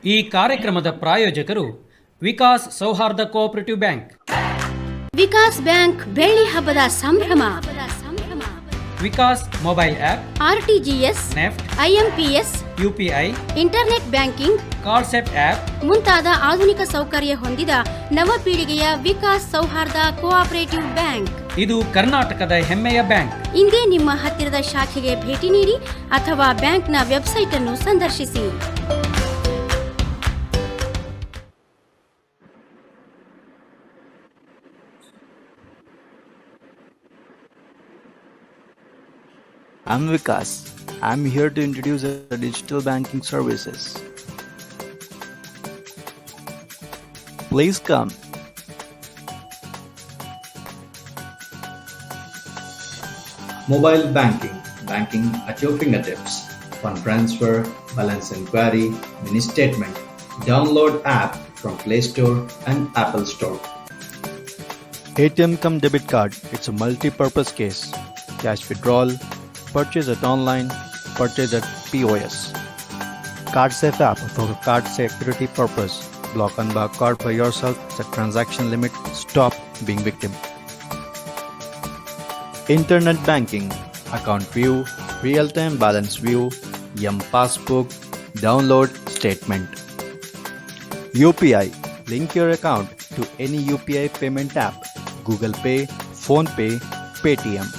ಈ ಕಾರ್ಯಕ್ರಮದ ಪ್ರಾಯೋಜಕರು ವಿಕಾಸ್ ಸೌಹಾರ್ದ ಕೋಆಪರೇಟಿವ್ ಬ್ಯಾಂಕ್. ವಿಕಾಸ್ ಬ್ಯಾಂಕ್ ಬೆಳ್ಳಿ ಹಬ್ಬದ ಸಂಭ್ರಮ. Vikas mobile app, RTGS, NEFT, IMPS, UPI, internet banking, ಕಾರ್ಡ್ಸೆಟ್ ಆಪ್ ಮುಂತಾದ ಆಧುನಿಕ ಸೌಕರ್ಯ ಹೊಂದಿದ ನವಪೀಳಿಗೆಯ ವಿಕಾಸ್ ಸೌಹಾರ್ದ ಕೋಆಪರೇಟಿವ್ ಬ್ಯಾಂಕ್. ಇದು ಕರ್ನಾಟಕದ ಹೆಮ್ಮೆಯ ಬ್ಯಾಂಕ್. ಇಂದೇ ನಿಮ್ಮ ಹತ್ತಿರದ ಶಾಖೆಗೆ ಭೇಟಿ ನೀಡಿ ಅಥವಾ ಬ್ಯಾಂಕ್ನ ವೆಬ್ಸೈಟ್ ಅನ್ನು ಸಂದರ್ಶಿಸಿ. I'm Vikas. I'm here to introduce the digital banking services. Please come. Mobile banking, banking at your fingertips. Fund transfer, balance inquiry, mini statement. Download app from Play Store and Apple Store. ATM cum debit card. It's a multi-purpose case. Cash withdrawal, purchase at online, purchase at POS. Card safe app for card security purpose. Block unlock card for yourself. Set transaction limit. Stop being victim. Internet banking. Account view, real-time balance view, Yum passbook, download statement. UPI. Link your account to any UPI payment app. Google Pay, PhonePe, Paytm.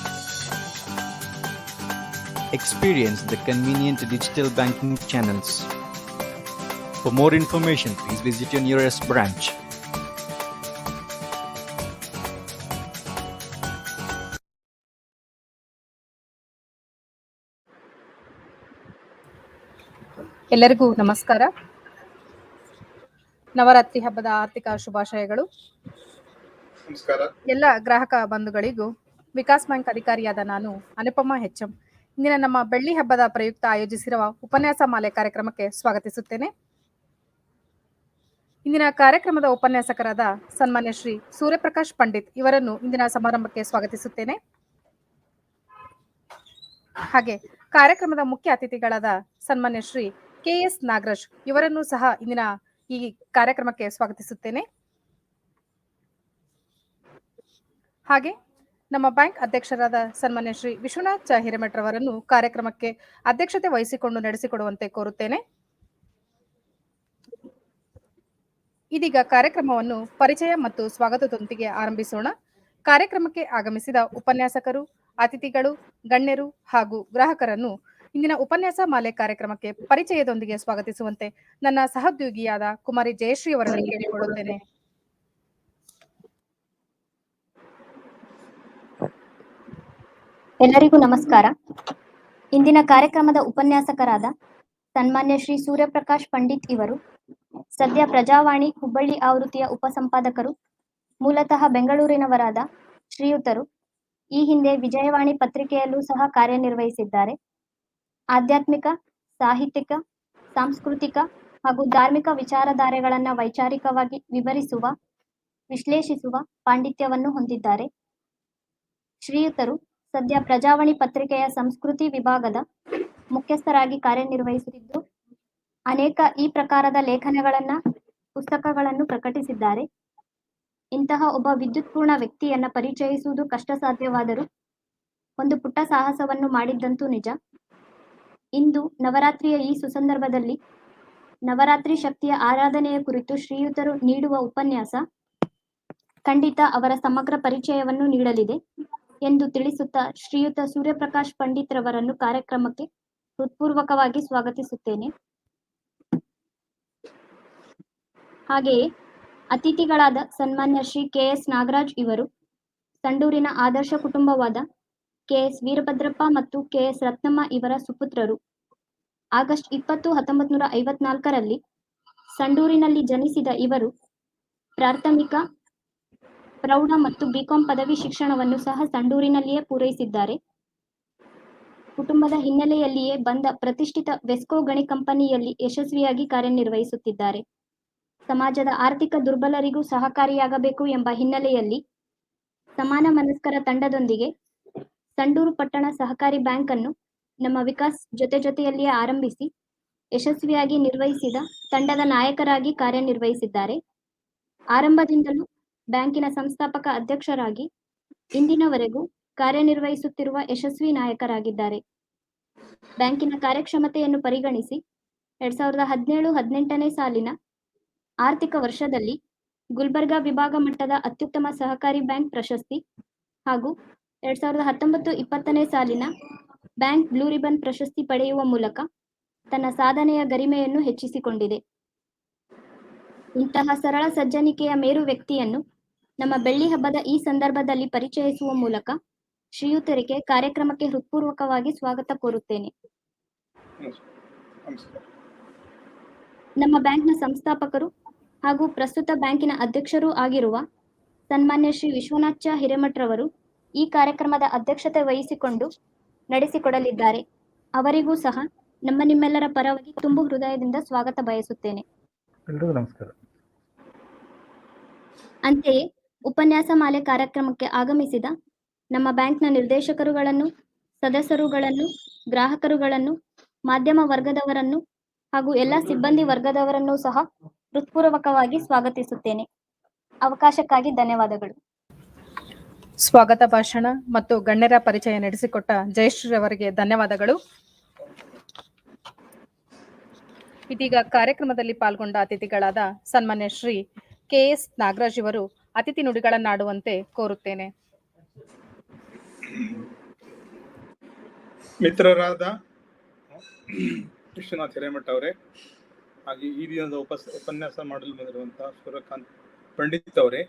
Experience the convenient digital banking channels. For more information, please visit your nearest branch. ಎಲ್ಲರಿಗೂ ನಮಸ್ಕಾರ. ನವರಾತ್ರಿ ಹಬ್ಬದ ಆರ್ಥಿಕ ಶುಭಾಶಯಗಳು. ನಮಸ್ಕಾರ. ಎಲ್ಲ ಗ್ರಾಹಕ ಬಂಧುಗಳಿಗೂ Vikas bank ಅಧಿಕಾರಿಯಾದ ನಾನು Anupama HM ಇಂದಿನ ನಮ್ಮ ಬೆಳ್ಳಿ ಹಬ್ಬದ ಪ್ರಯುಕ್ತ ಆಯೋಜಿಸಿರುವ ಉಪನ್ಯಾಸ ಮಾಲೆ ಕಾರ್ಯಕ್ರಮಕ್ಕೆ ಸ್ವಾಗತಿಸುತ್ತೇನೆ. ಇಂದಿನ ಕಾರ್ಯಕ್ರಮದ ಉಪನ್ಯಾಸಕರಾದ ಸನ್ಮಾನ್ಯ ಶ್ರೀ ಸೂರ್ಯಪ್ರಕಾಶ್ ಪಂಡಿತ್ ಇವರನ್ನು ಇಂದಿನ ಸಮಾರಂಭಕ್ಕೆ ಸ್ವಾಗತಿಸುತ್ತೇನೆ. ಹಾಗೆ ಕಾರ್ಯಕ್ರಮದ ಮುಖ್ಯ ಅತಿಥಿಗಳಾದ ಸನ್ಮಾನ್ಯ ಶ್ರೀ KS ನಾಗರಾಜ್ ಇವರನ್ನು ಸಹ ಇಂದಿನ ಈ ಕಾರ್ಯಕ್ರಮಕ್ಕೆ ಸ್ವಾಗತಿಸುತ್ತೇನೆ. ಹಾಗೆ ನಮ್ಮ ಬ್ಯಾಂಕ್ ಅಧ್ಯಕ್ಷರಾದ ಸನ್ಮಾನ್ಯ ಶ್ರೀ ವಿಶ್ವನಾಥ್ ಹಿರೇಮಠ್ ರವರನ್ನು ಕಾರ್ಯಕ್ರಮಕ್ಕೆ ಅಧ್ಯಕ್ಷತೆ ವಹಿಸಿಕೊಂಡು ನಡೆಸಿಕೊಡುವಂತೆ ಕೋರುತ್ತೇನೆ. ಇದೀಗ ಕಾರ್ಯಕ್ರಮವನ್ನು ಪರಿಚಯ ಮತ್ತು ಸ್ವಾಗತದೊಂದಿಗೆ ಆರಂಭಿಸೋಣ. ಕಾರ್ಯಕ್ರಮಕ್ಕೆ ಆಗಮಿಸಿದ ಉಪನ್ಯಾಸಕರು, ಅತಿಥಿಗಳು, ಗಣ್ಯರು ಹಾಗೂ ಗ್ರಾಹಕರನ್ನು ಇಂದಿನ ಉಪನ್ಯಾಸ ಮಾಲೆ ಕಾರ್ಯಕ್ರಮಕ್ಕೆ ಪರಿಚಯದೊಂದಿಗೆ ಸ್ವಾಗತಿಸುವಂತೆ ನನ್ನ ಸಹೋದ್ಯೋಗಿಯಾದ ಕುಮಾರಿ ಜಯಶ್ರೀ ಅವರನ್ನು ಕೇಳಿಕೊಳ್ಳುತ್ತೇನೆ. ಎಲ್ಲರಿಗೂ ನಮಸ್ಕಾರ. ಇಂದಿನ ಕಾರ್ಯಕ್ರಮದ ಉಪನ್ಯಾಸಕರಾದ ಸನ್ಮಾನ್ಯ ಶ್ರೀ ಸೂರ್ಯಪ್ರಕಾಶ್ ಪಂಡಿತ್ ಇವರು ಸದ್ಯ ಪ್ರಜಾವಾಣಿ ಹುಬ್ಬಳ್ಳಿ ಆವೃತ್ತಿಯ ಉಪಸಂಪಾದಕರು, ಮೂಲತಃ ಬೆಂಗಳೂರಿನವರಾದ ಶ್ರೀಯುತರು. ಈ ಹಿಂದೆ ವಿಜಯವಾಣಿ ಪತ್ರಿಕೆಯಲ್ಲೂ ಸಹ ಕಾರ್ಯನಿರ್ವಹಿಸಿದ್ದಾರೆ. ಆಧ್ಯಾತ್ಮಿಕ, ಸಾಹಿತ್ಯಿಕ, ಸಾಂಸ್ಕೃತಿಕ ಹಾಗೂ ಧಾರ್ಮಿಕ ವಿಚಾರಧಾರೆಗಳನ್ನು ವೈಚಾರಿಕವಾಗಿ ವಿವರಿಸುವ, ವಿಶ್ಲೇಷಿಸುವ ಪಾಂಡಿತ್ಯವನ್ನು ಹೊಂದಿದ್ದಾರೆ. ಶ್ರೀಯುತರು ಸದ್ಯ ಪ್ರಜಾವಾಣಿ ಪತ್ರಿಕೆಯ ಸಂಸ್ಕೃತಿ ವಿಭಾಗದ ಮುಖ್ಯಸ್ಥರಾಗಿ ಕಾರ್ಯನಿರ್ವಹಿಸುತ್ತಿದ್ದು ಅನೇಕ ಈ ಪ್ರಕಾರದ ಲೇಖನಗಳನ್ನ, ಪುಸ್ತಕಗಳನ್ನು ಪ್ರಕಟಿಸಿದ್ದಾರೆ. ಇಂತಹ ಒಬ್ಬ ವಿದ್ಯುತ್ಪೂರ್ಣ ವ್ಯಕ್ತಿಯನ್ನ ಪರಿಚಯಿಸುವುದು ಕಷ್ಟ ಸಾಧ್ಯವಾದರೂ ಒಂದು ಪುಟ್ಟ ಸಾಹಸವನ್ನು ಮಾಡಿದ್ದಂತೂ ನಿಜ. ಇಂದು ನವರಾತ್ರಿಯ ಈ ಸುಸಂದರ್ಭದಲ್ಲಿ ನವರಾತ್ರಿ ಶಕ್ತಿಯ ಆರಾಧನೆಯ ಕುರಿತು ಶ್ರೀಯುತರು ನೀಡುವ ಉಪನ್ಯಾಸ ಖಂಡಿತ ಅವರ ಸಮಗ್ರ ಪರಿಚಯವನ್ನು ನೀಡಲಿದೆ ಎಂದು ತಿಳಿಸುತ್ತಾ ಶ್ರೀಯುತ ಸೂರ್ಯಪ್ರಕಾಶ್ ಪಂಡಿತ್ ರವರನ್ನು ಕಾರ್ಯಕ್ರಮಕ್ಕೆ ಹೃತ್ಪೂರ್ವಕವಾಗಿ ಸ್ವಾಗತಿಸುತ್ತೇನೆ. ಹಾಗೆಯೇ ಅತಿಥಿಗಳಾದ ಸನ್ಮಾನ್ಯ ಶ್ರೀ KS ನಾಗರಾಜ್ ಇವರು ಸಂಡೂರಿನ ಆದರ್ಶ ಕುಟುಂಬವಾದ KS ವೀರಭದ್ರಪ್ಪ ಮತ್ತು KS ರತ್ನಮ್ಮ ಇವರ ಸುಪುತ್ರರು. ಆಗಸ್ಟ್ 20, 1954ರಲ್ಲಿ ಸಂಡೂರಿನಲ್ಲಿ ಜನಿಸಿದ ಇವರು ಪ್ರಾಥಮಿಕ, ಪ್ರೌಢ ಮತ್ತು BCom ಪದವಿ ಶಿಕ್ಷಣವನ್ನು ಸಹ ಸಂಡೂರಿನಲ್ಲಿಯೇ ಪೂರೈಸಿದ್ದಾರೆ. ಕುಟುಂಬದ ಹಿನ್ನೆಲೆಯಲ್ಲಿಯೇ ಬಂದ ಪ್ರತಿಷ್ಠಿತ ವೆಸ್ಕೋ ಗಣಿ ಕಂಪನಿಯಲ್ಲಿ ಯಶಸ್ವಿಯಾಗಿ ಕಾರ್ಯನಿರ್ವಹಿಸುತ್ತಿದ್ದಾರೆ. ಸಮಾಜದ ಆರ್ಥಿಕ ದುರ್ಬಲರಿಗೂ ಸಹಕಾರಿಯಾಗಬೇಕು ಎಂಬ ಹಿನ್ನೆಲೆಯಲ್ಲಿ ಸಮಾನ ಮನಸ್ಕರ ತಂಡದೊಂದಿಗೆ ಸಂಡೂರು ಪಟ್ಟಣ ಸಹಕಾರಿ ಬ್ಯಾಂಕ್ ಅನ್ನು ನಮ್ಮ ವಿಕಾಸ್ ಜೊತೆಯಲ್ಲಿಯೇ ಆರಂಭಿಸಿ ಯಶಸ್ವಿಯಾಗಿ ನಿರ್ವಹಿಸಿದ ತಂಡದ ನಾಯಕರಾಗಿ ಕಾರ್ಯನಿರ್ವಹಿಸಿದ್ದಾರೆ. ಆರಂಭದಿಂದಲೂ ಬ್ಯಾಂಕಿನ ಸಂಸ್ಥಾಪಕ ಅಧ್ಯಕ್ಷರಾಗಿ ಇಂದಿನವರೆಗೂ ಕಾರ್ಯನಿರ್ವಹಿಸುತ್ತಿರುವ ಯಶಸ್ವಿ ನಾಯಕರಾಗಿದ್ದಾರೆ. ಬ್ಯಾಂಕಿನ ಕಾರ್ಯಕ್ಷಮತೆಯನ್ನು ಪರಿಗಣಿಸಿ 2017-18ನೇ ಸಾಲಿನ ಆರ್ಥಿಕ ವರ್ಷದಲ್ಲಿ ಗುಲ್ಬರ್ಗಾ ವಿಭಾಗ ಮಟ್ಟದ ಅತ್ಯುತ್ತಮ ಸಹಕಾರಿ ಬ್ಯಾಂಕ್ ಪ್ರಶಸ್ತಿ ಹಾಗೂ 2019-20ನೇ ಸಾಲಿನ ಬ್ಯಾಂಕ್ ಬ್ಲೂ ರಿಬನ್ ಪ್ರಶಸ್ತಿ ಪಡೆಯುವ ಮೂಲಕ ತನ್ನ ಸಾಧನೆಯ ಗರಿಮೆಯನ್ನು ಹೆಚ್ಚಿಸಿಕೊಂಡಿದೆ. ಇಂತಹ ಸರಳ ಸಜ್ಜನಿಕೆಯ ಮೇರು ವ್ಯಕ್ತಿಯನ್ನು ನಮ್ಮ ಬೆಳ್ಳಿ ಹಬ್ಬದ ಈ ಸಂದರ್ಭದಲ್ಲಿ ಪರಿಚಯಿಸುವ ಮೂಲಕ ಶ್ರೀಯುತರಿಗೆ ಕಾರ್ಯಕ್ರಮಕ್ಕೆ ಹೃತ್ಪೂರ್ವಕವಾಗಿ ಸ್ವಾಗತ ಕೋರುತ್ತೇನೆ. ನಮಸ್ಕಾರ. ನಮ್ಮ ಬ್ಯಾಂಕ್ನ ಸಂಸ್ಥಾಪಕರು ಹಾಗೂ ಪ್ರಸ್ತುತ ಬ್ಯಾಂಕಿನ ಅಧ್ಯಕ್ಷರೂ ಆಗಿರುವ ಸನ್ಮಾನ್ಯ ಶ್ರೀ ವಿಶ್ವನಾಥ್ ಹಿರೇಮಠರವರು ಈ ಕಾರ್ಯಕ್ರಮದ ಅಧ್ಯಕ್ಷತೆ ವಹಿಸಿಕೊಂಡು ನಡೆಸಿಕೊಡಲಿದ್ದಾರೆ. ಅವರಿಗೂ ಸಹ ನಿಮ್ಮೆಲ್ಲರ ಪರವಾಗಿ ತುಂಬು ಹೃದಯದಿಂದ ಸ್ವಾಗತ ಬಯಸುತ್ತೇನೆ. ಎಲ್ರಿಗೂ ನಮಸ್ಕಾರ. ಅಂತೆಯೇ ಉಪನ್ಯಾಸ ಮಾಲೆ ಕಾರ್ಯಕ್ರಮಕ್ಕೆ ಆಗಮಿಸಿದ ನಮ್ಮ ಬ್ಯಾಂಕ್ನ ನಿರ್ದೇಶಕರುಗಳನ್ನು, ಸದಸ್ಯರುಗಳನ್ನು, ಗ್ರಾಹಕರುಗಳನ್ನು, ಮಾಧ್ಯಮ ವರ್ಗದವರನ್ನು ಹಾಗೂ ಎಲ್ಲ ಸಿಬ್ಬಂದಿ ವರ್ಗದವರನ್ನು ಸಹ ಹೃತ್ಪೂರ್ವಕವಾಗಿ ಸ್ವಾಗತಿಸುತ್ತೇನೆ. ಅವಕಾಶಕ್ಕಾಗಿ ಧನ್ಯವಾದಗಳು. ಸ್ವಾಗತ ಭಾಷಣ ಮತ್ತು ಗಣ್ಯರ ಪರಿಚಯ ನಡೆಸಿಕೊಟ್ಟ ಜಯಶ್ರೀ ಅವರಿಗೆ ಧನ್ಯವಾದಗಳು. ಇದೀಗ ಕಾರ್ಯಕ್ರಮದಲ್ಲಿ ಪಾಲ್ಗೊಂಡ ಅತಿಥಿಗಳಾದ ಸನ್ಮಾನ್ಯ ಶ್ರೀ KS ನಾಗರಾಜ್ ಇವರು ಅತಿಥಿ ನುಡಿಗಳನ್ನಾಡುವಂತೆ ಕೋರುತ್ತೇನೆ. ಮಿತ್ರರಾದ ವಿಶ್ವನಾಥ್ ಹಿರೇಮಠ ಅವರೇ, ಹಾಗೆ ಈ ದಿನದ ಉಪನ್ಯಾಸ ಮಾಡಲು ಬಂದಿರುವಂತಹ ಸೂರ್ಯಕಾಂತ್ ಪಂಡಿತ್ ಅವರೇ,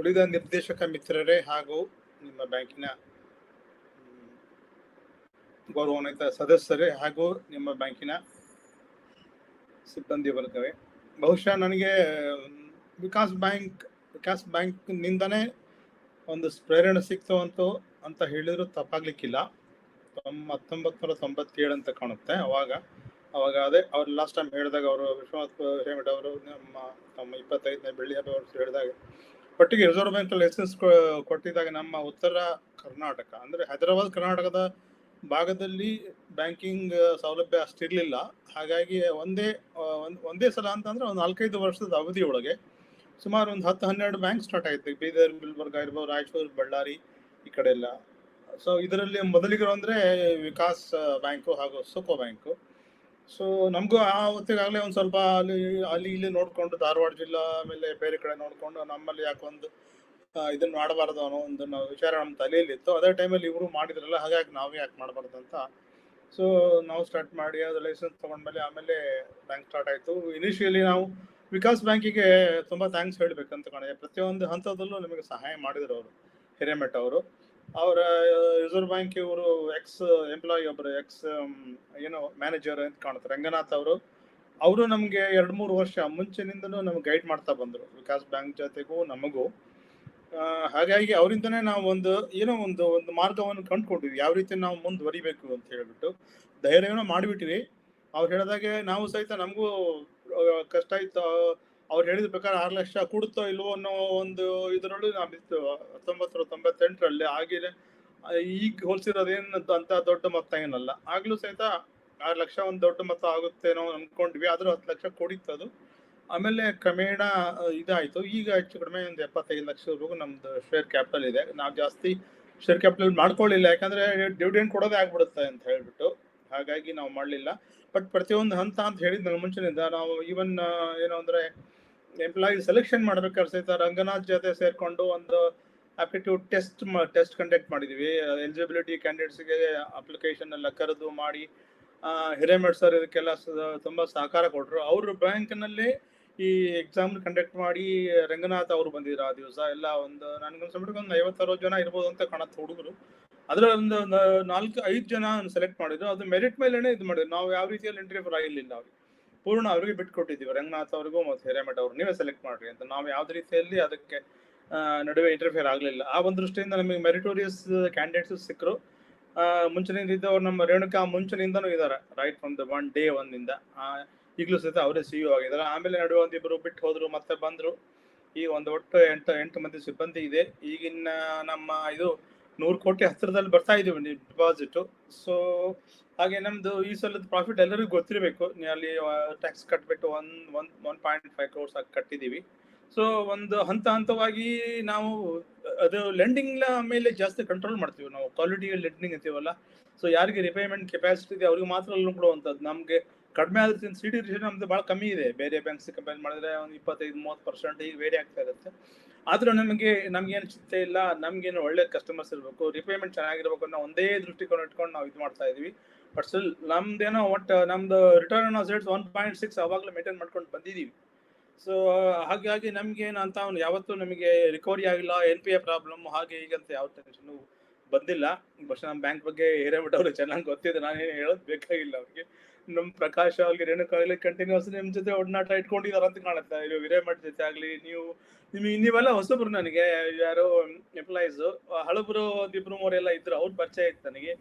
ಉಳಿದ ನಿರ್ದೇಶಕ ಮಿತ್ರರೇ ಹಾಗೂ ನಿಮ್ಮ ಬ್ಯಾಂಕಿನ ಗೌರವಾನ್ವಿತ ಸದಸ್ಯರೇ ಹಾಗೂ ನಿಮ್ಮ ಬ್ಯಾಂಕಿನ ಸಿಬ್ಬಂದಿ ವರ್ಗವೇ, ಬಹುಶಃ ನನಗೆ ವಿಕಾಸ್ ಬ್ಯಾಂಕ್ ನಿಂದನೇ ಒಂದು ಪ್ರೇರಣೆ ಸಿಕ್ತು ಅಂತ ಹೇಳಿದ್ರು ತಪ್ಪಾಗ್ಲಿಕ್ಕಿಲ್ಲ. 1997 ಅಂತ ಕಾಣುತ್ತೆ. ಅವಾಗ ಅದೇ ಅವ್ರು ಲಾಸ್ಟ್ ಟೈಮ್ ಹೇಳಿದಾಗ ಅವರು ವಿಶ್ವನಾಥ್ ಹಿರೇಮಠ ಅವರು ತಮ್ಮ 25ನೇ ಬೆಳ್ಳಿ ಹಬ್ಬ ವರ್ಷ ಹೇಳಿದಾಗ ಒಟ್ಟಿಗೆ ರಿಸರ್ವ್ ಬ್ಯಾಂಕ್ ಲೈಸೆನ್ಸ್ ಕೊಟ್ಟಿದ್ದಾಗ ನಮ್ಮ ಉತ್ತರ ಕರ್ನಾಟಕ ಅಂದ್ರೆ ಹೈದರಾಬಾದ್ ಕರ್ನಾಟಕದ ಭಾಗದಲ್ಲಿ ಬ್ಯಾಂಕಿಂಗ್ ಸೌಲಭ್ಯ ಅಷ್ಟಿರ್ಲಿಲ್ಲ. ಹಾಗಾಗಿ ಒಂದೇ ಸಲ ಅಂತಂದ್ರೆ ಒಂದು 4-5 ವರ್ಷದ ಅವಧಿಯೊಳಗೆ ಸುಮಾರು ಒಂದು 10-12 ಬ್ಯಾಂಕ್ ಸ್ಟಾರ್ಟ್ ಆಯ್ತು. ಬೀದರ್, ಗುಲ್ಬರ್ಗ ಇರ್ಬೋದು, ರಾಯಚೂರು, ಬಳ್ಳಾರಿ ಈ ಕಡೆ ಎಲ್ಲ. ಸೊ ಇದರಲ್ಲಿ ಮೊದಲಿಗರು ಅಂದ್ರೆ ವಿಕಾಸ್ ಬ್ಯಾಂಕು ಹಾಗೂ ಸುಕೋ ಬ್ಯಾಂಕು. ಸೊ ನಮಗೂ ಆ ಹೊತ್ತಿಗಾಗಲೇ ಒಂದು ಸ್ವಲ್ಪ ಅಲ್ಲಿ ಇಲ್ಲಿ ನೋಡ್ಕೊಂಡು ಧಾರವಾಡ ಜಿಲ್ಲಾ ಆಮೇಲೆ ಬೇರೆ ಕಡೆ ನೋಡ್ಕೊಂಡು ನಮ್ಮಲ್ಲಿ ಯಾಕೆ ಒಂದು ಇದನ್ನ ಮಾಡಬಾರ್ದು ಅನ್ನೋ ಒಂದು ವಿಚಾರ ನಮ್ಮ ತಲೆಯಲ್ಲಿ ಇತ್ತು. ಅದೇ ಟೈಮಲ್ಲಿ ಇವರು ಮಾಡಿದ್ರಲ್ಲ, ಹಾಗಾಗಿ ನಾವು ಯಾಕೆ ಮಾಡಬಾರ್ದು ಅಂತ ಸೊ ನಾವು ಸ್ಟಾರ್ಟ್ ಮಾಡಿ ಅದು ಲೈಸೆನ್ಸ್ ತಗೊಂಡ್ಮೇಲೆ ಆಮೇಲೆ ಬ್ಯಾಂಕ್ ಸ್ಟಾರ್ಟ್ ಆಯ್ತು. ಇನಿಷಿಯಲಿ ನಾವು ವಿಕಾಸ್ ಬ್ಯಾಂಕಿಗೆ ತುಂಬಾ ಥ್ಯಾಂಕ್ಸ್ ಹೇಳ್ಬೇಕಂತ ಕಾಣಿದೆ. ಪ್ರತಿಯೊಂದು ಹಂತದಲ್ಲೂ ನಮಗೆ ಸಹಾಯ ಮಾಡಿದ್ರು ಅವರು ಹಿರೇಮಠ ಅವರು. ಅವರ ರಿಸರ್ವ್ ಬ್ಯಾಂಕ್ ಇವರು ಎಕ್ಸ್ ಎಂಪ್ಲಾಯಿ ಒಬ್ಬರು ಮ್ಯಾನೇಜರ್ ಅಂತ ಕಾಣುತ್ತೆ, ರಂಗನಾಥ್ ಅವರು ನಮ್ಗೆ 2-3 ವರ್ಷ ಮುಂಚೆನಿಂದಲೂ ನಮ್ಗೆ ಗೈಡ್ ಮಾಡ್ತಾ ಬಂದ್ರು ವಿಕಾಸ್ ಬ್ಯಾಂಕ್ ಜೊತೆಗೂ ನಮಗೂ. ಹಾಗಾಗಿ ಅವರಿಂದನೇ ನಾವು ಒಂದು ಮಾರ್ಗವನ್ನು ಕಂಡುಕೊಂಡಿದ್ವಿ, ಯಾವ ರೀತಿ ನಾವು ಮುಂದುವರಿಬೇಕು ಅಂತ ಹೇಳ್ಬಿಟ್ಟು ಧೈರ್ಯವನ್ನು ಮಾಡಿಬಿಟ್ಟಿವಿ. ಅವ್ರು ಹೇಳಿದಾಗೆ ನಾವು ಸಹಿತ ನಮಗೂ ಕಷ್ಟ ಇತ್ತು. ಅವ್ರು ಹೇಳಿದ ಪ್ರಕಾರ 6 ಲಕ್ಷ ಕೊಡುತ್ತೋ ಇಲ್ವೋ ಅನ್ನೋ ಒಂದು ಇದರೊಳಗೆ ನಾವಿತ್ತು 1998ರಲ್ಲಿ. ಆಗಿದೆ ಈಗ ಹೋಲಿಸಿರೋದೇನು ಅಂತ ದೊಡ್ಡ ಮೊತ್ತ ಏನಲ್ಲ, ಆಗ್ಲೂ ಸಹಿತ 6 ಲಕ್ಷ ಒಂದು ದೊಡ್ಡ ಮೊತ್ತ ಆಗುತ್ತೇನೋ ಅನ್ಕೊಂಡ್ವಿ. ಆದ್ರೂ 10 ಲಕ್ಷ ಕೊಡಿತ್ತದು. ಆಮೇಲೆ ಕ್ರಮೇಣ ಇದಾಯ್ತು. ಈಗ ಹೆಚ್ಚು ಕಡಿಮೆ ಒಂದು 75 ಲಕ್ಷವರೆಗೂ ನಮ್ದು ಶೇರ್ ಕ್ಯಾಪಿಟಲ್ ಇದೆ. ನಾವು ಜಾಸ್ತಿ ಶೇರ್ ಕ್ಯಾಪಿಟಲ್ ಮಾಡ್ಕೊಳ್ಳಿಲ್ಲ, ಯಾಕಂದ್ರೆ ಡಿವಿಡೆಂಡ್ ಕೊಡೋದೇ ಆಗ್ಬಿಡುತ್ತೆ ಅಂತ ಹೇಳ್ಬಿಟ್ಟು. ಹಾಗಾಗಿ ನಾವು ಮಾಡಲಿಲ್ಲ. ಬಟ್ ಪ್ರತಿಯೊಂದು ಹಂತ ಅಂತ ಹೇಳಿದ್ ನನ್ನ ಮುಂಚಿನಿಂದ ನಾವು ಈವನ್ ಏನು ಅಂದ್ರೆ ಎಂಪ್ಲಾಯಿ ಸೆಲೆಕ್ಷನ್ ಮಾಡ್ಬೇಕಾದ್ರೆ ಸಹಿತ ರಂಗನಾಥ್ ಜೊತೆ ಸೇರ್ಕೊಂಡು ಒಂದು ಆಪ್ಟಿಟ್ಯೂಡ್ ಟೆಸ್ಟ್ ಕಂಡಕ್ಟ್ ಮಾಡಿದೀವಿ. ಎಲಿಜಿಬಿಲಿಟಿ ಕ್ಯಾಂಡಿಡೇಟ್ಸ್ಗೆ ಅಪ್ಲಿಕೇಶನ್ ಎಲ್ಲ ಕರೆದು ಮಾಡಿ ಹಿರೇಮಠ್ ಸರ್ ಇದಕ್ಕೆಲ್ಲ ತುಂಬಾ ಸಹಕಾರ ಕೊಟ್ಟರು. ಅವರು ಬ್ಯಾಂಕ್ನಲ್ಲಿ ಈ ಎಕ್ಸಾಮ್ ಕಂಡಕ್ಟ್ ಮಾಡಿ ರಂಗನಾಥ್ ಅವರು ಬಂದಿದ್ರು ಆ ದಿವಸ ಎಲ್ಲ. ನನ್ಗನ್ಸ್ಬಿಟ್ಟು ಒಂದು 50-60 ಜನ ಇರ್ಬೋದು ಅಂತ ಕಾಣುತ್ತೆ ಹುಡುಗರು. ಅದ್ರಲ್ಲಿ ಒಂದು 4-5 ಜನ ಸೆಲೆಕ್ಟ್ ಮಾಡಿದ್ರು. ಅದು ಮೆರಿಟ್ ಮೇಲೆನೆ ಇದು ಮಾಡಿದ್ರು. ನಾವು ಯಾವ ರೀತಿಯಲ್ಲಿ ಇಂಟರ್ವ್ಯೂ ಆಗಿಲ್ಲ, ಅವ್ರಿಗೆ ಪೂರ್ಣ ಅವ್ರಿಗೆ ಬಿಟ್ಕೊಟ್ಟಿದ್ದೀವಿ, ರಂಗನಾಥ್ ಅವ್ರಿಗೂ ಮತ್ತು ಹಿರೇಮಠ ಅವ್ರು ನೀವೇ ಸೆಲೆಕ್ಟ್ ಮಾಡ್ರಿ ಅಂತ. ನಾವು ಯಾವ್ದು ರೀತಿಯಲ್ಲಿ ಅದಕ್ಕೆ ನಡುವೆ ಇಂಟರ್ಫಿಯರ್ ಆಗಲಿಲ್ಲ. ಆ ಒಂದು ದೃಷ್ಟಿಯಿಂದ ನಮಗೆ ಮೆರಿಟೋರಿಯಸ್ ಕ್ಯಾಂಡಿಡೇಟ್ಸ್ ಸಿಕ್ಕರು. ಮುಂಚಿನಿಂದ ಇದ್ದವ್ರು ನಮ್ಮ ರೇಣುಕಾ ಮುಂಚಿನಿಂದನೂ ಇದ್ದಾರೆ, ರೈಟ್ ಫ್ರಮ್ ದ ಡೇ 1 ಈಗಲೂ ಸಹಿತ ಅವರೇ CEO ಆಗಿದ್ದಾರೆ. ಆಮೇಲೆ ನಡುವೆ 1-2 ಬಿಟ್ಟು ಹೋದ್ರು, ಮತ್ತೆ ಬಂದ್ರು. ಈಗ ಒಂದು ಒಟ್ಟು 8 ಮಂದಿ ಸಿಬ್ಬಂದಿ ಇದೆ. ಈಗಿನ ನಮ್ಮ 100 ಕೋಟಿ ಹತ್ತಿರದಲ್ಲಿ ಬರ್ತಾ ಇದೀವಿ ಡಿಪಾಸಿಟ್. ಸೊ ಹಾಗೆ ನಮ್ದು ಈ ಸಲದ ಪ್ರಾಫಿಟ್ ಎಲ್ಲರಿಗೂ ಗೊತ್ತಿರಬೇಕು. ಅಲ್ಲಿ ಟ್ಯಾಕ್ಸ್ ಕಟ್ಬಿಟ್ಟು 1.5 crores ಆಗಿ ಕಟ್ಟಿದೀವಿ. ಸೊ ಒಂದು ಹಂತವಾಗಿ ನಾವು ಅದು ಲೆಂಡಿಂಗ್ ಮೇಲೆ ಜಾಸ್ತಿ ಕಂಟ್ರೋಲ್ ಮಾಡ್ತೀವಿ ನಾವು. ಕ್ವಾಲಿಟಿ ಲೆಂಡಿಂಗ್ ಅಂತೀವಲ್ಲ, ಸೊ ಯಾರಿಗೆ ರಿಪೇಮೆಂಟ್ ಕೆಪಾಸಿಟಿ ಇದೆ ಅವ್ರಿಗೆ ಮಾತ್ರ ಲೋನ್ ಕೊಡುವಂಥದ್ದು. ನಮಗೆ ಕಡಿಮೆ ಆದ್ರಿಂದ ಸಿಡಿ ರೇಷನ್ ನಮ್ದು ಭಾಳ ಕಮ್ಮಿ ಇದೆ. ಬೇರೆ ಬ್ಯಾಂಕ್ಸ್ ಕಂಪೇರ್ ಮಾಡಿದ್ರೆ ಒಂದು 25-30% ಈಗ ವೇರಿ ಆಗ್ತಾ ಇರುತ್ತೆ. ಆದ್ರೂ ನಮ್ಗೇನು ಚಿಂತೆ ಇಲ್ಲ. ನಮ್ಗೇನು ಒಳ್ಳೆ ಕಸ್ಟಮರ್ಸ್ ಇರಬೇಕು, ರಿಪೇಮೆಂಟ್ ಚೆನ್ನಾಗಿರ್ಬೇಕು ಅನ್ನೋ ಒಂದೇ ದೃಷ್ಟಿಕೋನ ಇಟ್ಕೊಂಡು ನಾವು ಇದು ಮಾಡ್ತಾ ಇದೀವಿ. ಬಟ್ ಸ್ಟಿಲ್ ನಮ್ದೇನೋ ನಮ್ದು ರಿಟರ್ನ್ ಆನ್ ಅಸೆಟ್ಸ್ 1.6 ಅವಾಗಲೇ ಮೇಂಟೈನ್ ಮಾಡ್ಕೊಂಡು ಬಂದಿದ್ದೀವಿ. ಸೊ ಹಾಗಾಗಿ ನಮ್ಗೇನು ಅಂತ ಯಾವತ್ತೂ ನಮಗೆ ರಿಕವರಿ ಆಗಿಲ್ಲ, NPA ಪ್ರಾಬ್ಲಮ್ ಹಾಗೆ ಹೀಗೆ ಅಂತ ಯಾವ ಟೆನ್ಷನ್ ಬಂದಿಲ್ಲ. ಬಟ್ ನಮ್ಮ ಬ್ಯಾಂಕ್ ಬಗ್ಗೆ ಹಿರೇಮಠ ಅವ್ರಿಗೆ ಚೆನ್ನಾಗಿ ಗೊತ್ತಿದೆ, ನಾನೇನು ಹೇಳೋದು ಬೇಕಾಗಿಲ್ಲ ಅವ್ರಿಗೆ. ನಮ್ಮ ಪ್ರಕಾಶ್ ಆಗ್ಲಿ ರೇಣುಕಾ ಆಗ್ಲಿ ಕಂಟಿನ್ಯೂಸ್ ನಿಮ್ ಜೊತೆ ಒಡನಾಟ ಇಟ್ಕೊಂಡಿದಾರ ಅಂತ ಕಾಣುತ್ತೆ. ಹಿರೇಮಠ ಜೊತೆ ಆಗ್ಲಿ ನೀವೆಲ್ಲ ಹೊಸಬ್ರು. ನನಗೆ ಯಾರೋ ಎಂಪ್ಲಾಯೀಸ್ ಹಳಬ್ರು 1-2-3 ಎಲ್ಲ ಇದ್ರು, ಅವ್ರ ಪರಿಚಯ ಇತ್ತು ನನಗೆ.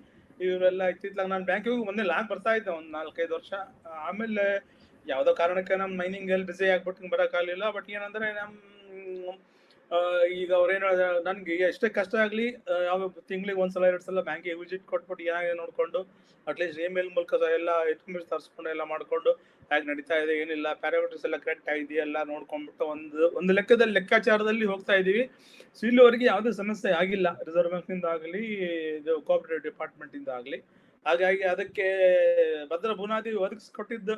ಇವರೆಲ್ಲ ಇತ್ತಿತ್ತಲಾಗ ನಾನು ಬ್ಯಾಂಕಿಗೆ ಮೊನ್ನೆ ಬರ್ತಾ ಇದ್ದೆ ಒಂದು 4-5 ವರ್ಷ. ಆಮೇಲೆ ಯಾವ್ದೋ ಕಾರಣಕ್ಕೆ ನಮ್ಮ ಮೈನಿಂಗ್ ಅಲ್ಲಿ ಬಿಸಿ ಆಗ್ಬಿಟ್ಟು ಬರೋಕ್ಕಾಗಲಿಲ್ಲ. ಬಟ್ ಏನಂದ್ರೆ ಈಗ ಅವ್ರೇನು ನನ್ಗೆ ಎಷ್ಟೇ ಕಷ್ಟ ಆಗ್ಲಿ ಯಾವ ತಿಂಗಳಿಗೆ 1 ಸಲ 2 ಸಲ ಬ್ಯಾಂಕಿಗೆ ವಿಸಿಟ್ ಕೊಟ್ಬಿಟ್ಟು ಏನಾಗಿದೆ ನೋಡ್ಕೊಂಡು ಅಟ್ಲೀಸ್ಟ್ ಇಮೇಲ್ ಮೂಲಕ ಎಲ್ಲ ಎತ್ಕೊಂಡ್ಬಿಟ್ಟು ತರಿಸ್ಕೊಂಡು ಎಲ್ಲ ಮಾಡ್ಕೊಂಡು ಹೇಗೆ ನಡೀತಾ ಇದೆ ಏನಿಲ್ಲ ಪ್ಯಾರಾಮೀಟರ್ಸ್ ಎಲ್ಲ ಕರೆಕ್ಟ್ ಆಗಿದೆಯಾ ಎಲ್ಲ ನೋಡ್ಕೊಂಡ್ಬಿಟ್ಟು ಒಂದು ಲೆಕ್ಕಾಚಾರದಲ್ಲಿ ಹೋಗ್ತಾ ಇದೀವಿ. ಸೊ ಇಲ್ಲಿವರೆಗೆ ಯಾವುದೇ ಸಮಸ್ಯೆ ಆಗಿಲ್ಲ, ರಿಸರ್ವ್ ಬ್ಯಾಂಕ್ ನಿಂದ ಆಗಲಿ ಇದು ಕೋಆಪರೇಟಿವ್ ಡಿಪಾರ್ಟ್ಮೆಂಟ್ ಇಂದ ಆಗಲಿ. ಹಾಗಾಗಿ ಅದಕ್ಕೆ ಭದ್ರ ಬುನಾದಿ ಒದಗಿಸ್ಕೊಟ್ಟಿದ್ದು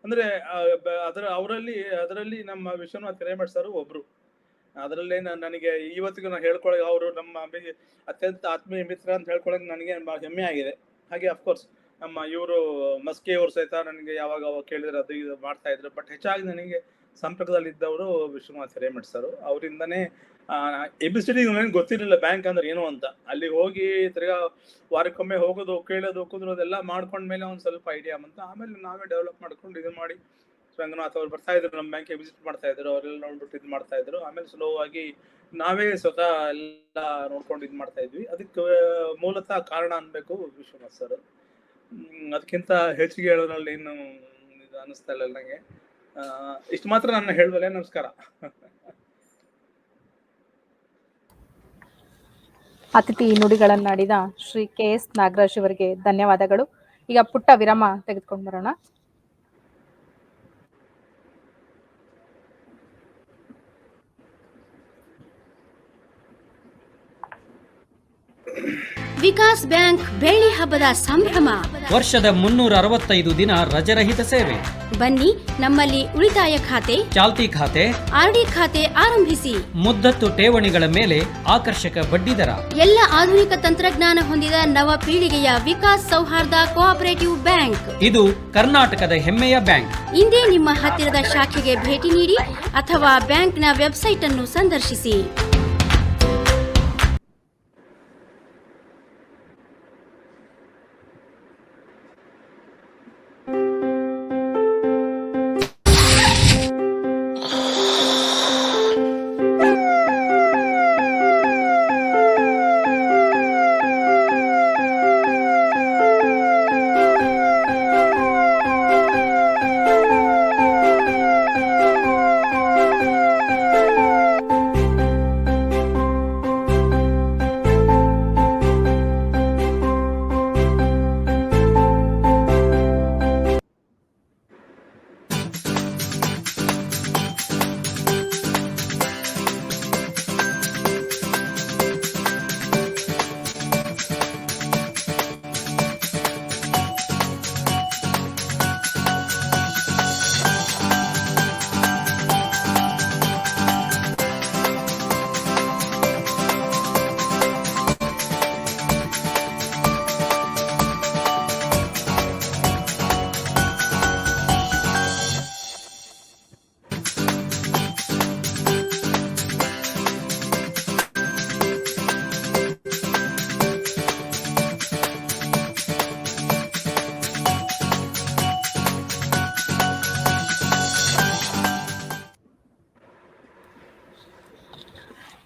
ಅಂದ್ರೆ ಅದರಲ್ಲಿ ನಮ್ಮ ವಿಶ್ವನಾಥ್ ಹಿರೇಮಠ ಸರ್ ಒಬ್ರು. ಅದರಲ್ಲೇ ನನಗೆ ಇವತ್ತಿಗೂ ನಾನು ಹೇಳ್ಕೊಳಕ್ ಅವರು ನಮ್ಮ ಅತ್ಯಂತ ಆತ್ಮೀಯ ಮಿತ್ರ ಅಂತ ಹೇಳ್ಕೊಳಕ್ ನನಗೆ ಹೆಮ್ಮೆ ಆಗಿದೆ. ಹಾಗೆ ಅಫ್ಕೋರ್ಸ್ ನಮ್ಮ ಇವರು ಮಸ್ಕಿ ಅವ್ರು ಸಹಿತ ನನಗೆ ಯಾವಾಗ ಕೇಳಿದ್ರೆ ಅದು ಇದು ಮಾಡ್ತಾ ಇದ್ರು. ಬಟ್ ಹೆಚ್ಚಾಗಿ ನನಗೆ ಸಂಪರ್ಕದಲ್ಲಿ ಇದ್ದವರು ವಿಶ್ವನಾಥ್ ಹಿರೇಮಠ ಸರ್. ಅವರಿಂದನೇ ABCD ನನಗೆ ಗೊತ್ತಿರಲಿಲ್ಲ ಬ್ಯಾಂಕ್ ಅಂದ್ರೆ ಏನು ಅಂತ. ಅಲ್ಲಿ ಹೋಗಿ ತಿರ್ಗಾ ವಾರಕ್ಕೊಮ್ಮೆ ಹೋಗೋದು ಕೇಳೋದು ಕುದುರೋದೆಲ್ಲ ಮಾಡ್ಕೊಂಡ್ಮೇಲೆ ಒಂದು ಸ್ವಲ್ಪ ಐಡಿಯಾ ಬಂತು. ಆಮೇಲೆ ನಾವೇ ಡೆವಲಪ್ ಮಾಡ್ಕೊಂಡು ಇದು ಮಾಡಿ ರಂಗನಾಥ್ ಅವ್ರು ಬರ್ತಾ ಇದ್ರು ನಮ್ಮ ಬ್ಯಾಂಕ್ಗೆ ವಿಸಿಟ್ ಮಾಡ್ತಾ ಇದ್ರು, ಅವರೆಲ್ಲ ನೋಡ್ಬಿಟ್ಟು ಇದು ಮಾಡ್ತಾ ಇದ್ರು. ಆಮೇಲೆ ಸ್ಲೋ ಆಗಿ ನಾವೇ ಸ್ವತಃ ಎಲ್ಲ ನೋಡ್ಕೊಂಡು ಇದು ಮಾಡ್ತಾ ಇದ್ವಿ. ಅದಕ್ಕೆ ಮೂಲತಃ ಕಾರಣ ಅನ್ಬೇಕು ವಿಶ್ವನಾಥ್ ಸರ್. ಅದಕ್ಕಿಂತ ಹೆಚ್ಚಿಗೆ ಹೇಳೋದ್ರಲ್ಲಿ ಏನು ಇದು ಅನಿಸ್ತಾ ಇಲ್ಲ ನನಗೆ. ಇಷ್ಟು ಮಾತ್ರ ನಾನು ಹೇಳ್ಬಲ್ಲೆ. ನಮಸ್ಕಾರ. ಅತಿಥಿ ನುಡಿಗಳನ್ನಾಡಿದ ಶ್ರೀ KS ನಾಗರಾಜ್ ಅವರಿಗೆ ಧನ್ಯವಾದಗಳು. ಈಗ ಪುಟ್ಟ ವಿರಾಮ ತೆಗೆದುಕೊಂಡು ಬರೋಣ. ವಿಕಾಸ್ ಬ್ಯಾಂಕ್ ಬೆಳ್ಳಿ ಹಬ್ಬದ ಸಂಭ್ರಮ. ವರ್ಷದ 365 ದಿನ ರಜರಹಿತ ಸೇವೆ. ಬನ್ನಿ, ನಮ್ಮಲ್ಲಿ ಉಳಿತಾಯ ಖಾತೆ, ಚಾಲ್ತಿ ಖಾತೆ, RD ಖಾತೆ ಆರಂಭಿಸಿ. ಮುದ್ದತ್ತು ಠೇವಣಿಗಳ ಮೇಲೆ ಆಕರ್ಷಕ ಬಡ್ಡಿ ದರ. ಎಲ್ಲ ಆಧುನಿಕ ತಂತ್ರಜ್ಞಾನ ಹೊಂದಿದ ನವ ಪೀಳಿಗೆಯ ವಿಕಾಸ್ ಸೌಹಾರ್ದ ಕೋಆಪರೇಟಿವ್ ಬ್ಯಾಂಕ್. ಇದು ಕರ್ನಾಟಕದ ಹೆಮ್ಮೆಯ ಬ್ಯಾಂಕ್. ಇಂದೇ ನಿಮ್ಮ ಹತ್ತಿರದ ಶಾಖೆಗೆ ಭೇಟಿ ನೀಡಿ ಅಥವಾ ಬ್ಯಾಂಕ್ನ ವೆಬ್ಸೈಟ್ ಅನ್ನು ಸಂದರ್ಶಿಸಿ.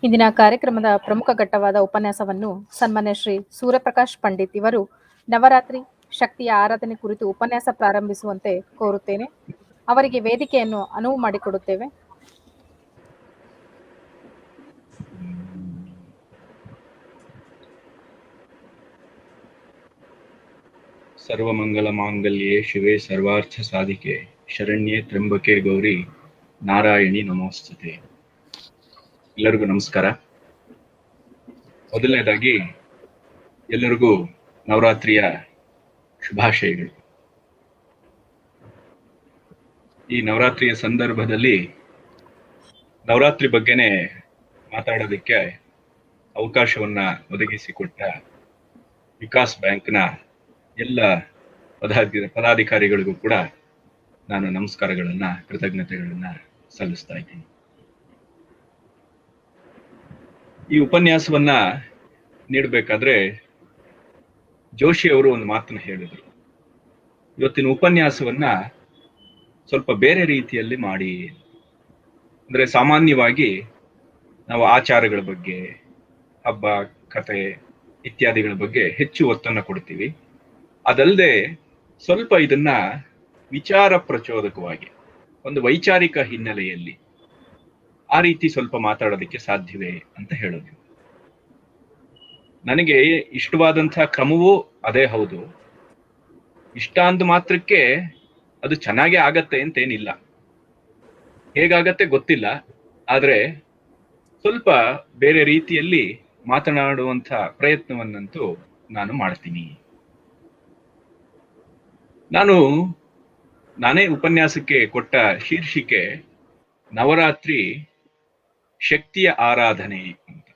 ಇಂದಿನ ಕಾರ್ಯಕ್ರಮದ ಪ್ರಮುಖ ಘಟ್ಟವಾದ ಉಪನ್ಯಾಸವನ್ನು ಸನ್ಮಾನ್ಯ ಶ್ರೀ ಸೂರ್ಯಪ್ರಕಾಶ್ ಪಂಡಿತ್ ಇವರು ನವರಾತ್ರಿ ಶಕ್ತಿಯ ಆರಾಧನೆ ಕುರಿತು ಉಪನ್ಯಾಸ ಪ್ರಾರಂಭಿಸುವಂತೆ ಕೋರುತ್ತೇನೆ. ಅವರಿಗೆ ವೇದಿಕೆಯನ್ನು ಅನುವು ಮಾಡಿಕೊಡುತ್ತೇವೆ. ಸರ್ವಮಂಗಲ ಮಾಂಗಲ್ಯೆ ಶಿವೆ ಸರ್ವಾರ್ಥ ಸಾಧಿಕೆ ಶರಣ್ಯೆ ತ್ರ್ಯಂಬಕೆ ಗೌರಿ ನಾರಾಯಣಿ ನಮೋಸ್ತುತೆ. ಎಲ್ಲರಿಗೂ ನಮಸ್ಕಾರ. ಮೊದಲನೇದಾಗಿ ಎಲ್ಲರಿಗೂ ನವರಾತ್ರಿಯ ಶುಭಾಶಯಗಳು. ಈ ನವರಾತ್ರಿಯ ಸಂದರ್ಭದಲ್ಲಿ ನವರಾತ್ರಿ ಬಗ್ಗೆನೆ ಮಾತಾಡೋದಕ್ಕೆ ಅವಕಾಶವನ್ನ ಒದಗಿಸಿಕೊಟ್ಟ ವಿಕಾಸ್ ಬ್ಯಾಂಕ್ನ ಎಲ್ಲ ಪದಾಧಿಕಾರಿಗಳಿಗೂ ಕೂಡ ನಾನು ನಮಸ್ಕಾರಗಳನ್ನ, ಕೃತಜ್ಞತೆಗಳನ್ನ ಸಲ್ಲಿಸ್ತಾ ಇದ್ದೀನಿ. ಈ ಉಪನ್ಯಾಸವನ್ನ ನೀಡಬೇಕಾದ್ರೆ ಜೋಶಿ ಅವರು ಒಂದು ಮಾತನ್ನ ಹೇಳಿದರು. ಇವತ್ತಿನ ಉಪನ್ಯಾಸವನ್ನ ಸ್ವಲ್ಪ ಬೇರೆ ರೀತಿಯಲ್ಲಿ ಮಾಡಿ. ಅಂದ್ರೆ ಸಾಮಾನ್ಯವಾಗಿ ನಾವು ಆಚಾರಗಳ ಬಗ್ಗೆ, ಹಬ್ಬ, ಕಥೆ ಇತ್ಯಾದಿಗಳ ಬಗ್ಗೆ ಹೆಚ್ಚು ಒತ್ತನ್ನ ಕೊಡ್ತೀವಿ. ಅದಲ್ಲದೆ ಸ್ವಲ್ಪ ಇದನ್ನ ವಿಚಾರ ಪ್ರಚೋದಕವಾಗಿ, ಒಂದು ವೈಚಾರಿಕ ಹಿನ್ನೆಲೆಯಲ್ಲಿ ಆ ರೀತಿ ಸ್ವಲ್ಪ ಮಾತಾಡೋದಕ್ಕೆ ಸಾಧ್ಯವೇ ಅಂತ ಹೇಳೋದು. ನನಗೆ ಇಷ್ಟವಾದಂತಹ ಕ್ರಮವೂ ಅದೇ ಹೌದು. ಇಷ್ಟ ಅಂದ ಮಾತ್ರಕ್ಕೆ ಅದು ಚೆನ್ನಾಗೇ ಆಗತ್ತೆ ಅಂತೇನಿಲ್ಲ. ಹೇಗಾಗತ್ತೆ ಗೊತ್ತಿಲ್ಲ, ಆದ್ರೆ ಸ್ವಲ್ಪ ಬೇರೆ ರೀತಿಯಲ್ಲಿ ಮಾತನಾಡುವಂತ ಪ್ರಯತ್ನವನ್ನಂತೂ ನಾನು ಮಾಡ್ತೀನಿ. ನಾನೇ ಉಪನ್ಯಾಸಕ್ಕೆ ಕೊಟ್ಟ ಶೀರ್ಷಿಕೆ ನವರಾತ್ರಿ ಶಕ್ತಿಯ ಆರಾಧನೆ ಅಂತ.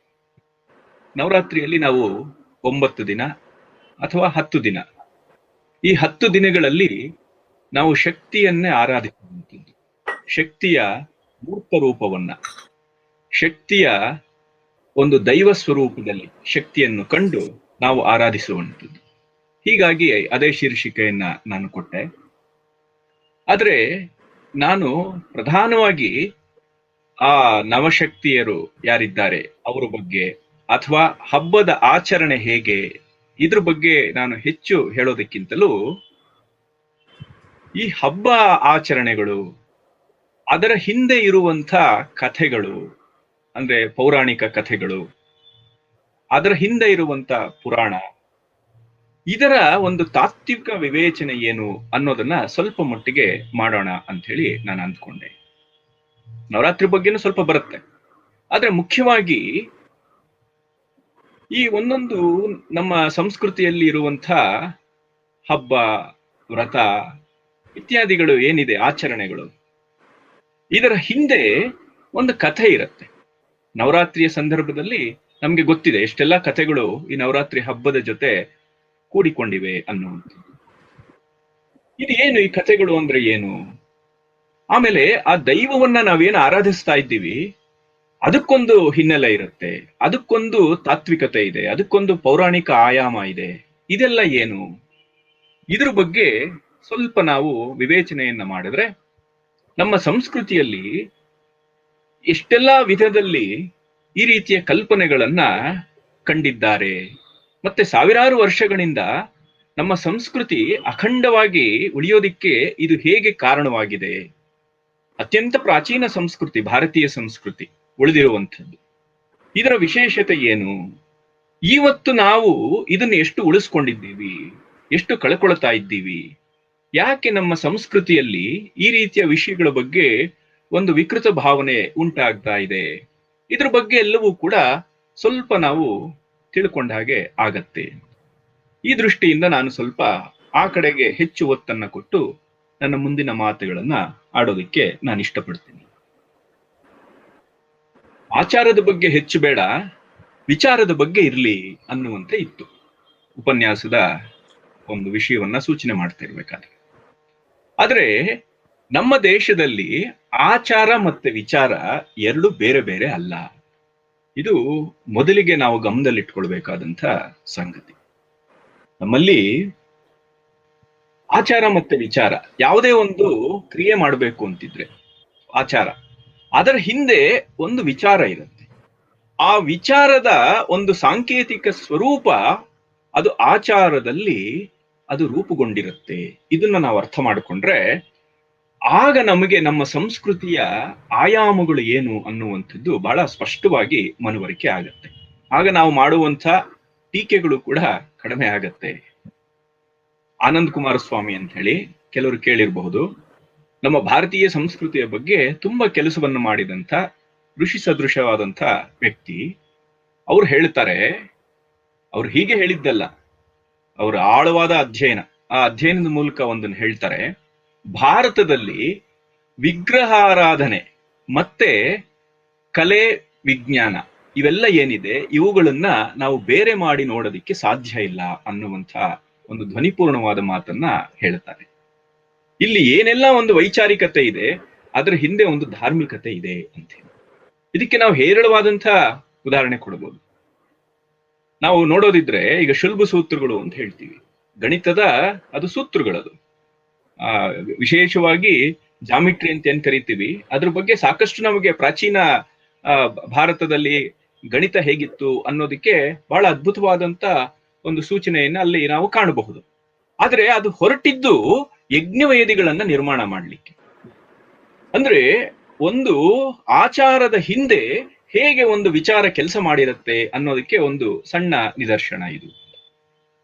ನವರಾತ್ರಿಯಲ್ಲಿ ನಾವು 9 ದಿನ ಅಥವಾ 10 ದಿನ, ಈ 10 ದಿನಗಳಲ್ಲಿ ನಾವು ಶಕ್ತಿಯನ್ನೇ ಆರಾಧಿಸುವಂಥದ್ದು. ಶಕ್ತಿಯ ಮೂರ್ತ ರೂಪವನ್ನ, ಶಕ್ತಿಯ ಒಂದು ದೈವ ಸ್ವರೂಪದಲ್ಲಿ ಶಕ್ತಿಯನ್ನು ಕಂಡು ನಾವು ಆರಾಧಿಸುವಂಥದ್ದು. ಹೀಗಾಗಿ ಅದೇ ಶೀರ್ಷಿಕೆಯನ್ನ ನಾನು ಕೊಟ್ಟೆ. ಆದ್ರೆ ನಾನು ಪ್ರಧಾನವಾಗಿ ಆ ನವಶಕ್ತಿಯರು ಯಾರಿದ್ದಾರೆ ಅವರ ಬಗ್ಗೆ, ಅಥವಾ ಹಬ್ಬದ ಆಚರಣೆ ಹೇಗೆ, ಇದ್ರ ಬಗ್ಗೆ ನಾನು ಹೆಚ್ಚು ಹೇಳೋದಕ್ಕಿಂತಲೂ ಈ ಹಬ್ಬ ಆಚರಣೆಗಳು, ಅದರ ಹಿಂದೆ ಇರುವಂತ ಕಥೆಗಳು, ಅಂದ್ರೆ ಪೌರಾಣಿಕ ಕಥೆಗಳು, ಅದರ ಹಿಂದೆ ಇರುವಂತ ಪುರಾಣ, ಇದರ ಒಂದು ತಾತ್ವಿಕ ವಿವೇಚನೆ ಏನು ಅನ್ನೋದನ್ನ ಸ್ವಲ್ಪ ಮಟ್ಟಿಗೆ ಮಾಡೋಣ ಅಂತ ಹೇಳಿ ನಾನು ಅಂದ್ಕೊಂಡೆ. ನವರಾತ್ರಿ ಬಗ್ಗೆನೂ ಸ್ವಲ್ಪ ಬರುತ್ತೆ, ಆದ್ರೆ ಮುಖ್ಯವಾಗಿ ಈ ಒಂದೊಂದು ನಮ್ಮ ಸಂಸ್ಕೃತಿಯಲ್ಲಿ ಇರುವಂತ ಹಬ್ಬ, ವ್ರತ ಇತ್ಯಾದಿಗಳು ಏನಿದೆ, ಆಚರಣೆಗಳು, ಇದರ ಹಿಂದೆ ಒಂದು ಕಥೆ ಇರುತ್ತೆ. ನವರಾತ್ರಿಯ ಸಂದರ್ಭದಲ್ಲಿ ನಮ್ಗೆ ಗೊತ್ತಿದೆ ಎಷ್ಟೆಲ್ಲ ಕಥೆಗಳು ಈ ನವರಾತ್ರಿ ಹಬ್ಬದ ಜೊತೆ ಕೂಡಿಕೊಂಡಿವೆ ಅನ್ನುವಂಥದ್ದು. ಇದು ಏನು ಈ ಕಥೆಗಳು ಅಂದ್ರೆ ಏನು? ಆಮೇಲೆ ಆ ದೈವವನ್ನ ನಾವೇನು ಆರಾಧಿಸ್ತಾ ಇದ್ದೀವಿ ಅದಕ್ಕೊಂದು ಹಿನ್ನೆಲೆ ಇರುತ್ತೆ, ಅದಕ್ಕೊಂದು ತಾತ್ವಿಕತೆ ಇದೆ, ಅದಕ್ಕೊಂದು ಪೌರಾಣಿಕ ಆಯಾಮ ಇದೆ. ಇದೆಲ್ಲ ಏನು? ಇದ್ರ ಬಗ್ಗೆ ಸ್ವಲ್ಪ ನಾವು ವಿವೇಚನೆಯನ್ನ ಮಾಡಿದ್ರೆ ನಮ್ಮ ಸಂಸ್ಕೃತಿಯಲ್ಲಿ ಎಷ್ಟೆಲ್ಲಾ ವಿಧದಲ್ಲಿ ಈ ರೀತಿಯ ಕಲ್ಪನೆಗಳನ್ನ ಕಂಡಿದ್ದಾರೆ. ಮತ್ತೆ ಸಾವಿರಾರು ವರ್ಷಗಳಿಂದ ನಮ್ಮ ಸಂಸ್ಕೃತಿ ಅಖಂಡವಾಗಿ ಉಳಿಯೋದಿಕ್ಕೆ ಇದು ಹೇಗೆ ಕಾರಣವಾಗಿದೆ? ಅತ್ಯಂತ ಪ್ರಾಚೀನ ಸಂಸ್ಕೃತಿ ಭಾರತೀಯ ಸಂಸ್ಕೃತಿ ಉಳಿದಿರುವಂಥದ್ದು. ಇದರ ವಿಶೇಷತೆ ಏನು? ಇವತ್ತು ನಾವು ಇದನ್ನು ಎಷ್ಟು ಉಳಿಸ್ಕೊಂಡಿದ್ದೀವಿ, ಎಷ್ಟು ಕಳ್ಕೊಳ್ತಾ ಇದ್ದೀವಿ? ಯಾಕೆ ನಮ್ಮ ಸಂಸ್ಕೃತಿಯಲ್ಲಿ ಈ ರೀತಿಯ ವಿಷಯಗಳ ಬಗ್ಗೆ ಒಂದು ವಿಕೃತ ಭಾವನೆ ಉಂಟಾಗ್ತಾ ಇದೆ? ಇದ್ರ ಬಗ್ಗೆ ಎಲ್ಲವೂ ಕೂಡ ಸ್ವಲ್ಪ ನಾವು ತಿಳ್ಕೊಂಡ ಹಾಗೆ ಆಗತ್ತೆ. ಈ ದೃಷ್ಟಿಯಿಂದ ನಾನು ಸ್ವಲ್ಪ ಆ ಕಡೆಗೆ ಹೆಚ್ಚು ಒತ್ತನ್ನ ಕೊಟ್ಟು ನನ್ನ ಮುಂದಿನ ಮಾತುಗಳನ್ನ ಆಡೋದಕ್ಕೆ ನಾನು ಇಷ್ಟಪಡ್ತೀನಿ. ಆಚಾರದ ಬಗ್ಗೆ ಹೆಚ್ಚು ಬೇಡ, ವಿಚಾರದ ಬಗ್ಗೆ ಇರ್ಲಿ ಅನ್ನುವಂತೆ ಇತ್ತು ಉಪನ್ಯಾಸದ ಒಂದು ವಿಷಯವನ್ನ ಸೂಚನೆ ಮಾಡ್ತಾ ಇರ್ಬೇಕಾದ್ರೆ. ಆದ್ರೆ ನಮ್ಮ ದೇಶದಲ್ಲಿ ಆಚಾರ ಮತ್ತೆ ವಿಚಾರ ಎರಡು ಬೇರೆ ಬೇರೆ ಅಲ್ಲ. ಇದು ಮೊದಲಿಗೆ ನಾವು ಗಮನದಲ್ಲಿಟ್ಕೊಳ್ಬೇಕಾದಂತ ಸಂಗತಿ. ನಮ್ಮಲ್ಲಿ ಆಚಾರ ಮತ್ತೆ ವಿಚಾರ, ಯಾವುದೇ ಒಂದು ಕ್ರಿಯೆ ಮಾಡಬೇಕು ಅಂತಿದ್ರೆ ಆಚಾರ, ಅದರ ಹಿಂದೆ ಒಂದು ವಿಚಾರ ಇರುತ್ತೆ. ಆ ವಿಚಾರದ ಒಂದು ಸಾಂಕೇತಿಕ ಸ್ವರೂಪ ಅದು ಆಚಾರದಲ್ಲಿ ಅದು ರೂಪುಗೊಂಡಿರುತ್ತೆ. ಇದನ್ನ ನಾವು ಅರ್ಥ ಮಾಡಿಕೊಂಡ್ರೆ ಆಗ ನಮಗೆ ನಮ್ಮ ಸಂಸ್ಕೃತಿಯ ಆಯಾಮಗಳು ಏನು ಅನ್ನುವಂಥದ್ದು ಬಹಳ ಸ್ಪಷ್ಟವಾಗಿ ಮನವರಿಕೆ ಆಗತ್ತೆ. ಆಗ ನಾವು ಮಾಡುವಂಥ ಟೀಕೆಗಳು ಕೂಡ ಕಡಿಮೆ ಆಗತ್ತೆ. ಆನಂದ್ ಕುಮಾರಸ್ವಾಮಿ ಅಂತ ಹೇಳಿ, ಕೆಲವರು ಕೇಳಿರಬಹುದು. ನಮ್ಮ ಭಾರತೀಯ ಸಂಸ್ಕೃತಿಯ ಬಗ್ಗೆ ತುಂಬಾ ಕೆಲಸವನ್ನು ಮಾಡಿದಂಥ ಋಷಿ ಸದೃಶವಾದಂಥ ವ್ಯಕ್ತಿ. ಅವ್ರು ಹೇಳ್ತಾರೆ, ಅವ್ರು ಹೀಗೆ ಹೇಳಿದ್ದಲ್ಲ, ಅವರ ಆಳವಾದ ಅಧ್ಯಯನ, ಆ ಅಧ್ಯಯನದ ಮೂಲಕ ಒಂದನ್ನು ಹೇಳ್ತಾರೆ. ಭಾರತದಲ್ಲಿ ವಿಗ್ರಹಾರಾಧನೆ ಮತ್ತೆ ಕಲೆ, ವಿಜ್ಞಾನ ಇವೆಲ್ಲ ಏನಿದೆ ಇವುಗಳನ್ನ ನಾವು ಬೇರೆ ಮಾಡಿ ನೋಡೋದಿಕ್ಕೆ ಸಾಧ್ಯ ಇಲ್ಲ ಅನ್ನುವಂಥ ಒಂದು ಧ್ವನಿಪೂರ್ಣವಾದ ಮಾತನ್ನ ಹೇಳ್ತಾರೆ. ಇಲ್ಲಿ ಏನೆಲ್ಲ ಒಂದು ವೈಚಾರಿಕತೆ ಇದೆ, ಅದರ ಹಿಂದೆ ಒಂದು ಧಾರ್ಮಿಕತೆ ಇದೆ ಅಂತ ಹೇಳಿ. ಇದಕ್ಕೆ ನಾವು ಹೇರಳವಾದಂಥ ಉದಾಹರಣೆ ಕೊಡಬಹುದು. ನಾವು ನೋಡೋದಿದ್ರೆ ಈಗ ಶುಲ್ಬ ಸೂತ್ರಗಳು ಅಂತ ಹೇಳ್ತೀವಿ, ಗಣಿತದ ಅದು ಸೂತ್ರಗಳದು. ವಿಶೇಷವಾಗಿ ಜಾಮಿಟ್ರಿ ಅಂತ ಏನ್ ಕರಿತೀವಿ, ಅದ್ರ ಬಗ್ಗೆ ಸಾಕಷ್ಟು ನಮಗೆ ಪ್ರಾಚೀನ ಭಾರತದಲ್ಲಿ ಗಣಿತ ಹೇಗಿತ್ತು ಅನ್ನೋದಕ್ಕೆ ಬಹಳ ಅದ್ಭುತವಾದಂತ ಒಂದು ಸೂಚನೆಯನ್ನ ಅಲ್ಲಿ ನಾವು ಕಾಣಬಹುದು. ಆದ್ರೆ ಅದು ಹೊರಟಿದ್ದು ಯಜ್ಞವೇದಿಗಳನ್ನ ನಿರ್ಮಾಣ ಮಾಡ್ಲಿಕ್ಕೆ. ಅಂದ್ರೆ ಒಂದು ಆಚಾರದ ಹಿಂದೆ ಹೇಗೆ ಒಂದು ವಿಚಾರ ಕೆಲಸ ಮಾಡಿರುತ್ತೆ ಅನ್ನೋದಕ್ಕೆ ಒಂದು ಸಣ್ಣ ನಿದರ್ಶನ ಇದು.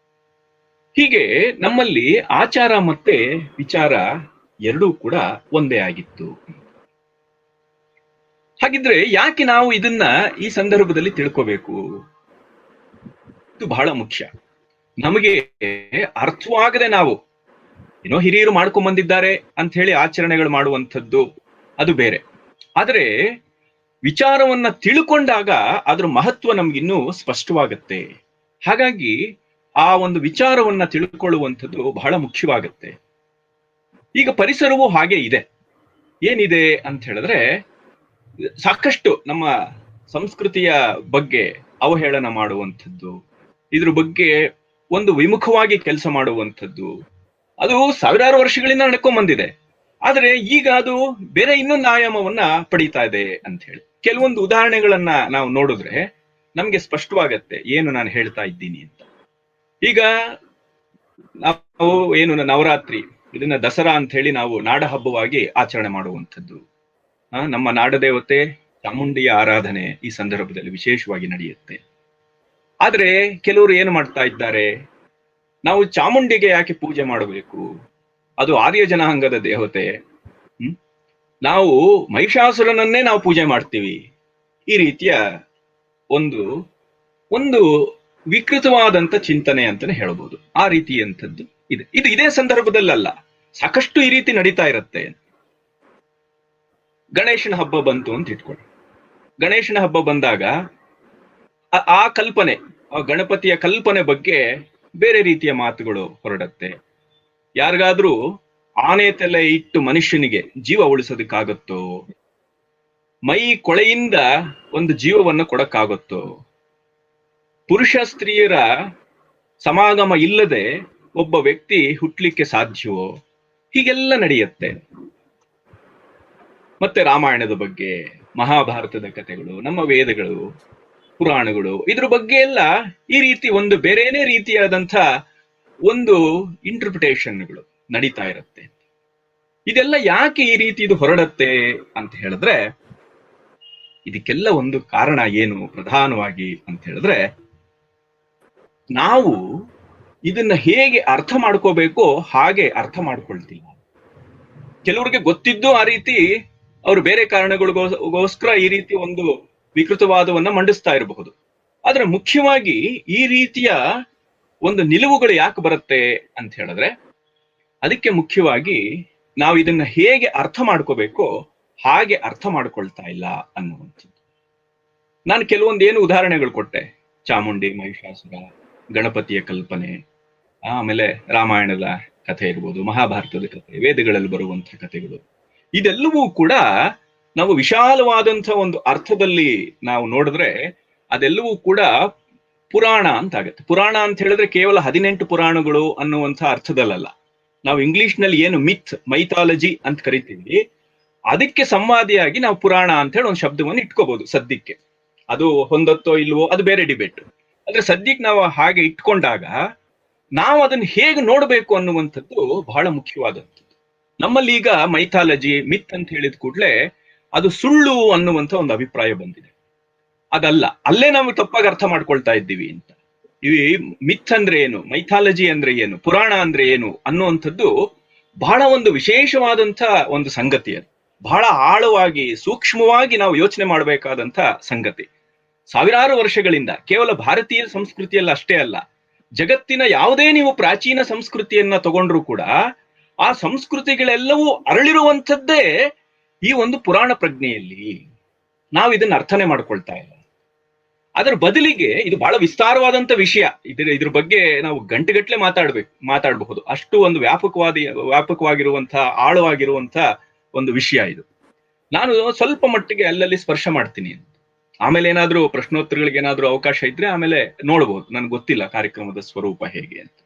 ಹೀಗೆ ನಮ್ಮಲ್ಲಿ ಆಚಾರ ಮತ್ತೆ ವಿಚಾರ ಎರಡೂ ಕೂಡ ಒಂದೇ ಆಗಿತ್ತು. ಹಾಗಿದ್ರೆ ಯಾಕೆ ನಾವು ಇದನ್ನ ಈ ಸಂದರ್ಭದಲ್ಲಿ ತಿಳ್ಕೋಬೇಕು? ಇದು ಬಹಳ ಮುಖ್ಯ. ನಮಗೆ ಅರ್ಥವಾಗದೆ ನಾವು ಏನೋ ಹಿರಿಯರು ಮಾಡ್ಕೊಂಡ್ ಬಂದಿದ್ದಾರೆ ಅಂತ ಹೇಳಿ ಆಚರಣೆಗಳು ಮಾಡುವಂಥದ್ದು ಅದು ಬೇರೆ. ಆದ್ರೆ ವಿಚಾರವನ್ನ ತಿಳ್ಕೊಂಡಾಗ ಅದ್ರ ಮಹತ್ವ ನಮ್ಗಿನ್ನೂ ಸ್ಪಷ್ಟವಾಗತ್ತೆ. ಹಾಗಾಗಿ ಆ ಒಂದು ವಿಚಾರವನ್ನ ತಿಳ್ಕೊಳ್ಳುವಂಥದ್ದು ಬಹಳ ಮುಖ್ಯವಾಗತ್ತೆ. ಈಗ ಪರಿಸರವೂ ಹಾಗೆ ಇದೆ. ಏನಿದೆ ಅಂತ ಹೇಳಿದ್ರೆ, ಸಾಕಷ್ಟು ನಮ್ಮ ಸಂಸ್ಕೃತಿಯ ಬಗ್ಗೆ ಅವಹೇಳನ ಮಾಡುವಂಥದ್ದು, ಇದ್ರ ಬಗ್ಗೆ ಒಂದು ವಿಮುಖವಾಗಿ ಕೆಲಸ ಮಾಡುವಂಥದ್ದು, ಅದು ಸಾವಿರಾರು ವರ್ಷಗಳಿಂದ ನಡ್ಕೊಂಡ್ ಬಂದಿದೆ. ಆದ್ರೆ ಈಗ ಅದು ಬೇರೆ ಇನ್ನೊಂದು ಆಯಾಮವನ್ನ ಪಡೀತಾ ಇದೆ ಅಂತ ಹೇಳಿ. ಕೆಲವೊಂದು ಉದಾಹರಣೆಗಳನ್ನ ನಾವು ನೋಡಿದ್ರೆ ನಮ್ಗೆ ಸ್ಪಷ್ಟವಾಗತ್ತೆ ಏನು ನಾನು ಹೇಳ್ತಾ ಇದ್ದೀನಿ ಅಂತ. ಈಗ ನಾವು ಏನು ನವರಾತ್ರಿ, ಇದನ್ನ ದಸರಾ ಅಂತ ಹೇಳಿ ನಾವು ನಾಡ ಹಬ್ಬವಾಗಿ ಆಚರಣೆ ಮಾಡುವಂಥದ್ದು. ನಮ್ಮ ನಾಡದೇವತೆ ಚಾಮುಂಡಿಯ ಆರಾಧನೆ ಈ ಸಂದರ್ಭದಲ್ಲಿ ವಿಶೇಷವಾಗಿ ನಡೆಯುತ್ತೆ. ಆದ್ರೆ ಕೆಲವರು ಏನು ಮಾಡ್ತಾ ಇದ್ದಾರೆ, ನಾವು ಚಾಮುಂಡಿಗೆ ಯಾಕೆ ಪೂಜೆ ಮಾಡಬೇಕು, ಅದು ಆರ್ಯ ಜನಾಂಗದ ದೇವತೆ, ನಾವು ಮಹಿಷಾಸುರನನ್ನೇ ನಾವು ಪೂಜೆ ಮಾಡ್ತೀವಿ, ಈ ರೀತಿಯ ಒಂದು ಒಂದು ವಿಕೃತವಾದಂತ ಚಿಂತನೆ ಅಂತಾನೆ ಹೇಳ್ಬೋದು. ಆ ರೀತಿಯಂಥದ್ದು ಇದೆ. ಇದು ಇದೇ ಸಂದರ್ಭದಲ್ಲಲ್ಲ, ಸಾಕಷ್ಟು ಈ ರೀತಿ ನಡೀತಾ ಇರುತ್ತೆ. ಗಣೇಶನ ಹಬ್ಬ ಬಂತು ಅಂತ ಇಟ್ಕೊಳ್ಳಿ. ಗಣೇಶನ ಹಬ್ಬ ಬಂದಾಗ ಆ ಕಲ್ಪನೆ, ಆ ಗಣಪತಿಯ ಕಲ್ಪನೆ ಬಗ್ಗೆ ಬೇರೆ ರೀತಿಯ ಮಾತುಗಳು ಹೊರಡತ್ತೆ. ಯಾರಿಗಾದ್ರೂ ಆನೆ ತಲೆ ಇಟ್ಟು ಮನುಷ್ಯನಿಗೆ ಜೀವ ಉಳಿಸೋದಕ್ಕಾಗತ್ತೋ, ಮೈ ಕೊಳೆಯಿಂದ ಒಂದು ಜೀವವನ್ನು ಕೊಡಕ್ಕಾಗತ್ತೋ, ಪುರುಷ ಸ್ತ್ರೀಯರ ಸಮಾಗಮ ಇಲ್ಲದೆ ಒಬ್ಬ ವ್ಯಕ್ತಿ ಹುಟ್ಲಿಕ್ಕೆ ಸಾಧ್ಯವೋ, ಹೀಗೆಲ್ಲ ನಡೆಯುತ್ತೆ. ಮತ್ತೆ ರಾಮಾಯಣದ ಬಗ್ಗೆ, ಮಹಾಭಾರತದ ಕಥೆಗಳು, ನಮ್ಮ ವೇದಗಳು, ಪುರಾಣಗಳು, ಇದ್ರ ಬಗ್ಗೆ ಎಲ್ಲ ಈ ರೀತಿ ಒಂದು ಬೇರೆನೇ ರೀತಿಯಾದಂಥ ಒಂದು ಇಂಟರ್ಪ್ರಿಟೇಷನ್ಗಳು ನಡೀತಾ ಇರುತ್ತೆ. ಇದೆಲ್ಲ ಯಾಕೆ ಈ ರೀತಿ ಇದು ಹೊರಡತ್ತೆ ಅಂತ ಹೇಳಿದ್ರೆ, ಇದಕ್ಕೆಲ್ಲ ಒಂದು ಕಾರಣ ಏನು ಪ್ರಧಾನವಾಗಿ ಅಂತ ಹೇಳಿದ್ರೆ, ನಾವು ಇದನ್ನ ಹೇಗೆ ಅರ್ಥ ಮಾಡ್ಕೋಬೇಕೋ ಹಾಗೆ ಅರ್ಥ ಮಾಡ್ಕೊಳ್ತಿಲ್ಲ. ಕೆಲವ್ರಿಗೆ ಗೊತ್ತಿದ್ದು ಆ ರೀತಿ ಅವರು ಬೇರೆ ಕಾರಣಗಳಿಗೋಸ್ಕರ ಈ ರೀತಿ ಒಂದು ವಿಕೃತವಾದವನ್ನ ಮಂಡಿಸ್ತಾ ಇರಬಹುದು. ಆದ್ರೆ ಮುಖ್ಯವಾಗಿ ಈ ರೀತಿಯ ಒಂದು ನಿಲುವುಗಳು ಯಾಕೆ ಬರುತ್ತೆ ಅಂತ ಹೇಳಿದ್ರೆ, ಅದಕ್ಕೆ ಮುಖ್ಯವಾಗಿ ನಾವು ಇದನ್ನ ಹೇಗೆ ಅರ್ಥ ಮಾಡ್ಕೋಬೇಕೋ ಹಾಗೆ ಅರ್ಥ ಮಾಡ್ಕೊಳ್ತಾ ಇಲ್ಲ ಅನ್ನುವಂಥದ್ದು. ನಾನು ಕೆಲವೊಂದೇನು ಉದಾಹರಣೆಗಳು ಕೊಟ್ಟೆ, ಚಾಮುಂಡಿ, ಮಹಿಷಾಸುರ, ಗಣಪತಿಯ ಕಲ್ಪನೆ, ಆಮೇಲೆ ರಾಮಾಯಣದ ಕಥೆ ಇರ್ಬೋದು, ಮಹಾಭಾರತದ ಕಥೆ, ವೇದಗಳಲ್ಲಿ ಬರುವಂತಹ ಕಥೆಗಳು, ಇದೆಲ್ಲವೂ ಕೂಡ ನಾವು ವಿಶಾಲವಾದಂಥ ಒಂದು ಅರ್ಥದಲ್ಲಿ ನಾವು ನೋಡಿದ್ರೆ ಅದೆಲ್ಲವೂ ಕೂಡ ಪುರಾಣ ಅಂತ ಆಗುತ್ತೆ. ಪುರಾಣ ಅಂತ ಹೇಳಿದ್ರೆ ಕೇವಲ 18 ಪುರಾಣಗಳು ಅನ್ನುವಂಥ ಅರ್ಥದಲ್ಲ. ನಾವು ಇಂಗ್ಲಿಷ್ ನಲ್ಲಿ ಏನು ಮೈಥಾಲಜಿ ಅಂತ ಕರಿತೀವಿ, ಅದಕ್ಕೆ ಸಂವಾದಿಯಾಗಿ ನಾವು ಪುರಾಣ ಅಂತ ಹೇಳಿ ಒಂದು ಶಬ್ದವನ್ನು ಇಟ್ಕೋಬಹುದು. ಸದ್ಯಕ್ಕೆ ಅದು ಹೊಂದತ್ತೋ ಇಲ್ವೋ ಅದು ಬೇರೆ ಡಿಬೇಟ್. ಆದ್ರೆ ಸದ್ಯಕ್ಕೆ ನಾವು ಹಾಗೆ ಇಟ್ಕೊಂಡಾಗ ನಾವು ಅದನ್ನ ಹೇಗೆ ನೋಡ್ಬೇಕು ಅನ್ನುವಂಥದ್ದು ಬಹಳ ಮುಖ್ಯವಾದಂಥದ್ದು. ನಮ್ಮಲ್ಲಿ ಈಗ ಮೈಥಾಲಜಿ, ಮಿತ್ ಅಂತ ಹೇಳಿದ ಕೂಡಲೇ ಅದು ಸುಳ್ಳು ಅನ್ನುವಂಥ ಒಂದು ಅಭಿಪ್ರಾಯ ಬಂದಿದೆ. ಅದಲ್ಲ, ಅಲ್ಲೇ ನಾವು ತಪ್ಪಾಗಿ ಅರ್ಥ ಮಾಡ್ಕೊಳ್ತಾ ಇದ್ದೀವಿ ಅಂತ. ಈ ಮಿಥ್ ಅಂದ್ರೆ ಏನು, ಮೈಥಾಲಜಿ ಅಂದ್ರೆ ಏನು, ಪುರಾಣ ಅಂದ್ರೆ ಏನು ಅನ್ನುವಂಥದ್ದು ಬಹಳ ಒಂದು ವಿಶೇಷವಾದಂಥ ಒಂದು ಸಂಗತಿ. ಅದು ಬಹಳ ಆಳವಾಗಿ ಸೂಕ್ಷ್ಮವಾಗಿ ನಾವು ಯೋಚನೆ ಮಾಡಬೇಕಾದಂಥ ಸಂಗತಿ. ಸಾವಿರಾರು ವರ್ಷಗಳಿಂದ ಕೇವಲ ಭಾರತೀಯ ಸಂಸ್ಕೃತಿಯಲ್ಲಿ ಅಷ್ಟೇ ಅಲ್ಲ, ಜಗತ್ತಿನ ಯಾವುದೇ ನೀವು ಪ್ರಾಚೀನ ಸಂಸ್ಕೃತಿಯನ್ನ ತಗೊಂಡ್ರು ಕೂಡ ಆ ಸಂಸ್ಕೃತಿಗಳೆಲ್ಲವೂ ಅರಳಿರುವಂಥದ್ದೇ ಈ ಒಂದು ಪುರಾಣ ಪ್ರಜ್ಞೆಯಲ್ಲಿ. ನಾವು ಇದನ್ನ ಅರ್ಥನೆ ಮಾಡ್ಕೊಳ್ತಾ ಇಲ್ಲ. ಅದರ ಬದಲಿಗೆ ಇದು ಬಹಳ ವಿಸ್ತಾರವಾದಂತ ವಿಷಯ. ಇದ್ರ ಬಗ್ಗೆ ನಾವು ಗಂಟೆಗಟ್ಟಲೆ ಮಾತಾಡಬಹುದು. ಅಷ್ಟು ಒಂದು ವ್ಯಾಪಕವಾಗಿರುವಂತಹ ಆಳವಾಗಿರುವಂತಹ ಒಂದು ವಿಷಯ ಇದು. ನಾನು ಸ್ವಲ್ಪ ಮಟ್ಟಿಗೆ ಅಲ್ಲಲ್ಲಿ ಸ್ಪರ್ಶ ಮಾಡ್ತೀನಿ. ಆಮೇಲೆ ಏನಾದ್ರೂ ಪ್ರಶ್ನೋತ್ತರಗಳಿಗೆ ಏನಾದ್ರೂ ಅವಕಾಶ ಇದ್ರೆ ಆಮೇಲೆ ನೋಡ್ಬೋದು. ನನ್ಗೆ ಗೊತ್ತಿಲ್ಲ ಕಾರ್ಯಕ್ರಮದ ಸ್ವರೂಪ ಹೇಗೆ ಅಂತ.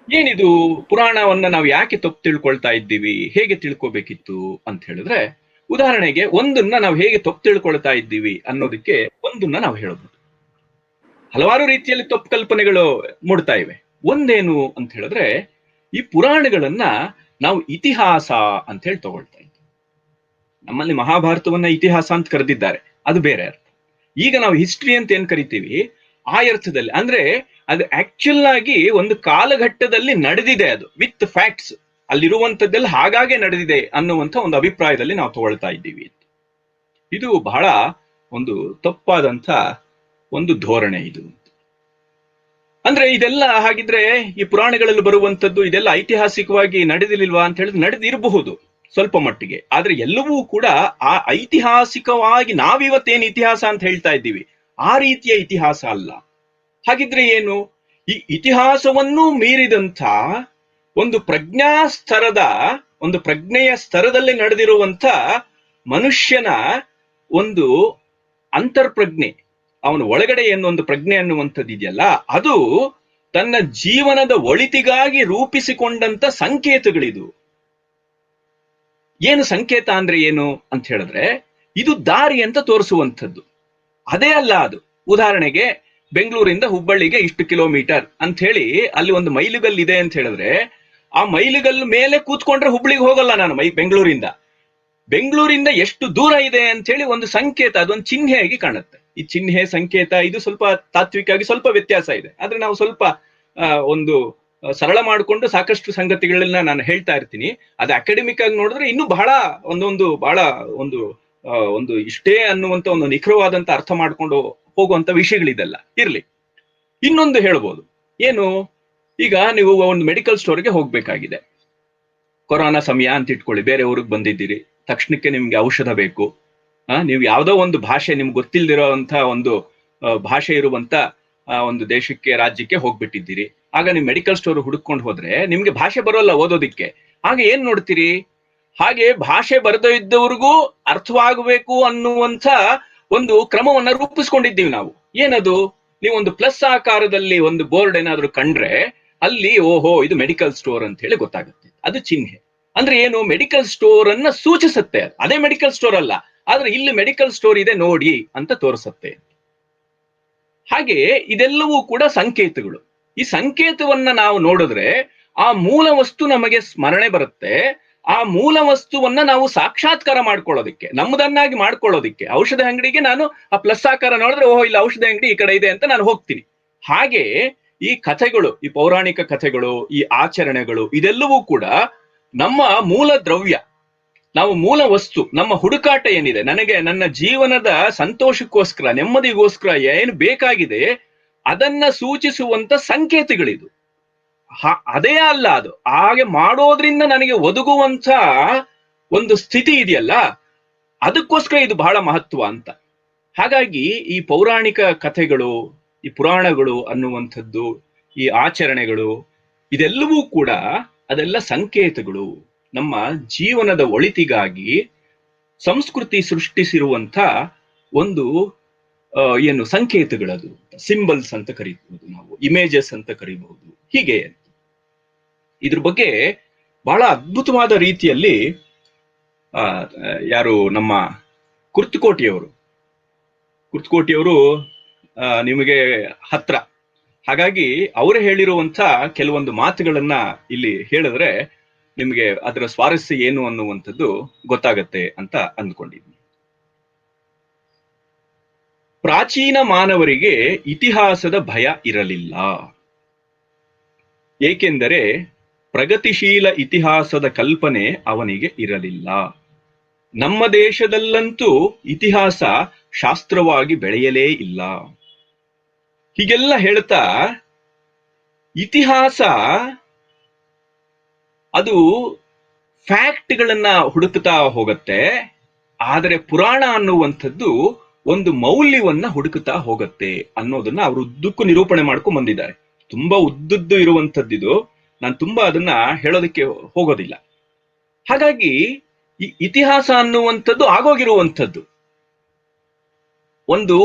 ಏನಿದು ಪುರಾಣವನ್ನ ನಾವು ಯಾಕೆ ತಪ್ಪು ತಿಳ್ಕೊಳ್ತಾ ಇದ್ದೀವಿ, ಹೇಗೆ ತಿಳ್ಕೊಬೇಕಿತ್ತು ಅಂತ ಹೇಳಿದ್ರೆ, ಉದಾಹರಣೆಗೆ ಒಂದನ್ನ ನಾವು ಹೇಗೆ ತಪ್ಪು ತಿಳ್ಕೊಳ್ತಾ ಇದ್ದೀವಿ ಅನ್ನೋದಕ್ಕೆ ಒಂದನ್ನ ನಾವು ಹೇಳ್ಬೋದು. ಹಲವಾರು ರೀತಿಯಲ್ಲಿ ತಪ್ಪು ಕಲ್ಪನೆಗಳು ಮೂಡ್ತಾ ಇವೆ. ಒಂದೇನು ಅಂತ ಹೇಳಿದ್ರೆ, ಈ ಪುರಾಣಗಳನ್ನ ನಾವು ಇತಿಹಾಸ ಅಂತ ಹೇಳಿ ತಗೊಳ್ತಾ ಇದ್ದೀವಿ. ನಮ್ಮಲ್ಲಿ ಮಹಾಭಾರತವನ್ನ ಇತಿಹಾಸ ಅಂತ ಕರೆದಿದ್ದಾರೆ, ಅದು ಬೇರೆ ಅರ್ಥ. ಈಗ ನಾವು ಹಿಸ್ಟ್ರಿ ಅಂತ ಏನ್ ಕರಿತೀವಿ ಆ ಅರ್ಥದಲ್ಲಿ, ಅಂದ್ರೆ ಅದು ಆಕ್ಚುಲ್ ಆಗಿ ಒಂದು ಕಾಲಘಟ್ಟದಲ್ಲಿ ನಡೆದಿದೆ, ಅದು ವಿತ್ ಫ್ಯಾಕ್ಟ್ಸ್, ಅಲ್ಲಿರುವಂತದ್ದೆಲ್ಲ ಹಾಗಾಗೆ ನಡೆದಿದೆ ಅನ್ನುವಂಥ ಒಂದು ಅಭಿಪ್ರಾಯದಲ್ಲಿ ನಾವು ತಗೊಳ್ತಾ ಇದ್ದೀವಿ. ಇದು ಬಹಳ ಒಂದು ತಪ್ಪಾದಂಥ ಒಂದು ಧೋರಣೆ ಇದು. ಅಂದ್ರೆ ಇದೆಲ್ಲ ಹಾಗಿದ್ರೆ ಈ ಪುರಾಣಗಳಲ್ಲಿ ಬರುವಂತದ್ದು ಇದೆಲ್ಲ ಐತಿಹಾಸಿಕವಾಗಿ ನಡೆದಿಲ್ವಾ ಅಂತ ಹೇಳಿದ್ರೆ ನಡೆದಿರಬಹುದು ಸ್ವಲ್ಪ ಮಟ್ಟಿಗೆ. ಆದ್ರೆ ಎಲ್ಲವೂ ಕೂಡ ಆ ಐತಿಹಾಸಿಕವಾಗಿ ನಾವಿವತ್ತೇನು ಇತಿಹಾಸ ಅಂತ ಹೇಳ್ತಾ ಇದ್ದೀವಿ ಆ ರೀತಿಯ ಇತಿಹಾಸ ಅಲ್ಲ. ಹಾಗಿದ್ರೆ ಏನು? ಈ ಇತಿಹಾಸವನ್ನು ಮೀರಿದಂಥ ಒಂದು ಪ್ರಜ್ಞೆಯ ಸ್ತರದಲ್ಲಿ ನಡೆದಿರುವಂಥ ಮನುಷ್ಯನ ಒಂದು ಅಂತರ್ಪ್ರಜ್ಞೆ, ಅವನ ಒಳಗಡೆ ಏನೊಂದು ಪ್ರಜ್ಞೆ ಅನ್ನುವಂಥದ್ದು ಇದೆಯಲ್ಲ, ಅದು ತನ್ನ ಜೀವನದ ಒಳಿತಿಗಾಗಿ ರೂಪಿಸಿಕೊಂಡಂತ ಸಂಕೇತಗಳಿದು. ಏನು ಸಂಕೇತ ಅಂದ್ರೆ ಏನು ಅಂತ ಹೇಳಿದ್ರೆ, ಇದು ದಾರಿ ಅಂತ ತೋರಿಸುವಂಥದ್ದು. ಅದೇ ಅಲ್ಲ ಅದು. ಉದಾಹರಣೆಗೆ ಬೆಂಗಳೂರಿಂದ ಹುಬ್ಬಳ್ಳಿಗೆ ಇಷ್ಟು ಕಿಲೋಮೀಟರ್ ಅಂತ ಹೇಳಿ ಅಲ್ಲಿ ಒಂದು ಮೈಲುಗಲ್ಲು ಇದೆ ಅಂತ ಹೇಳಿದ್ರೆ, ಆ ಮೈಲುಗಲ್ಲು ಮೇಲೆ ಕೂತ್ಕೊಂಡ್ರೆ ಹುಬ್ಬಳ್ಳಿಗೆ ಹೋಗಲ್ಲ ನಾನು. ಬೆಂಗಳೂರಿಂದ ಎಷ್ಟು ದೂರ ಇದೆ ಅಂತ ಹೇಳಿ ಒಂದು ಸಂಕೇತ, ಅದೊಂದು ಚಿಹ್ನೆಯಾಗಿ ಕಾಣುತ್ತೆ. ಈ ಚಿಹ್ನೆ ಸಂಕೇತ ಇದು ಸ್ವಲ್ಪ ತಾತ್ವಿಕವಾಗಿ ಸ್ವಲ್ಪ ವ್ಯತ್ಯಾಸ ಇದೆ. ಆದ್ರೆ ನಾವು ಸ್ವಲ್ಪ ಒಂದು ಸರಳ ಮಾಡಿಕೊಂಡು ಸಾಕಷ್ಟು ಸಂಗತಿಗಳನ್ನ ನಾನು ಹೇಳ್ತಾ ಇರ್ತೀನಿ. ಅದು ಅಕಾಡೆಮಿಕ್ ಆಗಿ ನೋಡಿದ್ರೆ ಇನ್ನೂ ಬಹಳ ಒಂದು ಇಷ್ಟೇ ಅನ್ನುವಂತ ಒಂದು ನಿಖರವಾದಂತ ಅರ್ಥ ಮಾಡ್ಕೊಂಡು ಹೋಗುವಂತ ವಿಷಯಗಳಿದೆಲ್ಲ ಇರ್ಲಿ. ಇನ್ನೊಂದು ಹೇಳ್ಬೋದು, ಏನು, ಈಗ ನೀವು ಒಂದು ಮೆಡಿಕಲ್ ಸ್ಟೋರ್ಗೆ ಹೋಗ್ಬೇಕಾಗಿದೆ, ಕೊರೋನಾ ಸಮಯ ಅಂತ ಇಟ್ಕೊಳ್ಳಿ, ಬೇರೆ ಊರಿಗೆ ಬಂದಿದ್ದೀರಿ, ತಕ್ಷಣಕ್ಕೆ ನಿಮ್ಗೆ ಔಷಧ ಬೇಕು. ನೀವು ಯಾವುದೋ ಒಂದು ಭಾಷೆ, ನಿಮ್ಗೆ ಗೊತ್ತಿಲ್ದಿರೋಂಥ ಒಂದು ಭಾಷೆ ಇರುವಂತ ಒಂದು ದೇಶಕ್ಕೆ, ರಾಜ್ಯಕ್ಕೆ ಹೋಗ್ಬಿಟ್ಟಿದ್ದೀರಿ. ಆಗ ನೀವು ಮೆಡಿಕಲ್ ಸ್ಟೋರ್ ಹುಡುಕೊಂಡು ಹೋದ್ರೆ ನಿಮ್ಗೆ ಭಾಷೆ ಬರೋಲ್ಲ ಓದೋದಿಕ್ಕೆ. ಆಗ ಏನ್ ನೋಡ್ತೀರಿ? ಹಾಗೆ ಭಾಷೆ ಬರದೇ ಇದ್ದವ್ರಿಗೂ ಅರ್ಥವಾಗಬೇಕು ಅನ್ನುವಂಥ ಒಂದು ಕ್ರಮವನ್ನ ರೂಪಿಸ್ಕೊಂಡಿದ್ದೀವಿ ನಾವು. ಏನದು? ನೀವೊಂದು ಪ್ಲಸ್ ಆಕಾರದಲ್ಲಿ ಒಂದು ಬೋರ್ಡ್ ಏನಾದ್ರು ಕಂಡ್ರೆ ಅಲ್ಲಿ ಓಹೋ ಇದು ಮೆಡಿಕಲ್ ಸ್ಟೋರ್ ಅಂತ ಹೇಳಿ ಗೊತ್ತಾಗುತ್ತೆ. ಅದು ಚಿಹ್ನೆ. ಅಂದ್ರೆ ಏನು? ಮೆಡಿಕಲ್ ಸ್ಟೋರ್ ಅನ್ನ ಸೂಚಿಸುತ್ತೆ. ಅದೇ ಮೆಡಿಕಲ್ ಸ್ಟೋರ್ ಅಲ್ಲ, ಆದ್ರೆ ಇಲ್ಲಿ ಮೆಡಿಕಲ್ ಸ್ಟೋರ್ ಇದೆ ನೋಡಿ ಅಂತ ತೋರಿಸುತ್ತೆ. ಹಾಗೆ ಇದೆಲ್ಲವೂ ಕೂಡ ಸಂಕೇತಗಳು. ಈ ಸಂಕೇತವನ್ನ ನಾವು ನೋಡಿದ್ರೆ ಆ ಮೂಲ ವಸ್ತು ನಮಗೆ ಸ್ಮರಣೆ ಬರುತ್ತೆ. ಆ ಮೂಲ ವಸ್ತುವನ್ನ ನಾವು ಸಾಕ್ಷಾತ್ಕಾರ ಮಾಡ್ಕೊಳ್ಳೋದಿಕ್ಕೆ, ನಮ್ಮದನ್ನಾಗಿ ಮಾಡ್ಕೊಳ್ಳೋದಿಕ್ಕೆ, ಔಷಧ ಅಂಗಡಿಗೆ ನಾನು ಆ ಪ್ಲಸ್ ಆಕಾರ ನೋಡಿದ್ರೆ ಓಹೋ ಇಲ್ಲಿ ಔಷಧ ಅಂಗಡಿ ಈ ಕಡೆ ಇದೆ ಅಂತ ನಾನು ಹೋಗ್ತೀನಿ. ಹಾಗೆ ಈ ಕಥೆಗಳು, ಈ ಪೌರಾಣಿಕ ಕಥೆಗಳು, ಈ ಆಚರಣೆಗಳು, ಇದೆಲ್ಲವೂ ಕೂಡ ನಮ್ಮ ಮೂಲ ದ್ರವ್ಯ, ನಾವು ಮೂಲ ವಸ್ತು, ನಮ್ಮ ಹುಡುಕಾಟ ಏನಿದೆ, ನನಗೆ ನನ್ನ ಜೀವನದ ಸಂತೋಷಕ್ಕೋಸ್ಕರ, ನೆಮ್ಮದಿಗೋಸ್ಕರ ಏನು ಬೇಕಾಗಿದೆ ಅದನ್ನ ಸೂಚಿಸುವಂತ ಸಂಕೇತಗಳಿದು. ಅದೇ ಅಲ್ಲ, ಅದು ಹಾಗೆ ಮಾಡೋದ್ರಿಂದ ನನಗೆ ಒದಗುವಂತ ಒಂದು ಸ್ಥಿತಿ ಇದೆಯಲ್ಲ, ಅದಕ್ಕೋಸ್ಕರ ಇದು ಬಹಳ ಮಹತ್ವ ಅಂತ. ಹಾಗಾಗಿ ಈ ಪೌರಾಣಿಕ ಕಥೆಗಳು, ಈ ಪುರಾಣಗಳು ಅನ್ನುವಂಥದ್ದು, ಈ ಆಚರಣೆಗಳು, ಇದೆಲ್ಲವೂ ಕೂಡ ಅದೆಲ್ಲ ಸಂಕೇತಗಳು. ನಮ್ಮ ಜೀವನದ ಒಳಿತಿಗಾಗಿ ಸಂಸ್ಕೃತಿ ಸೃಷ್ಟಿಸಿರುವಂತ ಒಂದು ಏನು ಸಂಕೇತಗಳದು, ಸಿಂಬಲ್ಸ್ ಅಂತ ಕರೀಬಹುದು ನಾವು, ಇಮೇಜಸ್ ಅಂತ ಕರೀಬಹುದು. ಹೀಗೆ ಇದ್ರ ಬಗ್ಗೆ ಬಹಳ ಅದ್ಭುತವಾದ ರೀತಿಯಲ್ಲಿ ಯಾರು ನಮ್ಮ ಕುರ್ತಕೋಟಿಯವರು ನಿಮಗೆ ಹತ್ರ. ಹಾಗಾಗಿ ಅವರು ಹೇಳಿರುವಂತ ಕೆಲವೊಂದು ಮಾತುಗಳನ್ನ ಇಲ್ಲಿ ಹೇಳಿದ್ರೆ ನಿಮಗೆ ಅದರ ಸ್ವಾರಸ್ಯ ಏನು ಅನ್ನುವಂಥದ್ದು ಗೊತ್ತಾಗತ್ತೆ ಅಂತ ಅಂದ್ಕೊಂಡಿದ್ದೀನಿ. ಪ್ರಾಚೀನ ಮಾನವರಿಗೆ ಇತಿಹಾಸದ ಭಯ ಇರಲಿಲ್ಲ. ಏಕೆಂದರೆ ಪ್ರಗತಿಶೀಲ ಇತಿಹಾಸದ ಕಲ್ಪನೆ ಅವನಿಗೆ ಇರಲಿಲ್ಲ. ನಮ್ಮ ದೇಶದಲ್ಲಂತೂ ಇತಿಹಾಸ ಶಾಸ್ತ್ರವಾಗಿ ಬೆಳೆಯಲೇ ಇಲ್ಲ. ಹೀಗೆಲ್ಲ ಹೇಳ್ತಾ ಇತಿಹಾಸ ಅದು ಫ್ಯಾಕ್ಟ್ಗಳನ್ನ ಹುಡುಕ್ತಾ ಹೋಗತ್ತೆ, ಆದರೆ ಪುರಾಣ ಅನ್ನುವಂಥದ್ದು ಒಂದು ಮೌಲ್ಯವನ್ನ ಹುಡುಕ್ತಾ ಹೋಗತ್ತೆ ಅನ್ನೋದನ್ನ ಅವರು ಉದ್ದಕ್ಕೂ ನಿರೂಪಣೆ ಮಾಡ್ಕೊಂಡ್ ಬಂದಿದ್ದಾರೆ. ತುಂಬಾ ಉದ್ದದ್ದು ಇರುವಂಥದ್ದಿದು, ನಾನು ತುಂಬಾ ಅದನ್ನ ಹೇಳೋದಕ್ಕೆ ಹೋಗೋದಿಲ್ಲ. ಹಾಗಾಗಿ ಈ ಇತಿಹಾಸ ಅನ್ನುವಂಥದ್ದು ಆಗೋಗಿರುವಂಥದ್ದು ಒಂದು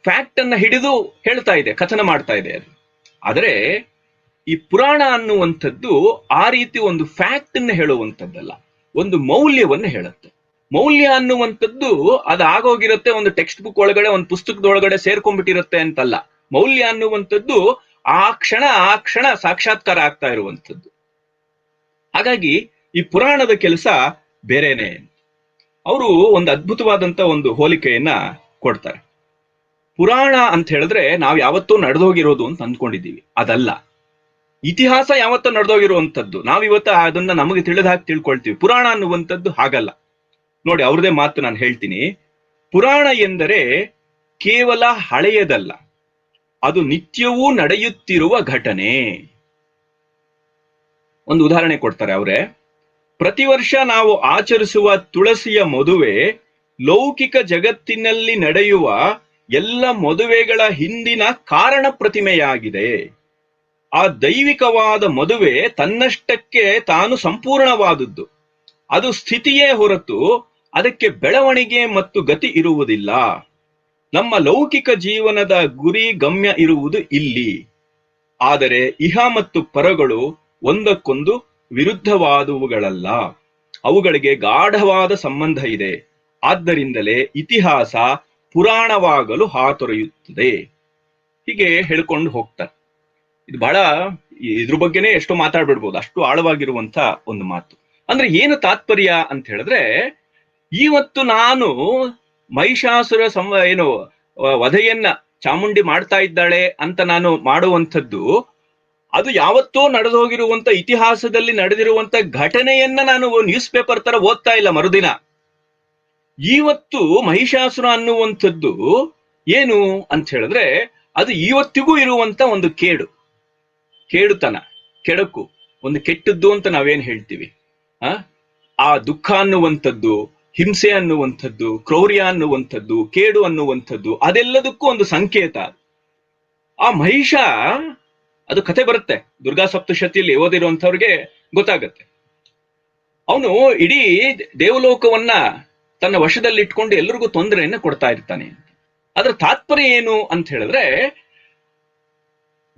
ಫ್ಯಾಕ್ಟ್ ಅನ್ನ ಹಿಡಿದು ಹೇಳ್ತಾ ಇದೆ, ಕಥನ ಮಾಡ್ತಾ ಇದೆ ಅದು. ಆದರೆ ಈ ಪುರಾಣ ಅನ್ನುವಂಥದ್ದು ಆ ರೀತಿ ಒಂದು ಫ್ಯಾಕ್ಟ್ ಅನ್ನ ಹೇಳುವಂಥದ್ದಲ್ಲ, ಒಂದು ಮೌಲ್ಯವನ್ನ ಹೇಳುತ್ತೆ. ಮೌಲ್ಯ ಅನ್ನುವಂಥದ್ದು ಅದು ಆಗೋಗಿರುತ್ತೆ, ಒಂದು ಟೆಕ್ಸ್ಟ್ ಬುಕ್ ಒಳಗಡೆ, ಒಂದು ಪುಸ್ತಕದೊಳಗಡೆ ಸೇರ್ಕೊಂಡ್ಬಿಟ್ಟಿರುತ್ತೆ ಅಂತಲ್ಲ. ಮೌಲ್ಯ ಅನ್ನುವಂಥದ್ದು ಆ ಕ್ಷಣ ಸಾಕ್ಷಾತ್ಕಾರ ಆಗ್ತಾ ಇರುವಂಥದ್ದು. ಹಾಗಾಗಿ ಈ ಪುರಾಣದ ಕೆಲಸ ಬೇರೆನೆ. ಅವರು ಒಂದು ಅದ್ಭುತವಾದಂತ ಒಂದು ಹೋಲಿಕೆಯನ್ನ ಕೊಡ್ತಾರೆ. ಪುರಾಣ ಅಂತ ಹೇಳಿದ್ರೆ ನಾವು ಯಾವತ್ತೂ ನಡೆದೋಗಿರೋದು ಅಂತ ಅಂದ್ಕೊಂಡಿದ್ದೀವಿ, ಅದಲ್ಲ. ಇತಿಹಾಸ ಯಾವತ್ತೂ ನಡೆದೋಗಿರುವಂಥದ್ದು, ನಾವಿವತ್ತ ಅದನ್ನ ನಮಗೆ ತಿಳಿದ ಹಾಕಿ ತಿಳ್ಕೊಳ್ತೀವಿ. ಪುರಾಣ ಅನ್ನುವಂಥದ್ದು ಹಾಗಲ್ಲ. ನೋಡಿ, ಅವ್ರದೇ ಮಾತು ನಾನು ಹೇಳ್ತೀನಿ. ಪುರಾಣ ಎಂದರೆ ಕೇವಲ ಹಳೆಯದಲ್ಲ, ಅದು ನಿತ್ಯವೂ ನಡೆಯುತ್ತಿರುವ ಘಟನೆ. ಒಂದು ಉದಾಹರಣೆ ಕೊಡ್ತಾರೆ ಅವರೇ. ಪ್ರತಿ ವರ್ಷ ನಾವು ಆಚರಿಸುವ ತುಳಸಿಯ ಮದುವೆ ಲೌಕಿಕ ಜಗತ್ತಿನಲ್ಲಿ ನಡೆಯುವ ಎಲ್ಲ ಮದುವೆಗಳ ಹಿಂದಿನ ಕಾರಣ ಪ್ರತಿಮೆಯಾಗಿದೆ. ಆ ದೈವಿಕವಾದ ಮದುವೆ ತನ್ನಷ್ಟಕ್ಕೆ ತಾನು ಸಂಪೂರ್ಣವಾದದ್ದು. ಅದು ಸ್ಥಿತಿಯೇ ಹೊರತು ಅದಕ್ಕೆ ಬೆಳವಣಿಗೆ ಮತ್ತು ಗತಿ ಇರುವುದಿಲ್ಲ. ನಮ್ಮ ಲೌಕಿಕ ಜೀವನದ ಗುರಿ ಗಮ್ಯ ಇರುವುದು ಇಲ್ಲಿ. ಆದರೆ ಇಹ ಮತ್ತು ಪರಗಳು ಒಂದಕ್ಕೊಂದು ವಿರುದ್ಧವಾದವುಗಳಲ್ಲ, ಅವುಗಳಿಗೆ ಗಾಢವಾದ ಸಂಬಂಧ ಇದೆ. ಆದ್ದರಿಂದಲೇ ಇತಿಹಾಸ ಪುರಾಣವಾಗಲು ಹಾತೊರೆಯುತ್ತದೆ. ಹೀಗೆ ಹೇಳ್ಕೊಂಡು ಹೋಗ್ತಾರೆ. ಇದು ಬಹಳ, ಇದ್ರ ಬಗ್ಗೆನೇ ಎಷ್ಟು ಮಾತಾಡ್ಬಿಡ್ಬೋದು, ಅಷ್ಟು ಆಳವಾಗಿರುವಂತ ಒಂದು ಮಾತು. ಅಂದ್ರೆ ಏನು ತಾತ್ಪರ್ಯ ಅಂತ ಹೇಳಿದ್ರೆ, ಇವತ್ತು ನಾನು ಮಹಿಷಾಸುರ ವಧೆಯನ್ನ ಚಾಮುಂಡಿ ಮಾಡ್ತಾ ಇದ್ದಾಳೆ ಅಂತ ನಾನು ಮಾಡುವಂಥದ್ದು, ಅದು ಯಾವತ್ತೋ ನಡೆದೋಗಿರುವಂತ ಇತಿಹಾಸದಲ್ಲಿ ನಡೆದಿರುವಂತ ಘಟನೆಯನ್ನ ನಾನು ನ್ಯೂಸ್ ಪೇಪರ್ ತರ ಓದ್ತಾ ಇಲ್ಲ ಮರುದಿನ. ಇವತ್ತು ಮಹಿಷಾಸುರ ಅನ್ನುವಂಥದ್ದು ಏನು ಅಂತ ಹೇಳಿದ್ರೆ, ಅದು ಇವತ್ತಿಗೂ ಇರುವಂತ ಒಂದು ಕೇಡುತನ, ಕೆಡಕು, ಒಂದು ಕೆಟ್ಟದ್ದು ಅಂತ ನಾವೇನ್ ಹೇಳ್ತೀವಿ. ಆ ದುಃಖ ಅನ್ನುವಂಥದ್ದು, ಹಿಂಸೆ ಅನ್ನುವಂಥದ್ದು, ಕ್ರೌರ್ಯ ಅನ್ನುವಂಥದ್ದು, ಕೇಡು ಅನ್ನುವಂಥದ್ದು, ಅದೆಲ್ಲದಕ್ಕೂ ಒಂದು ಸಂಕೇತ. ಆ ಮಹಿಷ, ಅದು ಕಥೆ ಬರುತ್ತೆ ದುರ್ಗಾ ಸಪ್ತಶತಿಯಲ್ಲಿ ಓದಿರುವಂಥವ್ರಿಗೆ ಗೊತ್ತಾಗತ್ತೆ. ಅವನು ಇಡೀ ದೇವಲೋಕವನ್ನ ತನ್ನ ವಶದಲ್ಲಿ ಇಟ್ಕೊಂಡು ಎಲ್ರಿಗೂ ತೊಂದರೆಯನ್ನ ಕೊಡ್ತಾ ಇರ್ತಾನೆ. ಅದರ ತಾತ್ಪರ್ಯ ಏನು ಅಂತ ಹೇಳಿದ್ರೆ,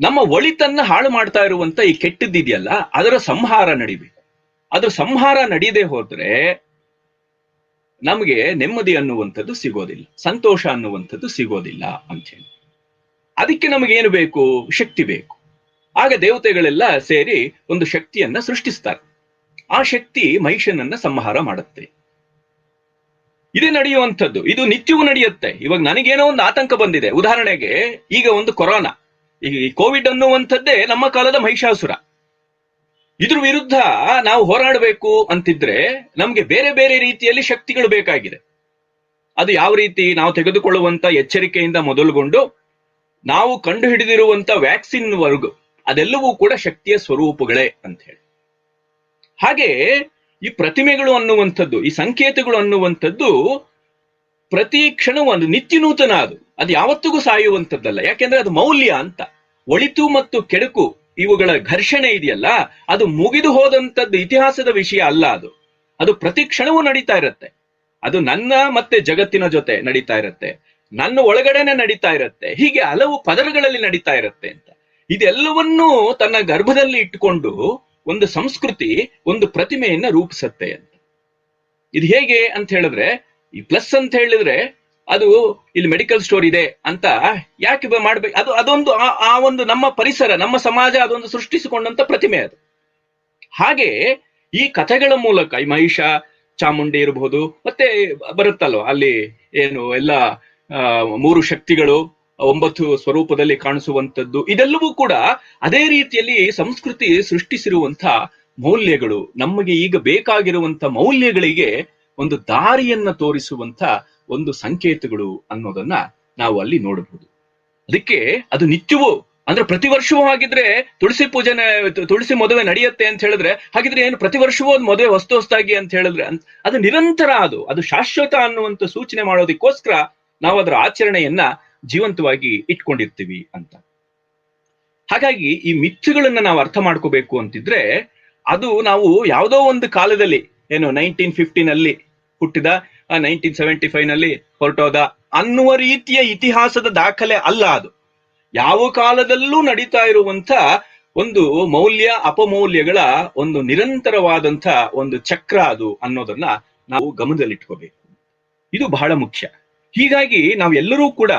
ನಮ್ಮ ಒಳಿತನ್ನ ಹಾಳು ಮಾಡ್ತಾ ಇರುವಂತ ಈ ಕೆಟ್ಟದ್ದಿದೆಯಲ್ಲ, ಅದರ ಸಂಹಾರ ನಡಿಬೇಕು. ಅದ್ರ ಸಂಹಾರ ನಡೀದೇ ಹೋದ್ರೆ ನಮಗೆ ನೆಮ್ಮದಿ ಅನ್ನುವಂಥದ್ದು ಸಿಗೋದಿಲ್ಲ, ಸಂತೋಷ ಅನ್ನುವಂಥದ್ದು ಸಿಗೋದಿಲ್ಲ ಅಂತ ಹೇಳಿ. ಅದಕ್ಕೆ ನಮಗೇನು ಬೇಕು? ಶಕ್ತಿ ಬೇಕು. ಆಗ ದೇವತೆಗಳೆಲ್ಲ ಸೇರಿ ಒಂದು ಶಕ್ತಿಯನ್ನ ಸೃಷ್ಟಿಸ್ತಾರೆ. ಆ ಶಕ್ತಿ ಮಹಿಷನನ್ನ ಸಂಹಾರ ಮಾಡುತ್ತೆ. ಇದೇ ನಡೆಯುವಂಥದ್ದು, ಇದು ನಿತ್ಯವೂ ನಡೆಯುತ್ತೆ. ಇವಾಗ ನನಗೇನೋ ಒಂದು ಆತಂಕ ಬಂದಿದೆ, ಉದಾಹರಣೆಗೆ ಈಗ ಒಂದು ಕೊರೋನಾ, ಈ ಕೋವಿಡ್ ಅನ್ನುವಂಥದ್ದೇ ನಮ್ಮ ಕಾಲದ ಮಹಿಷಾಸುರ. ಇದ್ರ ವಿರುದ್ಧ ನಾವು ಹೋರಾಡಬೇಕು ಅಂತಿದ್ರೆ ನಮ್ಗೆ ಬೇರೆ ಬೇರೆ ರೀತಿಯಲ್ಲಿ ಶಕ್ತಿಗಳು ಬೇಕಾಗಿದೆ. ಅದು ಯಾವ ರೀತಿ? ನಾವು ತೆಗೆದುಕೊಳ್ಳುವಂತ ಎಚ್ಚರಿಕೆಯಿಂದ ಮೊದಲುಗೊಂಡು ನಾವು ಕಂಡು ಹಿಡಿದಿರುವಂತ ವ್ಯಾಕ್ಸಿನ್ ವರ್ಗು, ಅದೆಲ್ಲವೂ ಕೂಡ ಶಕ್ತಿಯ ಸ್ವರೂಪಗಳೇ ಅಂತ ಹೇಳಿ. ಹಾಗೆ ಈ ಪ್ರತಿಮೆಗಳು ಅನ್ನುವಂಥದ್ದು, ಈ ಸಂಕೇತಗಳು ಅನ್ನುವಂಥದ್ದು ಪ್ರತಿ ಕ್ಷಣ ಒಂದು ನಿತ್ಯ ನೂತನ. ಅದು ಯಾವತ್ತಿಗೂ ಸಾಯುವಂಥದ್ದಲ್ಲ. ಯಾಕೆಂದ್ರೆ ಅದು ಮೌಲ್ಯ ಅಂತ. ಒಳಿತು ಮತ್ತು ಕೆಡುಕು ಇವುಗಳ ಘರ್ಷಣೆ ಇದೆಯಲ್ಲ, ಅದು ಮುಗಿದು ಹೋದಂಥದ್ದು ಇತಿಹಾಸದ ವಿಷಯ ಅಲ್ಲ. ಅದು ಪ್ರತಿ ಕ್ಷಣವೂ ನಡೀತಾ ಇರುತ್ತೆ. ಅದು ನನ್ನ ಮತ್ತೆ ಜಗತ್ತಿನ ಜೊತೆ ನಡೀತಾ ಇರುತ್ತೆ, ನನ್ನ ಒಳಗಡೆನೆ ನಡೀತಾ ಇರುತ್ತೆ, ಹೀಗೆ ಹಲವು ಪದರಗಳಲ್ಲಿ ನಡೀತಾ ಇರುತ್ತೆ ಅಂತ. ಇದೆಲ್ಲವನ್ನೂ ತನ್ನ ಗರ್ಭದಲ್ಲಿ ಇಟ್ಟುಕೊಂಡು ಒಂದು ಸಂಸ್ಕೃತಿ, ಒಂದು ಪ್ರತಿಮೆಯನ್ನ ರೂಪಿಸುತ್ತೆ ಅಂತ. ಇದು ಹೇಗೆ ಅಂತ ಹೇಳಿದ್ರೆ, ಈ ಪ್ಲಸ್ ಅಂತ ಹೇಳಿದ್ರೆ ಅದು ಇಲ್ಲಿ ಮೆಡಿಕಲ್ ಸ್ಟೋರ್ ಇದೆ ಅಂತ ಯಾಕೆ ಮಾಡ್ಬೇಕು? ಅದೊಂದು ಆ ಒಂದು ನಮ್ಮ ಪರಿಸರ, ನಮ್ಮ ಸಮಾಜ ಅದೊಂದು ಸೃಷ್ಟಿಸಿಕೊಂಡಂತ ಪ್ರತಿಮೆ ಅದು. ಹಾಗೆ ಈ ಕಥೆಗಳ ಮೂಲಕ ಈ ಮಹಿಷ, ಚಾಮುಂಡಿ ಇರಬಹುದು, ಮತ್ತೆ ಬರುತ್ತಲ್ವ ಅಲ್ಲಿ ಏನು ಎಲ್ಲ ಮೂರು ಶಕ್ತಿಗಳು 9 ಸ್ವರೂಪದಲ್ಲಿ ಕಾಣಿಸುವಂತದ್ದು, ಇದೆಲ್ಲವೂ ಕೂಡ ಅದೇ ರೀತಿಯಲ್ಲಿ ಸಂಸ್ಕೃತಿ ಸೃಷ್ಟಿಸಿರುವಂತ ಮೌಲ್ಯಗಳು, ನಮಗೆ ಈಗ ಬೇಕಾಗಿರುವಂತ ಮೌಲ್ಯಗಳಿಗೆ ಒಂದು ದಾರಿಯನ್ನ ತೋರಿಸುವಂತ ಒಂದು ಸಂಕೇತಗಳು ಅನ್ನೋದನ್ನ ನಾವು ಅಲ್ಲಿ ನೋಡಬಹುದು. ಅದಕ್ಕೆ ಅದು ನಿತ್ಯವೂ, ಅಂದ್ರೆ ಪ್ರತಿ ವರ್ಷವೂ ಆಗಿದ್ರೆ ತುಳಸಿ ಮದುವೆ ನಡೆಯುತ್ತೆ ಅಂತ ಹೇಳಿದ್ರೆ, ಹಾಗಿದ್ರೆ ಏನು ಪ್ರತಿ ವರ್ಷವೂ ಅದು ಮದುವೆ ಹೊಸದಾಗಿ ಅಂತ ಹೇಳಿದ್ರೆ ಅದು ನಿರಂತರ, ಅದು ಶಾಶ್ವತ ಅನ್ನುವಂತ ಸೂಚನೆ ಮಾಡೋದಕ್ಕೋಸ್ಕರ ನಾವು ಅದರ ಆಚರಣೆಯನ್ನ ಜೀವಂತವಾಗಿ ಇಟ್ಕೊಂಡಿರ್ತೀವಿ ಅಂತ. ಹಾಗಾಗಿ ಈ ಮಿಥ್ಯಗಳನ್ನ ನಾವು ಅರ್ಥ ಮಾಡ್ಕೋಬೇಕು ಅಂತಿದ್ರೆ, ಅದು ನಾವು ಯಾವುದೋ ಒಂದು ಕಾಲದಲ್ಲಿ, ಏನು 1950 ಹುಟ್ಟಿದ, 1975 ಹೊರಟೋದ ಅನ್ನುವ ರೀತಿಯ ಇತಿಹಾಸದ ದಾಖಲೆ ಅಲ್ಲ. ಅದು ಯಾವ ಕಾಲದಲ್ಲೂ ನಡೀತಾ ಇರುವಂತ ಒಂದು ಮೌಲ್ಯ ಅಪಮೌಲ್ಯಗಳ ಒಂದು ನಿರಂತರವಾದಂತ ಒಂದು ಚಕ್ರ ಅದು ಅನ್ನೋದನ್ನ ನಾವು ಗಮನದಲ್ಲಿಟ್ಕೋಬೇಕು. ಇದು ಬಹಳ ಮುಖ್ಯ. ಹೀಗಾಗಿ ನಾವೆಲ್ಲರೂ ಕೂಡ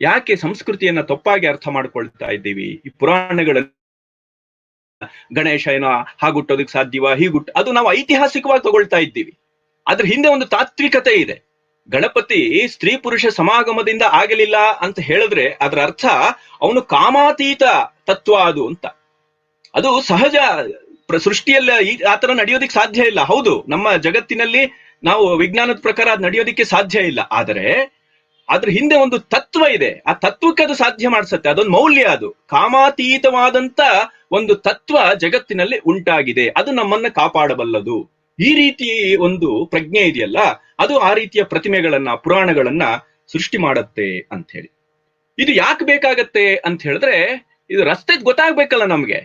ಯಾಕೆ ಸಂಸ್ಕೃತಿಯನ್ನ ತಪ್ಪಾಗಿ ಅರ್ಥ ಮಾಡ್ಕೊಳ್ತಾ ಇದ್ದೀವಿ, ಈ ಪುರಾಣಗಳ ಗಣೇಶ ಏನೋ ಹಾಗುಟ್ಟೋದಕ್ಕೆ ಸಾಧ್ಯವಾ, ಅದು ನಾವು ಐತಿಹಾಸಿಕವಾಗಿ ತಗೊಳ್ತಾ ಇದ್ದೀವಿ. ಅದ್ರ ಹಿಂದೆ ಒಂದು ತಾತ್ವಿಕತೆ ಇದೆ. ಗಣಪತಿ ಸ್ತ್ರೀ ಪುರುಷ ಸಮಾಗಮದಿಂದ ಆಗಲಿಲ್ಲ ಅಂತ ಹೇಳಿದ್ರೆ ಅದರ ಅರ್ಥ ಅವನು ಕಾಮಾತೀತ ತತ್ವ ಅದು ಅಂತ. ಅದು ಸಹಜ, ಸೃಷ್ಟಿಯಲ್ಲಿ ಆತರ ನಡೆಯೋದಿಕ್ ಸಾಧ್ಯ ಇಲ್ಲ. ಹೌದು, ನಮ್ಮ ಜಗತ್ತಿನಲ್ಲಿ ನಾವು ವಿಜ್ಞಾನದ ಪ್ರಕಾರ ಅದು ನಡೆಯೋದಿಕ್ಕೆ ಸಾಧ್ಯ ಇಲ್ಲ. ಆದರೆ ಅದ್ರ ಹಿಂದೆ ಒಂದು ತತ್ವ ಇದೆ, ಆ ತತ್ವಕ್ಕೆ ಅದು ಸಾಧ್ಯ ಮಾಡಿಸುತ್ತೆ. ಅದೊಂದು ಮೌಲ್ಯ, ಅದು ಕಾಮಾತೀತವಾದಂತ ಒಂದು ತತ್ವ ಜಗತ್ತಿನಲ್ಲಿ ಉಂಟಾಗಿದೆ, ಅದು ನಮ್ಮನ್ನ ಕಾಪಾಡಬಲ್ಲದು. ಈ ರೀತಿ ಒಂದು ಪ್ರಜ್ಞೆ ಇದೆಯಲ್ಲ, ಅದು ಆ ರೀತಿಯ ಪ್ರತಿಮೆಗಳನ್ನ ಪುರಾಣಗಳನ್ನ ಸೃಷ್ಟಿ ಮಾಡತ್ತೆ ಅಂತ ಹೇಳಿ. ಇದು ಯಾಕೆ ಬೇಕಾಗತ್ತೆ ಅಂತ ಹೇಳಿದ್ರೆ, ಇದು ರಸ್ತೆ ಗೊತ್ತಾಗ್ಬೇಕಲ್ಲ ನಮ್ಗೆ.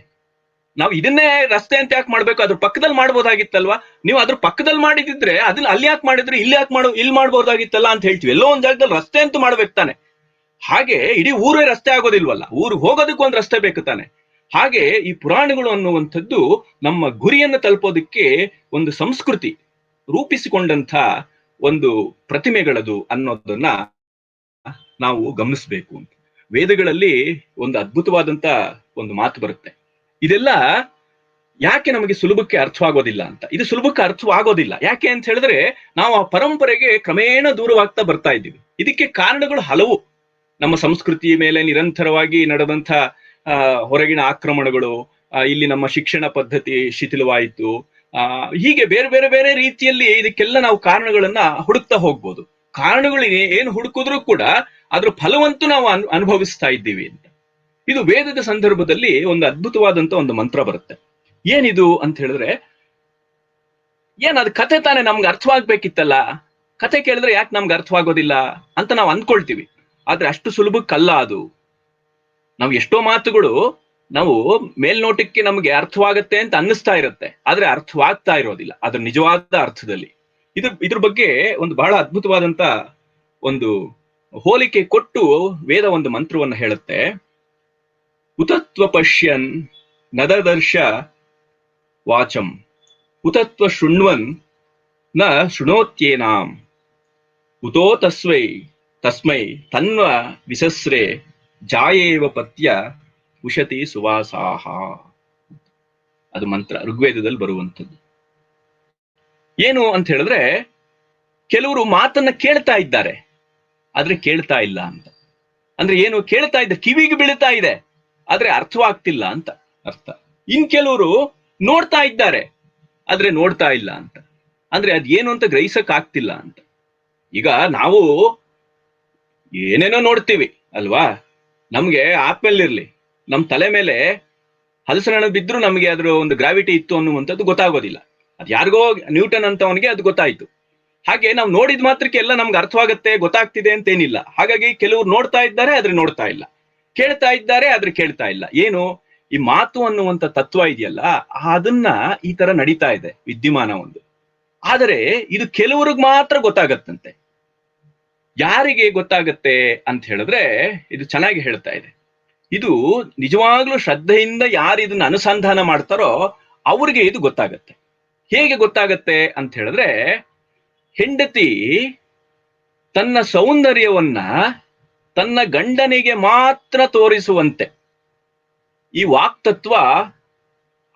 ನಾವು ಇದನ್ನೇ ರಸ್ತೆ ಅಂತ ಯಾಕೆ ಮಾಡ್ಬೇಕು, ಅದ್ರ ಪಕ್ಕದಲ್ಲಿ ಮಾಡ್ಬೋದಾಗಿತ್ತಲ್ವಾ. ನೀವು ಅದ್ರ ಪಕ್ಕದಲ್ಲಿ ಮಾಡಿದಿದ್ರೆ ಅದನ್ನ ಅಲ್ಲಿ ಯಾಕೆ ಮಾಡಿದ್ರೆ ಇಲ್ಲಿ ಮಾಡ್ಬೋದಾಗಿತ್ತಲ್ಲ ಅಂತ ಹೇಳ್ತೀವಿ. ಎಲ್ಲೋ ಒಂದ್ ಜಾಗದಲ್ಲಿ ರಸ್ತೆ ಅಂತೂ ಮಾಡ್ಬೇಕು ತಾನೆ. ಹಾಗೆ ಇಡೀ ಊರೇ ರಸ್ತೆ ಆಗೋದಿಲ್ವಲ್ಲ, ಊರಿಗೆ ಹೋಗೋದಕ್ಕೆ ಒಂದು ರಸ್ತೆ ಬೇಕು ತಾನೆ. ಹಾಗೆ ಈ ಪುರಾಣಗಳು ಅನ್ನುವಂಥದ್ದು ನಮ್ಮ ಗುರಿಯನ್ನು ತಲುಪೋದಕ್ಕೆ ಒಂದು ಸಂಸ್ಕೃತಿ ರೂಪಿಸಿಕೊಂಡಂತ ಒಂದು ಪ್ರತಿಮೆಗಳದು ಅನ್ನೋದನ್ನ ನಾವು ಗಮನಿಸ್ಬೇಕು. ವೇದಗಳಲ್ಲಿ ಒಂದು ಅದ್ಭುತವಾದಂತ ಒಂದು ಮಾತು ಬರುತ್ತೆ. ಇದೆಲ್ಲ ಯಾಕೆ ನಮಗೆ ಸುಲಭಕ್ಕೆ ಅರ್ಥವಾಗೋದಿಲ್ಲ ಅಂತ. ಇದು ಸುಲಭಕ್ಕೆ ಅರ್ಥವಾಗೋದಿಲ್ಲ ಯಾಕೆ ಅಂತ ಹೇಳಿದ್ರೆ, ನಾವು ಆ ಪರಂಪರೆಗೆ ಕ್ರಮೇಣ ದೂರವಾಗ್ತಾ ಬರ್ತಾ ಇದ್ದೀವಿ. ಇದಕ್ಕೆ ಕಾರಣಗಳು ಹಲವು. ನಮ್ಮ ಸಂಸ್ಕೃತಿಯ ಮೇಲೆ ನಿರಂತರವಾಗಿ ನಡೆದಂತ ಹೊರಗಿನ ಆಕ್ರಮಣಗಳು, ಇಲ್ಲಿ ನಮ್ಮ ಶಿಕ್ಷಣ ಪದ್ಧತಿ ಶಿಥಿಲವಾಯಿತು, ಹೀಗೆ ಬೇರೆ ಬೇರೆ ಬೇರೆ ರೀತಿಯಲ್ಲಿ ಇದಕ್ಕೆಲ್ಲ ನಾವು ಕಾರಣಗಳನ್ನ ಹುಡುಕ್ತಾ ಹೋಗ್ಬೋದು. ಕಾರಣಗಳು ಏನು ಹುಡುಕಿದ್ರು ಕೂಡ ಅದ್ರ ಫಲವಂತೂ ನಾವು ಅನುಭವಿಸ್ತಾ ಇದ್ದೀವಿ ಅಂತ. ಇದು ವೇದದ ಸಂದರ್ಭದಲ್ಲಿ ಒಂದು ಅದ್ಭುತವಾದಂತ ಒಂದು ಮಂತ್ರ ಬರುತ್ತೆ. ಏನಿದು ಅಂತ ಹೇಳಿದ್ರೆ, ಅದು ಕತೆ ತಾನೇ, ನಮ್ಗೆ ಅರ್ಥವಾಗ್ಬೇಕಿತ್ತಲ್ಲ. ಕತೆ ಕೇಳಿದ್ರೆ ಯಾಕೆ ನಮ್ಗೆ ಅರ್ಥವಾಗೋದಿಲ್ಲ ಅಂತ ನಾವು ಅಂದ್ಕೊಳ್ತೀವಿ. ಆದ್ರೆ ಅಷ್ಟು ಸುಲಭಕ್ಕಲ್ಲ ಅದು. ನಾವು ಎಷ್ಟೋ ಮಾತುಗಳು ನಾವು ಮೇಲ್ನೋಟಕ್ಕೆ ನಮ್ಗೆ ಅರ್ಥವಾಗತ್ತೆ ಅಂತ ಅನ್ನಿಸ್ತಾ ಇರುತ್ತೆ, ಆದ್ರೆ ಅರ್ಥವಾಗ್ತಾ ಇರೋದಿಲ್ಲ ಅದ್ರ ನಿಜವಾದ ಅರ್ಥದಲ್ಲಿ. ಇದ್ರ ಬಗ್ಗೆ ಒಂದು ಬಹಳ ಅದ್ಭುತವಾದಂತ ಒಂದು ಹೋಲಿಕೆ ಕೊಟ್ಟು ವೇದ ಒಂದು ಮಂತ್ರವನ್ನು ಹೇಳುತ್ತೆ. ಉತತ್ವ ಪಶ್ಯನ್ ನದದರ್ಶ ವಾಚಂ ಉತತ್ವ ಶೃಣ್ವನ್ ನ ಶೃಣೋತ್ಯೇನಾಂ ಉತೋ ತಸ್ಮೈ ತನ್ವ ವಿಸಸ್ರೆ ಜಾಯೇವ ಪತ್ಯ ಉಷತಿ ಸುವಾಸಾಹ. ಅದು ಮಂತ್ರ, ಋಗ್ವೇದದಲ್ಲಿ ಬರುವಂಥದ್ದು. ಏನು ಅಂತ ಹೇಳಿದ್ರೆ, ಕೆಲವರು ಮಾತನ್ನ ಕೇಳ್ತಾ ಇದ್ದಾರೆ ಆದ್ರೆ ಕೇಳ್ತಾ ಇಲ್ಲ ಅಂತ. ಅಂದ್ರೆ ಏನು, ಕೇಳ್ತಾ ಇದ್ದ ಕಿವಿಗೆ ಬೀಳ್ತಾ ಇದೆ ಆದ್ರೆ ಅರ್ಥವಾಗ್ತಿಲ್ಲ ಅಂತ ಅರ್ಥ. ಇನ್ ಕೆಲವರು ನೋಡ್ತಾ ಇದ್ದಾರೆ ಆದ್ರೆ ನೋಡ್ತಾ ಇಲ್ಲ ಅಂತ. ಅಂದ್ರೆ ಅದೇನು ಅಂತ ಗ್ರಹಿಸಕ್ ಆಗ್ತಿಲ್ಲ ಅಂತ. ಈಗ ನಾವು ಏನೇನೋ ನೋಡ್ತೀವಿ ಅಲ್ವಾ, ನಮ್ಗೆ ಆಪಲ್ ಇರ್ಲಿ, ನಮ್ ತಲೆ ಮೇಲೆ ಹಲಸರಣ ಬಿದ್ರು ನಮ್ಗೆ ಅದ್ರ ಒಂದು ಗ್ರಾವಿಟಿ ಇತ್ತು ಅನ್ನುವಂಥದ್ದು ಗೊತ್ತಾಗೋದಿಲ್ಲ. ಅದ್ ಯಾರಿಗೋ ನ್ಯೂಟನ್ ಅಂತವನಿಗೆ ಅದು ಗೊತ್ತಾಯ್ತು. ಹಾಗೆ ನಾವು ನೋಡಿದ ಮಾತ್ರಕ್ಕೆ ಎಲ್ಲ ನಮ್ಗೆ ಅರ್ಥವಾಗತ್ತೆ ಗೊತ್ತಾಗ್ತಿದೆ ಅಂತೇನಿಲ್ಲ. ಹಾಗಾಗಿ ಕೆಲವರು ನೋಡ್ತಾ ಇದ್ದಾರೆ ಆದ್ರೆ ನೋಡ್ತಾ ಇಲ್ಲ, ಕೇಳ್ತಾ ಇದ್ದಾರೆ ಆದ್ರೆ ಕೇಳ್ತಾ ಇಲ್ಲ. ಏನು, ಈ ಮಾತು ಅನ್ನುವಂಥ ತತ್ವ ಇದೆಯಲ್ಲ, ಅದನ್ನ ಈ ತರ ನಡೀತಾ ಇದೆ ವಿದ್ಯಮಾನ ಒಂದು. ಆದರೆ ಇದು ಕೆಲವ್ರಿಗೆ ಮಾತ್ರ ಗೊತ್ತಾಗತ್ತಂತೆ. ಯಾರಿಗೆ ಗೊತ್ತಾಗತ್ತೆ ಅಂತ ಹೇಳಿದ್ರೆ, ಇದು ಚೆನ್ನಾಗಿ ಹೇಳ್ತಾ ಇದೆ. ಇದು ನಿಜವಾಗ್ಲೂ ಶ್ರದ್ಧೆಯಿಂದ ಯಾರು ಇದನ್ನ ಅನುಸಂಧಾನ ಮಾಡ್ತಾರೋ ಅವ್ರಿಗೆ ಇದು ಗೊತ್ತಾಗತ್ತೆ. ಹೇಗೆ ಗೊತ್ತಾಗತ್ತೆ ಅಂತ ಹೇಳಿದ್ರೆ, ಹೆಂಡತಿ ತನ್ನ ಸೌಂದರ್ಯವನ್ನ ತನ್ನ ಗಂಡನಿಗೆ ಮಾತ್ರ ತೋರಿಸುವಂತೆ ಈ ವಾಕ್ತತ್ವ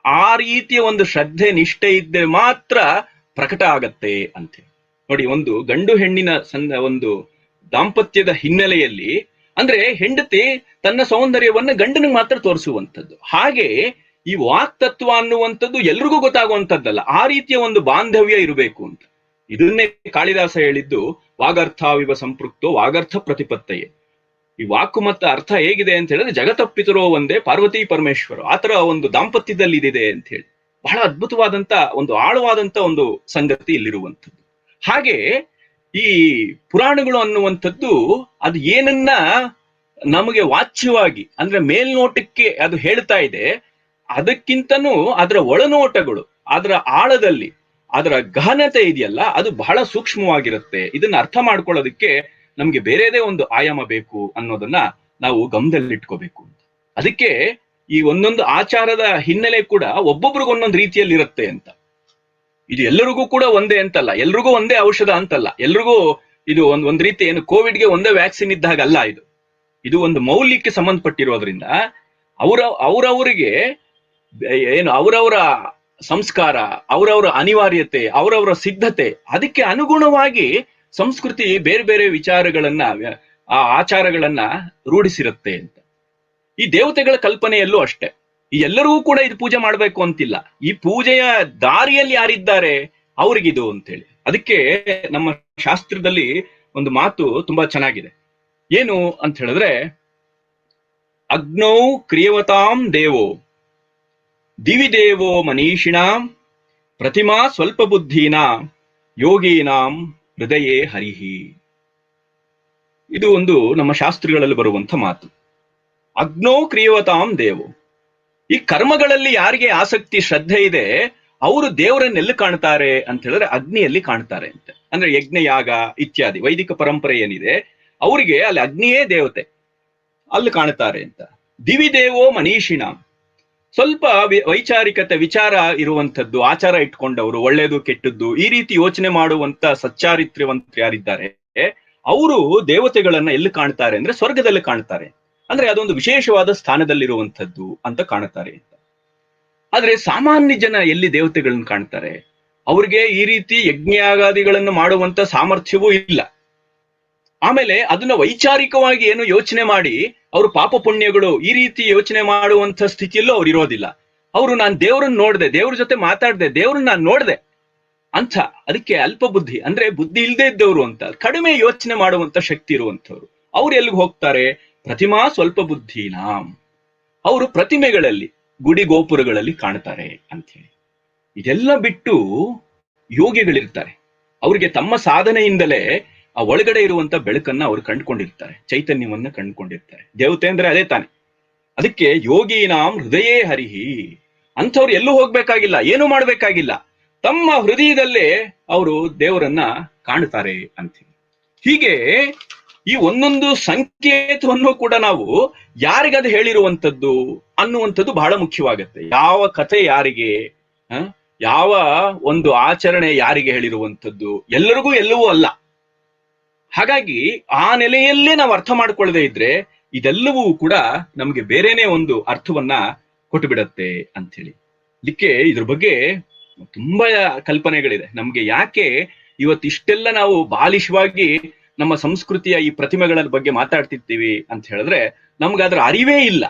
ಆ ರೀತಿಯ ಒಂದು ಶ್ರದ್ಧೆ ನಿಷ್ಠೆ ಇದ್ದರೆ ಮಾತ್ರ ಪ್ರಕಟ ಆಗತ್ತೆ ಅಂತ. ನೋಡಿ, ಒಂದು ಗಂಡು ಹೆಣ್ಣಿನ ಒಂದು ದಾಂಪತ್ಯದ ಹಿನ್ನೆಲೆಯಲ್ಲಿ, ಅಂದ್ರೆ ಹೆಂಡತಿ ತನ್ನ ಸೌಂದರ್ಯವನ್ನ ಗಂಡನಿಗೆ ಮಾತ್ರ ತೋರಿಸುವಂಥದ್ದು. ಹಾಗೆ ಈ ವಾಕ್ತತ್ವ ಅನ್ನುವಂಥದ್ದು ಎಲ್ರಿಗೂ ಗೊತ್ತಾಗುವಂಥದ್ದಲ್ಲ, ಆ ರೀತಿಯ ಒಂದು ಬಾಂಧವ್ಯ ಇರಬೇಕು ಅಂತ. ಇದನ್ನೇ ಕಾಳಿದಾಸ ಹೇಳಿದ್ದು, ವಾಗರ್ಥಾವಿವ ಸಂಪೃಕ್ತೋ ವಾಗರ್ಥ ಪ್ರತಿಪತ್ತಯೇ. ಈ ವಾಕು ಮತ್ತು ಅರ್ಥ ಹೇಗಿದೆ ಅಂತ ಹೇಳಿದ್ರೆ, ಜಗತಪ್ಪಿತರೋ ಒಂದೇ ಪಾರ್ವತಿ ಪರಮೇಶ್ವರ, ಆತರ ಒಂದು ದಾಂಪತ್ಯದಲ್ಲಿ ಇದಿದೆ ಅಂತ ಹೇಳಿ ಬಹಳ ಅದ್ಭುತವಾದಂತ ಒಂದು ಆಳವಾದಂತ ಒಂದು ಸಂಗತಿ ಇಲ್ಲಿರುವಂಥದ್ದು. ಹಾಗೆ ಈ ಪುರಾಣಗಳು ಅನ್ನುವಂಥದ್ದು ಅದು ಏನನ್ನ ನಮಗೆ ವಾಚ್ಯವಾಗಿ ಅಂದ್ರೆ ಮೇಲ್ನೋಟಕ್ಕೆ ಅದು ಹೇಳ್ತಾ ಇದೆ, ಅದಕ್ಕಿಂತನೂ ಅದರ ಒಳನೋಟಗಳು, ಅದರ ಆಳದಲ್ಲಿ ಅದರ ಗಹನತೆ ಇದೆಯಲ್ಲ, ಅದು ಬಹಳ ಸೂಕ್ಷ್ಮವಾಗಿರುತ್ತೆ. ಇದನ್ನ ಅರ್ಥ ಮಾಡ್ಕೊಳ್ಳೋದಕ್ಕೆ ನಮ್ಗೆ ಬೇರೆದೇ ಒಂದು ಆಯಾಮ ಬೇಕು ಅನ್ನೋದನ್ನ ನಾವು ಗಮನದಲ್ಲಿಟ್ಕೋಬೇಕು ಅಂತ. ಅದಕ್ಕೆ ಈ ಒಂದೊಂದು ಆಚಾರದ ಹಿನ್ನೆಲೆ ಕೂಡ ಒಬ್ಬೊಬ್ರಿಗೆ ಒಂದೊಂದು ರೀತಿಯಲ್ಲಿ ಇರುತ್ತೆ ಅಂತ. ಇದು ಎಲ್ಲರಿಗೂ ಕೂಡ ಒಂದೇ ಅಂತಲ್ಲ, ಎಲ್ರಿಗೂ ಒಂದೇ ಔಷಧ ಅಂತಲ್ಲ, ಎಲ್ರಿಗೂ ಇದು ಒಂದ್ ರೀತಿ ಏನು ಕೋವಿಡ್ಗೆ ಒಂದೇ ವ್ಯಾಕ್ಸಿನ್ ಇದ್ದಾಗಲ್ಲ. ಇದು ಒಂದು ಮೌಲ್ಯಕ್ಕೆ ಸಂಬಂಧಪಟ್ಟಿರೋದ್ರಿಂದ ಅವರವರಿಗೆ ಏನು ಅವರವರ ಸಂಸ್ಕಾರ, ಅವರವರ ಅನಿವಾರ್ಯತೆ, ಅವರವರ ಸಿದ್ಧತೆ, ಅದಕ್ಕೆ ಅನುಗುಣವಾಗಿ ಸಂಸ್ಕೃತಿ ಬೇರೆ ಬೇರೆ ವಿಚಾರಗಳನ್ನ, ಆ ಆಚಾರಗಳನ್ನ ರೂಢಿಸಿರುತ್ತೆ ಅಂತ. ಈ ದೇವತೆಗಳ ಕಲ್ಪನೆಯಲ್ಲೂ ಅಷ್ಟೇ, ಈ ಎಲ್ಲರಿಗೂ ಕೂಡ ಇದು ಪೂಜೆ ಮಾಡ್ಬೇಕು ಅಂತಿಲ್ಲ. ಈ ಪೂಜೆಯ ದಾರಿಯಲ್ಲಿ ಯಾರಿದ್ದಾರೆ ಅವ್ರಿಗಿದು ಅಂತೇಳಿ. ಅದಕ್ಕೆ ನಮ್ಮ ಶಾಸ್ತ್ರದಲ್ಲಿ ಒಂದು ಮಾತು ತುಂಬಾ ಚೆನ್ನಾಗಿದೆ. ಏನು ಅಂತ ಹೇಳಿದ್ರೆ, ಅಗ್ನೌ ಕ್ರಿಯವತಾಂ ದೇವೋ ದಿವಿ ದೇವೋ ಮನೀಷಿಣಾಂ ಪ್ರತಿಮಾ ಸ್ವಲ್ಪ ಬುದ್ಧೀನಾಂ ಯೋಗೀನಾಂ ಹೃದಯೇ ಹರಿಹಿ. ಇದು ಒಂದು ನಮ್ಮ ಶಾಸ್ತ್ರಗಳಲ್ಲಿ ಬರುವಂತ ಮಾತು. ಅಗ್ನೋ ಕ್ರಿಯವತಾಂ ದೇವೋ, ಈ ಕರ್ಮಗಳಲ್ಲಿ ಯಾರಿಗೆ ಆಸಕ್ತಿ ಶ್ರದ್ಧೆ ಇದೆ ಅವರು ದೇವರನ್ನೆಲ್ಲಿ ಕಾಣ್ತಾರೆ ಅಂತ ಹೇಳಿದ್ರೆ ಅಗ್ನಿಯಲ್ಲಿ ಕಾಣ್ತಾರೆ ಅಂತ. ಅಂದ್ರೆ ಯಜ್ಞ ಯಾಗ ಇತ್ಯಾದಿ ವೈದಿಕ ಪರಂಪರೆ ಏನಿದೆ ಅವರಿಗೆ ಅಲ್ಲಿ ಅಗ್ನಿಯೇ ದೇವತೆ, ಅಲ್ಲಿ ಕಾಣ್ತಾರೆ ಅಂತ. ದಿವಿ ದೇವೋ ಮನೀಷಿಣಾಂ, ಸ್ವಲ್ಪ ವೈಚಾರಿಕತೆ ವಿಚಾರ ಇರುವಂತದ್ದು, ಆಚಾರ ಇಟ್ಕೊಂಡವರು, ಒಳ್ಳೇದು ಕೆಟ್ಟದ್ದು ಈ ರೀತಿ ಯೋಚನೆ ಮಾಡುವಂತ ಸಚ್ಚಾರಿತ್ರ್ಯವಂತರು ಯಾರಿದ್ದಾರೆ ಅವರು ದೇವತೆಗಳನ್ನ ಎಲ್ಲಿ ಕಾಣ್ತಾರೆ ಅಂದ್ರೆ ಸ್ವರ್ಗದಲ್ಲಿ ಕಾಣ್ತಾರೆ. ಅಂದ್ರೆ ಅದೊಂದು ವಿಶೇಷವಾದ ಸ್ಥಾನದಲ್ಲಿರುವಂಥದ್ದು ಅಂತ ಕಾಣುತ್ತಾರೆ ಅಂತ. ಆದ್ರೆ ಸಾಮಾನ್ಯ ಜನ ಎಲ್ಲಿ ದೇವತೆಗಳನ್ನ ಕಾಣ್ತಾರೆ? ಅವ್ರಿಗೆ ಈ ರೀತಿ ಯಜ್ಞಯಾಗಾದಿಗಳನ್ನು ಮಾಡುವಂತ ಸಾಮರ್ಥ್ಯವೂ ಇಲ್ಲ. ಆಮೇಲೆ ಅದನ್ನ ವೈಚಾರಿಕವಾಗಿ ಏನು ಯೋಚನೆ ಮಾಡಿ ಅವರು ಪಾಪ ಪುಣ್ಯಗಳು ಈ ರೀತಿ ಯೋಚನೆ ಮಾಡುವಂತ ಸ್ಥಿತಿಯಲ್ಲೂ ಅವ್ರು ಇರೋದಿಲ್ಲ. ಅವರು ನಾನು ದೇವ್ರನ್ನ ನೋಡ್ದೆ, ದೇವ್ರ ಜೊತೆ ಮಾತಾಡ್ದೆ, ದೇವ್ರನ್ನ ನಾನು ನೋಡ್ದೆ ಅಂತ. ಅದಕ್ಕೆ ಅಲ್ಪ ಬುದ್ಧಿ ಅಂದ್ರೆ ಬುದ್ಧಿ ಇಲ್ಲದೆ ಇದ್ದವರು ಅಂತ, ಕಡಿಮೆ ಯೋಚನೆ ಮಾಡುವಂತ ಶಕ್ತಿ ಇರುವಂತವ್ರು. ಅವ್ರು ಎಲ್ಲಿಗೆ ಹೋಗ್ತಾರೆ? ಪ್ರತಿಮಾ ಸ್ವಲ್ಪ ಬುದ್ಧಿನಾಂ, ಅವರು ಪ್ರತಿಮೆಗಳಲ್ಲಿ ಗುಡಿ ಗೋಪುರಗಳಲ್ಲಿ ಕಾಣ್ತಾರೆ ಅಂತ ಹೇಳಿ. ಇದೆಲ್ಲ ಬಿಟ್ಟು ಯೋಗಿಗಳಿರ್ತಾರೆ, ಅವ್ರಿಗೆ ತಮ್ಮ ಸಾಧನೆಯಿಂದಲೇ ಆ ಒಳಗಡೆ ಇರುವಂತ ಬೆಳಕನ್ನ ಅವ್ರು ಕಂಡುಕೊಂಡಿರ್ತಾರೆ, ಚೈತನ್ಯವನ್ನ ಕಂಡುಕೊಂಡಿರ್ತಾರೆ. ದೇವತೆ ಅಂದ್ರೆ ಅದೇ ತಾನೆ. ಅದಕ್ಕೆ ಯೋಗೀನಾಂ ಹೃದಯೇ ಹರಿಹಿ, ಅಂಥವ್ರು ಎಲ್ಲೂ ಹೋಗ್ಬೇಕಾಗಿಲ್ಲ, ಏನು ಮಾಡ್ಬೇಕಾಗಿಲ್ಲ, ತಮ್ಮ ಹೃದಯದಲ್ಲೇ ಅವರು ದೇವರನ್ನ ಕಾಣುತ್ತಾರೆ ಅಂತ. ಹೀಗೆ ಈ ಒಂದೊಂದು ಸಂಕೇತವನ್ನು ಕೂಡ ನಾವು ಯಾರಿಗದು ಹೇಳಿರುವಂಥದ್ದು ಅನ್ನುವಂಥದ್ದು ಬಹಳ ಮುಖ್ಯವಾಗತ್ತೆ. ಯಾವ ಕಥೆ ಯಾರಿಗೆ, ಯಾವ ಒಂದು ಆಚರಣೆ ಯಾರಿಗೆ ಹೇಳಿರುವಂಥದ್ದು, ಎಲ್ಲರಿಗೂ ಎಲ್ಲವೂ ಅಲ್ಲ. ಹಾಗಾಗಿ ಆ ನೆಲೆಯಲ್ಲೇ ನಾವು ಅರ್ಥ ಮಾಡ್ಕೊಳ್ಳದೆ ಇದ್ರೆ ಇದೆಲ್ಲವೂ ಕೂಡ ನಮ್ಗೆ ಬೇರೆನೆ ಒಂದು ಅರ್ಥವನ್ನ ಕೊಟ್ಟು ಬಿಡತ್ತೆ ಅಂತ ಹೇಳಿ. ಇದಕ್ಕೆ ಇದ್ರ ಬಗ್ಗೆ ತುಂಬಾ ಕಲ್ಪನೆಗಳಿದೆ. ನಮ್ಗೆ ಯಾಕೆ ಇವತ್ತಿಷ್ಟೆಲ್ಲ ನಾವು ಬಾಲಿಶವಾಗಿ ನಮ್ಮ ಸಂಸ್ಕೃತಿಯ ಈ ಪ್ರತಿಮೆಗಳ ಬಗ್ಗೆ ಮಾತಾಡ್ತಿರ್ತೀವಿ ಅಂತ ಹೇಳಿದ್ರೆ ನಮ್ಗೆ ಅದರ ಅರಿವೇ ಇಲ್ಲ.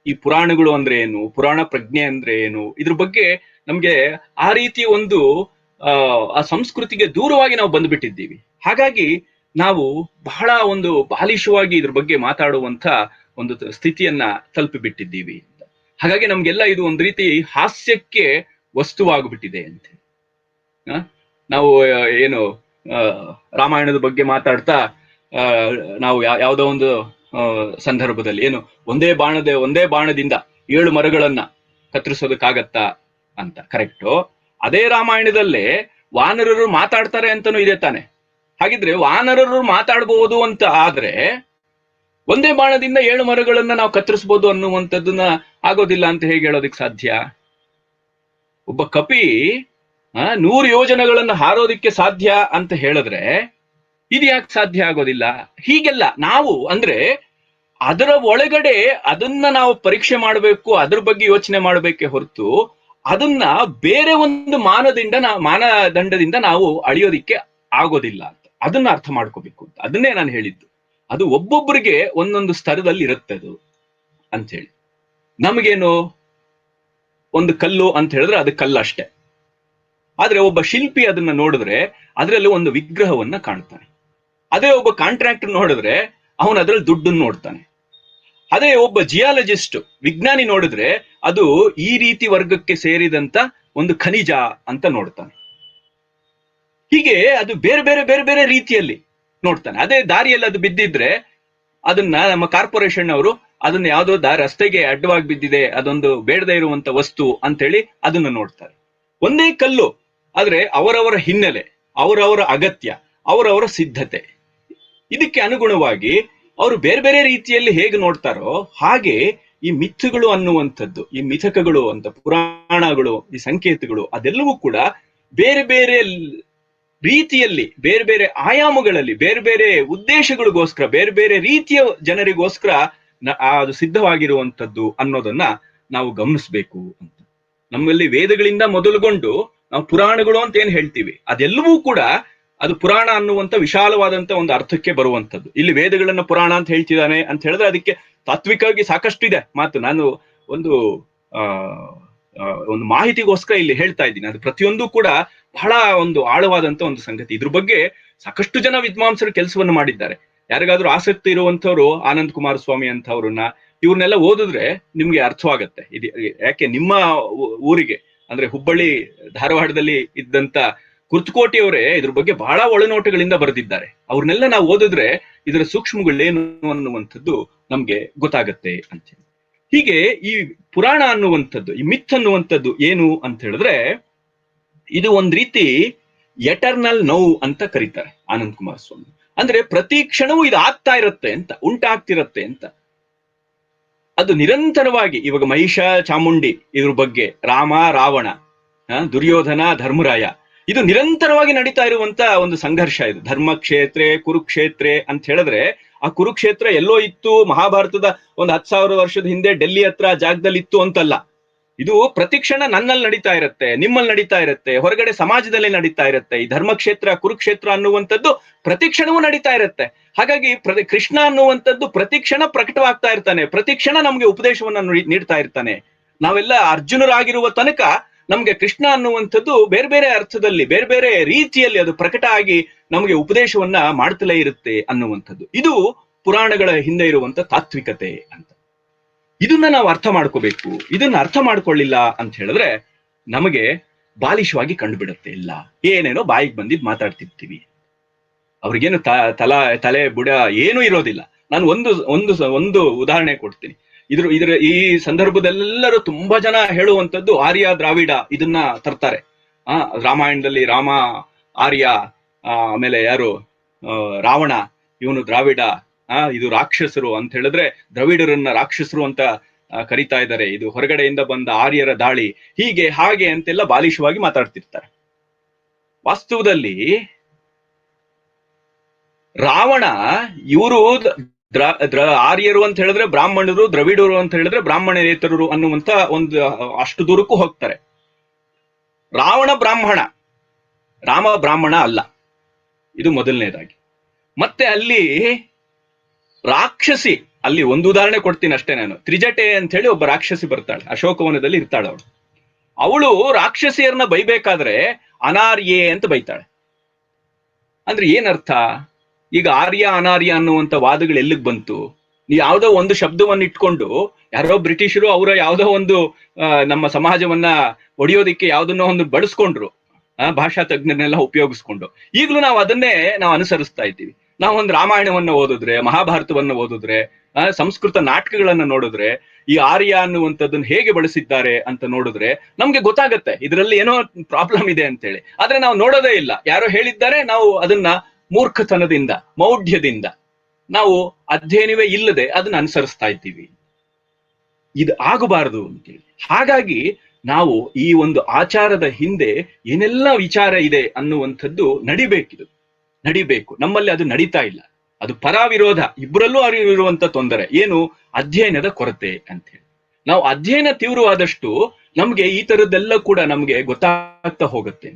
ಈ ಪುರಾಣಗಳು ಅಂದ್ರೆ ಏನು, ಪುರಾಣ ಪ್ರಜ್ಞೆ ಅಂದ್ರೆ ಏನು, ಇದ್ರ ಬಗ್ಗೆ ನಮ್ಗೆ ಆ ರೀತಿ ಒಂದು ಆ ಸಂಸ್ಕೃತಿಗೆ ದೂರವಾಗಿ ನಾವು ಬಂದ್ಬಿಟ್ಟಿದ್ದೀವಿ. ಹಾಗಾಗಿ ನಾವು ಬಹಳ ಒಂದು ಬಾಲಿಶವಾಗಿ ಇದ್ರ ಬಗ್ಗೆ ಮಾತಾಡುವಂತ ಒಂದು ಸ್ಥಿತಿಯನ್ನ ತಲುಪಿಬಿಟ್ಟಿದ್ದೀವಿ. ಹಾಗಾಗಿ ನಮ್ಗೆಲ್ಲ ಇದು ಒಂದು ರೀತಿ ಹಾಸ್ಯಕ್ಕೆ ವಸ್ತುವಾಗ್ಬಿಟ್ಟಿದೆ ಅಂತ. ನಾವು ಏನು ರಾಮಾಯಣದ ಬಗ್ಗೆ ಮಾತಾಡ್ತಾ ನಾವು ಯಾವುದೋ ಒಂದು ಸಂದರ್ಭದಲ್ಲಿ ಏನು ಒಂದೇ ಬಾಣದಿಂದ 7 ಮರಗಳನ್ನ ಕತ್ತರಿಸೋದಕ್ಕಾಗತ್ತಾ ಅಂತ. ಕರೆಕ್ಟು. ಅದೇ ರಾಮಾಯಣದಲ್ಲೇ ವಾನರರು ಮಾತಾಡ್ತಾರೆ ಅಂತಾನೂ ಇದೆ ತಾನೆ. ಹಾಗಿದ್ರೆ ವಾನರರು ಮಾತಾಡ್ಬೋದು ಅಂತ ಆದ್ರೆ ಒಂದೇ ಬಾಣದಿಂದ 7 ಮರಗಳನ್ನ ನಾವು ಕತ್ತರಿಸ್ಬೋದು ಅನ್ನುವಂಥದ್ದನ್ನ ಆಗೋದಿಲ್ಲ ಅಂತ ಹೇಗೆ ಹೇಳೋದಿಕ್ ಸಾಧ್ಯ? ಒಬ್ಬ ಕಪಿ 100 ಯೋಜನೆಗಳನ್ನ ಹಾರೋದಿಕ್ಕೆ ಸಾಧ್ಯ ಅಂತ ಹೇಳಿದ್ರೆ ಇದು ಯಾಕೆ ಸಾಧ್ಯ ಆಗೋದಿಲ್ಲ? ಹೀಗೆಲ್ಲ ನಾವು ಅಂದ್ರೆ ಅದರ ಒಳಗಡೆ ಅದನ್ನ ನಾವು ಪರೀಕ್ಷೆ ಮಾಡಬೇಕು, ಅದ್ರ ಬಗ್ಗೆ ಯೋಚನೆ ಮಾಡಬೇಕೆ ಹೊರತು ಅದನ್ನ ಬೇರೆ ಒಂದು ಮಾನದಂಡದಿಂದ ನಾವು ಅಳಿಯೋದಿಕ್ಕೆ ಆಗೋದಿಲ್ಲ ಅಂತ. ಅದನ್ನ ಅರ್ಥ ಮಾಡ್ಕೋಬೇಕು ಅಂತ. ಅದನ್ನೇ ನಾನು ಹೇಳಿದ್ದು. ಅದು ಒಬ್ಬೊಬ್ಬರಿಗೆ ಒಂದೊಂದು ಸ್ತರದಲ್ಲಿ ಇರುತ್ತೆ ಅದು ಅಂತ ಹೇಳಿ. ನಮಗೇನು ಒಂದು ಕಲ್ಲು ಅಂತ ಹೇಳಿದ್ರೆ ಅದು ಕಲ್ಲು ಅಷ್ಟೇ. ಆದ್ರೆ ಒಬ್ಬ ಶಿಲ್ಪಿ ಅದನ್ನ ನೋಡಿದ್ರೆ ಅದರಲ್ಲಿ ಒಂದು ವಿಗ್ರಹವನ್ನ ಕಾಣ್ತಾನೆ. ಅದೇ ಒಬ್ಬ ಕಾಂಟ್ರಾಕ್ಟರ್ ನೋಡಿದ್ರೆ ಅವನು ಅದರಲ್ಲಿ ದುಡ್ಡನ್ನು ನೋಡ್ತಾನೆ. ಅದೇ ಒಬ್ಬ ಜಿಯಾಲಜಿಸ್ಟ್ ವಿಜ್ಞಾನಿ ನೋಡಿದ್ರೆ ಅದು ಈ ರೀತಿ ವರ್ಗಕ್ಕೆ ಸೇರಿದಂತ ಒಂದು ಖನಿಜ ಅಂತ ನೋಡ್ತಾನೆ. ಹೀಗೆ ಅದು ಬೇರೆ ಬೇರೆ ಬೇರೆ ಬೇರೆ ರೀತಿಯಲ್ಲಿ ನೋಡ್ತಾನೆ. ಅದೇ ದಾರಿಯಲ್ಲಿ ಅದು ಬಿದ್ದಿದ್ರೆ ಅದನ್ನ ನಮ್ಮ ಕಾರ್ಪೊರೇಷನ್ ಅವರು ಅದನ್ನ ಯಾವುದೋ ರಸ್ತೆಗೆ ಅಡ್ಡವಾಗಿ ಬಿದ್ದಿದೆ, ಅದೊಂದು ಬೇಡದೇ ಇರುವಂತ ವಸ್ತು ಅಂತೇಳಿ ಅದನ್ನ ನೋಡ್ತಾರೆ. ಒಂದೇ ಕಲ್ಲು, ಆದ್ರೆ ಅವರವರ ಹಿನ್ನೆಲೆ, ಅವರವರ ಅಗತ್ಯ, ಅವರವರ ಸಿದ್ಧತೆ, ಇದಕ್ಕೆ ಅನುಗುಣವಾಗಿ ಅವರು ಬೇರೆ ಬೇರೆ ರೀತಿಯಲ್ಲಿ ಹೇಗೆ ನೋಡ್ತಾರೋ ಹಾಗೆ ಈ ಮಿಥುಗಳು ಅನ್ನುವಂಥದ್ದು, ಈ ಮಿಥಕಗಳು ಅಂತ ಪುರಾಣಗಳು, ಈ ಸಂಕೇತಗಳು, ಅದೆಲ್ಲವೂ ಕೂಡ ಬೇರೆ ಬೇರೆ ರೀತಿಯಲ್ಲಿ, ಬೇರೆ ಬೇರೆ ಆಯಾಮಗಳಲ್ಲಿ, ಬೇರೆ ಬೇರೆ ಉದ್ದೇಶಗಳಿಗೋಸ್ಕರ, ಬೇರೆ ಬೇರೆ ರೀತಿಯ ಜನರಿಗೋಸ್ಕರ ಅದು ಸಿದ್ಧವಾಗಿರುವಂಥದ್ದು ಅನ್ನೋದನ್ನ ನಾವು ಗಮನಿಸ್ಬೇಕು ಅಂತ. ನಮ್ಮಲ್ಲಿ ವೇದಗಳಿಂದ ಮೊದಲುಗೊಂಡು ನಾವು ಪುರಾಣಗಳು ಅಂತ ಏನ್ ಹೇಳ್ತೀವಿ ಅದೆಲ್ಲವೂ ಕೂಡ ಅದು ಪುರಾಣ ಅನ್ನುವಂಥ ವಿಶಾಲವಾದಂತ ಒಂದು ಅರ್ಥಕ್ಕೆ ಬರುವಂಥದ್ದು. ಇಲ್ಲಿ ವೇದಗಳನ್ನ ಪುರಾಣ ಅಂತ ಹೇಳ್ತಿದ್ದಾನೆ ಅಂತ ಹೇಳಿದ್ರೆ ಅದಕ್ಕೆ ತಾತ್ವಿಕವಾಗಿ ಸಾಕಷ್ಟು ಇದೆ ಮಾತು. ನಾನು ಒಂದು ಒಂದು ಮಾಹಿತಿಗೋಸ್ಕರ ಇಲ್ಲಿ ಹೇಳ್ತಾ ಇದ್ದೀನಿ. ಅದು ಪ್ರತಿಯೊಂದು ಕೂಡ ಬಹಳ ಒಂದು ಆಳವಾದಂತ ಒಂದು ಸಂಗತಿ. ಇದ್ರ ಬಗ್ಗೆ ಸಾಕಷ್ಟು ಜನ ವಿದ್ವಾಂಸರು ಕೆಲಸವನ್ನು ಮಾಡಿದ್ದಾರೆ. ಯಾರಿಗಾದ್ರೂ ಆಸಕ್ತಿ ಇರುವಂತವ್ರು ಆನಂದ್ ಕುಮಾರ್ ಸ್ವಾಮಿ ಅಂತವ್ರನ್ನ ಇವ್ರನ್ನೆಲ್ಲ ಓದಿದ್ರೆ ನಿಮ್ಗೆ ಅರ್ಥವಾಗತ್ತೆ. ಇದು ಯಾಕೆ ನಿಮ್ಮ ಊರಿಗೆ ಅಂದ್ರೆ ಹುಬ್ಬಳ್ಳಿ ಧಾರವಾಡದಲ್ಲಿ ಇದ್ದಂತ ಕುರ್ತಕೋಟಿಯವರೇ ಇದ್ರ ಬಗ್ಗೆ ಬಹಳ ಒಳನೋಟಗಳಿಂದ ಬರೆದಿದ್ದಾರೆ. ಅವ್ರನ್ನೆಲ್ಲ ನಾವು ಓದಿದ್ರೆ ಇದರ ಸೂಕ್ಷ್ಮಗಳೇನು ಅನ್ನುವಂಥದ್ದು ನಮ್ಗೆ ಗೊತ್ತಾಗತ್ತೆ ಅಂತ. ಹೀಗೆ ಈ ಪುರಾಣ ಅನ್ನುವಂಥದ್ದು, ಈ ಮಿಥ್ ಅನ್ನುವಂಥದ್ದು ಏನು ಅಂತ ಹೇಳಿದ್ರೆ ಇದು ಒಂದ್ ರೀತಿ ಎಟರ್ನಲ್ ನೋವು ಅಂತ ಕರೀತಾರೆ ಆನಂದ್ ಕುಮಾರ್ ಸ್ವಾಮಿ. ಅಂದ್ರೆ ಪ್ರತಿ ಕ್ಷಣವೂ ಇದು ಆಗ್ತಾ ಇರುತ್ತೆ ಅಂತ, ಉಂಟಾಗ್ತಿರತ್ತೆ ಅಂತ. ಅದು ನಿರಂತರವಾಗಿ ಇವಾಗ ಮಹಿಷ ಚಾಮುಂಡಿ ಇದ್ರ ಬಗ್ಗೆ, ರಾಮ ರಾವಣ, ದುರ್ಯೋಧನ ಧರ್ಮರಾಯ, ಇದು ನಿರಂತರವಾಗಿ ನಡೀತಾ ಇರುವಂತ ಒಂದು ಸಂಘರ್ಷ. ಇದು ಧರ್ಮಕ್ಷೇತ್ರ ಕುರುಕ್ಷೇತ್ರ ಅಂತ ಹೇಳಿದ್ರೆ ಆ ಕುರುಕ್ಷೇತ್ರ ಎಲ್ಲೋ ಇತ್ತು, ಮಹಾಭಾರತದ ಒಂದು 10,000 ವರ್ಷದ ಹಿಂದೆ ಡೆಲ್ಲಿ ಹತ್ರ ಜಾಗದಲ್ಲಿ ಇತ್ತು ಅಂತಲ್ಲ. ಇದು ಪ್ರತಿಕ್ಷಣ ನನ್ನಲ್ಲಿ ನಡೀತಾ ಇರುತ್ತೆ, ನಿಮ್ಮಲ್ಲಿ ನಡೀತಾ ಇರುತ್ತೆ, ಹೊರಗಡೆ ಸಮಾಜದಲ್ಲಿ ನಡೀತಾ ಇರುತ್ತೆ. ಈ ಧರ್ಮಕ್ಷೇತ್ರ ಕುರುಕ್ಷೇತ್ರ ಅನ್ನುವಂಥದ್ದು ಪ್ರತಿಕ್ಷಣವೂ ನಡೀತಾ ಇರುತ್ತೆ. ಹಾಗಾಗಿ ಕೃಷ್ಣ ಅನ್ನುವಂಥದ್ದು ಪ್ರತಿಕ್ಷಣ ಪ್ರಕಟವಾಗ್ತಾ ಇರ್ತಾನೆ, ಪ್ರತಿಕ್ಷಣ ನಮ್ಗೆ ಉಪದೇಶವನ್ನ ನೀಡ್ತಾ ಇರ್ತಾನೆ. ನಾವೆಲ್ಲ ಅರ್ಜುನರಾಗಿರುವ ತನಕ ನಮ್ಗೆ ಕೃಷ್ಣ ಅನ್ನುವಂಥದ್ದು ಬೇರೆ ಬೇರೆ ಅರ್ಥದಲ್ಲಿ, ಬೇರೆ ಬೇರೆ ರೀತಿಯಲ್ಲಿ ಅದು ಪ್ರಕಟ ಆಗಿ ನಮಗೆ ಉಪದೇಶವನ್ನ ಮಾಡ್ತಲೇ ಇರುತ್ತೆ ಅನ್ನುವಂಥದ್ದು. ಇದು ಪುರಾಣಗಳ ಹಿಂದೆ ಇರುವಂತ ತಾತ್ವಿಕತೆ ಅಂತ. ಇದನ್ನ ನಾವು ಅರ್ಥ ಮಾಡ್ಕೋಬೇಕು. ಇದನ್ನ ಅರ್ಥ ಮಾಡ್ಕೊಳ್ಳಿಲ್ಲ ಅಂತ ಹೇಳಿದ್ರೆ ನಮಗೆ ಬಾಲಿಶವಾಗಿ ಕಂಡುಬಿಡುತ್ತೆ. ಇಲ್ಲ ಏನೇನೋ ಬಾಯಿಗೆ ಬಂದಿದ್ ಮಾತಾಡ್ತಿರ್ತೀವಿ, ಅವ್ರಿಗೇನು ತಲೆ ಬುಡ ಏನೂ ಇರೋದಿಲ್ಲ. ನಾನು ಒಂದು ಉದಾಹರಣೆ ಕೊಡ್ತೀನಿ. ಇದರ ಈ ಸಂದರ್ಭದಲ್ಲೆಲ್ಲರೂ ತುಂಬಾ ಜನ ಹೇಳುವಂಥದ್ದು ಆರ್ಯ ದ್ರಾವಿಡ ಇದನ್ನ ತರ್ತಾರೆ. ರಾಮಾಯಣದಲ್ಲಿ ರಾಮ ಆರ್ಯ, ಆಮೇಲೆ ಯಾರು ರಾವಣ ಇವನು ದ್ರಾವಿಡ, ಇದು ರಾಕ್ಷಸರು ಅಂತ ಹೇಳಿದ್ರೆ ದ್ರವಿಡರನ್ನ ರಾಕ್ಷಸರು ಅಂತ ಕರೀತಾ ಇದ್ದಾರೆ, ಇದು ಹೊರಗಡೆಯಿಂದ ಬಂದ ಆರ್ಯರ ದಾಳಿ, ಹೀಗೆ ಹಾಗೆ ಅಂತೆಲ್ಲ ಬಾಲಿಶವಾಗಿ ಮಾತಾಡ್ತಿರ್ತಾರೆ. ವಾಸ್ತವದಲ್ಲಿ ರಾವಣ ಇವರು ಆರ್ಯರು ಅಂತ ಹೇಳಿದ್ರೆ ಬ್ರಾಹ್ಮಣರು, ದ್ರವಿಡರು ಅಂತ ಹೇಳಿದ್ರೆ ಬ್ರಾಹ್ಮಣೇತರರು ಅನ್ನುವಂತ ಒಂದು ಅಷ್ಟು ದೂರಕ್ಕೂ ಹೋಗ್ತಾರೆ. ರಾವಣ ಬ್ರಾಹ್ಮಣ, ರಾಮ ಬ್ರಾಹ್ಮಣ ಅಲ್ಲ. ಇದು ಮೊದಲನೇದಾಗಿ. ಮತ್ತೆ ಅಲ್ಲಿ ರಾಕ್ಷಸಿ, ಅಲ್ಲಿ ಒಂದು ಉದಾಹರಣೆ ಕೊಡ್ತೀನಿ ಅಷ್ಟೇ ನಾನು. ತ್ರಿಜಟೆ ಅಂತ ಹೇಳಿ ಒಬ್ಬ ರಾಕ್ಷಸಿ ಬರ್ತಾಳೆ, ಅಶೋಕವನದಲ್ಲಿ ಇರ್ತಾಳೆ ಅವಳು. ಅವಳು ರಾಕ್ಷಸಿಯರನ್ನ ಬೈಬೇಕಾದ್ರೆ ಅನಾರ್ಯೆ ಅಂತ ಬೈತಾಳೆ. ಅಂದ್ರೆ ಏನರ್ಥ? ಈಗ ಆರ್ಯ ಅನಾರ್ಯ ಅನ್ನುವಂಥ ವಾದಗಳು ಎಲ್ಲಿಗೆ ಬಂತು? ಯಾವುದೋ ಒಂದು ಶಬ್ದವನ್ನು ಇಟ್ಕೊಂಡು ಯಾರೋ ಬ್ರಿಟಿಷರು ಅವರ ಯಾವುದೋ ಒಂದು ನಮ್ಮ ಸಮಾಜವನ್ನ ಒಡೆಯೋದಿಕ್ಕೆ ಯಾವುದನ್ನೋ ಒಂದು ಬಳಸ್ಕೊಂಡ್ರು, ಭಾಷಾ ತಜ್ಞರನ್ನೆಲ್ಲ ಉಪಯೋಗಿಸ್ಕೊಂಡು. ಈಗಲೂ ನಾವು ಅದನ್ನೇ ಅನುಸರಿಸ್ತಾ ಇದ್ದೀವಿ. ನಾವು ಒಂದು ರಾಮಾಯಣವನ್ನ ಓದಿದ್ರೆ, ಮಹಾಭಾರತವನ್ನ ಓದಿದ್ರೆ, ಸಂಸ್ಕೃತ ನಾಟಕಗಳನ್ನ ನೋಡಿದ್ರೆ, ಈ ಆರ್ಯ ಅನ್ನುವಂಥದ್ದನ್ನ ಹೇಗೆ ಬಳಸಿದ್ದಾರೆ ಅಂತ ನೋಡಿದ್ರೆ ನಮ್ಗೆ ಗೊತ್ತಾಗತ್ತೆ ಇದರಲ್ಲಿ ಏನೋ ಪ್ರಾಬ್ಲಮ್ ಇದೆ ಅಂತೇಳಿ. ಆದ್ರೆ ನಾವು ನೋಡೋದೇ ಇಲ್ಲ. ಯಾರೋ ಹೇಳಿದ್ದಾರೆ, ನಾವು ಅದನ್ನ ಮೂರ್ಖತನದಿಂದ, ಮೌಢ್ಯದಿಂದ, ನಾವು ಅಧ್ಯಯನವೇ ಇಲ್ಲದೆ ಅದನ್ನ ಅನುಸರಿಸ್ತಾ ಇದ್ದೀವಿ. ಇದು ಆಗಬಾರದು ಅಂತೇಳಿ. ಹಾಗಾಗಿ ನಾವು ಈ ಒಂದು ಆಚಾರದ ಹಿಂದೆ ಏನೆಲ್ಲ ವಿಚಾರ ಇದೆ ಅನ್ನುವಂಥದ್ದು ನಡಿಬೇಕು. ನಮ್ಮಲ್ಲಿ ಅದು ನಡೀತಾ ಇಲ್ಲ. ಅದು ಪರಾವಿರೋಧ, ಇಬ್ಬರಲ್ಲೂ ಇರುವಂತ ತೊಂದರೆ ಏನು? ಅಧ್ಯಯನದ ಕೊರತೆ ಅಂತ ಹೇಳಿ. ನಾವು ಅಧ್ಯಯನ ತೀವ್ರವಾದಷ್ಟು ನಮ್ಗೆ ಈ ತರದ್ದೆಲ್ಲ ಕೂಡ ನಮ್ಗೆ ಗೊತ್ತಾಗ್ತಾ ಹೋಗುತ್ತೆ.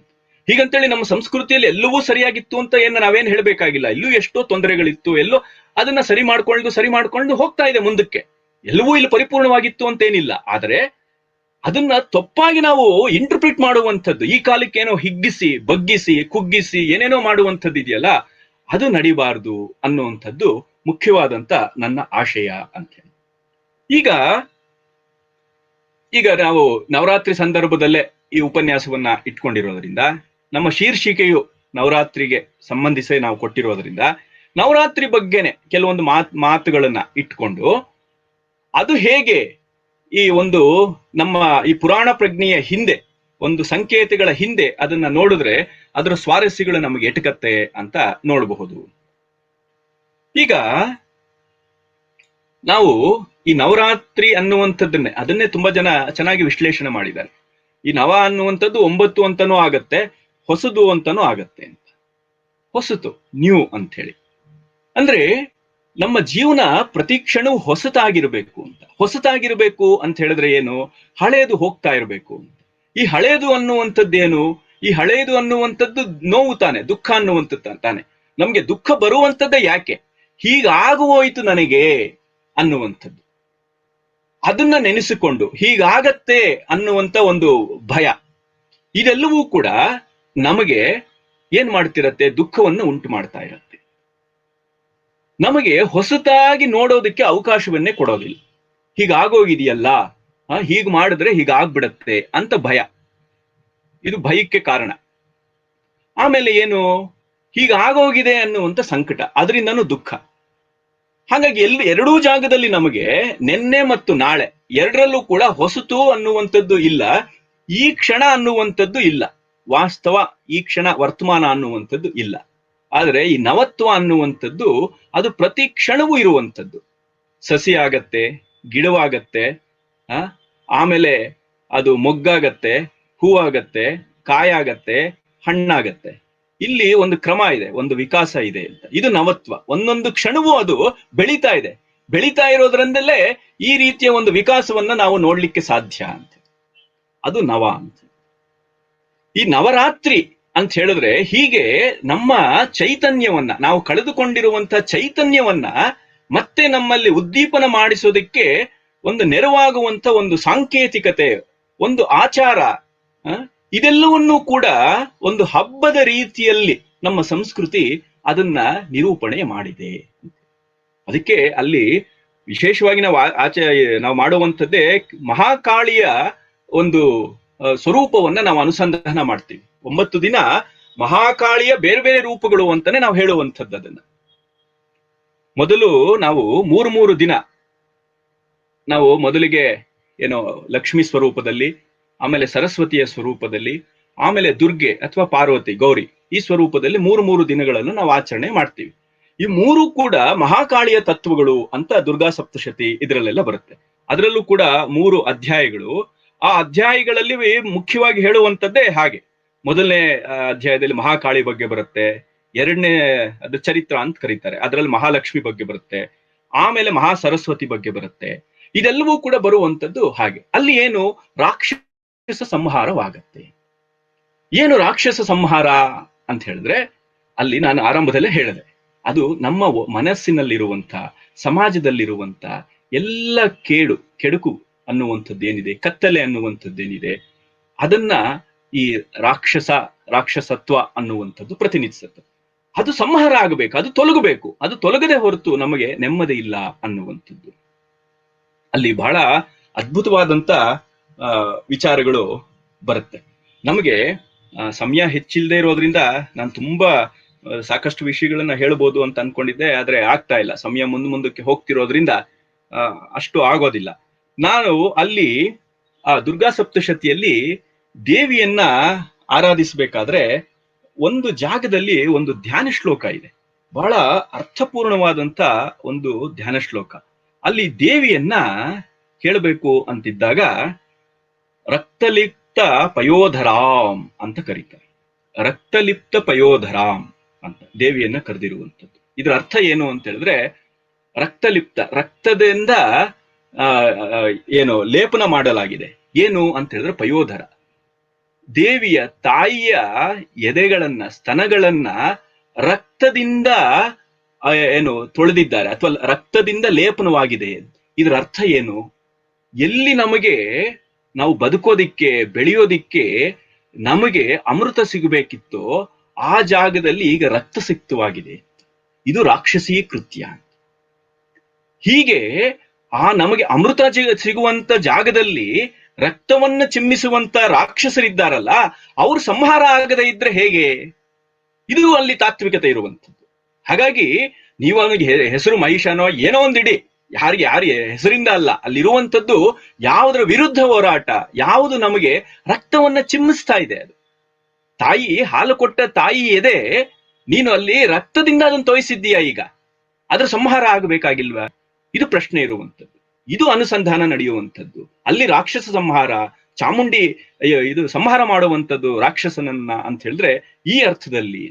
ಹೀಗಂತೇಳಿ ನಮ್ಮ ಸಂಸ್ಕೃತಿಯಲ್ಲಿ ಎಲ್ಲವೂ ಸರಿಯಾಗಿತ್ತು ಅಂತ ನಾವೇನ್ ಹೇಳ್ಬೇಕಾಗಿಲ್ಲ. ಎಲ್ಲೂ ಎಷ್ಟೋ ತೊಂದರೆಗಳಿತ್ತು, ಎಲ್ಲೋ ಅದನ್ನ ಸರಿ ಮಾಡ್ಕೊಂಡು ಹೋಗ್ತಾ ಇದೆ ಮುಂದಕ್ಕೆ. ಎಲ್ಲವೂ ಇಲ್ಲಿ ಪರಿಪೂರ್ಣವಾಗಿತ್ತು ಅಂತೇನಿಲ್ಲ. ಆದರೆ ಅದನ್ನ ತಪ್ಪಾಗಿ ನಾವು ಇಂಟರ್ಪ್ರಿಟ್ ಮಾಡುವಂಥದ್ದು, ಈ ಕಾಲಕ್ಕೇನೋ ಹಿಗ್ಗಿಸಿ ಬಗ್ಗಿಸಿ ಕುಗ್ಗಿಸಿ ಏನೇನೋ ಮಾಡುವಂಥದ್ದು ಇದೆಯಲ್ಲ, ಅದು ನಡಿಬಾರ್ದು ಅನ್ನುವಂಥದ್ದು ಮುಖ್ಯವಾದಂತ ನನ್ನ ಆಶಯ ಅಂತ ಹೇಳಿ. ಈಗ ನಾವು ನವರಾತ್ರಿ ಸಂದರ್ಭದಲ್ಲೇ ಈ ಉಪನ್ಯಾಸವನ್ನ ಇಟ್ಕೊಂಡಿರೋದ್ರಿಂದ, ನಮ್ಮ ಶೀರ್ಷಿಕೆಯು ನವರಾತ್ರಿಗೆ ಸಂಬಂಧಿಸಿ ನಾವು ಕೊಟ್ಟಿರೋದ್ರಿಂದ, ನವರಾತ್ರಿ ಬಗ್ಗೆನೆ ಕೆಲವೊಂದು ಮಾತುಗಳನ್ನ ಇಟ್ಕೊಂಡು ಅದು ಹೇಗೆ ಈ ಒಂದು ನಮ್ಮ ಈ ಪುರಾಣ ಪ್ರಜ್ಞೆಯ ಹಿಂದೆ, ಒಂದು ಸಂಕೇತಗಳ ಹಿಂದೆ ಅದನ್ನ ನೋಡಿದ್ರೆ ಅದರ ಸ್ವಾರಸ್ಯಗಳು ನಮಗೆ ಎಟಕತ್ತೆ ಅಂತ ನೋಡಬಹುದು. ಈಗ ನಾವು ಈ ನವರಾತ್ರಿ ಅನ್ನುವಂಥದ್ದನ್ನೇ ಅದನ್ನೇ ತುಂಬಾ ಜನ ಚೆನ್ನಾಗಿ ವಿಶ್ಲೇಷಣೆ ಮಾಡಿದ್ದಾರೆ. ಈ ನವ ಅನ್ನುವಂಥದ್ದು 9 ಅಂತಾನೂ ಆಗತ್ತೆ, ಹೊಸದು ಅಂತಾನೂ ಆಗತ್ತೆ ಅಂತ. ಹೊಸತು, ನ್ಯೂ ಅಂತ ಹೇಳಿ ಅಂದ್ರೆ ನಮ್ಮ ಜೀವನ ಪ್ರತಿ ಕ್ಷಣವೂ ಹೊಸತಾಗಿರ್ಬೇಕು ಅಂತ. ಹೊಸತಾಗಿರ್ಬೇಕು ಅಂತ ಹೇಳಿದ್ರೆ ಏನು? ಹಳೇದು ಹೋಗ್ತಾ ಇರಬೇಕು ಅಂತ. ಈ ಹಳೇದು ಅನ್ನುವಂಥದ್ದೇನು? ಈ ಹಳೇದು ಅನ್ನುವಂಥದ್ದು ನೋವು ತಾನೆ, ದುಃಖ ಅನ್ನುವಂಥದ್ದು ತಾನೆ. ನಮ್ಗೆ ದುಃಖ ಬರುವಂಥದ್ದೇ ಯಾಕೆ? ಹೀಗಾಗುವೋಯ್ತು ನನಗೆ ಅನ್ನುವಂಥದ್ದು, ಅದನ್ನ ನೆನೆಸಿಕೊಂಡು ಹೀಗಾಗತ್ತೆ ಅನ್ನುವಂಥ ಒಂದು ಭಯ, ಇದೆಲ್ಲವೂ ಕೂಡ ನಮಗೆ ಏನ್ ಮಾಡ್ತಿರತ್ತೆ? ದುಃಖವನ್ನು ಉಂಟು ಮಾಡ್ತಾ ಇರತ್ತೆ. ನಮಗೆ ಹೊಸತಾಗಿ ನೋಡೋದಕ್ಕೆ ಅವಕಾಶವನ್ನೇ ಕೊಡೋದಿಲ್ಲ. ಹೀಗಾಗೋಗಿದೆಯಲ್ಲ, ಹೀಗ್ ಮಾಡಿದ್ರೆ ಹೀಗಾಗ್ಬಿಡತ್ತೆ ಅಂತ ಭಯ, ಇದು ಭಯಕ್ಕೆ ಕಾರಣ. ಆಮೇಲೆ ಏನು? ಹೀಗಾಗೋಗಿದೆ ಅನ್ನುವಂಥ ಸಂಕಟ, ಅದರಿಂದನೂ ದುಃಖ. ಹಾಗಾಗಿ ಎರಡೂ ಜಾಗದಲ್ಲಿ ನಮಗೆ ನಿನ್ನೆ ಮತ್ತು ನಾಳೆ ಎರಡರಲ್ಲೂ ಕೂಡ ಹೊಸತು ಅನ್ನುವಂಥದ್ದು ಇಲ್ಲ, ಈ ಕ್ಷಣ ಅನ್ನುವಂಥದ್ದು ಇಲ್ಲ. ವಾಸ್ತವ ಈ ಕ್ಷಣ ವರ್ತಮಾನ ಅನ್ನುವಂಥದ್ದು ಇಲ್ಲ. ಆದರೆ ಈ ನವತ್ವ ಅನ್ನುವಂಥದ್ದು ಅದು ಪ್ರತಿ ಕ್ಷಣವೂ ಇರುವಂಥದ್ದು. ಸಸಿ ಆಗತ್ತೆ, ಗಿಡವಾಗತ್ತೆ, ಆಮೇಲೆ ಅದು ಮೊಗ್ಗಾಗತ್ತೆ, ಹೂವಾಗತ್ತೆ, ಕಾಯಾಗತ್ತೆ, ಹಣ್ಣಾಗತ್ತೆ. ಇಲ್ಲಿ ಒಂದು ಕ್ರಮ ಇದೆ, ಒಂದು ವಿಕಾಸ ಇದೆ ಅಂತ. ಇದು ನವತ್ವ. ಒಂದೊಂದು ಕ್ಷಣವೂ ಅದು ಬೆಳೀತಾ ಇದೆ. ಬೆಳೀತಾ ಇರೋದ್ರಿಂದಲೇ ಈ ರೀತಿಯ ಒಂದು ವಿಕಾಸವನ್ನ ನಾವು ನೋಡ್ಲಿಕ್ಕೆ ಸಾಧ್ಯ ಅಂತ. ಅದು ನವ ಅಂತ. ಈ ನವರಾತ್ರಿ ಅಂತ ಹೇಳಿದ್ರೆ ಹೀಗೆ ನಮ್ಮ ಚೈತನ್ಯವನ್ನ, ನಾವು ಕಳೆದುಕೊಂಡಿರುವಂತಹ ಚೈತನ್ಯವನ್ನ ಮತ್ತೆ ನಮ್ಮಲ್ಲಿ ಉದ್ದೀಪನ ಮಾಡಿಸೋದಕ್ಕೆ ಒಂದು ನೆರವಾಗುವಂತ ಒಂದು ಸಾಂಕೇತಿಕತೆ, ಒಂದು ಆಚಾರ, ಇದೆಲ್ಲವನ್ನೂ ಕೂಡ ಒಂದು ಹಬ್ಬದ ರೀತಿಯಲ್ಲಿ ನಮ್ಮ ಸಂಸ್ಕೃತಿ ಅದನ್ನ ನಿರೂಪಣೆ ಮಾಡಿದೆ. ಅದಕ್ಕೆ ಅಲ್ಲಿ ವಿಶೇಷವಾಗಿ ನಾವು ಮಾಡುವಂಥದ್ದೇ ಮಹಾಕಾಳಿಯ ಒಂದು ಸ್ವರೂಪವನ್ನ ನಾವು ಅನುಸಂಧಾನ ಮಾಡ್ತೀವಿ. 9 ದಿನ ಮಹಾಕಾಳಿಯ ಬೇರೆ ಬೇರೆ ರೂಪಗಳು ಅಂತಾನೆ ನಾವು ಹೇಳುವಂಥದ್ದು. ಅದನ್ನ ಮೊದಲು ನಾವು 3 ದಿನ ನಾವು ಮೊದಲಿಗೆ ಏನೋ ಲಕ್ಷ್ಮೀ ಸ್ವರೂಪದಲ್ಲಿ, ಆಮೇಲೆ ಸರಸ್ವತಿಯ ಸ್ವರೂಪದಲ್ಲಿ, ಆಮೇಲೆ ದುರ್ಗೆ ಅಥವಾ ಪಾರ್ವತಿ ಗೌರಿ ಈ ಸ್ವರೂಪದಲ್ಲಿ 3 ದಿನಗಳನ್ನು ನಾವು ಆಚರಣೆ ಮಾಡ್ತೀವಿ. ಈ 3 ಕೂಡ ಮಹಾಕಾಳಿಯ ತತ್ವಗಳು ಅಂತ ದುರ್ಗಾ ಸಪ್ತಶತಿ ಇದರಲ್ಲೆಲ್ಲ ಬರುತ್ತೆ. ಅದರಲ್ಲೂ ಕೂಡ 3 ಅಧ್ಯಾಯಗಳು. ಆ ಅಧ್ಯಾಯಗಳಲ್ಲಿ ಮುಖ್ಯವಾಗಿ ಹೇಳುವಂಥದ್ದೇ ಹಾಗೆ. ಮೊದಲನೇ ಅಧ್ಯಾಯದಲ್ಲಿ ಮಹಾಕಾಳಿ ಬಗ್ಗೆ ಬರುತ್ತೆ, ಎರಡನೇ ಅದು ಚರಿತ್ರ ಅಂತ ಕರೀತಾರೆ, ಅದರಲ್ಲಿ ಮಹಾಲಕ್ಷ್ಮಿ ಬಗ್ಗೆ ಬರುತ್ತೆ, ಆಮೇಲೆ ಮಹಾ ಸರಸ್ವತಿ ಬಗ್ಗೆ ಬರುತ್ತೆ. ಇದೆಲ್ಲವೂ ಕೂಡ ಬರುವಂಥದ್ದು ಹಾಗೆ. ಅಲ್ಲಿ ಏನು? ರಾಕ್ಷಸ ಸಂಹಾರವಾಗತ್ತೆ. ಏನು ರಾಕ್ಷಸ ಸಂಹಾರ ಅಂತ ಹೇಳಿದ್ರೆ, ಅಲ್ಲಿ ನಾನು ಆರಂಭದಲ್ಲೇ ಹೇಳಿದೆ, ಅದು ನಮ್ಮ ಮನಸ್ಸಿನಲ್ಲಿರುವಂತ, ಸಮಾಜದಲ್ಲಿರುವಂತ ಎಲ್ಲ ಕೆಡುಕು ಅನ್ನುವಂಥದ್ದು ಏನಿದೆ, ಕತ್ತಲೆ ಅನ್ನುವಂಥದ್ದೇನಿದೆ, ಅದನ್ನ ಈ ರಾಕ್ಷಸತ್ವ ಅನ್ನುವಂಥದ್ದು ಪ್ರತಿನಿಧಿಸುತ್ತೆ. ಅದು ಸಂಹಾರ ಆಗಬೇಕು, ಅದು ತೊಲಗಬೇಕು. ಅದು ತೊಲಗದೆ ಹೊರತು ನಮಗೆ ನೆಮ್ಮದಿ ಇಲ್ಲ ಅನ್ನುವಂಥದ್ದು. ಅಲ್ಲಿ ಬಹಳ ಅದ್ಭುತವಾದಂತ ವಿಚಾರಗಳು ಬರುತ್ತೆ. ನಮಗೆ ಸಮಯ ಹೆಚ್ಚಿಲ್ಲದೆ ಇರೋದ್ರಿಂದ ನಾನು ತುಂಬಾ ಸಾಕಷ್ಟು ವಿಷಯಗಳನ್ನ ಹೇಳ್ಬೋದು ಅಂತ ಅನ್ಕೊಂಡಿದ್ದೆ, ಆದ್ರೆ ಆಗ್ತಾ ಇಲ್ಲ. ಸಮಯ ಮುಂದಕ್ಕೆ ಹೋಗ್ತಿರೋದ್ರಿಂದ ಅಷ್ಟು ಆಗೋದಿಲ್ಲ. ನಾನು ಅಲ್ಲಿ ಆ ದುರ್ಗಾ ಸಪ್ತಶತಿಯಲ್ಲಿ ದೇವಿಯನ್ನ ಆರಾಧಿಸಬೇಕಾದ್ರೆ ಒಂದು ಜಾಗದಲ್ಲಿ ಒಂದು ಧ್ಯಾನ ಶ್ಲೋಕ ಇದೆ, ಬಹಳ ಅರ್ಥಪೂರ್ಣವಾದಂತ ಒಂದು ಧ್ಯಾನ ಶ್ಲೋಕ. ಅಲ್ಲಿ ದೇವಿಯನ್ನ ಹೇಳಬೇಕು ಅಂತಿದ್ದಾಗ ರಕ್ತಲಿಪ್ತ ಪಯೋಧರಾಮ್ ಅಂತ ಕರೀತಾರೆ. ರಕ್ತಲಿಪ್ತ ಪಯೋಧರಾಮ್ ಅಂತ ದೇವಿಯನ್ನ ಕರೆದಿರುವಂಥದ್ದು. ಇದರ ಅರ್ಥ ಏನು ಅಂತ ಹೇಳಿದ್ರೆ, ರಕ್ತಲಿಪ್ತ, ರಕ್ತದಿಂದ ಏನು ಲೇಪನ ಮಾಡಲಾಗಿದೆ. ಏನು ಅಂತ ಹೇಳಿದ್ರೆ ಪಯೋಧರ. ದೇವಿಯ ತಾಯಿಯ ಎದೆಗಳನ್ನ, ಸ್ತನಗಳನ್ನ ರಕ್ತದಿಂದ ತೊಳೆದಿದ್ದಾರೆ, ಅಥವಾ ರಕ್ತದಿಂದ ಲೇಪನವಾಗಿದೆ. ಇದರ ಅರ್ಥ ಏನು? ಎಲ್ಲಿ ನಮಗೆ ನಾವು ಬದುಕೋದಿಕ್ಕೆ, ಬೆಳೆಯೋದಿಕ್ಕೆ ನಮಗೆ ಅಮೃತ ಸಿಗಬೇಕಿತ್ತೋ ಆ ಜಾಗದಲ್ಲಿ ಈಗ ರಕ್ತ ಸಿಕ್ತವಾಗಿದೆ. ಇದು ರಾಕ್ಷಸೀ ಕೃತ್ಯ. ಹೀಗೆ ನಮಗೆ ಅಮೃತ ಸಿಗುವಂತ ಜಾಗದಲ್ಲಿ ರಕ್ತವನ್ನ ಚಿಮ್ಮಿಸುವಂತ ರಾಕ್ಷಸರಿದ್ದಾರಲ್ಲ, ಅವ್ರು ಸಂಹಾರ ಆಗದೆ ಇದ್ರೆ ಹೇಗೆ? ಇದು ಅಲ್ಲಿ ತಾತ್ವಿಕತೆ ಇರುವಂಥದ್ದು. ಹಾಗಾಗಿ ನೀವು ಅವನಿಗೆ ಹೆಸರು ಮಹಿಷನೋ ಏನೋ ಒಂದಿಡಿ, ಯಾರಿಗೆ ಹೆಸರಿಂದ ಅಲ್ಲ, ಅಲ್ಲಿರುವಂಥದ್ದು ಯಾವುದರ ವಿರುದ್ಧ ಹೋರಾಟ, ಯಾವುದು ನಮಗೆ ರಕ್ತವನ್ನ ಚಿಮ್ಮಿಸ್ತಾ ಇದೆ. ಅದು ತಾಯಿ ಹಾಲು ಕೊಟ್ಟ ತಾಯಿ ಎದೆ, ನೀನು ಅಲ್ಲಿ ರಕ್ತದಿಂದ ಅದನ್ನು ತೋಯಿಸಿದ್ದೀಯಾ, ಈಗ ಅದರ ಸಂಹಾರ ಆಗಬೇಕಾಗಿಲ್ವಾ? ಇದು ಪ್ರಶ್ನೆ ಇರುವಂಥದ್ದು. ಇದು ಅನುಸಂಧಾನ ನಡೆಯುವಂಥದ್ದು. ಅಲ್ಲಿ ರಾಕ್ಷಸ ಸಂಹಾರ, ಚಾಮುಂಡಿ ಇದು ಸಂಹಾರ ಮಾಡುವಂಥದ್ದು ರಾಕ್ಷಸನನ್ನ ಅಂತ ಹೇಳಿದ್ರೆ ಈ ಅರ್ಥದಲ್ಲಿ.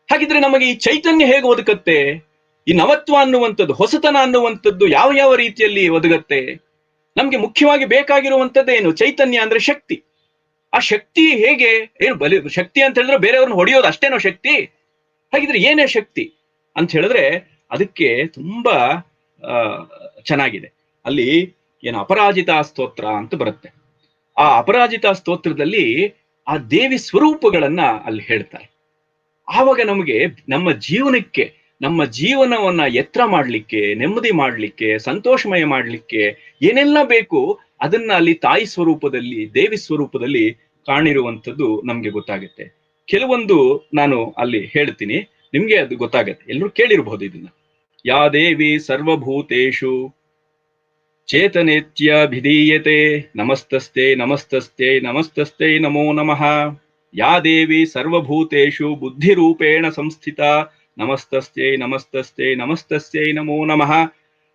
ಹಾಗಿದ್ರೆ ನಮಗೆ ಈ ಚೈತನ್ಯ ಹೇಗೆ ಒದಗತ್ತೆ? ಈ ನವತ್ವ ಅನ್ನುವಂಥದ್ದು, ಹೊಸತನ ಅನ್ನುವಂಥದ್ದು ಯಾವ ಯಾವ ರೀತಿಯಲ್ಲಿ ಒದಗತ್ತೆ? ನಮ್ಗೆ ಮುಖ್ಯವಾಗಿ ಬೇಕಾಗಿರುವಂಥದ್ದೇನು? ಚೈತನ್ಯ ಅಂದ್ರೆ ಶಕ್ತಿ. ಆ ಶಕ್ತಿ ಹೇಗೆ? ಏನು ಶಕ್ತಿ ಅಂತ ಹೇಳಿದ್ರೆ ಬೇರೆಯವ್ರನ್ನ ಹೊಡೆಯೋದು ಅಷ್ಟೇನೋ ಶಕ್ತಿ? ಹಾಗಿದ್ರೆ ಏನೇ ಶಕ್ತಿ ಅಂತ ಹೇಳಿದ್ರೆ ಅದಕ್ಕೆ ತುಂಬಾ ಚೆನ್ನಾಗಿದೆ. ಅಲ್ಲಿ ಏನು ಅಪರಾಜಿತಾ ಸ್ತೋತ್ರ ಅಂತ ಬರುತ್ತೆ. ಆ ಅಪರಾಜಿತಾ ಸ್ತೋತ್ರದಲ್ಲಿ ಆ ದೇವಿ ಸ್ವರೂಪಗಳನ್ನ ಅಲ್ಲಿ ಹೇಳ್ತಾರೆ. ಆವಾಗ ನಮಗೆ ನಮ್ಮ ಜೀವನಕ್ಕೆ, ನಮ್ಮ ಜೀವನವನ್ನ ಎತ್ತರ ಮಾಡ್ಲಿಕ್ಕೆ, ನೆಮ್ಮದಿ ಮಾಡ್ಲಿಕ್ಕೆ, ಸಂತೋಷಮಯ ಮಾಡ್ಲಿಕ್ಕೆ ಏನೆಲ್ಲ ಬೇಕು ಅದನ್ನ ಅಲ್ಲಿ ತಾಯಿ ಸ್ವರೂಪದಲ್ಲಿ, ದೇವಿ ಸ್ವರೂಪದಲ್ಲಿ ಕಾಣಿರುವಂಥದ್ದು ನಮ್ಗೆ ಗೊತ್ತಾಗುತ್ತೆ. ಕೆಲವೊಂದು ನಾನು ಅಲ್ಲಿ ಹೇಳ್ತೀನಿ, ನಿಮ್ಗೆ ಅದು ಗೊತ್ತಾಗತ್ತೆ. ಎಲ್ಲರೂ ಕೇಳಿರಬಹುದು ಇದನ್ನ. ಯಾ ದೇವಿ ಸರ್ವಭೂತೇಷು ಚೇತನೇತ್ಯಭಿಧೀಯತೆ ನಮಸ್ತಸ್ತೆ ನಮಸ್ತಸ್ತೆ ನಮಸ್ತಸ್ತೆ ನಮೋ ನಮಃ. ಯಾ ದೇವಿ ಸರ್ವಭೂತೇಷು ಬುದ್ಧಿರೂಪೇಣ ಸಂಸ್ಥಿತ ನಮಸ್ತಸ್ತೆ ನಮಸ್ತಸ್ತೆ ನಮಸ್ತಸ್ತೆ ನಮೋ ನಮಃ.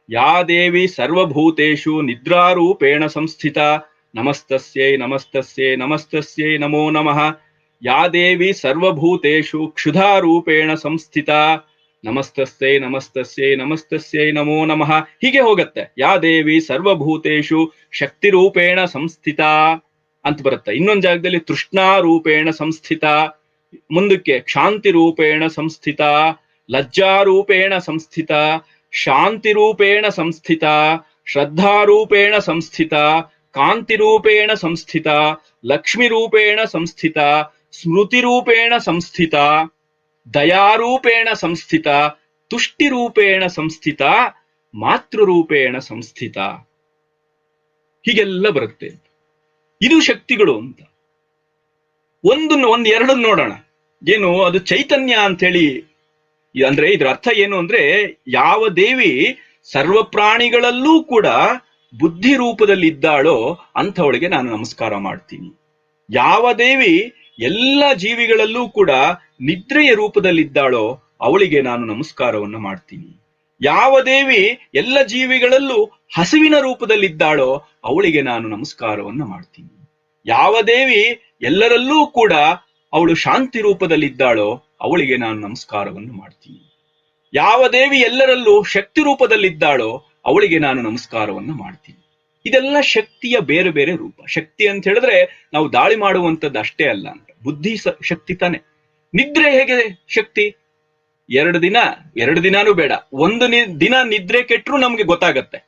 ಯಾ ದೇವಿ ಸರ್ವಭೂತೇಷು ನಿದ್ರಾರೂಪೇಣ ಸಂಸ್ಥಿತ ನಮಸ್ತಸ್ಯೈ ನಮಸ್ತಸ್ಯೈ ನಮಸ್ತಸ್ಯೈ ನಮೋ ನಮಃ. ಯಾ ದೇವಿ ಸರ್ವಭೂತೇಷು ಕ್ಷುಧಾರೂಪೇಣ ಸಂಸ್ಥಿತ ನಮಸ್ತಸ್ಯೈ ನಮಸ್ತಸ್ಯೈ ನಮಸ್ತಸ್ಯೈ ನಮೋ ನಮಃ. ಹೀಗೆ ಹೋಗತ್ತೆ. ಯಾ ದೇವಿ ಸರ್ವಭೂತೇಷು ಶಕ್ತಿರೂಪೇಣ ಸಂಸ್ಥಿತ ಅಂತ ಬರುತ್ತೆ. ಇನ್ನೊಂದು ಜಾಗದಲ್ಲಿ ತೃಷ್ಣಾರೂಪೇಣ ಸಂಸ್ಥಿತ, ಮುಂದಕ್ಕೆ ಕ್ಷಾಂತಿರೂಪೇಣ ಸಂಸ್ಥಿತ, ಲಜ್ಜಾರೂಪೇಣ ಸಂಸ್ಥಿತ, ಶಾಂತಿರೂಪೇಣ ಸಂಸ್ಥಿತ, ಶ್ರದ್ಧಾರೂಪೇಣ ಸಂಸ್ಥಿತ, ಕಾಂತಿರೂಪೇಣ ಸಂಸ್ಥಿತ, ಲಕ್ಷ್ಮಿರೂಪೇಣ ಸಂಸ್ಥಿತ, ಸ್ಮೃತಿರೂಪೇಣ ಸಂಸ್ಥಿತ, ದಯಾರೂಪೇಣ ಸಂಸ್ಥಿತ, ತುಷ್ಟಿರೂಪೇಣ ಸಂಸ್ಥಿತ, ಮಾತೃರೂಪೇಣ ಸಂಸ್ಥಿತ. ಹೀಗೆಲ್ಲ ಬರುತ್ತೆ. ಇದು ಶಕ್ತಿಗಳು ಅಂತ. ಒಂದೆರಡು ನೋಡೋಣ. ಏನು ಅದು ಚೈತನ್ಯ ಅಂತೇಳಿ ಅಂದ್ರೆ ಇದ್ರ ಅರ್ಥ ಏನು ಅಂದ್ರೆ, ಯಾವ ದೇವಿ ಸರ್ವ ಪ್ರಾಣಿಗಳಲ್ಲೂ ಕೂಡ ಬುದ್ಧಿ ರೂಪದಲ್ಲಿ ಇದ್ದಾಳೋ ಅಂಥವಳಿಗೆ ನಾನು ನಮಸ್ಕಾರ ಮಾಡ್ತೀನಿ. ಯಾವ ದೇವಿ ಎಲ್ಲ ಜೀವಿಗಳಲ್ಲೂ ಕೂಡ ನಿದ್ರೆಯ ರೂಪದಲ್ಲಿದ್ದಾಳೋ ಅವಳಿಗೆ ನಾನು ನಮಸ್ಕಾರವನ್ನು ಮಾಡ್ತೀನಿ. ಯಾವ ದೇವಿ ಎಲ್ಲ ಜೀವಿಗಳಲ್ಲೂ ಹಸಿವಿನ ರೂಪದಲ್ಲಿದ್ದಾಳೋ ಅವಳಿಗೆ ನಾನು ನಮಸ್ಕಾರವನ್ನು ಮಾಡ್ತೀನಿ. ಯಾವ ದೇವಿ ಎಲ್ಲರಲ್ಲೂ ಕೂಡ ಅವಳು ಶಾಂತಿ ರೂಪದಲ್ಲಿದ್ದಾಳೋ ಅವಳಿಗೆ ನಾನು ನಮಸ್ಕಾರವನ್ನು ಮಾಡ್ತೀನಿ. ಯಾವ ದೇವಿ ಎಲ್ಲರಲ್ಲೂ ಶಕ್ತಿ ರೂಪದಲ್ಲಿದ್ದಾಳೋ ಅವಳಿಗೆ ನಾನು ನಮಸ್ಕಾರವನ್ನು ಮಾಡ್ತೀನಿ. ಇದೆಲ್ಲ ಶಕ್ತಿಯ ಬೇರೆ ಬೇರೆ ರೂಪ. ಶಕ್ತಿ ಅಂತ ಹೇಳಿದ್ರೆ ನಾವು ದಾಳಿ ಮಾಡುವಂಥದ್ದು ಅಷ್ಟೇ ಅಲ್ಲ ಅಂತ. ಬುದ್ಧಿ ಶಕ್ತಿ ತಾನೆ. ನಿದ್ರೆ ಹೇಗೆ ಶಕ್ತಿ? ಎರಡು ದಿನಾನೂ ಬೇಡ, ಒಂದು ದಿನ ನಿದ್ರೆ ಕೆಟ್ಟರು ನಮ್ಗೆ ಗೊತ್ತಾಗತ್ತೆ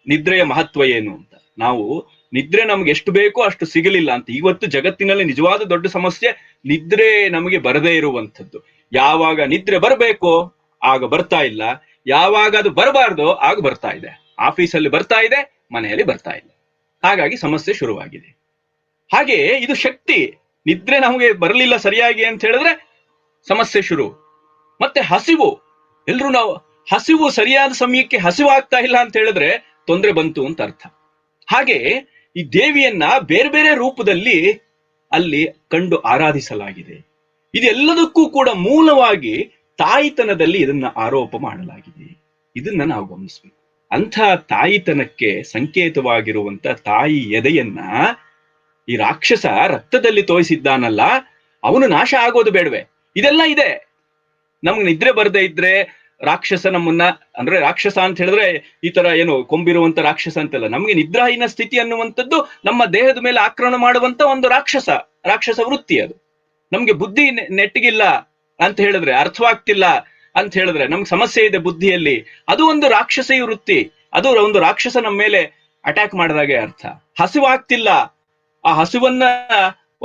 ನಿದ್ರೆಯ ಮಹತ್ವ ಏನು ಅಂತ. ನಾವು ನಿದ್ರೆ ನಮ್ಗೆ ಎಷ್ಟು ಬೇಕೋ ಅಷ್ಟು ಸಿಗಲಿಲ್ಲ ಅಂತ. ಇವತ್ತು ಜಗತ್ತಿನಲ್ಲಿ ನಿಜವಾದ ದೊಡ್ಡ ಸಮಸ್ಯೆ ನಿದ್ರೆ ನಮಗೆ ಬರದೇ ಇರುವಂಥದ್ದು. ಯಾವಾಗ ನಿದ್ರೆ ಬರಬೇಕೋ ಆಗ ಬರ್ತಾ ಇಲ್ಲ, ಯಾವಾಗ ಅದು ಬರಬಾರ್ದೋ ಆಗ ಬರ್ತಾ ಇದೆ. ಆಫೀಸಲ್ಲಿ ಬರ್ತಾ ಇದೆ, ಮನೆಯಲ್ಲಿ ಬರ್ತಾ ಇಲ್ಲ. ಹಾಗಾಗಿ ಸಮಸ್ಯೆ ಶುರುವಾಗಿದೆ. ಹಾಗೆ ಇದು ಶಕ್ತಿ. ನಿದ್ರೆ ನಮಗೆ ಬರಲಿಲ್ಲ ಸರಿಯಾಗಿ ಅಂತ ಹೇಳಿದ್ರೆ ಸಮಸ್ಯೆ ಶುರು. ಮತ್ತೆ ಹಸಿವು, ಎಲ್ರು ನಾವು ಹಸಿವು ಸರಿಯಾದ ಸಮಯಕ್ಕೆ ಹಸಿವಾಗ್ತಾ ಇಲ್ಲ ಅಂತ ಹೇಳಿದ್ರೆ ತೊಂದರೆ ಬಂತು ಅಂತ ಅರ್ಥ. ಹಾಗೆ ಈ ದೇವಿಯನ್ನ ಬೇರೆ ಬೇರೆ ರೂಪದಲ್ಲಿ ಅಲ್ಲಿ ಕಂಡು ಆರಾಧಿಸಲಾಗಿದೆ. ಇದೆಲ್ಲದಕ್ಕೂ ಕೂಡ ಮೂಲವಾಗಿ ತಾಯಿತನದಲ್ಲಿ ಇದನ್ನ ಆರೋಪ ಮಾಡಲಾಗಿದೆ. ಇದನ್ನ ನಾವು ಗಮನಿಸ್ಬೇಕು. ಅಂಥ ತಾಯಿತನಕ್ಕೆ ಸಂಕೇತವಾಗಿರುವಂತ ತಾಯಿ ಎದೆಯನ್ನ ಈ ರಾಕ್ಷಸ ರಕ್ತದಲ್ಲಿ ತೋಯಿಸಿದ್ದಾನಲ್ಲ, ಅವನು ನಾಶ ಆಗೋದು ಬೇಡವೆ? ಇದೆಲ್ಲ ಇದೆ. ನಮ್ಗೆ ನಿದ್ರೆ ಬರದೇ ಇದ್ರೆ, ರಾಕ್ಷಸ ನಮ್ಮನ್ನ, ಅಂದ್ರೆ ರಾಕ್ಷಸ ಅಂತ ಹೇಳಿದ್ರೆ ಈ ತರ ಏನು ಕೊಂಬಿರುವಂತ ರಾಕ್ಷಸ ಅಂತಲ್ಲ, ನಮ್ಗೆ ನಿದ್ರಾಹೀನ ಸ್ಥಿತಿ ಅನ್ನುವಂಥದ್ದು ನಮ್ಮ ದೇಹದ ಮೇಲೆ ಆಕ್ರಮಣ ಮಾಡುವಂತ ಒಂದು ರಾಕ್ಷಸ ವೃತ್ತಿ ಅದು. ನಮ್ಗೆ ಬುದ್ಧಿ ನೆಟ್ಟಿಗಿಲ್ಲ ಅಂತ ಹೇಳಿದ್ರೆ, ಅರ್ಥವಾಗ್ತಿಲ್ಲ ಅಂತ ಹೇಳಿದ್ರೆ, ನಮ್ಗೆ ಸಮಸ್ಯೆ ಇದೆ ಬುದ್ಧಿಯಲ್ಲಿ, ಅದು ಒಂದು ರಾಕ್ಷಸಿ ವೃತ್ತಿ, ಅದು ಒಂದು ರಾಕ್ಷಸ ನಮ್ಮ ಮೇಲೆ ಅಟ್ಯಾಕ್ ಮಾಡಿದಾಗೆ ಅರ್ಥ. ಹಸಿವಾಗ್ತಿಲ್ಲ, ಆ ಹಸುವನ್ನ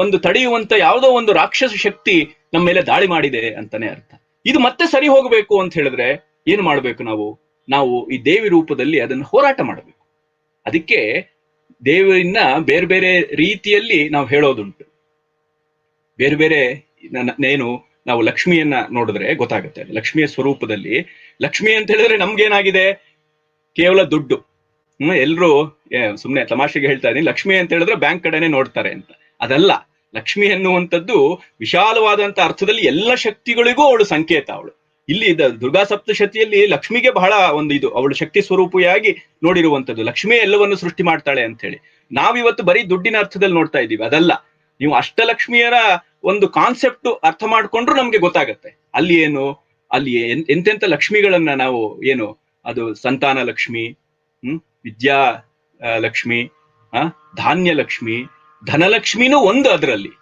ಒಂದು ತಡೆಯುವಂತ ಯಾವುದೋ ಒಂದು ರಾಕ್ಷಸ ಶಕ್ತಿ ನಮ್ಮ ಮೇಲೆ ದಾಳಿ ಮಾಡಿದೆ ಅಂತಾನೆ ಅರ್ಥ. ಇದು ಮತ್ತೆ ಸರಿ ಹೋಗಬೇಕು ಅಂತ ಹೇಳಿದ್ರೆ ಏನು ಮಾಡ್ಬೇಕು ನಾವು ಈ ದೇವಿ ರೂಪದಲ್ಲಿ ಅದನ್ನು ಹೋರಾಟ ಮಾಡಬೇಕು. ಅದಕ್ಕೆ ದೇವರನ್ನ ಬೇರೆ ಬೇರೆ ರೀತಿಯಲ್ಲಿ ನಾವು ಹೇಳೋದುಂಟು. ಬೇರೆ ಬೇರೆ ನಾವು ಲಕ್ಷ್ಮಿಯನ್ನ ನೋಡಿದ್ರೆ ಗೊತ್ತಾಗುತ್ತೆ. ಲಕ್ಷ್ಮಿಯ ಸ್ವರೂಪದಲ್ಲಿ, ಲಕ್ಷ್ಮಿ ಅಂತ ಹೇಳಿದ್ರೆ ನಮ್ಗೇನಾಗಿದೆ, ಕೇವಲ ದುಡ್ಡು. ಎಲ್ರು ಸುಮ್ನೆ ತಮಾಷೆಗೆ ಹೇಳ್ತಾ ಇದೀನಿ, ಲಕ್ಷ್ಮಿ ಅಂತ ಹೇಳಿದ್ರೆ ಬ್ಯಾಂಕ್ ಕಡೆನೆ ನೋಡ್ತಾರೆ ಅಂತ. ಅದಲ್ಲ, ಲಕ್ಷ್ಮಿ ಎನ್ನುವಂಥದ್ದು ವಿಶಾಲವಾದಂತ ಅರ್ಥದಲ್ಲಿ ಎಲ್ಲ ಶಕ್ತಿಗಳಿಗೂ ಅವಳು ಸಂಕೇತ. ಅವಳು ಇಲ್ಲಿ ದುರ್ಗಾ ಸಪ್ತಶತಿಯಲ್ಲಿ ಲಕ್ಷ್ಮಿಗೆ ಬಹಳ ಒಂದು ಇದು, ಅವಳು ಶಕ್ತಿ ಸ್ವರೂಪಿಯಾಗಿ ನೋಡಿರುವಂಥದ್ದು. ಲಕ್ಷ್ಮಿ ಎಲ್ಲವನ್ನು ಸೃಷ್ಟಿ ಮಾಡ್ತಾಳೆ ಅಂತ ಹೇಳಿ. ನಾವಿವತ್ತು ಬರೀ ದುಡ್ಡಿನ ಅರ್ಥದಲ್ಲಿ ನೋಡ್ತಾ ಇದ್ದೀವಿ, ಅದಲ್ಲ. ನೀವು ಅಷ್ಟಲಕ್ಷ್ಮಿಯರ ಒಂದು ಕಾನ್ಸೆಪ್ಟ್ ಅರ್ಥ ಮಾಡ್ಕೊಂಡ್ರು ನಮ್ಗೆ ಗೊತ್ತಾಗತ್ತೆ ಅಲ್ಲಿ ಎಂತೆಂತ ಲಕ್ಷ್ಮಿಗಳನ್ನ ನಾವು ಅದು ಸಂತಾನ ಲಕ್ಷ್ಮಿ, ವಿದ್ಯಾ ಲಕ್ಷ್ಮಿ, ಧಾನ್ಯ ಲಕ್ಷ್ಮಿ, ಧನಲಕ್ಷ್ಮಿನೂ ಒಂದು ಅದರಲ್ಲಿ.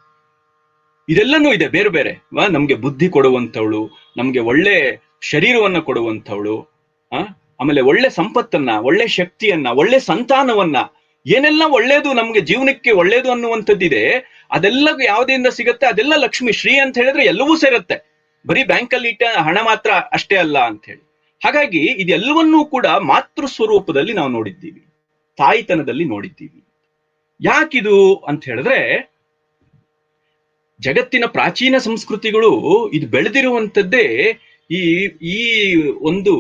ಇದೆಲ್ಲನೂ ಇದೆ ಬೇರೆ ಬೇರೆ. ನಮ್ಗೆ ಬುದ್ಧಿ ಕೊಡುವಂಥವಳು, ನಮ್ಗೆ ಒಳ್ಳೆ ಶರೀರವನ್ನ ಕೊಡುವಂಥವಳು, ಆಮೇಲೆ ಒಳ್ಳೆ ಸಂಪತ್ತನ್ನ, ಒಳ್ಳೆ ಶಕ್ತಿಯನ್ನ, ಒಳ್ಳೆ ಸಂತಾನವನ್ನ, ಏನೆಲ್ಲ ಒಳ್ಳೇದು ನಮ್ಗೆ ಜೀವನಕ್ಕೆ ಒಳ್ಳೇದು ಅನ್ನುವಂಥದ್ದಿದೆ, ಅದೆಲ್ಲ ಯಾವುದರಿಂದ ಸಿಗತ್ತೆ, ಅದೆಲ್ಲ ಲಕ್ಷ್ಮಿ. ಶ್ರೀ ಅಂತ ಹೇಳಿದ್ರೆ ಎಲ್ಲವೂ ಸೇರತ್ತೆ, ಬರೀ ಬ್ಯಾಂಕಲ್ಲಿ ಇಟ್ಟ ಹಣ ಮಾತ್ರ ಅಷ್ಟೇ ಅಲ್ಲ ಅಂತ ಹೇಳಿ. ಹಾಗಾಗಿ ಇದೆಲ್ಲವನ್ನೂ ಕೂಡ ಮಾತೃ ಸ್ವರೂಪದಲ್ಲಿ ನಾವು ನೋಡಿದ್ದೀವಿ, ತಾಯಿತನದಲ್ಲಿ ನೋಡಿದ್ದೀವಿ. ಯಾಕಿದು ಅಂತ ಹೇಳಿದ್ರೆ, ಜಗತ್ತಿನ ಪ್ರಾಚೀನ ಸಂಸ್ಕೃತಿಗಳು ಇದು ಬೆಳೆದಿರುವಂಥದ್ದೇ ಈ ಒಂದು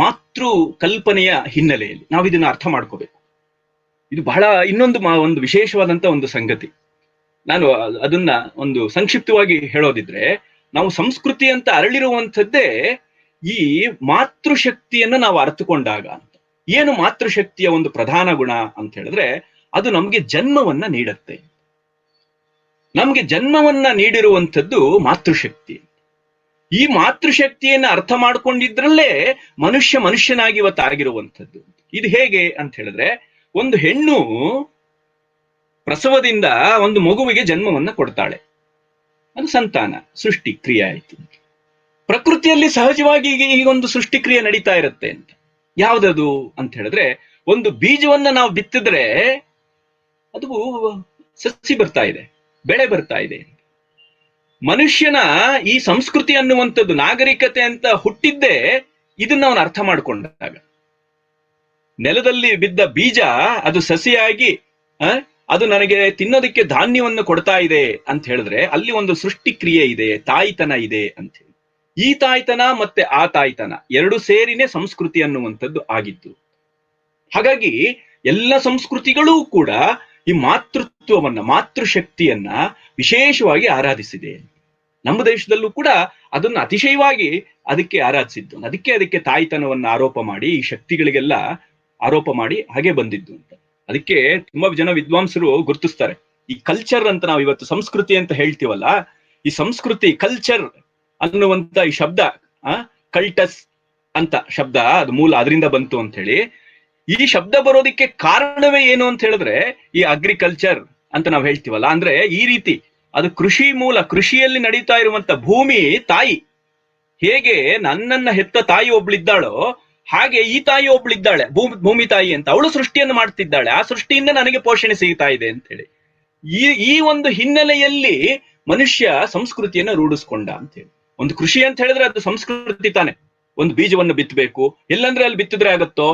ಮಾತೃ ಕಲ್ಪನೆಯ ಹಿನ್ನೆಲೆಯಲ್ಲಿ. ನಾವು ಇದನ್ನ ಅರ್ಥ ಮಾಡ್ಕೋಬೇಕು. ಇದು ಬಹಳ ಒಂದು ವಿಶೇಷವಾದಂತ ಒಂದು ಸಂಗತಿ. ನಾನು ಅದನ್ನ ಒಂದು ಸಂಕ್ಷಿಪ್ತವಾಗಿ ಹೇಳೋದಿದ್ರೆ, ನಾವು ಸಂಸ್ಕೃತಿ ಅಂತ ಅರಳಿರುವಂಥದ್ದೇ ಈ ಮಾತೃಶಕ್ತಿಯನ್ನ ನಾವು ಅರ್ಥಕೊಂಡಾಗ ಅಂತ. ಏನು ಮಾತೃಶಕ್ತಿಯ ಒಂದು ಪ್ರಧಾನ ಗುಣ ಅಂತ ಹೇಳಿದ್ರೆ, ಅದು ನಮ್ಗೆ ಜನ್ಮವನ್ನ ನೀಡತ್ತೆ. ನಮ್ಗೆ ಜನ್ಮವನ್ನ ನೀಡಿರುವಂಥದ್ದು ಮಾತೃಶಕ್ತಿ. ಈ ಮಾತೃಶಕ್ತಿಯನ್ನ ಅರ್ಥ ಮಾಡ್ಕೊಂಡಿದ್ರಲ್ಲೇ ಮನುಷ್ಯನಾಗಿ ಇವತ್ತಾಗಿರುವಂಥದ್ದು. ಇದು ಹೇಗೆ ಅಂತ ಹೇಳಿದ್ರೆ, ಒಂದು ಹೆಣ್ಣು ಪ್ರಸವದಿಂದ ಒಂದು ಮಗುವಿಗೆ ಜನ್ಮವನ್ನ ಕೊಡ್ತಾಳೆ, ಅದು ಸಂತಾನ ಸೃಷ್ಟಿ ಕ್ರಿಯೆ ಆಯ್ತು. ಪ್ರಕೃತಿಯಲ್ಲಿ ಸಹಜವಾಗಿ ಈಗ ಒಂದು ಸೃಷ್ಟಿ ಕ್ರಿಯೆ ನಡೀತಾ ಇರುತ್ತೆ ಅಂತ. ಯಾವ್ದದು ಅಂತ ಹೇಳಿದ್ರೆ, ಒಂದು ಬೀಜವನ್ನ ನಾವು ಬಿತ್ತಿದ್ರೆ ಅದು ಸಸಿ ಬರ್ತಾ ಇದೆ, ಬೆಳೆ ಬರ್ತಾ ಇದೆ. ಮನುಷ್ಯನ ಈ ಸಂಸ್ಕೃತಿ ಅನ್ನುವಂಥದ್ದು, ನಾಗರಿಕತೆ ಅಂತ ಹುಟ್ಟಿದ್ದೇ ಇದನ್ನ ಅವನು ಅರ್ಥ ಮಾಡ್ಕೊಂಡಾಗ. ನೆಲದಲ್ಲಿ ಬಿದ್ದ ಬೀಜ ಅದು ಸಸಿಯಾಗಿ ಅದು ನನಗೆ ತಿನ್ನೋದಕ್ಕೆ ಧಾನ್ಯವನ್ನು ಕೊಡ್ತಾ ಇದೆ ಅಂತ ಹೇಳಿದ್ರೆ, ಅಲ್ಲಿ ಒಂದು ಸೃಷ್ಟಿ ಕ್ರಿಯೆ ಇದೆ, ತಾಯ್ತನ ಇದೆ ಅಂತ ಹೇಳಿ. ಈ ತಾಯ್ತನ ಮತ್ತೆ ಆ ತಾಯ್ತನ ಎರಡು ಸೇರಿನೇ ಸಂಸ್ಕೃತಿ ಅನ್ನುವಂಥದ್ದು ಆಗಿತ್ತು. ಹಾಗಾಗಿ ಎಲ್ಲ ಸಂಸ್ಕೃತಿಗಳೂ ಕೂಡ ಈ ಮಾತೃತ್ವವನ್ನ, ಮಾತೃಶಕ್ತಿಯನ್ನ ವಿಶೇಷವಾಗಿ ಆರಾಧಿಸಿದೆ. ನಮ್ಮ ದೇಶದಲ್ಲೂ ಕೂಡ ಅದನ್ನು ಅತಿಶಯವಾಗಿ ಅದಕ್ಕೆ ಆರಾಧಿಸಿದ್ದು. ಅದಕ್ಕೆ ತಾಯ್ತನವನ್ನ ಆರೋಪ ಮಾಡಿ, ಈ ಶಕ್ತಿಗಳಿಗೆಲ್ಲ ಆರೋಪ ಮಾಡಿ ಹಾಗೆ ಬಂದಿದ್ದು ಅಂತ. ಅದಕ್ಕೆ ತುಂಬಾ ಜನ ವಿದ್ವಾಂಸರು ಗುರುತಿಸ್ತಾರೆ. ಈ ಕಲ್ಚರ್ ಅಂತ ನಾವು ಇವತ್ತು ಸಂಸ್ಕೃತಿ ಅಂತ ಹೇಳ್ತೀವಲ್ಲ, ಈ ಸಂಸ್ಕೃತಿ ಕಲ್ಚರ್ ಅನ್ನುವಂತ ಈ ಶಬ್ದ, ಕಲ್ಟಸ್ ಅಂತ ಶಬ್ದ ಅದು ಮೂಲ ಅದರಿಂದ ಬಂತು ಅಂತ ಹೇಳಿ. ಈ ಶಬ್ದ ಬರೋದಿಕ್ಕೆ ಕಾರಣವೇ ಏನು ಅಂತ ಹೇಳಿದ್ರೆ, ಈ ಅಗ್ರಿಕಲ್ಚರ್ ಅಂತ ನಾವು ಹೇಳ್ತೀವಲ್ಲ, ಅಂದ್ರೆ ಈ ರೀತಿ ಅದು ಕೃಷಿ ಮೂಲ, ಕೃಷಿಯಲ್ಲಿ ನಡೀತಾ ಇರುವಂತ ಭೂಮಿ ತಾಯಿ. ಹೇಗೆ ನನ್ನನ್ನ ಹೆತ್ತ ತಾಯಿ ಒಬ್ಳಿದ್ದಾಳೋ ಹಾಗೆ ಈ ತಾಯಿ ಒಬ್ಳಿದ್ದಾಳೆ, ಭೂಮಿ ತಾಯಿ ಅಂತ. ಅವಳು ಸೃಷ್ಟಿಯನ್ನು ಮಾಡ್ತಿದ್ದಾಳೆ, ಆ ಸೃಷ್ಟಿಯಿಂದ ನನಗೆ ಪೋಷಣೆ ಸಿಗ್ತಾ ಇದೆ ಅಂತ ಹೇಳಿ. ಈ ಒಂದು ಹಿನ್ನೆಲೆಯಲ್ಲಿ ಮನುಷ್ಯ ಸಂಸ್ಕೃತಿಯನ್ನ ರೂಢಿಸ್ಕೊಂಡ ಅಂತ ಹೇಳಿ. ಒಂದು ಕೃಷಿ ಅಂತ ಹೇಳಿದ್ರೆ ಅದು ಸಂಸ್ಕೃತಿ ತಾನೆ. ಒಂದು ಬೀಜವನ್ನು ಬಿತ್ತಬೇಕು, ಎಲ್ಲಂದ್ರೆ ಅಲ್ಲಿ ಬಿತ್ತಿದ್ರೆ ಆಗತ್ತೋ,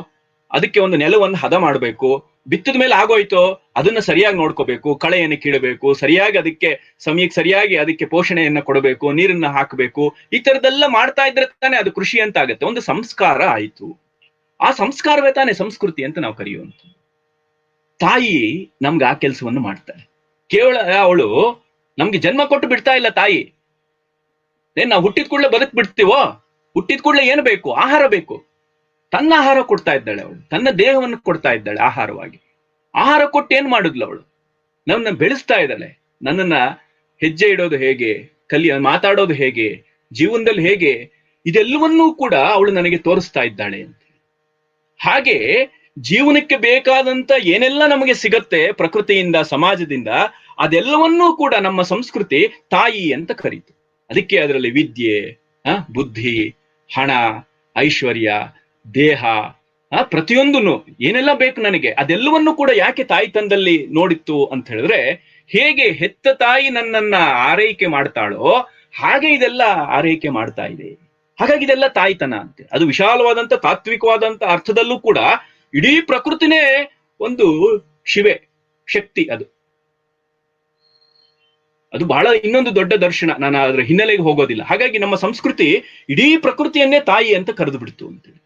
ಅದಕ್ಕೆ ಒಂದು ನೆಲವನ್ನು ಹದ ಮಾಡಬೇಕು. ಬಿತ್ತಿದ ಮೇಲೆ ಆಗೋಯ್ತೋ, ಅದನ್ನ ಸರಿಯಾಗಿ ನೋಡ್ಕೋಬೇಕು, ಕಳೆಯನ್ನು ಕೀಳಬೇಕು, ಸರಿಯಾಗಿ ಅದಕ್ಕೆ ಸಮಯಕ್ಕೆ ಸರಿಯಾಗಿ ಅದಕ್ಕೆ ಪೋಷಣೆಯನ್ನ ಕೊಡಬೇಕು, ನೀರನ್ನ ಹಾಕಬೇಕು. ಈ ತರದೆಲ್ಲ ಮಾಡ್ತಾ ಇದ್ರೆ ತಾನೆ ಅದು ಕೃಷಿ ಅಂತ ಆಗತ್ತೆ. ಒಂದು ಸಂಸ್ಕಾರ ಆಯ್ತು. ಆ ಸಂಸ್ಕಾರವೇ ತಾನೆ ಸಂಸ್ಕೃತಿ ಅಂತ ನಾವು ಕರೆಯುವಂತ. ತಾಯಿ ನಮ್ಗೆ ಆ ಕೆಲಸವನ್ನು ಮಾಡ್ತಾರೆ. ಕೇವಲ ಅವಳು ನಮ್ಗೆ ಜನ್ಮ ಕೊಟ್ಟು ಬಿಡ್ತಾ ಇಲ್ಲ ತಾಯಿ. ನಾವು ಹುಟ್ಟಿದ ಕೂಡಲೇ ಬದುಕ್ ಬಿಡ್ತೀವೋ? ಹುಟ್ಟಿದ ಕೂಡಲೇ ಏನು ಬೇಕು? ಆಹಾರ ಬೇಕು. ತನ್ನ ಆಹಾರ ಕೊಡ್ತಾ ಇದ್ದಾಳೆ ಅವಳು, ತನ್ನ ದೇಹವನ್ನು ಕೊಡ್ತಾ ಇದ್ದಾಳೆ ಆಹಾರವಾಗಿ. ಆಹಾರ ಕೊಟ್ಟು ಏನ್ ಮಾಡಿದ್ಲು ಅವಳು? ನನ್ನನ್ನ ಬೆಳೆಸ್ತಾ ಇದ್ದಾಳೆ. ನನ್ನನ್ನ ಹೆಜ್ಜೆ ಇಡೋದು ಹೇಗೆ, ಮಾತಾಡೋದು ಹೇಗೆ, ಜೀವನದಲ್ಲಿ ಹೇಗೆ ಇದೆಲ್ಲವನ್ನೂ ಕೂಡ ಅವಳು ನನಗೆ ತೋರಿಸ್ತಾ ಇದ್ದಾಳೆ ಅಂತ. ಹಾಗೆ ಜೀವನಕ್ಕೆ ಬೇಕಾದಂತ ಏನೆಲ್ಲ ನಮಗೆ ಸಿಗತ್ತೆ ಪ್ರಕೃತಿಯಿಂದ, ಸಮಾಜದಿಂದ, ಅದೆಲ್ಲವನ್ನೂ ಕೂಡ ನಮ್ಮ ಸಂಸ್ಕೃತಿ ತಾಯಿ ಅಂತ ಕರೀತು. ಅದಕ್ಕೆ ಅದರಲ್ಲಿ ವಿದ್ಯೆ, ಬುದ್ಧಿ, ಹಣ, ಐಶ್ವರ್ಯ, ದೇಹ, ಪ್ರತಿಯೊಂದನ್ನು ಏನೆಲ್ಲ ಬೇಕು ನನಗೆ ಅದೆಲ್ಲವನ್ನೂ ಕೂಡ ಯಾಕೆ ತಾಯ್ತನದಲ್ಲಿ ನೋಡಿತ್ತು ಅಂತ ಹೇಳಿದ್ರೆ, ಹೇಗೆ ಹೆತ್ತ ತಾಯಿ ನನ್ನನ್ನ ಆರೈಕೆ ಮಾಡ್ತಾಳೋ ಹಾಗೆ ಇದೆಲ್ಲ ಆರೈಕೆ ಮಾಡ್ತಾ ಇದೆ. ಹಾಗಾಗಿ ಇದೆಲ್ಲ ತಾಯ್ತನ ಅಂತೆ. ಅದು ವಿಶಾಲವಾದಂತ ತಾತ್ವಿಕವಾದಂತ ಅರ್ಥದಲ್ಲೂ ಕೂಡ ಇಡೀ ಪ್ರಕೃತಿನೇ ಒಂದು ಶಿವೆ, ಶಕ್ತಿ. ಅದು ಬಹಳ ಇನ್ನೊಂದು ದೊಡ್ಡ ದರ್ಶನ. ನಾನು ಅದ್ರ ಹಿನ್ನೆಲೆಗೆ ಹೋಗೋದಿಲ್ಲ. ಹಾಗಾಗಿ ನಮ್ಮ ಸಂಸ್ಕೃತಿ ಇಡೀ ಪ್ರಕೃತಿಯನ್ನೇ ತಾಯಿ ಅಂತ ಕರೆದು ಬಿಡ್ತು ಅಂತೇಳಿ.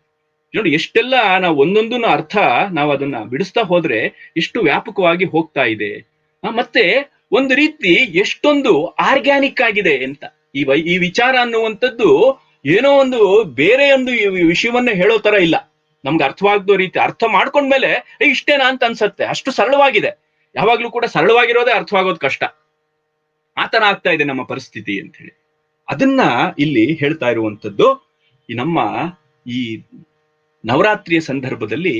ನೋಡಿ ಎಷ್ಟೆಲ್ಲ ನಾವು ಒಂದೊಂದು ಅರ್ಥ ನಾವು ಅದನ್ನ ಬಿಡಿಸ್ತಾ ಹೋದ್ರೆ ಎಷ್ಟು ವ್ಯಾಪಕವಾಗಿ ಹೋಗ್ತಾ ಇದೆ. ಮತ್ತೆ ಒಂದು ರೀತಿ ಎಷ್ಟೊಂದು ಆರ್ಗ್ಯಾನಿಕ್ ಆಗಿದೆ ಅಂತ. ಈ ವಿಚಾರ ಅನ್ನುವಂಥದ್ದು ಏನೋ ಒಂದು ಬೇರೆ ಒಂದು ವಿಷಯವನ್ನ ಹೇಳೋ ತರ ಇಲ್ಲ. ನಮ್ಗೆ ಅರ್ಥವಾಗದೋ ರೀತಿ ಅರ್ಥ ಮಾಡ್ಕೊಂಡ್ಮೇಲೆ ಇಷ್ಟೇನಾ ಅಂತ ಅನ್ಸತ್ತೆ. ಅಷ್ಟು ಸರಳವಾಗಿದೆ. ಯಾವಾಗ್ಲೂ ಕೂಡ ಸರಳವಾಗಿರೋದೇ ಅರ್ಥವಾಗೋದು ಕಷ್ಟ. ಆತರ ಆಗ್ತಾ ಇದೆ ನಮ್ಮ ಪರಿಸ್ಥಿತಿ ಅಂತ ಹೇಳಿ. ಅದನ್ನ ಇಲ್ಲಿ ಹೇಳ್ತಾ ಇರುವಂತದ್ದು ಈ ನಮ್ಮ ಈ ನವರಾತ್ರಿಯ ಸಂದರ್ಭದಲ್ಲಿ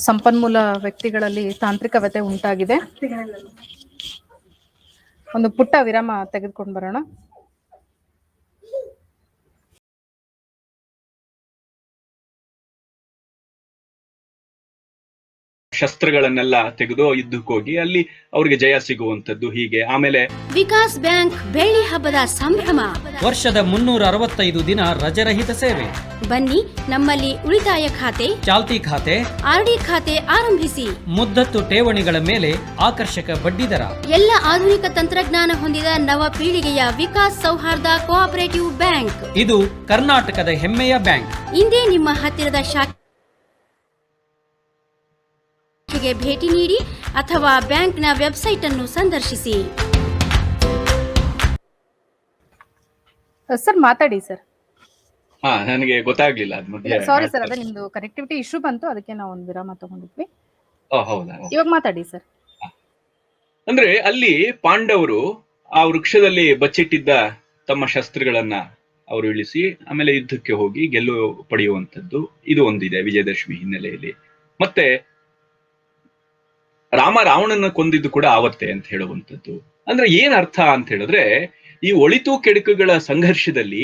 ಸಂಪನ್ಮೂಲ ವ್ಯಕ್ತಿಗಳಲ್ಲಿ ತಾಂತ್ರಿಕತೆ ಉಂಟಾಗಿದೆ. ಒಂದು ಪುಟ್ಟ ವಿರಾಮ ತೆಗೆದುಕೊಂಡು ಬರೋಣ. ಶಸ್ತ್ರಗಳನ್ನೆಲ್ಲ ತೆಗೆದು ಯುದ್ಧಕ್ಕೆ ಹೋಗಿ ಅಲ್ಲಿ ಅವರಿಗೆ ಜಯ ಸಿಗುವಂತದ್ದು. ಹೀಗೆ ಆಮೇಲೆ ವಿಕಾಸ್ ಬ್ಯಾಂಕ್ ಬೆಳ್ಳಿ ಹಬ್ಬದ ಸಂಭ್ರಮ. ವರ್ಷದ 365 ದಿನ ರಜರಹಿತ ಸೇವೆ. ಬನ್ನಿ, ನಮ್ಮಲ್ಲಿ ಉಳಿತಾಯ ಖಾತೆ, ಚಾಲ್ತಿ ಖಾತೆ, ಆರ್ಡಿ ಖಾತೆ ಆರಂಭಿಸಿ. ಮುದ್ದತ್ತು ಠೇವಣಿಗಳ ಮೇಲೆ ಆಕರ್ಷಕ ಬಡ್ಡಿದರ. ಎಲ್ಲ ಆಧುನಿಕ ತಂತ್ರಜ್ಞಾನ ಹೊಂದಿದ ನವ ಪೀಳಿಗೆಯ ವಿಕಾಸ್ ಸೌಹಾರ್ದ ಕೋಆಪರೇಟಿವ್ ಬ್ಯಾಂಕ್. ಇದು ಕರ್ನಾಟಕದ ಹೆಮ್ಮೆಯ ಬ್ಯಾಂಕ್. ಇಂದೇ ನಿಮ್ಮ ಹತ್ತಿರದ ಶಾಖೆಗೆ ಭೇಟಿ ನೀಡಿ ಅಥವಾ ಬ್ಯಾಂಕ್ನ ವೆಬ್ಸೈಟ್ ಅನ್ನು ಸಂದರ್ಶಿಸಿ. ಸರ್ ಮಾತಾಡಿ ಸರ್. ನನಗೆ ಗೊತ್ತಾಗ್ಲಿಲ್ಲ. ಸಾರಿ ಸರ್, ಅದೇ ನಿಮ್ದು ಕನೆಕ್ಟಿವಿಟಿ ಇಶ್ಯೂ ಬಂತು, ಅದಕ್ಕೆ ನಾವು ಒಂದು ವಿರಾಮ ತಗೊಂಡಿದ್ವಿ. ಹೌದಾ? ಇವಾಗ ಮಾತಾಡಿ ಸರ್. ಅಂದ್ರೆ ಅಲ್ಲಿ ಪಾಂಡವರು ಆ ವೃಕ್ಷದಲ್ಲಿ ಬಚ್ಚಿಟ್ಟಿದ್ದ ತಮ್ಮ ಶಸ್ತ್ರಗಳನ್ನ ಅವರು ಇಳಿಸಿ ಆಮೇಲೆ ಯುದ್ಧಕ್ಕೆ ಹೋಗಿ ಗೆಲುವು ಪಡೆಯುವಂಥದ್ದು ಇದು ಒಂದಿದೆ ವಿಜಯದಶಮಿ ಹಿನ್ನೆಲೆಯಲ್ಲಿ. ಮತ್ತೆ ರಾಮ ರಾವಣನ ಕೊಂದಿದ್ದು ಕೂಡ ಆವತ್ತೆ ಅಂತ ಹೇಳುವಂಥದ್ದು. ಅಂದ್ರೆ ಏನ್ ಅರ್ಥ ಅಂತ ಹೇಳಿದ್ರೆ, ಈ ಒಳಿತು ಕೆಡುಕುಗಳ ಸಂಘರ್ಷದಲ್ಲಿ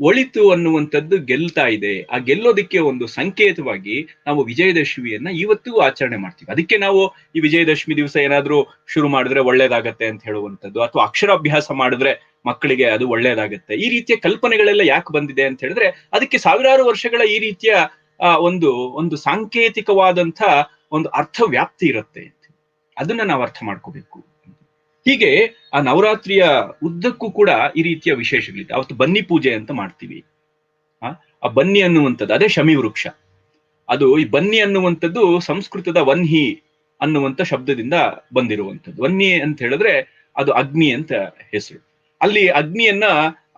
ಒಳಿತು ಅನ್ನುವಂಥದ್ದು ಗೆಲ್ತಾ ಇದೆ. ಆ ಗೆಲ್ಲೋದಕ್ಕೆ ಒಂದು ಸಂಕೇತವಾಗಿ ನಾವು ವಿಜಯದಶಮಿಯನ್ನ ಇವತ್ತಿಗೂ ಆಚರಣೆ ಮಾಡ್ತೀವಿ. ಅದಕ್ಕೆ ನಾವು ಈ ವಿಜಯದಶಮಿ ದಿವಸ ಏನಾದ್ರೂ ಶುರು ಮಾಡಿದ್ರೆ ಒಳ್ಳೇದಾಗತ್ತೆ ಅಂತ ಹೇಳುವಂಥದ್ದು, ಅಥವಾ ಅಕ್ಷರಾಭ್ಯಾಸ ಮಾಡಿದ್ರೆ ಮಕ್ಕಳಿಗೆ ಅದು ಒಳ್ಳೇದಾಗತ್ತೆ. ಈ ರೀತಿಯ ಕಲ್ಪನೆಗಳೆಲ್ಲ ಯಾಕೆ ಬಂದಿದೆ ಅಂತ ಹೇಳಿದ್ರೆ, ಅದಕ್ಕೆ ಸಾವಿರಾರು ವರ್ಷಗಳ ಈ ರೀತಿಯ ಒಂದು ಸಾಂಕೇತಿಕವಾದಂಥ ಒಂದು ಅರ್ಥ ವ್ಯಾಪ್ತಿ ಇರುತ್ತೆ. ಅದನ್ನ ನಾವು ಅರ್ಥ ಮಾಡ್ಕೋಬೇಕು. ಹೀಗೆ ಆ ನವರಾತ್ರಿಯ ಉದ್ದಕ್ಕೂ ಕೂಡ ಈ ರೀತಿಯ ವಿಶೇಷಗಳಿದೆ. ಅವತ್ತು ಬನ್ನಿ ಪೂಜೆ ಅಂತ ಮಾಡ್ತೀವಿ. ಆ ಬನ್ನಿ ಅನ್ನುವಂಥದ್ದು ಅದೇ ಶಮಿ ವೃಕ್ಷ. ಅದು ಈ ಬನ್ನಿ ಅನ್ನುವಂಥದ್ದು ಸಂಸ್ಕೃತದ ವನ್ಹಿ ಅನ್ನುವಂಥ ಶಬ್ದದಿಂದ ಬಂದಿರುವಂಥದ್ದು. ವನ್ನಿ ಅಂತ ಹೇಳಿದ್ರೆ ಅದು ಅಗ್ನಿ ಅಂತ ಹೆಸರು. ಅಲ್ಲಿ ಅಗ್ನಿಯನ್ನ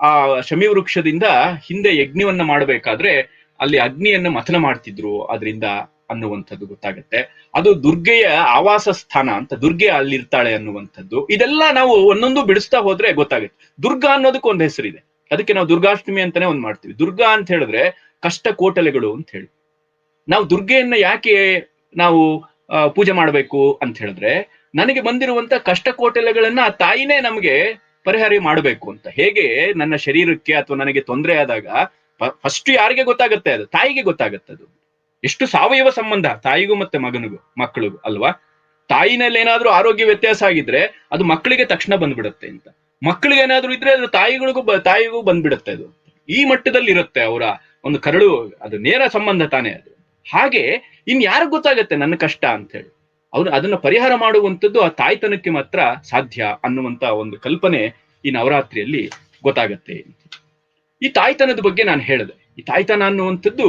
ಆ ಶಮಿ ವೃಕ್ಷದಿಂದ ಹಿಂದೆ ಯಜ್ಞವನ್ನ ಮಾಡಬೇಕಾದ್ರೆ ಅಲ್ಲಿ ಅಗ್ನಿಯನ್ನ ಮಥನ ಮಾಡ್ತಿದ್ರು ಅದರಿಂದ ಅನ್ನುವಂಥದ್ದು ಗೊತ್ತಾಗತ್ತೆ. ಅದು ದುರ್ಗೆಯ ಆವಾಸ ಸ್ಥಾನ ಅಂತ, ದುರ್ಗೆ ಅಲ್ಲಿರ್ತಾಳೆ ಅನ್ನುವಂಥದ್ದು. ಇದೆಲ್ಲ ನಾವು ಒಂದೊಂದು ಬಿಡಿಸ್ತಾ ಹೋದ್ರೆ ಗೊತ್ತಾಗುತ್ತೆ. ದುರ್ಗಾ ಅನ್ನೋದಕ್ಕೆ ಒಂದು ಹೆಸರಿದೆ. ಅದಕ್ಕೆ ನಾವು ದುರ್ಗಾಷ್ಟಮಿ ಅಂತಾನೆ ಒಂದ್ ಮಾಡ್ತೀವಿ. ದುರ್ಗಾ ಅಂತ ಹೇಳಿದ್ರೆ ಕಷ್ಟ ಕೋಟಲೆಗಳು ಅಂತ ಹೇಳಿ. ನಾವು ದುರ್ಗೆಯನ್ನ ಯಾಕೆ ನಾವು ಪೂಜೆ ಮಾಡ್ಬೇಕು ಅಂತ ಹೇಳಿದ್ರೆ, ನನಗೆ ಬಂದಿರುವಂತ ಕಷ್ಟ ಕೋಟಲೆಗಳನ್ನ ಆ ತಾಯಿನೇ ನಮ್ಗೆ ಪರಿಹಾರ ಮಾಡಬೇಕು ಅಂತ. ಹೇಗೆ ನನ್ನ ಶರೀರಕ್ಕೆ ಅಥವಾ ನನಗೆ ತೊಂದರೆ ಆದಾಗ ಫಸ್ಟ್ ಯಾರಿಗೆ ಗೊತ್ತಾಗತ್ತೆ? ಅದು ತಾಯಿಗೆ ಗೊತ್ತಾಗತ್ತೆ. ಅದು ಎಷ್ಟು ಸಾವಯವ ಸಂಬಂಧ ತಾಯಿಗೂ ಮತ್ತೆ ಮಕ್ಕಳಿಗೂ ಅಲ್ವಾ? ತಾಯಿನಲ್ಲಿ ಏನಾದ್ರೂ ಆರೋಗ್ಯ ವ್ಯತ್ಯಾಸ ಆಗಿದ್ರೆ ಅದು ಮಕ್ಕಳಿಗೆ ತಕ್ಷಣ ಬಂದ್ಬಿಡತ್ತೆ ಅಂತ. ಮಕ್ಕಳಿಗೆ ಏನಾದ್ರೂ ಇದ್ರೆ ಅದು ತಾಯಿಗೂ ಬಂದ್ಬಿಡತ್ತೆ. ಅದು ಈ ಮಟ್ಟದಲ್ಲಿ ಇರುತ್ತೆ ಅವರ ಒಂದು ಕರಳು, ಅದು ನೇರ ಸಂಬಂಧ ತಾನೇ ಅದು. ಹಾಗೆ ಯಾರಿಗೆ ಗೊತ್ತಾಗತ್ತೆ ನನ್ನ ಕಷ್ಟ ಅಂತ ಹೇಳಿ? ಅದನ್ನ ಪರಿಹಾರ ಮಾಡುವಂಥದ್ದು ಆ ತಾಯ್ತನಕ್ಕೆ ಮಾತ್ರ ಸಾಧ್ಯ ಅನ್ನುವಂತ ಒಂದು ಕಲ್ಪನೆ ಈ ನವರಾತ್ರಿಯಲ್ಲಿ ಗೊತ್ತಾಗತ್ತೆ. ಈ ತಾಯ್ತನದ ಬಗ್ಗೆ ನಾನು ಹೇಳಿದೆ. ಈ ತಾಯ್ತನ ಅನ್ನುವಂಥದ್ದು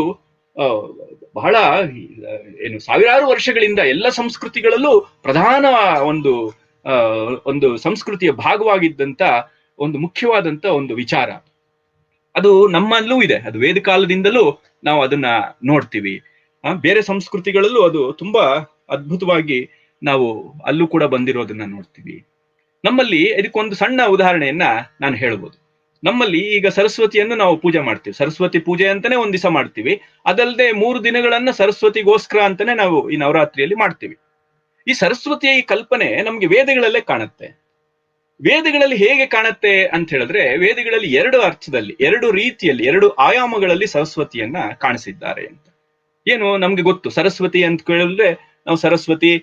ಬಹಳ ಸಾವಿರಾರು ವರ್ಷಗಳಿಂದ ಎಲ್ಲ ಸಂಸ್ಕೃತಿಗಳಲ್ಲೂ ಪ್ರಧಾನ ಒಂದು ಸಂಸ್ಕೃತಿಯ ಭಾಗವಾಗಿದ್ದಂತ ಒಂದು ಮುಖ್ಯವಾದಂತ ಒಂದು ವಿಚಾರ. ಅದು ನಮ್ಮಲ್ಲೂ ಇದೆ, ಅದು ವೇದ ಕಾಲದಿಂದಲೂ ನಾವು ಅದನ್ನ ನೋಡ್ತೀವಿ. ಬೇರೆ ಸಂಸ್ಕೃತಿಗಳಲ್ಲೂ ಅದು ತುಂಬಾ ಅದ್ಭುತವಾಗಿ ನಾವು ಅಲ್ಲೂ ಕೂಡ ಬಂದಿರೋದನ್ನ ನೋಡ್ತೀವಿ. ನಮ್ಮಲ್ಲಿ ಇದಕ್ಕೊಂದು ಸಣ್ಣ ಉದಾಹರಣೆಯನ್ನ ನಾನು ಹೇಳ್ಬೋದು. ನಮ್ಮಲ್ಲಿ ಈಗ ಸರಸ್ವತಿಯನ್ನು ನಾವು ಪೂಜೆ ಮಾಡ್ತೀವಿ, ಸರಸ್ವತಿ ಪೂಜೆ ಅಂತಾನೆ ಒಂದ್ ದಿವಸ ಮಾಡ್ತೀವಿ. ಅದಲ್ಲದೆ 3 ದಿನಗಳನ್ನ ಸರಸ್ವತಿಗೋಸ್ಕರ ಅಂತಾನೆ ನಾವು ಈ ನವರಾತ್ರಿಯಲ್ಲಿ ಮಾಡ್ತೀವಿ. ಈ ಸರಸ್ವತಿಯ ಈ ಕಲ್ಪನೆ ನಮ್ಗೆ ವೇದಗಳಲ್ಲೇ ಕಾಣುತ್ತೆ. ವೇದಗಳಲ್ಲಿ ಹೇಗೆ ಕಾಣುತ್ತೆ ಅಂತ ಹೇಳಿದ್ರೆ, ವೇದಗಳಲ್ಲಿ 2 ಅರ್ಥದಲ್ಲಿ, 2 ರೀತಿಯಲ್ಲಿ, 2 ಆಯಾಮಗಳಲ್ಲಿ ಸರಸ್ವತಿಯನ್ನ ಕಾಣಿಸಿದ್ದಾರೆ ಅಂತ. ಏನು ನಮ್ಗೆ ಗೊತ್ತು, ಸರಸ್ವತಿ ಅಂತ ಕೇಳಿದ್ರೆ ನಾವು ಸರಸ್ವತಿ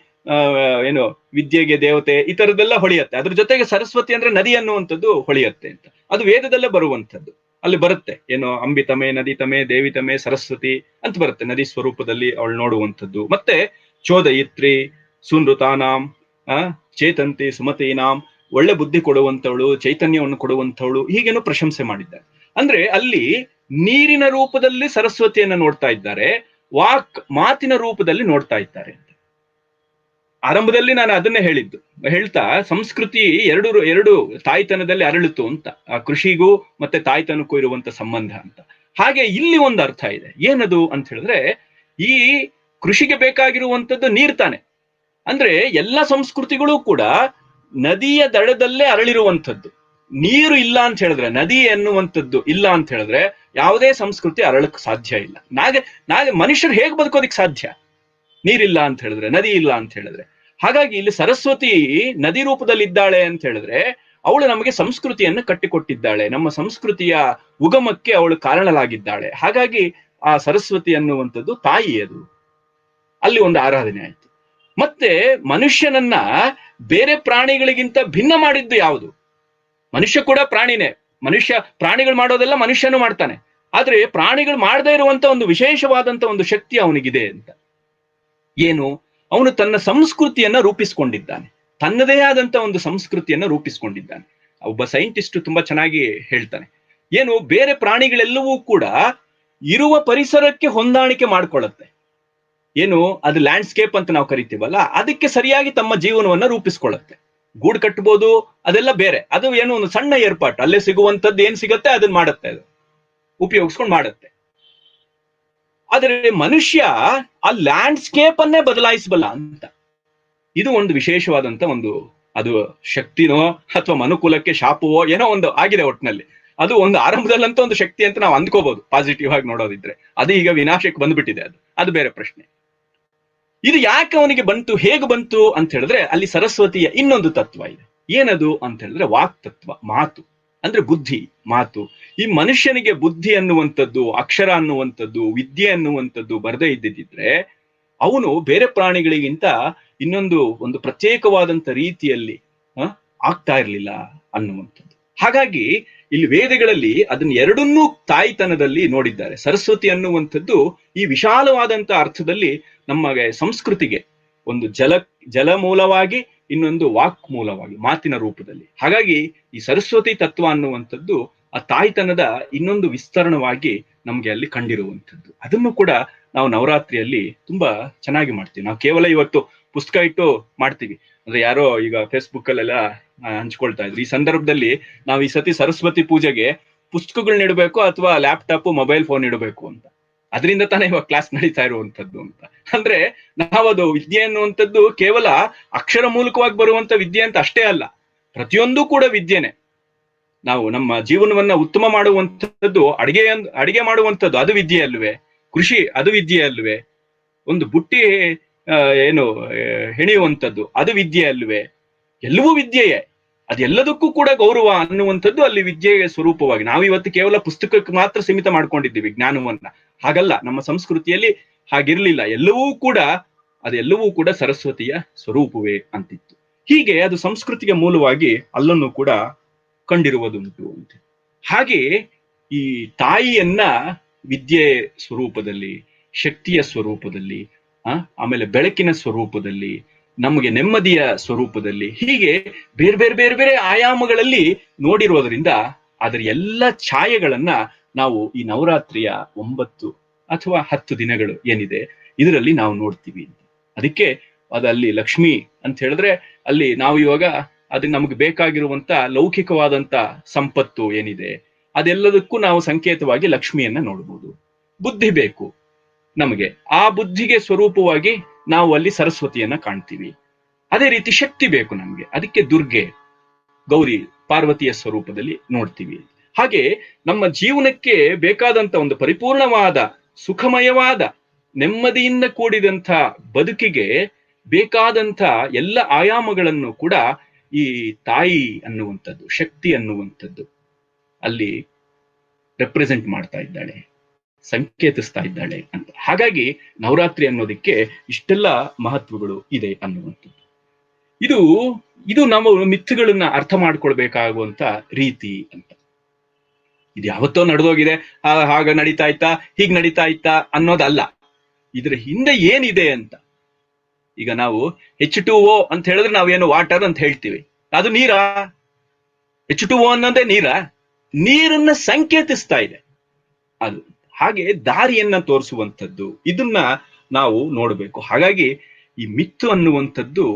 ಏನು ವಿದ್ಯೆಗೆ ದೇವತೆ ಈ ತರದೆಲ್ಲ ಹೊಳೆಯುತ್ತೆ. ಅದ್ರ ಜೊತೆಗೆ ಸರಸ್ವತಿ ಅಂದ್ರೆ ನದಿ ಅನ್ನುವಂಥದ್ದು ಹೊಳೆಯುತ್ತೆ ಅಂತ. ಅದು ವೇದದಲ್ಲೇ ಬರುವಂಥದ್ದು. ಅಲ್ಲಿ ಬರುತ್ತೆ ಏನು, ಅಂಬಿತಮೆ, ನದಿತಮೆ, ದೇವಿತಮೆ, ಸರಸ್ವತಿ ಅಂತ ಬರುತ್ತೆ, ನದಿ ಸ್ವರೂಪದಲ್ಲಿ ಅವಳು ನೋಡುವಂಥದ್ದು. ಮತ್ತೆ ಚೋದಯಿತ್ರಿ, ಸುನೃತಾನಾಂ, ಚೇತಂತಿ, ಸುಮತೀನಾಂ, ಒಳ್ಳೆ ಬುದ್ಧಿ ಕೊಡುವಂಥವಳು, ಚೈತನ್ಯವನ್ನು ಕೊಡುವಂಥವಳು, ಹೀಗೇನು ಪ್ರಶಂಸೆ ಮಾಡಿದ್ದಾರೆ. ಅಂದ್ರೆ ಅಲ್ಲಿ ನೀರಿನ ರೂಪದಲ್ಲಿ ಸರಸ್ವತಿಯನ್ನ ನೋಡ್ತಾ ಇದ್ದಾರೆ, ಮಾತಿನ ರೂಪದಲ್ಲಿ ನೋಡ್ತಾ ಇದ್ದಾರೆ ಅಂತ. ಆರಂಭದಲ್ಲಿ ನಾನು ಅದನ್ನೇ ಹೇಳ್ತಾ ಸಂಸ್ಕೃತಿ ಎರಡು ತಾಯ್ತನದಲ್ಲಿ ಅರಳಿತು ಅಂತ, ಕೃಷಿಗೂ ಮತ್ತೆ ತಾಯ್ತನಕ್ಕೂ ಇರುವಂತ ಸಂಬಂಧ ಅಂತ. ಹಾಗೆ ಇಲ್ಲಿ ಒಂದು ಅರ್ಥ ಇದೆ. ಏನದು ಅಂತ ಹೇಳಿದ್ರೆ, ಈ ಕೃಷಿಗೆ ಬೇಕಾಗಿರುವಂತದ್ದು ನೀರ್ ತಾನೆ. ಅಂದ್ರೆ ಎಲ್ಲ ಸಂಸ್ಕೃತಿಗಳು ಕೂಡ ನದಿಯ ದಡದಲ್ಲೇ ಅರಳಿರುವಂಥದ್ದು. ನೀರು ಇಲ್ಲ ಅಂತ ಹೇಳಿದ್ರೆ, ನದಿ ಎನ್ನುವಂಥದ್ದು ಇಲ್ಲ ಅಂತ ಹೇಳಿದ್ರೆ ಯಾವುದೇ ಸಂಸ್ಕೃತಿ ಅರಳಕ್ ಸಾಧ್ಯ ಇಲ್ಲ. ನಾಗೆ ಮನುಷ್ಯರು ಹೇಗೆ ಬದುಕೋದಿಕ್ ಸಾಧ್ಯ ನೀರಿಲ್ಲ ಅಂತ ಹೇಳಿದ್ರೆ, ನದಿ ಇಲ್ಲ ಅಂತ ಹೇಳಿದ್ರೆ? ಹಾಗಾಗಿ ಇಲ್ಲಿ ಸರಸ್ವತಿ ನದಿ ರೂಪದಲ್ಲಿ ಇದ್ದಾಳೆ ಅಂತ ಹೇಳಿದ್ರೆ ಅವಳು ನಮಗೆ ಸಂಸ್ಕೃತಿಯನ್ನು ಕಟ್ಟಿಕೊಟ್ಟಿದ್ದಾಳೆ, ನಮ್ಮ ಸಂಸ್ಕೃತಿಯ ಉಗಮಕ್ಕೆ ಅವಳು ಕಾರಣಲಾಗಿದ್ದಾಳೆ. ಹಾಗಾಗಿ ಆ ಸರಸ್ವತಿ ಅನ್ನುವಂಥದ್ದು ತಾಯಿ, ಅದು ಅಲ್ಲಿ ಒಂದು ಆರಾಧನೆ ಆಯ್ತು. ಮತ್ತೆ ಮನುಷ್ಯನನ್ನ ಬೇರೆ ಪ್ರಾಣಿಗಳಿಗಿಂತ ಭಿನ್ನ ಮಾಡಿದ್ದು ಯಾವುದು? ಮನುಷ್ಯ ಕೂಡ ಪ್ರಾಣಿನೇ, ಪ್ರಾಣಿಗಳು ಮಾಡೋದೆಲ್ಲ ಮನುಷ್ಯನು ಮಾಡ್ತಾನೆ. ಆದ್ರೆ ಪ್ರಾಣಿಗಳು ಮಾಡದೇ ಇರುವಂತ ಒಂದು ವಿಶೇಷವಾದಂತ ಒಂದು ಶಕ್ತಿ ಅವನಿಗಿದೆ ಅಂತ. ಏನು? ಅವನು ತನ್ನ ಸಂಸ್ಕೃತಿಯನ್ನ ರೂಪಿಸ್ಕೊಂಡಿದ್ದಾನೆ, ತನ್ನದೇ ಆದಂತ ಒಂದು ಸಂಸ್ಕೃತಿಯನ್ನ ರೂಪಿಸ್ಕೊಂಡಿದ್ದಾನೆ. ಒಬ್ಬ ಸೈಂಟಿಸ್ಟ್ ತುಂಬಾ ಚೆನ್ನಾಗಿ ಹೇಳ್ತಾನೆ, ಏನು, ಬೇರೆ ಪ್ರಾಣಿಗಳೆಲ್ಲವೂ ಕೂಡ ಇರುವ ಪರಿಸರಕ್ಕೆ ಹೊಂದಾಣಿಕೆ ಮಾಡ್ಕೊಳ್ಳುತ್ತೆ. ಏನು, ಅದು ಲ್ಯಾಂಡ್ಸ್ಕೇಪ್ ಅಂತ ನಾವು ಕರಿತೀವಲ್ಲ, ಅದಕ್ಕೆ ಸರಿಯಾಗಿ ತಮ್ಮ ಜೀವನವನ್ನ ರೂಪಿಸ್ಕೊಳ್ಳುತ್ತೆ. ಗೂಡು ಕಟ್ಬೋದು, ಅದೆಲ್ಲ ಬೇರೆ, ಅದು ಏನು ಒಂದು ಸಣ್ಣ ಏರ್ಪಾಟು, ಅಲ್ಲೇ ಸಿಗುವಂತದ್ದು ಏನ್ ಸಿಗತ್ತೆ ಅದನ್ನ ಮಾಡುತ್ತೆ, ಅದು ಉಪಯೋಗಿಸ್ಕೊಂಡು ಮಾಡುತ್ತೆ. ಆದರೆ ಮನುಷ್ಯ ಆ ಲ್ಯಾಂಡ್ಸ್ಕೇಪ್ ಅನ್ನೇ ಬದಲಾಯಿಸಬಲ್ಲ ಅಂತ. ಇದು ಒಂದು ವಿಶೇಷವಾದಂತ ಅದು ಶಕ್ತಿನೋ ಅಥವಾ ಮನುಕುಲಕ್ಕೆ ಶಾಪವೋ ಏನೋ ಒಂದು ಆಗಿದೆ ಒಟ್ಟಿನಲ್ಲಿ. ಅದು ಒಂದು ಆರಂಭದಲ್ಲಂತ ಒಂದು ಶಕ್ತಿ ಅಂತ ನಾವು ಅಂದ್ಕೋಬಹುದು, ಪಾಸಿಟಿವ್ ಆಗಿ ನೋಡೋದಿದ್ರೆ. ಅದು ಈಗ ವಿನಾಶಕ್ಕೆ ಬಂದ್ಬಿಟ್ಟಿದೆ, ಅದು ಬೇರೆ ಪ್ರಶ್ನೆ. ಇದು ಯಾಕೆ ಅವನಿಗೆ ಬಂತು, ಹೇಗೆ ಬಂತು ಅಂತ ಹೇಳಿದ್ರೆ, ಅಲ್ಲಿ ಸರಸ್ವತಿಯ ಇನ್ನೊಂದು ತತ್ವ ಇದೆ. ಏನದು ಅಂತ ಹೇಳಿದ್ರೆ ವಾಕ್ ತತ್ವ, ಮಾತು ಅಂದ್ರೆ ಬುದ್ಧಿ, ಮಾತು. ಈ ಮನುಷ್ಯನಿಗೆ ಬುದ್ಧಿ ಅನ್ನುವಂಥದ್ದು, ಅಕ್ಷರ ಅನ್ನುವಂಥದ್ದು, ವಿದ್ಯೆ ಅನ್ನುವಂಥದ್ದು ಬರದೇ ಇದ್ದಿದ್ರೆ ಅವನು ಬೇರೆ ಪ್ರಾಣಿಗಳಿಗಿಂತ ಒಂದು ಪ್ರತ್ಯೇಕವಾದಂತ ರೀತಿಯಲ್ಲಿ ಆಗ್ತಾ ಇರ್ಲಿಲ್ಲ ಅನ್ನುವಂಥದ್ದು. ಹಾಗಾಗಿ ಇಲ್ಲಿ ವೇದಗಳಲ್ಲಿ ಅದನ್ನ ಎರಡನ್ನೂ ತಾಯ್ತನದಲ್ಲಿ ನೋಡಿದ್ದಾರೆ. ಸರಸ್ವತಿ ಅನ್ನುವಂಥದ್ದು ಈ ವಿಶಾಲವಾದಂತ ಅರ್ಥದಲ್ಲಿ ನಮಗೆ ಸಂಸ್ಕೃತಿಗೆ ಒಂದು ಜಲ ಮೂಲವಾಗಿ, ಇನ್ನೊಂದು ವಾಕ್ ಮೂಲವಾಗಿ, ಮಾತಿನ ರೂಪದಲ್ಲಿ. ಹಾಗಾಗಿ ಈ ಸರಸ್ವತಿ ತತ್ವ ಅನ್ನುವಂಥದ್ದು ಆ ತಾಯ್ತನದ ಇನ್ನೊಂದು ವಿಸ್ತರಣವಾಗಿ ನಮ್ಗೆ ಅಲ್ಲಿ ಕಂಡಿರುವಂಥದ್ದು. ಅದನ್ನು ಕೂಡ ನಾವು ನವರಾತ್ರಿಯಲ್ಲಿ ತುಂಬಾ ಚೆನ್ನಾಗಿ ಮಾಡ್ತೀವಿ. ನಾವು ಕೇವಲ ಇವತ್ತು ಪುಸ್ತಕ ಇಟ್ಟು ಮಾಡ್ತೀವಿ ಅಂದ್ರೆ, ಯಾರೋ ಈಗ ಫೇಸ್ಬುಕ್ ಅಲ್ಲೆಲ್ಲ ಹಂಚ್ಕೊಳ್ತಾ ಇದ್ರು, ಈ ಸಂದರ್ಭದಲ್ಲಿ ನಾವು ಈ ಸತಿ ಸರಸ್ವತಿ ಪೂಜೆಗೆ ಪುಸ್ತಕಗಳನ್ನ ಇಡಬೇಕು ಅಥವಾ ಲ್ಯಾಪ್ಟಾಪ್, ಮೊಬೈಲ್ ಫೋನ್ ಇಡಬೇಕು ಅಂತ. ಅದರಿಂದ ತಾನೇ ಇವಾಗ ಕ್ಲಾಸ್ ನಡೀತಾ ಇರುವಂತದ್ದು ಅಂತ. ಅಂದ್ರೆ ನಾವದು ವಿದ್ಯೆ ಅನ್ನುವಂಥದ್ದು ಕೇವಲ ಅಕ್ಷರ ಮೂಲಕವಾಗಿ ಬರುವಂತ ವಿದ್ಯೆ ಅಂತ ಅಷ್ಟೇ ಅಲ್ಲ, ಪ್ರತಿಯೊಂದು ಕೂಡ ವಿದ್ಯೆನೆ. ನಾವು ನಮ್ಮ ಜೀವನವನ್ನ ಉತ್ತಮ ಮಾಡುವಂಥದ್ದು, ಅಡಿಗೆ ಮಾಡುವಂಥದ್ದು ಅದು ವಿದ್ಯೆ ಅಲ್ವೇ? ಕೃಷಿ ಅದು ವಿದ್ಯೆ ಅಲ್ವೇ? ಒಂದು ಬುಟ್ಟಿ ಹೆಣೆಯುವಂಥದ್ದು ಅದು ವಿದ್ಯೆ ಅಲ್ವೇ? ಎಲ್ಲವೂ ವಿದ್ಯೆಯೇ. ಅದೆಲ್ಲದಕ್ಕೂ ಕೂಡ ಗೌರವ ಅನ್ನುವಂಥದ್ದು ಅಲ್ಲಿ ವಿದ್ಯೆಯ ಸ್ವರೂಪವಾಗಿ. ನಾವಿವತ್ತು ಕೇವಲ ಪುಸ್ತಕಕ್ಕೆ ಮಾತ್ರ ಸೀಮಿತ ಮಾಡ್ಕೊಂಡಿದ್ದೀವಿ ಜ್ಞಾನವನ್ನ. ಹಾಗಲ್ಲ, ನಮ್ಮ ಸಂಸ್ಕೃತಿಯಲ್ಲಿ ಹಾಗಿರ್ಲಿಲ್ಲ. ಅದೆಲ್ಲವೂ ಕೂಡ ಸರಸ್ವತಿಯ ಸ್ವರೂಪವೇ ಅಂತಿತ್ತು. ಹೀಗೆ ಅದು ಸಂಸ್ಕೃತಿಗೆ ಮೂಲವಾಗಿ ಅಲ್ಲನ್ನು ಕೂಡ ಕಂಡಿರುವುದುಂಟು ಅಂತ. ಹಾಗೆ ಈ ತಾಯಿಯನ್ನ ವಿದ್ಯೆ ಸ್ವರೂಪದಲ್ಲಿ, ಶಕ್ತಿಯ ಸ್ವರೂಪದಲ್ಲಿ, ಆಮೇಲೆ ಬೆಳಕಿನ ಸ್ವರೂಪದಲ್ಲಿ, ನಮಗೆ ನೆಮ್ಮದಿಯ ಸ್ವರೂಪದಲ್ಲಿ, ಹೀಗೆ ಬೇರೆ ಬೇರೆ ಬೇರೆ ಬೇರೆ ಆಯಾಮಗಳಲ್ಲಿ ನೋಡಿರೋದ್ರಿಂದ ಅದರ ಎಲ್ಲ ಛಾಯೆಗಳನ್ನ ನಾವು ಈ ನವರಾತ್ರಿಯ 9 ಅಥವಾ 10 ದಿನಗಳು ಏನಿದೆ ಇದರಲ್ಲಿ ನಾವು ನೋಡ್ತೀವಿ. ಅದಕ್ಕೆ ಅದಲ್ಲಿ ಲಕ್ಷ್ಮಿ ಅಂತ ಹೇಳಿದ್ರೆ, ಅಲ್ಲಿ ನಾವು ಇವಾಗ ಅದು ನಮಗೆ ಬೇಕಾಗಿರುವಂತ ಲೌಕಿಕವಾದಂತ ಸಂಪತ್ತು ಏನಿದೆ ಅದೆಲ್ಲದಕ್ಕೂ ನಾವು ಸಂಕೇತವಾಗಿ ಲಕ್ಷ್ಮಿಯನ್ನ ನೋಡ್ಬೋದು. ಬುದ್ಧಿ ಬೇಕು ನಮಗೆ, ಆ ಬುದ್ಧಿಗೆ ಸ್ವರೂಪವಾಗಿ ನಾವು ಅಲ್ಲಿ ಸರಸ್ವತಿಯನ್ನ ಕಾಣ್ತೀವಿ. ಅದೇ ರೀತಿ ಶಕ್ತಿ ಬೇಕು ನಮ್ಗೆ, ಅದಕ್ಕೆ ದುರ್ಗೆ, ಗೌರಿ, ಪಾರ್ವತಿಯ ಸ್ವರೂಪದಲ್ಲಿ ನೋಡ್ತೀವಿ. ಹಾಗೆ ನಮ್ಮ ಜೀವನಕ್ಕೆ ಬೇಕಾದಂತ ಒಂದು ಪರಿಪೂರ್ಣವಾದ ಸುಖಮಯವಾದ ನೆಮ್ಮದಿಯಿಂದ ಕೂಡಿದಂಥ ಬದುಕಿಗೆ ಬೇಕಾದಂಥ ಎಲ್ಲ ಆಯಾಮಗಳನ್ನು ಕೂಡ ಈ ತಾಯಿ ಅನ್ನುವಂಥದ್ದು, ಶಕ್ತಿ ಅನ್ನುವಂಥದ್ದು ಅಲ್ಲಿ ರೆಪ್ರೆಸೆಂಟ್ ಮಾಡ್ತಾ ಇದ್ದಾಳೆ, ಸಂಕೇತಿಸ್ತಾ ಇದ್ದಾಳೆ ಅಂತ. ಹಾಗಾಗಿ ನವರಾತ್ರಿ ಅನ್ನೋದಕ್ಕೆ ಇಷ್ಟೆಲ್ಲ ಮಹತ್ವಗಳು ಇದೆ ಅನ್ನುವಂಥದ್ದು. ಇದು ನಾವು ಮಿಥ್ಗಳನ್ನ ಅರ್ಥ ಮಾಡ್ಕೊಳ್ಬೇಕಾಗುವಂತ ರೀತಿ ಅಂತ. ಇದು ಯಾವತ್ತೋ ನಡೆದೋಗಿದೆ, ಹಾಗ ನಡೀತಾ ಇತ್ತಾ, ಹೀಗ್ ನಡೀತಾ ಇತ್ತಾ ಅನ್ನೋದಲ್ಲ. ಇದ್ರ ಹಿಂದೆ ಏನಿದೆ ಅಂತ. ಈಗ ನಾವು H2O ಅಂತ ಹೇಳಿದ್ರೆ ನಾವೇನು ವಾಟರ್ ಅಂತ ಹೇಳ್ತೀವಿ, ಅದು ನೀರಾ? H2O ಅನ್ನೋದೇ ನೀರನ್ನ ಸಂಕೇತಿಸ್ತಾ ಇದೆ ಅದು. ಹಾಗೆ ದಾರಿಯನ್ನ ತೋರಿಸುವಂಥದ್ದು, ಇದನ್ನ ನಾವು ನೋಡ್ಬೇಕು. ಹಾಗಾಗಿ ಈ ಮಿತ್ತು ಅನ್ನುವಂಥದ್ದು,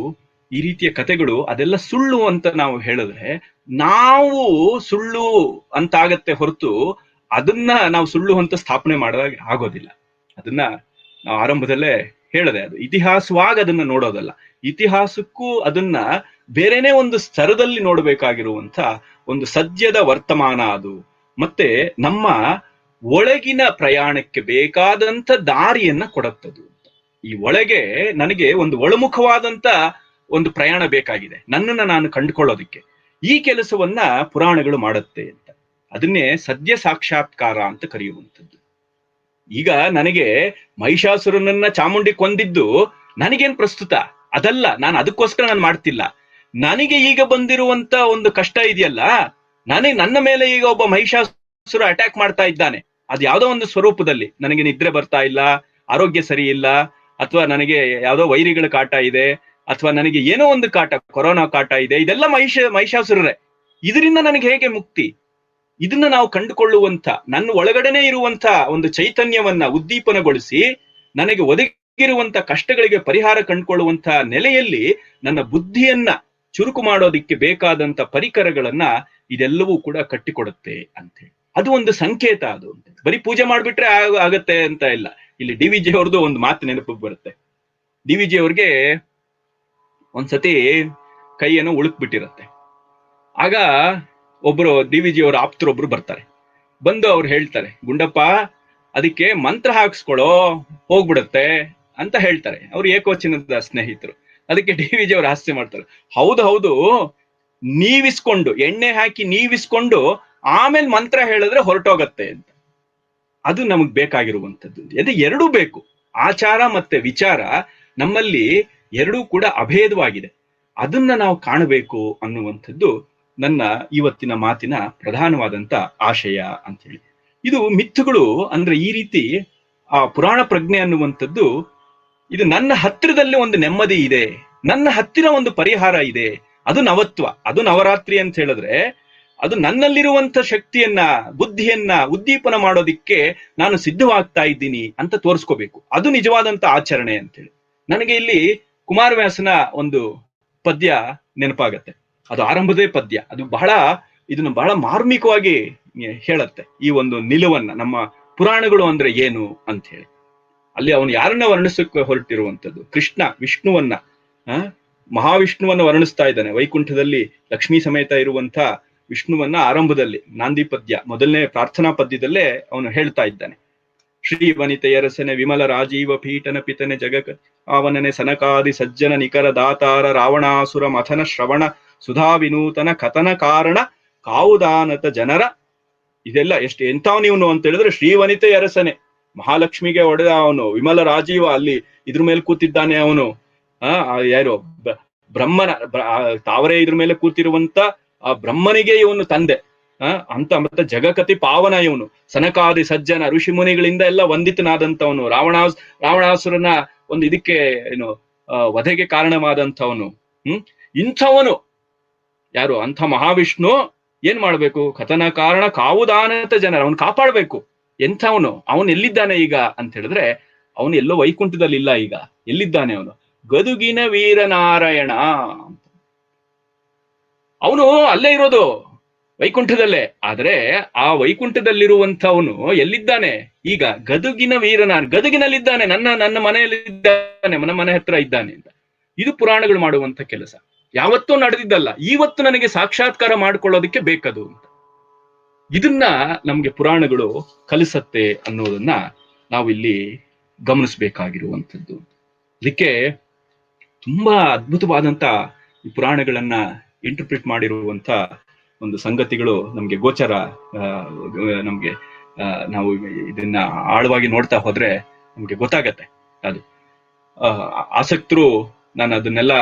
ಈ ರೀತಿಯ ಕಥೆಗಳು ಅದೆಲ್ಲ ಸುಳ್ಳು ಅಂತ ನಾವು ಹೇಳಿದ್ರೆ ನಾವು ಸುಳ್ಳು ಅಂತಾಗತ್ತೆ ಹೊರತು ಅದನ್ನ ನಾವು ಸುಳ್ಳು ಅಂತ ಸ್ಥಾಪನೆ ಮಾಡಿದಾಗ ಆಗೋದಿಲ್ಲ. ಅದನ್ನ ನಾವು ಆರಂಭದಲ್ಲೇ ಹೇಳಿದೆ, ಅದು ಇತಿಹಾಸವಾಗಿ ಅದನ್ನ ನೋಡೋದಲ್ಲ, ಇತಿಹಾಸಕ್ಕೂ ಅದನ್ನ ಬೇರೆನೇ ಒಂದು ಸ್ತರದಲ್ಲಿ ನೋಡ್ಬೇಕಾಗಿರುವಂತ ಒಂದು ಸದ್ಯದ ವರ್ತಮಾನ ಅದು. ಮತ್ತೆ ನಮ್ಮ ಒಳಗಿನ ಪ್ರಯಾಣಕ್ಕೆ ಬೇಕಾದಂತ ದಾರಿಯನ್ನ ಕೊಡುತ್ತದು. ಈ ಒಳಗೆ ನನಗೆ ಒಂದು ಒಳಮುಖವಾದಂತ ಒಂದು ಪ್ರಯಾಣ ಬೇಕಾಗಿದೆ, ನನ್ನನ್ನ ನಾನು ಕಂಡುಕೊಳ್ಳೋದಕ್ಕೆ. ಈ ಕೆಲಸವನ್ನ ಪುರಾಣಗಳು ಮಾಡುತ್ತೆ ಅಂತ. ಅದನ್ನೇ ಸದ್ಯ ಸಾಕ್ಷಾತ್ಕಾರ ಅಂತ ಕರೆಯುವಂಥದ್ದು. ಈಗ ನನಗೆ ಮಹಿಷಾಸುರನನ್ನ ಚಾಮುಂಡಿ ಕೊಂದಿದ್ದು ನನಗೇನ್ ಪ್ರಸ್ತುತ ಅದಲ್ಲ, ನಾನು ಅದಕ್ಕೋಸ್ಕರ ನಾನು ಮಾಡ್ತಿಲ್ಲ. ನನಗೆ ಈಗ ಬಂದಿರುವಂತ ಒಂದು ಕಷ್ಟ ಇದೆಯಲ್ಲ, ನನ್ನ ಮೇಲೆ ಈಗ ಒಬ್ಬ ಮಹಿಷಾಸುರ ಅಟ್ಯಾಕ್ ಮಾಡ್ತಾ ಇದ್ದಾನೆ. ಅದು ಯಾವ್ದೋ ಒಂದು ಸ್ವರೂಪದಲ್ಲಿ, ನನಗೆ ನಿದ್ರೆ ಬರ್ತಾ ಇಲ್ಲ, ಆರೋಗ್ಯ ಸರಿ ಇಲ್ಲ, ಅಥವಾ ನನಗೆ ಯಾವ್ದೋ ವೈರಿಗಳ ಕಾಟ ಇದೆ, ಅಥವಾ ನನಗೆ ಏನೋ ಒಂದು ಕಾಟ, ಕೊರೋನಾ ಕಾಟ ಇದೆ, ಇದೆಲ್ಲ ಮಹಿಷಾಸುರರೇ. ಇದರಿಂದ ನನಗೆ ಹೇಗೆ ಮುಕ್ತಿ? ಇದನ್ನ ನಾವು ಕಂಡುಕೊಳ್ಳುವಂತ, ನನ್ನ ಒಳಗಡೆನೆ ಇರುವಂತ ಒಂದು ಚೈತನ್ಯವನ್ನ ಉದ್ದೀಪನಗೊಳಿಸಿ ನನಗೆ ಒದಗಿರುವಂತ ಕಷ್ಟಗಳಿಗೆ ಪರಿಹಾರ ಕಂಡುಕೊಳ್ಳುವಂತ ನೆಲೆಯಲ್ಲಿ ನನ್ನ ಬುದ್ಧಿಯನ್ನ ಚುರುಕು ಮಾಡೋದಿಕ್ಕೆ ಬೇಕಾದಂತ ಪರಿಕರಗಳನ್ನ ಇದೆಲ್ಲವೂ ಕೂಡ ಕಟ್ಟಿಕೊಡುತ್ತೆ ಅಂತ ಹೇಳಿ. ಅದು ಒಂದು ಸಂಕೇತ. ಅದು ಬರೀ ಪೂಜೆ ಮಾಡ್ಬಿಟ್ರೆ ಆಗತ್ತೆ ಅಂತ ಇಲ್ಲ. ಇಲ್ಲಿ DVG ಅವ್ರದ್ದು ಒಂದು ಮಾತು ನೆನಪಿಗೆ ಬರುತ್ತೆ. DVG ಅವ್ರಿಗೆ ಒಂದ್ಸತಿ ಕೈಯನ್ನು ಉಳುಕ್ ಬಿಟ್ಟಿರತ್ತೆ. ಆಗ ಒಬ್ರು DVG ಅವರ ಆಪ್ತರೊಬ್ರು ಬರ್ತಾರೆ. ಬಂದು ಅವ್ರು ಹೇಳ್ತಾರೆ, ಗುಂಡಪ್ಪ ಅದಕ್ಕೆ ಮಂತ್ರ ಹಾಕ್ಸ್ಕೊಳ್ಳೋ, ಹೋಗ್ಬಿಡತ್ತೆ ಅಂತ ಹೇಳ್ತಾರೆ. ಅವ್ರು ಏಕವಚನದ ಸ್ನೇಹಿತರು. ಅದಕ್ಕೆ DVG ಅವ್ರು ಹಾಸ್ಯ ಮಾಡ್ತಾರೆ, ಹೌದು ನೀವಿಸ್ಕೊಂಡು, ಎಣ್ಣೆ ಹಾಕಿ ನೀವಿಸ್ಕೊಂಡು ಆಮೇಲೆ ಮಂತ್ರ ಹೇಳಿದ್ರೆ ಹೊರಟೋಗತ್ತೆ ಅಂತ. ಅದು ನಮಗ್ ಬೇಕಾಗಿರುವಂಥದ್ದು. ಅದೇ ಎರಡೂ ಬೇಕು, ಆಚಾರ ಮತ್ತೆ ವಿಚಾರ ನಮ್ಮಲ್ಲಿ ಎರಡೂ ಕೂಡ ಅಭೇದವಾಗಿದೆ. ಅದನ್ನ ನಾವು ಕಾಣಬೇಕು ಅನ್ನುವಂಥದ್ದು ನನ್ನ ಇವತ್ತಿನ ಮಾತಿನ ಪ್ರಧಾನವಾದಂತ ಆಶಯ ಅಂತ ಹೇಳಿ. ಇದು ಮಿಥ್ಗಳು ಅಂದ್ರೆ ಈ ರೀತಿ ಆ ಪುರಾಣ ಪ್ರಜ್ಞೆ ಅನ್ನುವಂಥದ್ದು, ಇದು ನನ್ನ ಹತ್ತಿರದಲ್ಲಿ ಒಂದು ನೆಮ್ಮದಿ ಇದೆ, ನನ್ನ ಹತ್ತಿರ ಒಂದು ಪರಿಹಾರ ಇದೆ, ಅದು ನವತ್ವ, ಅದು ನವರಾತ್ರಿ ಅಂತ ಹೇಳಿದ್ರೆ ಅದು ನನ್ನಲ್ಲಿರುವಂತ ಶಕ್ತಿಯನ್ನ, ಬುದ್ಧಿಯನ್ನ ಉದ್ದೀಪನ ಮಾಡೋದಿಕ್ಕೆ ನಾನು ಸಿದ್ಧವಾಗ್ತಾ ಇದ್ದೀನಿ ಅಂತ ತೋರಿಸ್ಕೋಬೇಕು. ಅದು ನಿಜವಾದಂತ ಆಚರಣೆ ಅಂತೇಳಿ. ನನಗೆ ಇಲ್ಲಿ ಕುಮಾರವ್ಯಾಸನ ಒಂದು ಪದ್ಯ ನೆನಪಾಗತ್ತೆ. ಅದು ಆರಂಭದೇ ಪದ್ಯ. ಅದು ಇದನ್ನು ಬಹಳ ಮಾರ್ಮಿಕವಾಗಿ ಹೇಳತ್ತೆ ಈ ಒಂದು ನಿಲುವನ್ನ, ನಮ್ಮ ಪುರಾಣಗಳು ಅಂದ್ರೆ ಏನು ಅಂತ ಹೇಳಿ. ಅಲ್ಲಿ ಅವನು ಯಾರನ್ನ ವರ್ಣಿಸಕ್ಕೆ ಹೊರಟಿರುವಂಥದ್ದು? ಕೃಷ್ಣ ವಿಷ್ಣುವನ್ನ, ಮಹಾವಿಷ್ಣುವನ್ನ ವರ್ಣಿಸ್ತಾ ಇದ್ದಾನೆ. ವೈಕುಂಠದಲ್ಲಿ ಲಕ್ಷ್ಮೀ ಸಮೇತ ಇರುವಂತ ವಿಷ್ಣುವನ್ನ ಆರಂಭದಲ್ಲಿ ನಾಂದಿ ಪದ್ಯ, ಮೊದಲನೇ ಪ್ರಾರ್ಥನಾ ಪದ್ಯದಲ್ಲೇ ಅವನು ಹೇಳ್ತಾ ಇದ್ದಾನೆ. ಶ್ರೀ ವನಿತೆಯರಸನೆ ವಿಮಲ ರಾಜೀವ ಪೀಠನ ಪಿತನೆ ಜಗಕ ಆವನನೆ ಸನಕಾದಿ ಸಜ್ಜನ ನಿಕರ ದಾತಾರ ರಾವಣಾಸುರ ಮಥನ ಶ್ರವಣ ಸುಧಾ ವಿನೂತನ ಕಥನ ಕಾರಣ ಕಾವುದಾನತ ಜನರ. ಇದೆಲ್ಲ ಎಂತಾವ್ ನೀವನು ಅಂತ ಹೇಳಿದ್ರೆ, ಶ್ರೀ ವನಿತೆಯರಸನೆ, ಮಹಾಲಕ್ಷ್ಮಿಗೆ ಒಡೆದ ಅವನು, ವಿಮಲ ರಾಜೀವ ಅಲ್ಲಿ ಇದ್ರ ಮೇಲೆ ಕೂತಿದ್ದಾನೆ ಅವನು. ಯಾರು? ಬ್ರಹ್ಮನ ತಾವರೇ ಇದ್ರ ಮೇಲೆ ಕೂತಿರುವಂತ ಆ ಬ್ರಹ್ಮನಿಗೆ ಇವನು ತಂದೆ ಅಂತ. ಮತ್ತೆ ಜಗಕತಿ ಪಾವನ ಇವನು, ಸನಕಾದಿ ಸಜ್ಜನ ಋಷಿ ಮುನಿಗಳಿಂದ ಎಲ್ಲ ವಂದಿತನಾದಂಥವನು, ರಾವಣಾಸುರನ ಒಂದು ಇದಕ್ಕೆ ಏನು ವಧೆಗೆ ಕಾರಣವಾದಂಥವನು. ಇಂಥವನು ಯಾರು? ಅಂಥ ಮಹಾವಿಷ್ಣು ಏನ್ ಮಾಡ್ಬೇಕು? ಕಥನ ಕಾರಣ ಕಾವುದಾನತ ಜನರ, ಅವನು ಕಾಪಾಡ್ಬೇಕು. ಎಂಥವನು? ಅವನು ಎಲ್ಲಿದ್ದಾನೆ ಈಗ ಅಂತ ಹೇಳಿದ್ರೆ, ಅವನು ಎಲ್ಲೋ ವೈಕುಂಠದಲ್ಲಿ ಇಲ್ಲ. ಈಗ ಎಲ್ಲಿದ್ದಾನೆ ಅವನು? ಗದುಗಿನ ವೀರನಾರಾಯಣ. ಅವನು ಅಲ್ಲೇ ಇರೋದು, ವೈಕುಂಠದಲ್ಲೇ. ಆದ್ರೆ ಆ ವೈಕುಂಠದಲ್ಲಿರುವಂತವನು ಎಲ್ಲಿದ್ದಾನೆ ಈಗ? ಗದುಗಿನ ವೀರನಾನ್, ಗದುಗಿನಲ್ಲಿದ್ದಾನೆ, ನನ್ನ ಮನೆಯಲ್ಲಿದ್ದಾನೆ, ನನ್ನ ಮನೆ ಹತ್ರ ಇದ್ದಾನೆ ಅಂತ. ಇದು ಪುರಾಣಗಳು ಮಾಡುವಂತ ಕೆಲಸ. ಯಾವತ್ತೂ ನಡೆದಿದ್ದಲ್ಲ, ಇವತ್ತು ನನಗೆ ಸಾಕ್ಷಾತ್ಕಾರ ಮಾಡ್ಕೊಳ್ಳೋದಕ್ಕೆ ಬೇಕದು ಅಂತ. ಇದನ್ನ ನಮ್ಗೆ ಪುರಾಣಗಳು ಕಲಿಸತ್ತೆ ಅನ್ನೋದನ್ನ ನಾವಿಲ್ಲಿ ಗಮನಿಸ್ಬೇಕಾಗಿರುವಂಥದ್ದು. ಅದಕ್ಕೆ ತುಂಬಾ ಅದ್ಭುತವಾದಂತ ಈ ಪುರಾಣಗಳನ್ನ ಇಂಟರ್ಪ್ರಿಟ್ ಮಾಡಿರುವಂತ ಒಂದು ಸಂಗತಿಗಳು ನಮ್ಗೆ ಗೋಚರ. ನಮ್ಗೆ ನಾವು ಇದನ್ನ ಆಳವಾಗಿ ನೋಡ್ತಾ ಹೋದ್ರೆ ನಮ್ಗೆ ಗೊತ್ತಾಗತ್ತೆ. ಅದು ಆಸಕ್ತರು ನಾನು ಅದನ್ನೆಲ್ಲ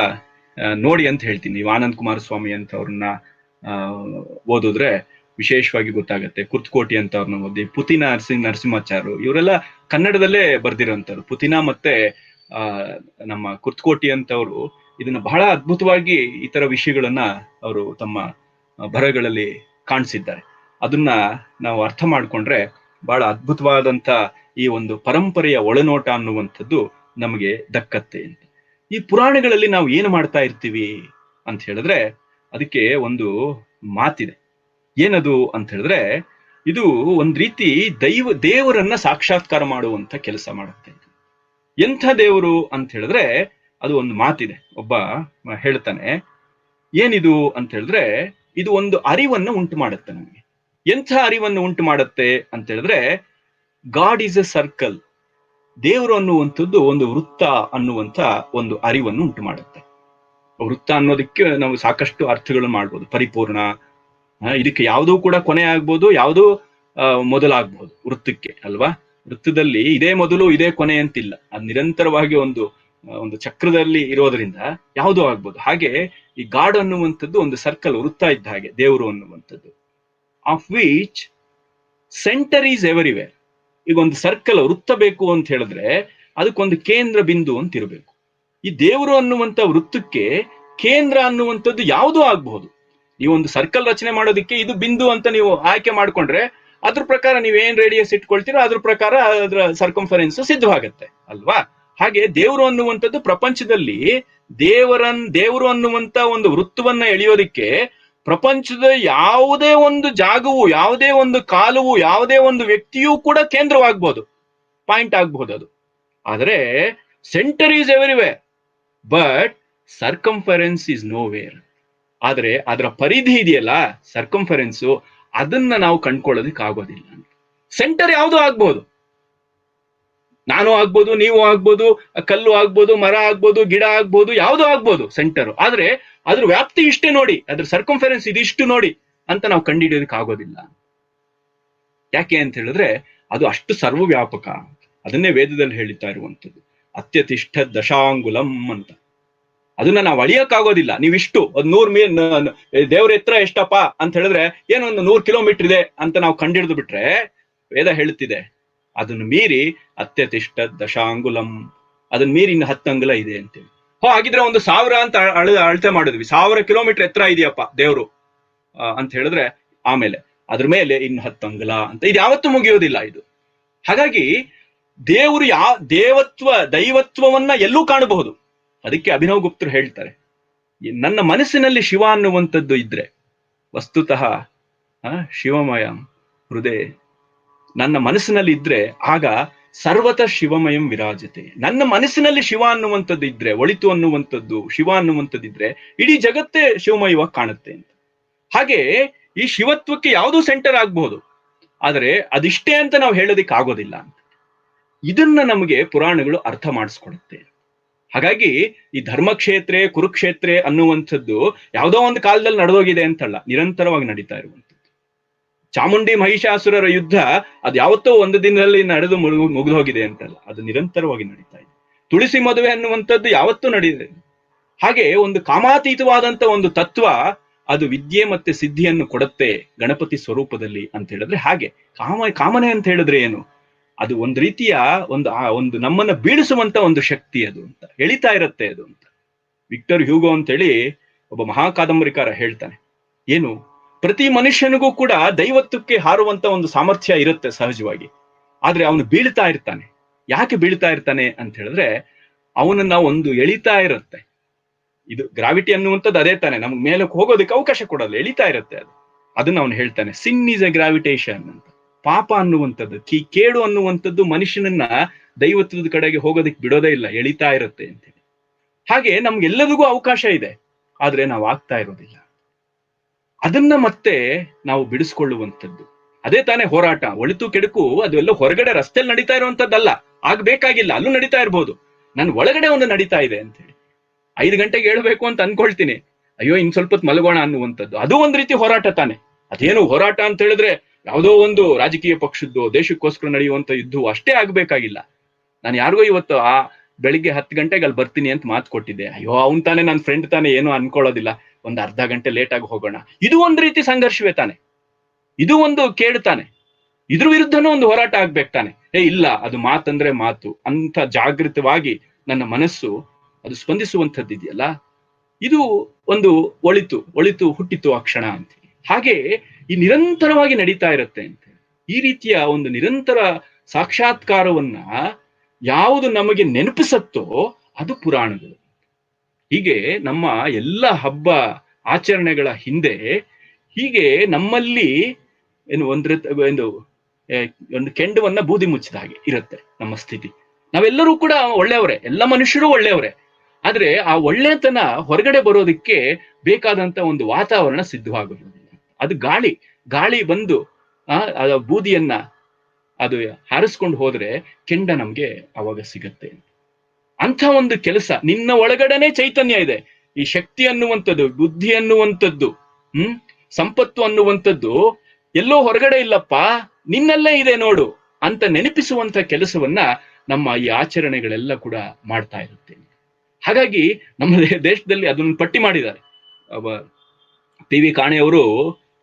ನೋಡಿ ಅಂತ ಹೇಳ್ತೀನಿ. ನೀವು ಆನಂದ್ ಕುಮಾರ್ ಸ್ವಾಮಿ ಅಂತ ಅವ್ರನ್ನ ಓದಿದ್ರೆ ವಿಶೇಷವಾಗಿ ಗೊತ್ತಾಗತ್ತೆ. ಕುರ್ತಕೋಟಿ ಅಂತ ಅವ್ರನ್ನ ಓದಿ, ಪುತಿನ ನರಸಿಂಹಾಚಾರ್ಯ, ಇವರೆಲ್ಲ ಕನ್ನಡದಲ್ಲೇ ಬರ್ದಿರೋಂಥವ್ರು. ಪುತಿನ ಮತ್ತೆ ನಮ್ಮ ಕುರ್ತಕೋಟಿ ಅಂತವ್ರು ಇದನ್ನ ಬಹಳ ಅದ್ಭುತವಾಗಿ ಈ ತರ ವಿಷಯಗಳನ್ನ ಅವರು ತಮ್ಮ ಬರಹಗಳಲ್ಲಿ ಕಾಣಿಸಿದ್ದಾರೆ. ಅದನ್ನ ನಾವು ಅರ್ಥ ಮಾಡ್ಕೊಂಡ್ರೆ ಬಹಳ ಅದ್ಭುತವಾದಂತ ಈ ಒಂದು ಪರಂಪರೆಯ ಒಳನೋಟ ಅನ್ನುವಂಥದ್ದು ನಮಗೆ ದಕ್ಕತ್ತೆ ಅಂತ. ಈ ಪುರಾಣಗಳಲ್ಲಿ ನಾವು ಏನು ಮಾಡ್ತಾ ಇರ್ತೀವಿ ಅಂತ ಹೇಳಿದ್ರೆ ಅದಕ್ಕೆ ಒಂದು ಮಾತಿದೆ. ಏನದು ಅಂತ ಹೇಳಿದ್ರೆ, ಇದು ಒಂದ್ ರೀತಿ ದೇವರನ್ನ ಸಾಕ್ಷಾತ್ಕಾರ ಮಾಡುವಂತ ಕೆಲಸ ಮಾಡುತ್ತೆ. ಎಂಥ ದೇವರು ಅಂತ ಹೇಳಿದ್ರೆ ಅದು ಒಂದು ಮಾತಿದೆ. ಒಬ್ಬ ಹೇಳ್ತಾನೆ, ಏನಿದು ಅಂತ ಹೇಳಿದ್ರೆ ಇದು ಒಂದು ಅರಿವನ್ನು ಉಂಟು ಮಾಡುತ್ತೆ ನಮಗೆ. ಎಂಥ ಅರಿವನ್ನು ಉಂಟು ಮಾಡುತ್ತೆ ಅಂತ ಹೇಳಿದ್ರೆ, ಗಾಡ್ ಈಸ್ ಎ ಸರ್ಕಲ್. ದೇವರು ಅನ್ನುವಂಥದ್ದು ಒಂದು ವೃತ್ತ ಅನ್ನುವಂಥ ಒಂದು ಅರಿವನ್ನು ಉಂಟು ಮಾಡುತ್ತೆ. ವೃತ್ತ ಅನ್ನೋದಕ್ಕೆ ನಾವು ಸಾಕಷ್ಟು ಅರ್ಥಗಳನ್ನು ಮಾಡ್ಬೋದು. ಪರಿಪೂರ್ಣ, ಇದಕ್ಕೆ ಯಾವುದೂ ಕೂಡ ಕೊನೆ ಆಗ್ಬೋದು, ಯಾವುದೂ ಮೊದಲಾಗ್ಬೋದು ವೃತ್ತಕ್ಕೆ, ಅಲ್ವಾ? ವೃತ್ತದಲ್ಲಿ ಇದೇ ಮೊದಲು ಇದೇ ಕೊನೆ ಅಂತಿಲ್ಲ. ಅದು ನಿರಂತರವಾಗಿ ಒಂದು ಚಕ್ರದಲ್ಲಿ ಇರೋದ್ರಿಂದ ಯಾವುದೂ ಆಗ್ಬೋದು. ಹಾಗೆ ಈ ಗಾಡ್ ಅನ್ನುವಂಥದ್ದು ಒಂದು ಸರ್ಕಲ್, ವೃತ್ತ ಇದ್ದ ಹಾಗೆ ದೇವರು ಅನ್ನುವಂಥದ್ದು. Of which centre is everywhere. ಈಗ ಒಂದು ಸರ್ಕಲ್, ವೃತ್ತ ಬೇಕು ಅಂತ ಹೇಳಿದ್ರೆ ಅದಕ್ಕೊಂದು ಕೇಂದ್ರ ಬಿಂದು ಅಂತ ಇರಬೇಕು. ಈ ದೇವರು ಅನ್ನುವಂಥ ವೃತ್ತಕ್ಕೆ ಕೇಂದ್ರ ಅನ್ನುವಂಥದ್ದು ಯಾವುದೂ ಆಗ್ಬಹುದು. ನೀವು ಒಂದು ಸರ್ಕಲ್ ರಚನೆ ಮಾಡೋದಕ್ಕೆ ಇದು ಬಿಂದು ಅಂತ ನೀವು ಆಯ್ಕೆ ಮಾಡ್ಕೊಂಡ್ರೆ ಅದ್ರ ಪ್ರಕಾರ ನೀವೇನ್ ರೇಡಿಯಸ್ ಇಟ್ಕೊಳ್ತೀರೋ ಅದ್ರ ಪ್ರಕಾರ ಅದರ ಸರ್ಕಂಫರೆನ್ಸ್ ಸಿದ್ಧವಾಗತ್ತೆ, ಅಲ್ವಾ? ಹಾಗೆ ದೇವರು ಅನ್ನುವಂಥದ್ದು ಪ್ರಪಂಚದಲ್ಲಿ ದೇವರು ಅನ್ನುವಂತ ಒಂದು ವೃತ್ತವನ್ನ ಎಳೆಯೋದಿಕ್ಕೆ ಪ್ರಪಂಚದ ಯಾವುದೇ ಒಂದು ಜಾಗವು, ಯಾವುದೇ ಒಂದು ಕಾಲವು, ಯಾವುದೇ ಒಂದು ವ್ಯಕ್ತಿಯೂ ಕೂಡ ಕೇಂದ್ರವಾಗ್ಬೋದು, ಪಾಯಿಂಟ್ ಆಗ್ಬಹುದು ಅದು. ಆದರೆ centre is everywhere, but circumference is nowhere. ಆದ್ರೆ ಅದರ ಪರಿಧಿ ಇದೆಯಲ್ಲ, ಸರ್ಕಂಫರೆನ್ಸು, ಅದನ್ನ ನಾವು ಕಂಡ್ಕೊಳ್ಳೋದಕ್ಕೆ ಆಗೋದಿಲ್ಲ. ಸೆಂಟರ್ ಯಾವುದು ಆಗ್ಬೋದು, ನಾನು ಆಗ್ಬೋದು, ನೀವು ಆಗ್ಬೋದು, ಕಲ್ಲು ಆಗ್ಬೋದು, ಮರ ಆಗ್ಬೋದು, ಗಿಡ ಆಗ್ಬೋದು, ಯಾವ್ದು ಆಗ್ಬೋದು ಸೆಂಟರ್. ಆದ್ರೆ ಅದ್ರ ವ್ಯಾಪ್ತಿ ಇಷ್ಟೇ ನೋಡಿ, ಅದ್ರ ಸರ್ಕಂಫರೆನ್ಸ್ ಇದಿಷ್ಟು ನೋಡಿ ಅಂತ ನಾವು ಕಂಡುಹಿಡಿಯೋದಕ್ಕೆ ಆಗೋದಿಲ್ಲ. ಯಾಕೆ ಅಂತ ಹೇಳಿದ್ರೆ ಅದು ಅಷ್ಟು ಸರ್ವವ್ಯಾಪಕ. ಅದನ್ನೇ ವೇದದಲ್ಲಿ ಹೇಳ್ತಾ ಇರುವಂಥದ್ದು ಅತ್ಯತಿಷ್ಠ ದಶಾಂಗುಲಂ ಅಂತ. ಅದನ್ನ ನಾವು ಅಳಿಯಕ್ಕಾಗೋದಿಲ್ಲ. ನೀವಿಷ್ಟು ಒಂದು 100 ದೇವ್ರ ಎತ್ತರ ಎಷ್ಟಪ್ಪ ಅಂತ ಹೇಳಿದ್ರೆ ಏನೋ ಒಂದು 100 ಕಿಲೋಮೀಟರ್ ಇದೆ ಅಂತ ನಾವು ಕಂಡಿಡಿದು ಬಿಟ್ರೆ ವೇದ ಹೇಳುತ್ತಿದೆ ಅದನ್ನು ಮೀರಿ ಅತ್ಯತಿಷ್ಠ ದಶಾಂಗುಲಂ, ಅದನ್ನ ಮೀರಿ ಇನ್ನು 10 ಅಂಗುಲ ಇದೆ ಅಂತೇಳಿ. ಹಾಗಿದ್ರೆ ಒಂದು 1000 ಅಂತ ಅಳತೆ ಮಾಡಿದ್ವಿ, 1000 ಕಿಲೋಮೀಟರ್ ಎತ್ತರ ಇದೆಯಪ್ಪ ದೇವ್ರು ಅಂತ ಹೇಳಿದ್ರೆ ಆಮೇಲೆ ಅದ್ರ ಮೇಲೆ ಇನ್ನು 10 ಅಂಗುಲ ಅಂತ. ಇದು ಯಾವತ್ತೂ ಮುಗಿಯೋದಿಲ್ಲ ಇದು. ಹಾಗಾಗಿ ದೇವರು ದೈವತ್ವವನ್ನ ಎಲ್ಲೂ ಕಾಣಬಹುದು. ಅದಕ್ಕೆ ಅಭಿನವ್ ಗುಪ್ತರು ಹೇಳ್ತಾರೆ, ನನ್ನ ಮನಸ್ಸಿನಲ್ಲಿ ಶಿವ ಅನ್ನುವಂಥದ್ದು ಇದ್ರೆ ವಸ್ತುತಃ ಶಿವಮಯ ಹೃದಯ ನನ್ನ ಮನಸ್ಸಿನಲ್ಲಿ ಇದ್ರೆ ಆಗ ಸರ್ವತಃ ಶಿವಮಯಂ ವಿರಾಜತೆ. ನನ್ನ ಮನಸ್ಸಿನಲ್ಲಿ ಶಿವ ಅನ್ನುವಂಥದ್ದು ಇದ್ರೆ, ಒಳಿತು ಅನ್ನುವಂಥದ್ದು, ಶಿವ ಅನ್ನುವಂಥದ್ದು ಇದ್ರೆ ಇಡೀ ಜಗತ್ತೇ ಶಿವಮಯವಾಗಿ ಕಾಣುತ್ತೆ ಅಂತ. ಹಾಗೆ ಈ ಶಿವತ್ವಕ್ಕೆ ಯಾವುದೂ ಸೆಂಟರ್ ಆಗ್ಬಹುದು, ಆದರೆ ಅದಿಷ್ಟೇ ಅಂತ ನಾವು ಹೇಳೋದಿಕ್ಕೆ ಆಗೋದಿಲ್ಲ ಅಂತ. ಇದನ್ನ ನಮಗೆ ಪುರಾಣಗಳು ಅರ್ಥ ಮಾಡಿಸ್ಕೊಡುತ್ತೆ. ಹಾಗಾಗಿ ಈ ಧರ್ಮಕ್ಷೇತ್ರ ಕುರುಕ್ಷೇತ್ರ ಅನ್ನುವಂಥದ್ದು ಯಾವುದೋ ಒಂದು ಕಾಲದಲ್ಲಿ ನಡೆದೋಗಿದೆ ಅಂತಲ್ಲ, ನಿರಂತರವಾಗಿ ನಡೀತಾ ಇರುವಂಥದ್ದು. ಚಾಮುಂಡಿ ಮಹಿಷಾಸುರರ ಯುದ್ಧ ಅದು ಯಾವತ್ತೋ ಒಂದು ದಿನದಲ್ಲಿ ನಡೆದು ಮುಗಿದೋಗಿದೆ ಅಂತಲ್ಲ, ಅದು ನಿರಂತರವಾಗಿ ನಡೀತಾ ಇದೆ. ತುಳಸಿ ಮದುವೆ ಅನ್ನುವಂಥದ್ದು ಯಾವತ್ತೂ ನಡೆದಿದೆ. ಹಾಗೆ ಒಂದು ಕಾಮಾತೀತವಾದಂತ ಒಂದು ತತ್ವ ಅದು ವಿದ್ಯೆ ಮತ್ತೆ ಸಿದ್ಧಿಯನ್ನು ಕೊಡುತ್ತೆ ಗಣಪತಿ ಸ್ವರೂಪದಲ್ಲಿ ಅಂತ ಹೇಳಿದ್ರೆ ಹಾಗೆ. ಕಾಮನೆ ಅಂತ ಹೇಳಿದ್ರೆ ಏನು? ಅದು ಒಂದು ರೀತಿಯ ಒಂದು ನಮ್ಮನ್ನ ಬೀಳಿಸುವಂತ ಒಂದು ಶಕ್ತಿ ಅದು ಅಂತ, ಎಳಿತಾ ಇರತ್ತೆ ಅದು ಅಂತ. ವಿಕ್ಟರ್ ಹ್ಯೂಗೋ ಅಂತೇಳಿ ಒಬ್ಬ ಮಹಾಕಾದಂಬರಿಕಾರ ಹೇಳ್ತಾನೆ, ಏನು ಪ್ರತಿ ಮನುಷ್ಯನಿಗೂ ಕೂಡ ದೈವತ್ವಕ್ಕೆ ಹಾರುವಂತ ಒಂದು ಸಾಮರ್ಥ್ಯ ಇರುತ್ತೆ ಸಹಜವಾಗಿ. ಆದ್ರೆ ಅವನು ಬೀಳ್ತಾ ಇರ್ತಾನೆ. ಯಾಕೆ ಬೀಳ್ತಾ ಇರ್ತಾನೆ ಅಂತ ಹೇಳಿದ್ರೆ ಅವನನ್ನ ಒಂದು ಎಳಿತಾ ಇರುತ್ತೆ. ಇದು ಗ್ರಾವಿಟಿ ಅನ್ನುವಂಥದ್ದು ಅದೇ ತಾನೆ, ನಮ್ಗೆ ಮೇಲಕ್ಕೆ ಹೋಗೋದಕ್ಕೆ ಅವಕಾಶ ಕೊಡಲ್ಲ, ಎಳಿತಾ ಇರುತ್ತೆ ಅದು. ಅದನ್ನ ಅವನು ಹೇಳ್ತಾನೆ, ಸಿನ್ ಈಸ್ ಎ ಗ್ರಾವಿಟೇಷನ್ ಅಂತ. ಪಾಪ ಅನ್ನುವಂಥದ್ದು, ಕೇಡು ಅನ್ನುವಂಥದ್ದು ಮನುಷ್ಯನನ್ನ ದೈವತ್ವದ ಕಡೆಗೆ ಹೋಗೋದಕ್ಕೆ ಬಿಡೋದೇ ಇಲ್ಲ, ಎಳಿತಾ ಇರುತ್ತೆ ಅಂತೇಳಿ. ಹಾಗೆ ನಮ್ಗೆಲ್ಲರಿಗೂ ಅವಕಾಶ ಇದೆ, ಆದ್ರೆ ನಾವು ಆಗ್ತಾ ಇರೋದಿಲ್ಲ. ಅದನ್ನ ಮತ್ತೆ ನಾವು ಬಿಡಿಸ್ಕೊಳ್ಳುವಂಥದ್ದು, ಅದೇ ತಾನೇ ಹೋರಾಟ. ಒಳಿತು ಕೆಡುಕು ಅದು ಎಲ್ಲ ಹೊರಗಡೆ ರಸ್ತೆಯಲ್ಲಿ ನಡೀತಾ ಇರುವಂತದ್ದಲ್ಲ, ಆಗ್ಬೇಕಾಗಿಲ್ಲ, ಅಲ್ಲೂ ನಡೀತಾ ಇರ್ಬೋದು. ನನ್ ಒಳಗಡೆ ಒಂದು ನಡೀತಾ ಇದೆ ಅಂತ ಹೇಳಿ 5 ಗಂಟೆಗೆ ಹೇಳ್ಬೇಕು ಅಂತ ಅನ್ಕೊಳ್ತೀನಿ, ಅಯ್ಯೋ ಇನ್ ಸ್ವಲ್ಪ ಹೊತ್ತು ಮಲಗೋಣ ಅನ್ನುವಂಥದ್ದು, ಅದು ಒಂದ್ ರೀತಿ ಹೋರಾಟ ತಾನೆ. ಅದೇನು ಹೋರಾಟ ಅಂತ ಹೇಳಿದ್ರೆ ಯಾವುದೋ ಒಂದು ರಾಜಕೀಯ ಪಕ್ಷದ್ದು ದೇಶಕ್ಕೋಸ್ಕರ ನಡೆಯುವಂತ ಯುದ್ಧವು ಅಷ್ಟೇ ಆಗ್ಬೇಕಾಗಿಲ್ಲ. ನಾನು ಯಾರಿಗೋ ಇವತ್ತು ಬೆಳಿಗ್ಗೆ 10 ಗಂಟೆಗೆ ಅಲ್ಲಿ ಬರ್ತೀನಿ ಅಂತ ಮಾತು ಕೊಟ್ಟಿದ್ದೆ, ಅಯ್ಯೋ ಅವ್ನ್ ತಾನೆ ನನ್ನ ಫ್ರೆಂಡ್ ತಾನೆ, ಏನೋ ಅನ್ಕೊಳ್ಳೋದಿಲ್ಲ, ಒಂದ್ ಅರ್ಧ ಗಂಟೆ ಲೇಟ್ ಆಗಿ ಹೋಗೋಣ, ಇದು ಒಂದ್ ರೀತಿ ಸಂಘರ್ಷವೇ ತಾನೆ, ಇದು ಒಂದು ಕೇಡು ತಾನೆ. ಇದ್ರ ವಿರುದ್ಧನೂ ಒಂದು ಹೋರಾಟ ಆಗ್ಬೇಕು ತಾನೆ. ಇಲ್ಲ, ಅದು ಮಾತಂದ್ರೆ ಮಾತು ಅಂತ ಜಾಗೃತವಾಗಿ ನನ್ನ ಮನಸ್ಸು ಅದು ಸ್ಪಂದಿಸುವಂಥದ್ದಿದೆಯಲ್ಲ, ಇದು ಒಂದು ಒಳಿತು ಹುಟ್ಟಿತು ಆ ಕ್ಷಣ ಅಂತ. ಹಾಗೆ ಈ ನಿರಂತರವಾಗಿ ನಡೀತಾ ಇರುತ್ತೆ ಅಂತ. ಈ ರೀತಿಯ ಒಂದು ನಿರಂತರ ಸಾಕ್ಷಾತ್ಕಾರವನ್ನ ಯಾವುದು ನಮಗೆ ನೆನಪಿಸತ್ತೋ ಅದು ಪುರಾಣಗಳು. ಹೀಗೆ ನಮ್ಮ ಎಲ್ಲ ಹಬ್ಬ ಆಚರಣೆಗಳ ಹಿಂದೆ ಹೀಗೆ ನಮ್ಮಲ್ಲಿ ಏನು ಒಂದು ಕೆಂಡವನ್ನ ಬೂದಿ ಮುಚ್ಚಿದ ಹಾಗೆ ಇರುತ್ತೆ ನಮ್ಮ ಸ್ಥಿತಿ. ನಾವೆಲ್ಲರೂ ಕೂಡ ಒಳ್ಳೆಯವರೇ, ಎಲ್ಲ ಮನುಷ್ಯರು ಒಳ್ಳೆಯವರೇ. ಆದ್ರೆ ಆ ಒಳ್ಳೆತನ ಹೊರಗಡೆ ಬರೋದಕ್ಕೆ ಬೇಕಾದಂತ ಒಂದು ವಾತಾವರಣ ಸಿದ್ಧವಾಗುವುದಿಲ್ಲ. ಅದು ಗಾಳಿ ಬಂದು ಆ ಬೂದಿಯನ್ನ ಅದು ಹಾರಿಸ್ಕೊಂಡು ಹೋದ್ರೆ ಕೆಂಡ ನಮ್ಗೆ ಅವಾಗ ಸಿಗತ್ತೆ. ಅಂಥ ಒಂದು ಕೆಲಸ ನಿನ್ನ ಒಳಗಡೆನೆ ಚೈತನ್ಯ ಇದೆ. ಈ ಶಕ್ತಿ ಅನ್ನುವಂಥದ್ದು, ಬುದ್ಧಿ ಅನ್ನುವಂಥದ್ದು, ಸಂಪತ್ತು ಅನ್ನುವಂಥದ್ದು ಎಲ್ಲೋ ಹೊರಗಡೆ ಇಲ್ಲಪ್ಪ, ನಿನ್ನಲ್ಲೇ ಇದೆ ನೋಡು ಅಂತ ನೆನಪಿಸುವಂತ ಕೆಲಸವನ್ನ ನಮ್ಮ ಈ ಆಚರಣೆಗಳೆಲ್ಲ ಕೂಡ ಮಾಡ್ತಾ ಇರುತ್ತೆ. ಹಾಗಾಗಿ ನಮ್ಮ ದೇಶದಲ್ಲಿ ಅದನ್ನು ಪಟ್ಟಿ ಮಾಡಿದ್ದಾರೆ. ಪಿ ವಿ ಕಾಣೆಯವರು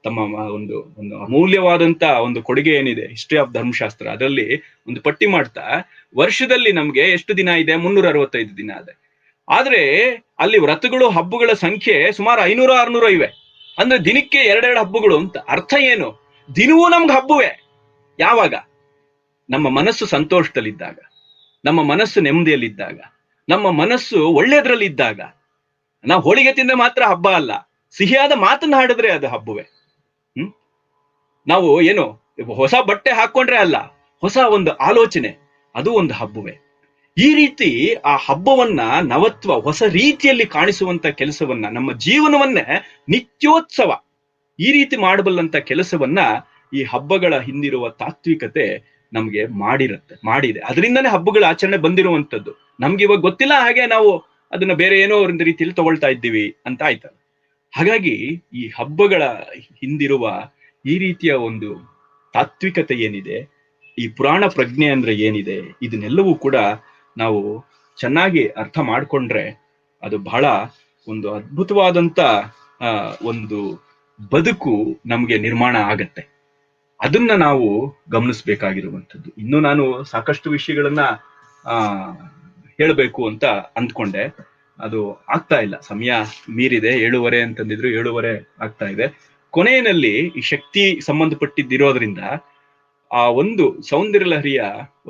ತಮ್ಮ ಒಂದು ಅಮೂಲ್ಯವಾದಂತ ಒಂದು ಕೊಡುಗೆ ಏನಿದೆ ಹಿಸ್ಟ್ರಿ ಆಫ್ ಧರ್ಮಶಾಸ್ತ್ರ, ಅದರಲ್ಲಿ ಒಂದು ಪಟ್ಟಿ ಮಾಡ್ತಾ, ವರ್ಷದಲ್ಲಿ ನಮ್ಗೆ ಎಷ್ಟು ದಿನ ಇದೆ? 365 ದಿನ ಇದೆ. ಆದ್ರೆ ಅಲ್ಲಿ ವ್ರತಗಳು ಹಬ್ಬಗಳ ಸಂಖ್ಯೆ ಸುಮಾರು 500-600 ಇವೆ. ಅಂದ್ರೆ ದಿನಕ್ಕೆ 2 ಹಬ್ಬಗಳು ಅಂತ. ಅರ್ಥ ಏನು? ದಿನವೂ ನಮ್ಗೆ ಹಬ್ಬವೇ. ಯಾವಾಗ? ನಮ್ಮ ಮನಸ್ಸು ಸಂತೋಷದಲ್ಲಿದ್ದಾಗ, ನಮ್ಮ ಮನಸ್ಸು ನೆಮ್ಮದಿಯಲ್ಲಿದ್ದಾಗ, ನಮ್ಮ ಮನಸ್ಸು ಒಳ್ಳೆದ್ರಲ್ಲಿದ್ದಾಗ. ನಾವು ಹೋಳಿಗೆ ತಿಂದ್ರೆ ಮಾತ್ರ ಹಬ್ಬ ಅಲ್ಲ, ಸಿಹಿಯಾದ ಮಾತನ್ನ ಹಾಡಿದ್ರೆ ಅದು ಹಬ್ಬವೇ. ನಾವು ಏನು ಹೊಸ ಬಟ್ಟೆ ಹಾಕೊಂಡ್ರೆ ಅಲ್ಲ, ಹೊಸ ಒಂದು ಆಲೋಚನೆ, ಅದು ಒಂದು ಹಬ್ಬವೇ. ಈ ರೀತಿ ಆ ಹಬ್ಬವನ್ನ ನವತ್ವ ಹೊಸ ರೀತಿಯಲ್ಲಿ ಕಾಣಿಸುವಂತ ಕೆಲಸವನ್ನ, ನಮ್ಮ ಜೀವನವನ್ನೇ ನಿತ್ಯೋತ್ಸವ ಈ ರೀತಿ ಮಾಡಬಲ್ಲಂತ ಕೆಲಸವನ್ನ ಈ ಹಬ್ಬಗಳ ಹಿಂದಿರುವ ತಾತ್ವಿಕತೆ ನಮ್ಗೆ ಮಾಡಿದೆ. ಅದರಿಂದನೇ ಹಬ್ಬಗಳ ಆಚರಣೆ ಬಂದಿರುವಂತದ್ದು. ನಮ್ಗೆ ಇವಾಗ ಗೊತ್ತಿಲ್ಲ, ಹಾಗೆ ನಾವು ಅದನ್ನ ಬೇರೆ ಏನೋ ಒಂದು ರೀತಿಯಲ್ಲಿ ತಗೊಳ್ತಾ ಇದ್ದೀವಿ ಅಂತ ಆಯ್ತಲ್ಲ. ಹಾಗಾಗಿ ಈ ಹಬ್ಬಗಳ ಹಿಂದಿರುವ ಈ ರೀತಿಯ ಒಂದು ತಾತ್ವಿಕತೆ ಏನಿದೆ, ಈ ಪುರಾಣ ಪ್ರಜ್ಞೆ ಅಂದ್ರೆ ಏನಿದೆ, ಇದನ್ನೆಲ್ಲವೂ ಕೂಡ ನಾವು ಚೆನ್ನಾಗಿ ಅರ್ಥ ಮಾಡ್ಕೊಂಡ್ರೆ ಅದು ಬಹಳ ಒಂದು ಅದ್ಭುತವಾದಂತ ಒಂದು ಬದುಕು ನಮ್ಗೆ ನಿರ್ಮಾಣ ಆಗತ್ತೆ. ಅದನ್ನ ನಾವು ಗಮನಿಸ್ಬೇಕಾಗಿರುವಂಥದ್ದು. ಇನ್ನು ನಾನು ಸಾಕಷ್ಟು ವಿಷಯಗಳನ್ನ ಹೇಳಬೇಕು ಅಂತ ಅಂದ್ಕೊಂಡೆ, ಅದು ಆಗ್ತಾ ಇಲ್ಲ, ಸಮಯ ಮೀರಿದೆ. 7:15 ಅಂತಂದಿದ್ರು, 7:15 ಆಗ್ತಾ ಇದೆ. ಕೊನೆಯಲ್ಲಿ ಈ ಶಕ್ತಿ ಸಂಬಂಧಪಟ್ಟಿದ್ದಿರೋದ್ರಿಂದ ಆ ಒಂದು ಸೌಂದರ್ಯ ಲಹರಿಯ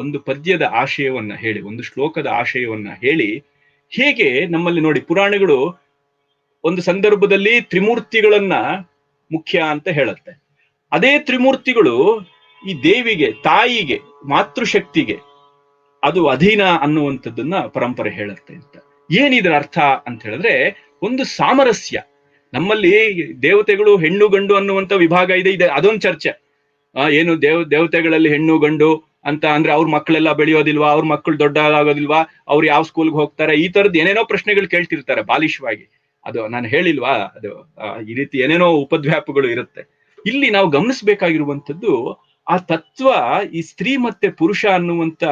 ಒಂದು ಪದ್ಯದ ಆಶಯವನ್ನ ಹೇಳಿ, ಒಂದು ಶ್ಲೋಕದ ಆಶಯವನ್ನ ಹೇಳಿ, ಹೇಗೆ ನಮ್ಮಲ್ಲಿ ನೋಡಿ ಪುರಾಣಗಳು ಒಂದು ಸಂದರ್ಭದಲ್ಲಿ ತ್ರಿಮೂರ್ತಿಗಳನ್ನ ಮುಖ್ಯ ಅಂತ ಹೇಳುತ್ತೆ. ಅದೇ ತ್ರಿಮೂರ್ತಿಗಳು ಈ ದೇವಿಗೆ, ತಾಯಿಗೆ, ಮಾತೃಶಕ್ತಿಗೆ ಅದು ಅಧೀನ ಅನ್ನುವಂಥದ್ದನ್ನ ಪರಂಪರೆ ಹೇಳುತ್ತೆ ಅಂತ. ಏನಿದ್ರ ಅರ್ಥ ಅಂತ ಹೇಳಿದ್ರೆ, ಒಂದು ಸಾಮರಸ್ಯ. ನಮ್ಮಲ್ಲಿ ದೇವತೆಗಳು ಹೆಣ್ಣು ಗಂಡು ಅನ್ನುವಂಥ ವಿಭಾಗ ಇದೆ, ಅದೊಂದು ಚರ್ಚೆ. ಏನು ದೇವತೆಗಳಲ್ಲಿ ಹೆಣ್ಣು ಗಂಡು ಅಂತ ಅಂದ್ರೆ ಅವ್ರ ಮಕ್ಕಳೆಲ್ಲ ಬೆಳೆಯೋದಿಲ್ವಾ, ಅವ್ರ ಮಕ್ಕಳು ದೊಡ್ಡ ಆಗೋದಿಲ್ವಾ, ಅವ್ರು ಯಾವ ಸ್ಕೂಲ್ಗೆ ಹೋಗ್ತಾರೆ, ಈ ತರದ್ ಏನೇನೋ ಪ್ರಶ್ನೆಗಳು ಕೇಳ್ತಿರ್ತಾರೆ ಬಾಲಿಶವಾಗಿ. ಅದು ನಾನು ಹೇಳಿಲ್ವಾ, ಅದು ಈ ರೀತಿ ಏನೇನೋ ಉಪದ್ವ್ಯಾಪಗಳು ಇರುತ್ತೆ. ಇಲ್ಲಿ ನಾವು ಗಮನಿಸಬೇಕಾಗಿರುವಂಥದ್ದು ಆ ತತ್ವ ಈ ಸ್ತ್ರೀ ಮತ್ತೆ ಪುರುಷ ಅನ್ನುವಂತ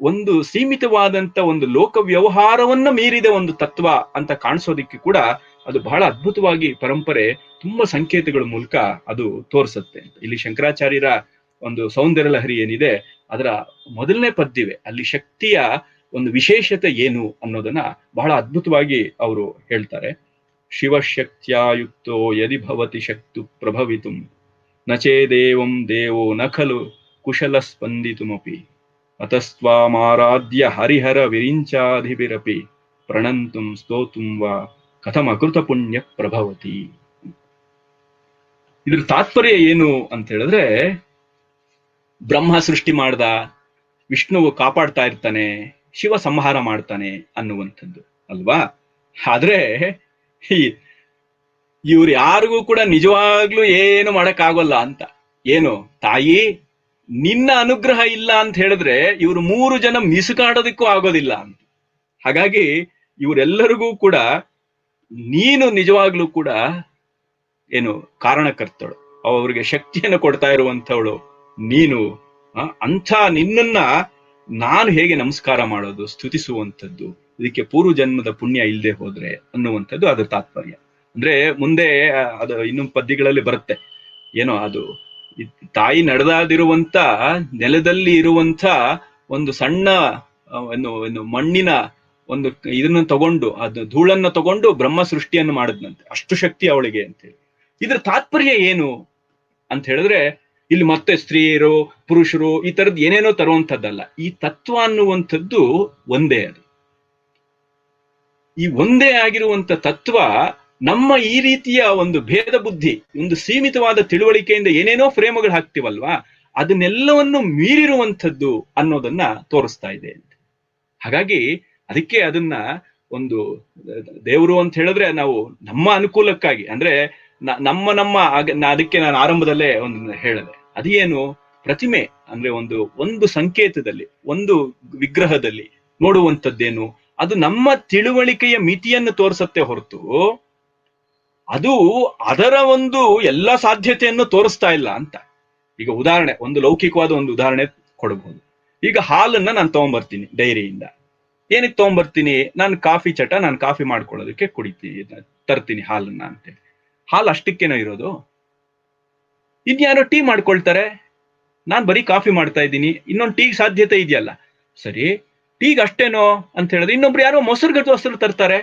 ಒಂದು ಸೀಮಿತವಾದಂತ ಒಂದು ಲೋಕ ವ್ಯವಹಾರವನ್ನ ಮೀರಿದ ಒಂದು ತತ್ವ ಅಂತ ಕಾಣಿಸೋದಿಕ್ಕೆ ಕೂಡ ಅದು ಬಹಳ ಅದ್ಭುತವಾಗಿ ಪರಂಪರೆ ತುಂಬಾ ಸಂಕೇತಗಳ ಮೂಲಕ ಅದು ತೋರಿಸುತ್ತೆ ಅಂತ. ಇಲ್ಲಿ ಶಂಕರಾಚಾರ್ಯರ ಒಂದು ಸೌಂದರ್ಯ ಲಹರಿ ಏನಿದೆ ಅದರ ಮೊದಲನೇ ಪದ್ಯವೇ ಅಲ್ಲಿ ಶಕ್ತಿಯ ಒಂದು ವಿಶೇಷತೆ ಏನು ಅನ್ನೋದನ್ನ ಬಹಳ ಅದ್ಭುತವಾಗಿ ಅವರು ಹೇಳ್ತಾರೆ. ಶಿವಶಕ್ತ್ಯಾಯುಕ್ತೋ ಯದಿ ಭವತಿ ಶಕ್ತು ಪ್ರಭವಿತುಂ ನಚೇದೇವಂ ದೇವೋ ನ ಖಲು ಕುಶಲ ಸ್ಪಂದಿತುಮಪಿ ಅತಸ್ತ್ವಾಮಾರಾಧ್ಯ ಹರಿಹರ ವಿರಿಂಚಾಧಿಭಿರಪಿ ಪ್ರಣಂತುಂ ಸ್ತೋತುಂ ವಾ ಕಥಮ ಅಕೃತ ಪುಣ್ಯ ಪ್ರಭವತಿ. ಇದ್ರ ತಾತ್ಪರ್ಯ ಏನು ಅಂತ ಹೇಳಿದ್ರೆ, ಬ್ರಹ್ಮ ಸೃಷ್ಟಿ ಮಾಡ್ದ, ವಿಷ್ಣುವು ಕಾಪಾಡ್ತಾ ಇರ್ತಾನೆ, ಶಿವ ಸಂಹಾರ ಮಾಡ್ತಾನೆ ಅನ್ನುವಂಥದ್ದು ಅಲ್ವಾ. ಆದ್ರೆ ಇವ್ರು ಯಾರಿಗೂ ಕೂಡ ನಿಜವಾಗ್ಲೂ ಏನು ಮಾಡಕ್ಕಾಗಲ್ಲ ಅಂತ. ಏನು ತಾಯಿ ನಿನ್ನ ಅನುಗ್ರಹ ಇಲ್ಲ ಅಂತ ಹೇಳಿದ್ರೆ ಇವ್ರು 3 ಜನ ಮಿಸುಕಾಡೋದಕ್ಕೂ ಆಗೋದಿಲ್ಲ ಅಂತ. ಹಾಗಾಗಿ ಇವರೆಲ್ಲರಿಗೂ ಕೂಡ ನೀನು ನಿಜವಾಗ್ಲೂ ಕೂಡ ಏನು ಕಾರಣಕರ್ತಳು, ಅವ್ರಿಗೆ ಶಕ್ತಿಯನ್ನು ಕೊಡ್ತಾ ಇರುವಂಥವಳು ನೀನು. ಅಂಥ ನಿನ್ನನ್ನ ನಾನು ಹೇಗೆ ನಮಸ್ಕಾರ ಮಾಡೋದು, ಸ್ತುತಿಸುವಂಥದ್ದು, ಇದಕ್ಕೆ ಪೂರ್ವ ಜನ್ಮದ ಪುಣ್ಯ ಇಲ್ಲದೆ ಹೋದ್ರೆ ಅನ್ನುವಂಥದ್ದು ಅದ್ರ ತಾತ್ಪರ್ಯ. ಅಂದ್ರೆ ಮುಂದೆ ಅದು ಇನ್ನೊಂದು ಪದ್ಯಗಳಲ್ಲಿ ಬರುತ್ತೆ, ಏನೋ ಅದು ತಾಯಿ ನಡೆದಾದಿರುವಂತ ನೆಲದಲ್ಲಿ ಇರುವಂತ ಒಂದು ಸಣ್ಣ ಮಣ್ಣಿನ ಒಂದು ಇದನ್ನ ತಗೊಂಡು, ಅದು ಧೂಳನ್ನ ತಗೊಂಡು ಬ್ರಹ್ಮ ಸೃಷ್ಟಿಯನ್ನು ಮಾಡಿದ್ನಂತೆ, ಅಷ್ಟು ಶಕ್ತಿ ಅವಳಿಗೆ ಅಂತೇಳಿ. ಇದ್ರ ತಾತ್ಪರ್ಯ ಏನು ಅಂತ ಹೇಳಿದ್ರೆ, ಇಲ್ಲಿ ಮತ್ತೆ ಸ್ತ್ರೀಯರು ಪುರುಷರು ಈ ತರದ್ ಏನೇನೋ ತರುವಂಥದ್ದಲ್ಲ. ಈ ತತ್ವ ಅನ್ನುವಂಥದ್ದು ಒಂದೇ. ಅದು ಈ ಒಂದೇ ಆಗಿರುವಂತ ತತ್ವ ನಮ್ಮ ಈ ರೀತಿಯ ಒಂದು ಭೇದ ಬುದ್ಧಿ, ಒಂದು ಸೀಮಿತವಾದ ತಿಳುವಳಿಕೆಯಿಂದ ಏನೇನೋ ಫ್ರೇಮ್ಗಳು ಹಾಕ್ತಿವಲ್ವಾ, ಅದನ್ನೆಲ್ಲವನ್ನು ಮೀರಿರುವಂಥದ್ದು ಅನ್ನೋದನ್ನ ತೋರಿಸ್ತಾ ಇದೆ. ಹಾಗಾಗಿ ಅದಕ್ಕೆ ಅದನ್ನ ಒಂದು ದೇವರು ಅಂತ ಹೇಳಿದ್ರೆ ನಾವು ನಮ್ಮ ಅನುಕೂಲಕ್ಕಾಗಿ, ಅಂದ್ರೆ ಅದಕ್ಕೆ ನಾನು ಆರಂಭದಲ್ಲೇ ಒಂದು ಹೇಳಿದೆ, ಅದೇನು ಪ್ರತಿಮೆ ಅಂದ್ರೆ ಒಂದು ಸಂಕೇತದಲ್ಲಿ, ಒಂದು ವಿಗ್ರಹದಲ್ಲಿ ನೋಡುವಂಥದ್ದೇನು, ಅದು ನಮ್ಮ ತಿಳುವಳಿಕೆಯ ಮಿತಿಯನ್ನು ತೋರಿಸತ್ತೆ ಹೊರತು ಅದು ಅದರ ಒಂದು ಎಲ್ಲ ಸಾಧ್ಯತೆಯನ್ನು ತೋರಿಸ್ತಾ ಇಲ್ಲ ಅಂತ. ಈಗ ಉದಾಹರಣೆ, ಒಂದು ಲೌಕಿಕವಾದ ಒಂದು ಉದಾಹರಣೆ ಕೊಡಬಹುದು. ಈಗ ಹಾಲನ್ನ ನಾನು ತಗೊಂಡ್ಬರ್ತೀನಿ ಡೈರಿಯಿಂದ. ಏನಕ್ಕೆ ತಗೊಂಡ್ಬರ್ತೀನಿ? ನಾನು ಕಾಫಿ ಮಾಡ್ಕೊಳ್ಳೋದಕ್ಕೆ ತರ್ತೀನಿ ಹಾಲನ್ನ ಅಂತೇಳಿ. ಹಾಲು ಅಷ್ಟಕ್ಕೇನೋ ಇರೋದು? ಇನ್ಯಾರೋ ಟೀ ಮಾಡ್ಕೊಳ್ತಾರೆ, ನಾನು ಬರೀ ಕಾಫಿ ಮಾಡ್ತಾ ಇದ್ದೀನಿ, ಇನ್ನೊಂದು ಟೀಗೆ ಸಾಧ್ಯತೆ ಇದೆಯಲ್ಲ. ಸರಿ, ಟೀಗ್ ಅಷ್ಟೇನೋ ಅಂತ ಹೇಳಿದ್ರೆ ಇನ್ನೊಬ್ರು ಯಾರೋ ಮೊಸರು ತರ್ತಾರೆ,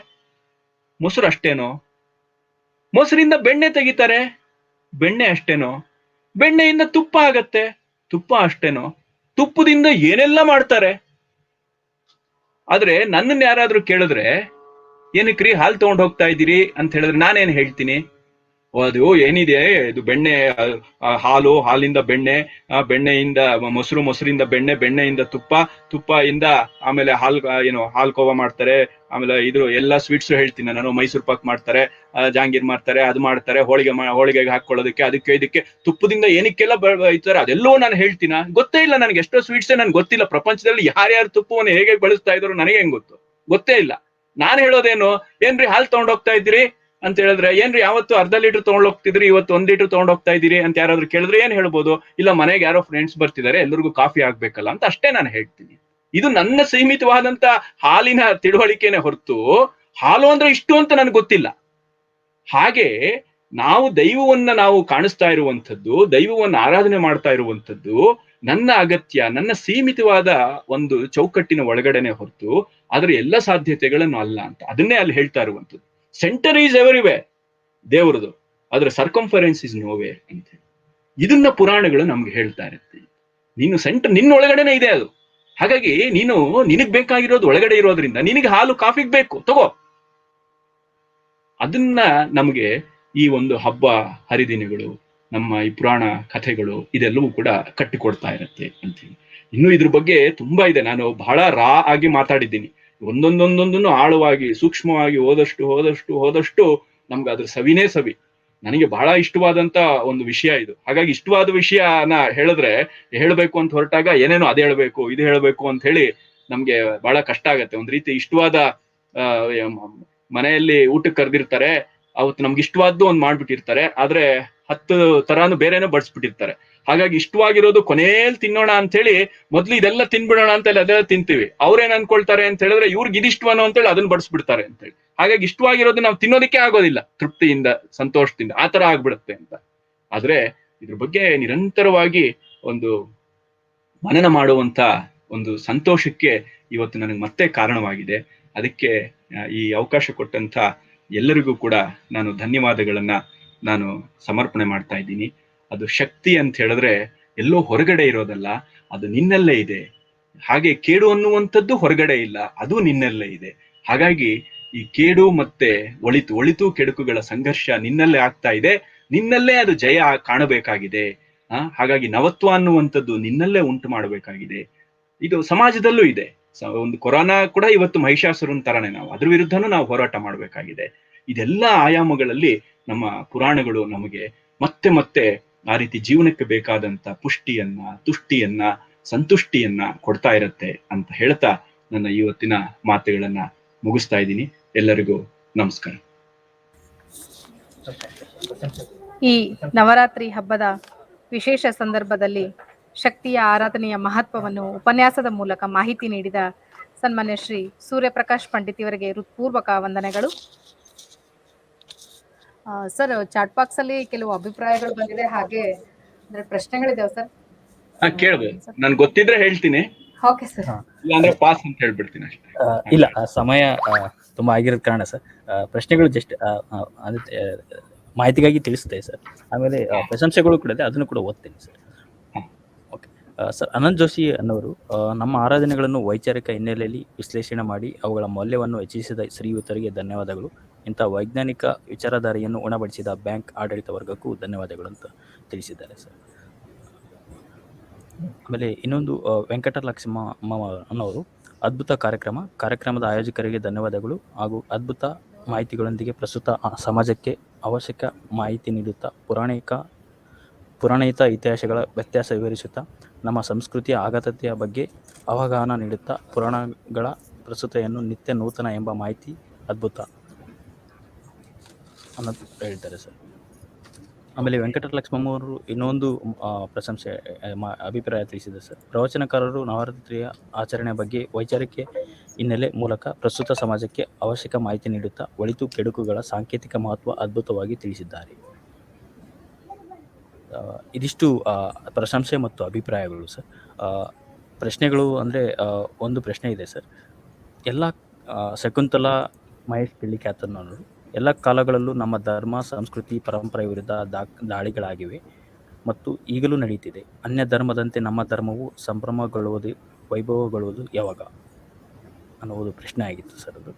ಮೊಸರು ಅಷ್ಟೇನೋ. ಮೊಸರಿಂದ ಬೆಣ್ಣೆ ತೆಗಿತಾರೆ, ಬೆಣ್ಣೆ ಅಷ್ಟೇನೋ. ಬೆಣ್ಣೆಯಿಂದ ತುಪ್ಪ ಆಗತ್ತೆ, ತುಪ್ಪ ಅಷ್ಟೇನೋ. ತುಪ್ಪದಿಂದ ಏನೆಲ್ಲ ಮಾಡ್ತಾರೆ. ಆದ್ರೆ ನನ್ನನ್ನು ಯಾರಾದ್ರೂ ಕೇಳಿದ್ರೆ, ಏನಕ್ರಿ ಹಾಲು ತಗೊಂಡು ಹೋಗ್ತಾ ಇದ್ದೀರಿ ಅಂತ ಹೇಳಿದ್ರೆ ನಾನೇನ್ ಹೇಳ್ತೀನಿ? ಅದು ಏನಿದೆ, ಇದು ಬೆಣ್ಣೆ, ಹಾಲಿಂದ ಬೆಣ್ಣೆ, ಬೆಣ್ಣೆಯಿಂದ ಮೊಸರಿಂದ ಬೆಣ್ಣೆ, ಬೆಣ್ಣೆಯಿಂದ ತುಪ್ಪದಿಂದ ಆಮೇಲೆ ಹಾಲು ಕೋವಾ ಮಾಡ್ತಾರೆ. ಆಮೇಲೆ ಎಲ್ಲ ಸ್ವೀಟ್ಸ್ ಹೇಳ್ತೀನಿ ನಾನು. ಮೈಸೂರು ಪಾಕ್ ಮಾಡ್ತಾರೆ, ಜಾಂಗೀರ್ ಮಾಡ್ತಾರೆ, ಅದು ಮಾಡ್ತಾರೆ, ಹೋಳಿಗೆಗೆ ಹಾಕೊಳ್ಳೋದಕ್ಕೆ, ಅದಕ್ಕೆ ಇದಕ್ಕೆ ತುಪ್ಪದಿಂದ ಏನಕ್ಕೆಲ್ಲ ಬೈತಾರೆ ಅದೆಲ್ಲವೂ ನಾನು ಹೇಳ್ತೀನ? ಗೊತ್ತೇ ಇಲ್ಲ ನನಗೆ. ಎಷ್ಟೋ ಸ್ವೀಟ್ಸೇ ನನ್ಗೆ ಗೊತ್ತಿಲ್ಲ. ಪ್ರಪಂಚದಲ್ಲಿ ಯಾರ್ಯಾರು ತುಪ್ಪವನ್ನು ಹೇಗೆ ಬಳಸ್ತಾ ಇದ್ರು ನನಗೆ ಹೆಂಗ್ ಗೊತ್ತೇ ಇಲ್ಲ. ನಾನು ಹೇಳೋದೇನು, ಏನ್ರಿ ಹಾಲು ತಗೊಂಡೋಗ್ತಾ ಇದ್ದೀರಿ ಅಂತ ಹೇಳಿದ್ರೆ, ಏನ್ರಿ ಯಾವತ್ತು ಅರ್ಧ ಲೀಟರ್ ತಗೊಂಡ್ ಹೋಗ್ತಿದ್ರಿ, ಇವತ್ತು 1 ಲೀಟರ್ ತಗೊಂಡ್ ಹೋಗ್ತಾ ಇದ್ದೀರಿ ಅಂತ ಯಾರಾದ್ರೂ ಕೇಳಿದ್ರೆ ಏನ್ ಹೇಳ್ಬೋದು? ಇಲ್ಲ, ಮನೆಗೆ ಯಾರೋ ಫ್ರೆಂಡ್ಸ್ ಬರ್ತಿದ್ದಾರೆ, ಎಲ್ಲರಿಗೂ ಕಾಫಿ ಆಗ್ಬೇಕಲ್ಲ ಅಂತ ಅಷ್ಟೇ ನಾನು ಹೇಳ್ತೀನಿ. ಇದು ನನ್ನ ಸೀಮಿತವಾದಂತ ಹಾಲಿನ ತಿಳುವಳಿಕೆನೆ ಹೊರತು ಹಾಲು ಅಂದ್ರೆ ಇಷ್ಟು ಅಂತ ನನ್ಗೆ ಗೊತ್ತಿಲ್ಲ. ಹಾಗೆ ನಾವು ದೈವವನ್ನ ಕಾಣಿಸ್ತಾ ಇರುವಂಥದ್ದು, ದೈವವನ್ನು ಆರಾಧನೆ ಮಾಡ್ತಾ ಇರುವಂಥದ್ದು ನನ್ನ ಅಗತ್ಯ, ನನ್ನ ಸೀಮಿತವಾದ ಒಂದು ಚೌಕಟ್ಟಿನ ಒಳಗಡೆನೆ ಹೊರತು ಅದರ ಎಲ್ಲ ಸಾಧ್ಯತೆಗಳನ್ನು ಅಲ್ಲ ಅಂತ. ಅದನ್ನೇ ಅಲ್ಲಿ ಹೇಳ್ತಾ ಇರುವಂಥದ್ದು. ಸೆಂಟರ್ ಈಸ್ ಎವರಿವೇರ್ ದೇವರದು, ಅದರ ಸರ್ಕಂಫರೆನ್ಸ್ ಇಸ್ ನೋವೇರ್ ಅಂತ. ಇದನ್ನ ಪುರಾಣಗಳು ನಮ್ಗೆ ಹೇಳ್ತಾ ಇರುತ್ತೆ. ನೀನು ಸೆಂಟರ್ ನಿನ್ನೊಳಗಡೆನೆ ಇದೆ ಅದು. ಹಾಗಾಗಿ ನಿನಗ್ ಬೇಕಾಗಿರೋದು ಒಳಗಡೆ ಇರೋದ್ರಿಂದ ನಿನಗೆ ಹಾಲು ಕಾಫಿಗೆ ಬೇಕು, ತಗೋ. ಅದನ್ನ ನಮಗೆ ಈ ಒಂದು ಹಬ್ಬ ಹರಿದಿನಗಳು, ನಮ್ಮ ಈ ಪುರಾಣ ಕಥೆಗಳು ಇದೆಲ್ಲವೂ ಕೂಡ ಕಟ್ಟಿಕೊಡ್ತಾ ಇರತ್ತೆ ಅಂತೀವಿ. ಇನ್ನು ಇದ್ರ ಬಗ್ಗೆ ತುಂಬಾ ಇದೆ. ನಾನು ಬಹಳ ಆಗಿ ಮಾತಾಡಿದ್ದೀನಿ. ಒಂದೊಂದೊಂದೊಂದನ್ನು ಆಳವಾಗಿ ಸೂಕ್ಷ್ಮವಾಗಿ ಹೋದಷ್ಟು ನಮ್ಗೆ ಅದ್ರ ಸವಿನೇ ಸವಿ. ನನಗೆ ಬಹಳ ಇಷ್ಟವಾದಂತ ಒಂದು ವಿಷಯ ಇದು. ಹಾಗಾಗಿ ಇಷ್ಟವಾದ ವಿಷಯನ ಹೇಳ್ಬೇಕು ಅಂತ ಹೊರಟಾಗ ಏನೇನೋ ಅದ್ ಹೇಳ್ಬೇಕು ಇದು ಹೇಳ್ಬೇಕು ಅಂತ ಹೇಳಿ ನಮ್ಗೆ ಬಹಳ ಕಷ್ಟ ಆಗತ್ತೆ. ಒಂದ್ ರೀತಿ ಇಷ್ಟವಾದ ಮನೆಯಲ್ಲಿ ಊಟಕ್ಕೆ ಕರೆದಿರ್ತಾರೆ, ಅವತ್ತು ನಮ್ಗೆ ಇಷ್ಟವಾದ್ದು ಒಂದ್ ಮಾಡ್ಬಿಟ್ಟಿರ್ತಾರೆ, ಆದ್ರೆ 10 ತರಾನು ಬೇರೆನೋ ಬಡಿಸ್ಬಿಟ್ಟಿರ್ತಾರೆ. ಹಾಗಾಗಿ ಇಷ್ಟವಾಗಿರೋದು ಕೊನೆಯಲ್ಲಿ ತಿನ್ನೋಣ ಅಂತ ಹೇಳಿ ಮೊದ್ಲು ಇದೆಲ್ಲ ತಿನ್ಬಿಡೋಣ ಅಂತ ಹೇಳಿ ಅದೆಲ್ಲ ತಿಂತೀವಿ. ಅವ್ರೇನ್ ಅನ್ಕೊಳ್ತಾರೆ ಅಂತ ಹೇಳಿದ್ರೆ, ಇವ್ರಿಗೆ ಇದಿಷ್ಟವನೋ ಅಂತೇಳಿ ಅದನ್ನ ಬಡಿಸ್ಬಿಡ್ತಾರೆ ಅಂತ ಹೇಳಿ. ಹಾಗಾಗಿ ಇಷ್ಟವಾಗಿರೋದು ನಾವು ತಿನ್ನೋದಕ್ಕೆ ಆಗೋದಿಲ್ಲ ತೃಪ್ತಿಯಿಂದ, ಸಂತೋಷದಿಂದ, ಆ ತರ ಆಗ್ಬಿಡುತ್ತೆ ಅಂತ. ಆದ್ರೆ ಇದ್ರ ಬಗ್ಗೆ ನಿರಂತರವಾಗಿ ಒಂದು ಮನನ ಮಾಡುವಂತ ಒಂದು ಸಂತೋಷಕ್ಕೆ ಇವತ್ತು ನನಗೆ ಮತ್ತೆ ಕಾರಣವಾಗಿದೆ. ಅದಕ್ಕೆ ಈ ಅವಕಾಶ ಕೊಟ್ಟಂತ ಎಲ್ಲರಿಗೂ ಕೂಡ ನಾನು ಧನ್ಯವಾದಗಳನ್ನ ನಾನು ಸಮರ್ಪಣೆ ಮಾಡ್ತಾ ಇದ್ದೀನಿ. ಅದು ಶಕ್ತಿ ಅಂತ ಹೇಳಿದ್ರೆ ಎಲ್ಲೋ ಹೊರಗಡೆ ಇರೋದಲ್ಲ, ಅದು ನಿನ್ನಲ್ಲೇ ಇದೆ. ಹಾಗೆ ಕೇಡು ಅನ್ನುವಂಥದ್ದು ಹೊರಗಡೆ ಇಲ್ಲ, ಅದು ನಿನ್ನಲ್ಲೇ ಇದೆ. ಹಾಗಾಗಿ ಈ ಕೇಡು ಮತ್ತೆ ಒಳಿತು ಕೆಡುಕುಗಳ ಸಂಘರ್ಷ ನಿನ್ನಲ್ಲೇ ಆಗ್ತಾ ಇದೆ, ನಿನ್ನಲ್ಲೇ ಅದು ಜಯ ಕಾಣಬೇಕಾಗಿದೆ. ಹಾಗಾಗಿ ನವತ್ವ ಅನ್ನುವಂಥದ್ದು ನಿನ್ನಲ್ಲೇ ಉಂಟು ಮಾಡಬೇಕಾಗಿದೆ. ಇದು ಸಮಾಜದಲ್ಲೂ ಇದೆ. ಒಂದು ಕೊರೋನಾ ಕೂಡ ಇವತ್ತು ಮಹಿಷಾಸುರನ್ ತರಾನೇ, ನಾವು ಅದ್ರ ವಿರುದ್ಧನೂ ನಾವು ಹೋರಾಟ ಮಾಡಬೇಕಾಗಿದೆ. ಇದೆಲ್ಲ ಆಯಾಮಗಳಲ್ಲಿ ನಮ್ಮ ಪುರಾಣಗಳು ನಮಗೆ ಮತ್ತೆ ಮತ್ತೆ ಆ ರೀತಿ ಜೀವನಕ್ಕೆ ಬೇಕಾದಂತ ಪುಷ್ಟಿಯನ್ನ, ತುಷ್ಟಿಯನ್ನ, ಸಂತುಷ್ಟಿಯನ್ನ ಕೊಡ್ತಾ ಇರತ್ತೆ ಅಂತ ಹೇಳ್ತಾ ನನ್ನ ಇವತ್ತಿನ ಮಾತುಗಳನ್ನ ಮುಗಿಸ್ತಾ ಇದ್ದೀನಿ. ಎಲ್ಲರಿಗೂ ನಮಸ್ಕಾರ. ಈ ನವರಾತ್ರಿ ಹಬ್ಬದ ವಿಶೇಷ ಸಂದರ್ಭದಲ್ಲಿ ಶಕ್ತಿಯ ಆರಾಧನೆಯ ಮಹತ್ವವನ್ನು ಉಪನ್ಯಾಸದ ಮೂಲಕ ಮಾಹಿತಿ ನೀಡಿದ ಸನ್ಮಾನ್ಯ ಶ್ರೀ ಸೂರ್ಯಪ್ರಕಾಶ್ ಪಂಡಿತ್ ಇವರಿಗೆ ಹೃತ್ಪೂರ್ವಕ ವಂದನೆಗಳು. ಸರ್, ಚಾಟ್ ಬಾಕ್ಸ್ ಅಲ್ಲಿ ಕೆಲವು ಅಭಿಪ್ರಾಯಗಳು ಬಂದಿದೆ, ಹಾಗೆ ಪ್ರಶ್ನೆಗಳಿದಾವೆ ಸರ್. ಕೇಳ್ಬೋದು, ನನ್ಗೆ ಗೊತ್ತಿದ್ರೆ ಹೇಳ್ತೀನಿ, ಓಕೆ ಸರ್. ಇಲ್ಲಾಂದ್ರೆ ಪಾಸ್ ಅಂತ ಹೇಳ್ಬಿಡ್ತೀನಿ ಅಷ್ಟೇ. ಇಲ್ಲ, ಸಮಯ ತುಂಬಾ ಆಗಿರೋದ್ ಕಾರಣ ಸರ್ ಪ್ರಶ್ನೆಗಳು ಜಸ್ಟ್ ಮಾಹಿತಿಗಾಗಿ ತಿಳಿಸ್ತೇವೆ ಸರ್. ಆಮೇಲೆ ಪ್ರಶಂಸೆಗಳು ಕೂಡ ಇದೆ, ಅದನ್ನು ಕೂಡ ಓದ್ತೇನೆ sir. Okay sir. Anant Joshi ಅನ್ನೋರು, ನಮ್ಮ ಆರಾಧನೆಗಳನ್ನು ವೈಚಾರಿಕ ಹಿನ್ನೆಲೆಯಲ್ಲಿ ವಿಶ್ಲೇಷಣೆ ಮಾಡಿ ಅವುಗಳ ಮೌಲ್ಯವನ್ನು ಹೆಚ್ಚಿಸಿದ ಶ್ರೀಯುತರಿಗೆ ಧನ್ಯವಾದಗಳು. ಇಂಥ ವೈಜ್ಞಾನಿಕ ವಿಚಾರಧಾರೆಯನ್ನು ಉಣಬಡಿಸಿದ ಬ್ಯಾಂಕ್ ಆಡಳಿತ ವರ್ಗಕ್ಕೂ ಧನ್ಯವಾದಗಳು ಅಂತ ತಿಳಿಸಿದ್ದಾರೆ ಸರ್. ಆಮೇಲೆ ಇನ್ನೊಂದು ವೆಂಕಟಲಕ್ಷ್ಮ ಅನ್ನೋರು, ಅದ್ಭುತ ಕಾರ್ಯಕ್ರಮದ ಆಯೋಜಕರಿಗೆ ಧನ್ಯವಾದಗಳು ಹಾಗೂ ಅದ್ಭುತ ಮಾಹಿತಿಗಳೊಂದಿಗೆ ಪ್ರಸ್ತುತ ಸಮಾಜಕ್ಕೆ ಅವಶ್ಯಕ ಮಾಹಿತಿ ನೀಡುತ್ತಾ ಪುರಾಣಿತ ಇತಿಹಾಸಗಳ ವ್ಯತ್ಯಾಸ ವಿವರಿಸುತ್ತಾ ನಮ್ಮ ಸಂಸ್ಕೃತಿಯ ಅಗತ್ಯತೆಯ ಬಗ್ಗೆ ಅವಗಾಹನ ನೀಡುತ್ತಾ ಪುರಾಣಗಳ ಪ್ರಸ್ತುತೆಯನ್ನು ನಿತ್ಯ ನೂತನ ಎಂಬ ಮಾಹಿತಿ ಅದ್ಭುತ ಅನ್ನೋದು ಹೇಳ್ತಾರೆ ಸರ್. ಆಮೇಲೆ ವೆಂಕಟಲಕ್ಷ್ಮಮ್ಮ ಅವರು ಇನ್ನೊಂದು ಪ್ರಶಂಸೆ ಅಭಿಪ್ರಾಯ ತಿಳಿಸಿದ್ದಾರೆ ಸರ್. ಪ್ರವಚನಕಾರರು ನವರಾತ್ರಿಯ ಆಚರಣೆ ಬಗ್ಗೆ ವೈಚಾರಿಕೆ ಹಿನ್ನೆಲೆ ಮೂಲಕ ಪ್ರಸ್ತುತ ಸಮಾಜಕ್ಕೆ ಅವಶ್ಯಕ ಮಾಹಿತಿ ನೀಡುತ್ತಾ ಒಳಿತು ಕೆಡುಕುಗಳ ಸಾಂಕೇತಿಕ ಮಹತ್ವ ಅದ್ಭುತವಾಗಿ ತಿಳಿಸಿದ್ದಾರೆ. ಇದಿಷ್ಟು ಪ್ರಶಂಸೆ ಮತ್ತು ಅಭಿಪ್ರಾಯಗಳು ಸರ್. ಪ್ರಶ್ನೆಗಳು ಅಂದರೆ ಒಂದು ಪ್ರಶ್ನೆ ಇದೆ ಸರ್. ಎಲ್ಲ ಶಕುಂತಲಾ ಮಹೇಶ್ ಪಿಳ್ಳಿಕ್ಯಾತನವರು, ಎಲ್ಲ ಕಾಲಗಳಲ್ಲೂ ನಮ್ಮ ಧರ್ಮ, ಸಂಸ್ಕೃತಿ, ಪರಂಪರೆ ವಿರುದ್ಧ ದಾಳಿಗಳಾಗಿವೆ ಮತ್ತು ಈಗಲೂ ನಡೀತಿದೆ. ಅನ್ಯ ಧರ್ಮದಂತೆ ನಮ್ಮ ಧರ್ಮವು ಸಂಭ್ರಮಗೊಳ್ಳುವುದು, ವೈಭವಗೊಳ್ಳುವುದು ಯಾವಾಗ ಅನ್ನುವುದು ಪ್ರಶ್ನೆ ಆಗಿತ್ತು ಸರ್. ಅದು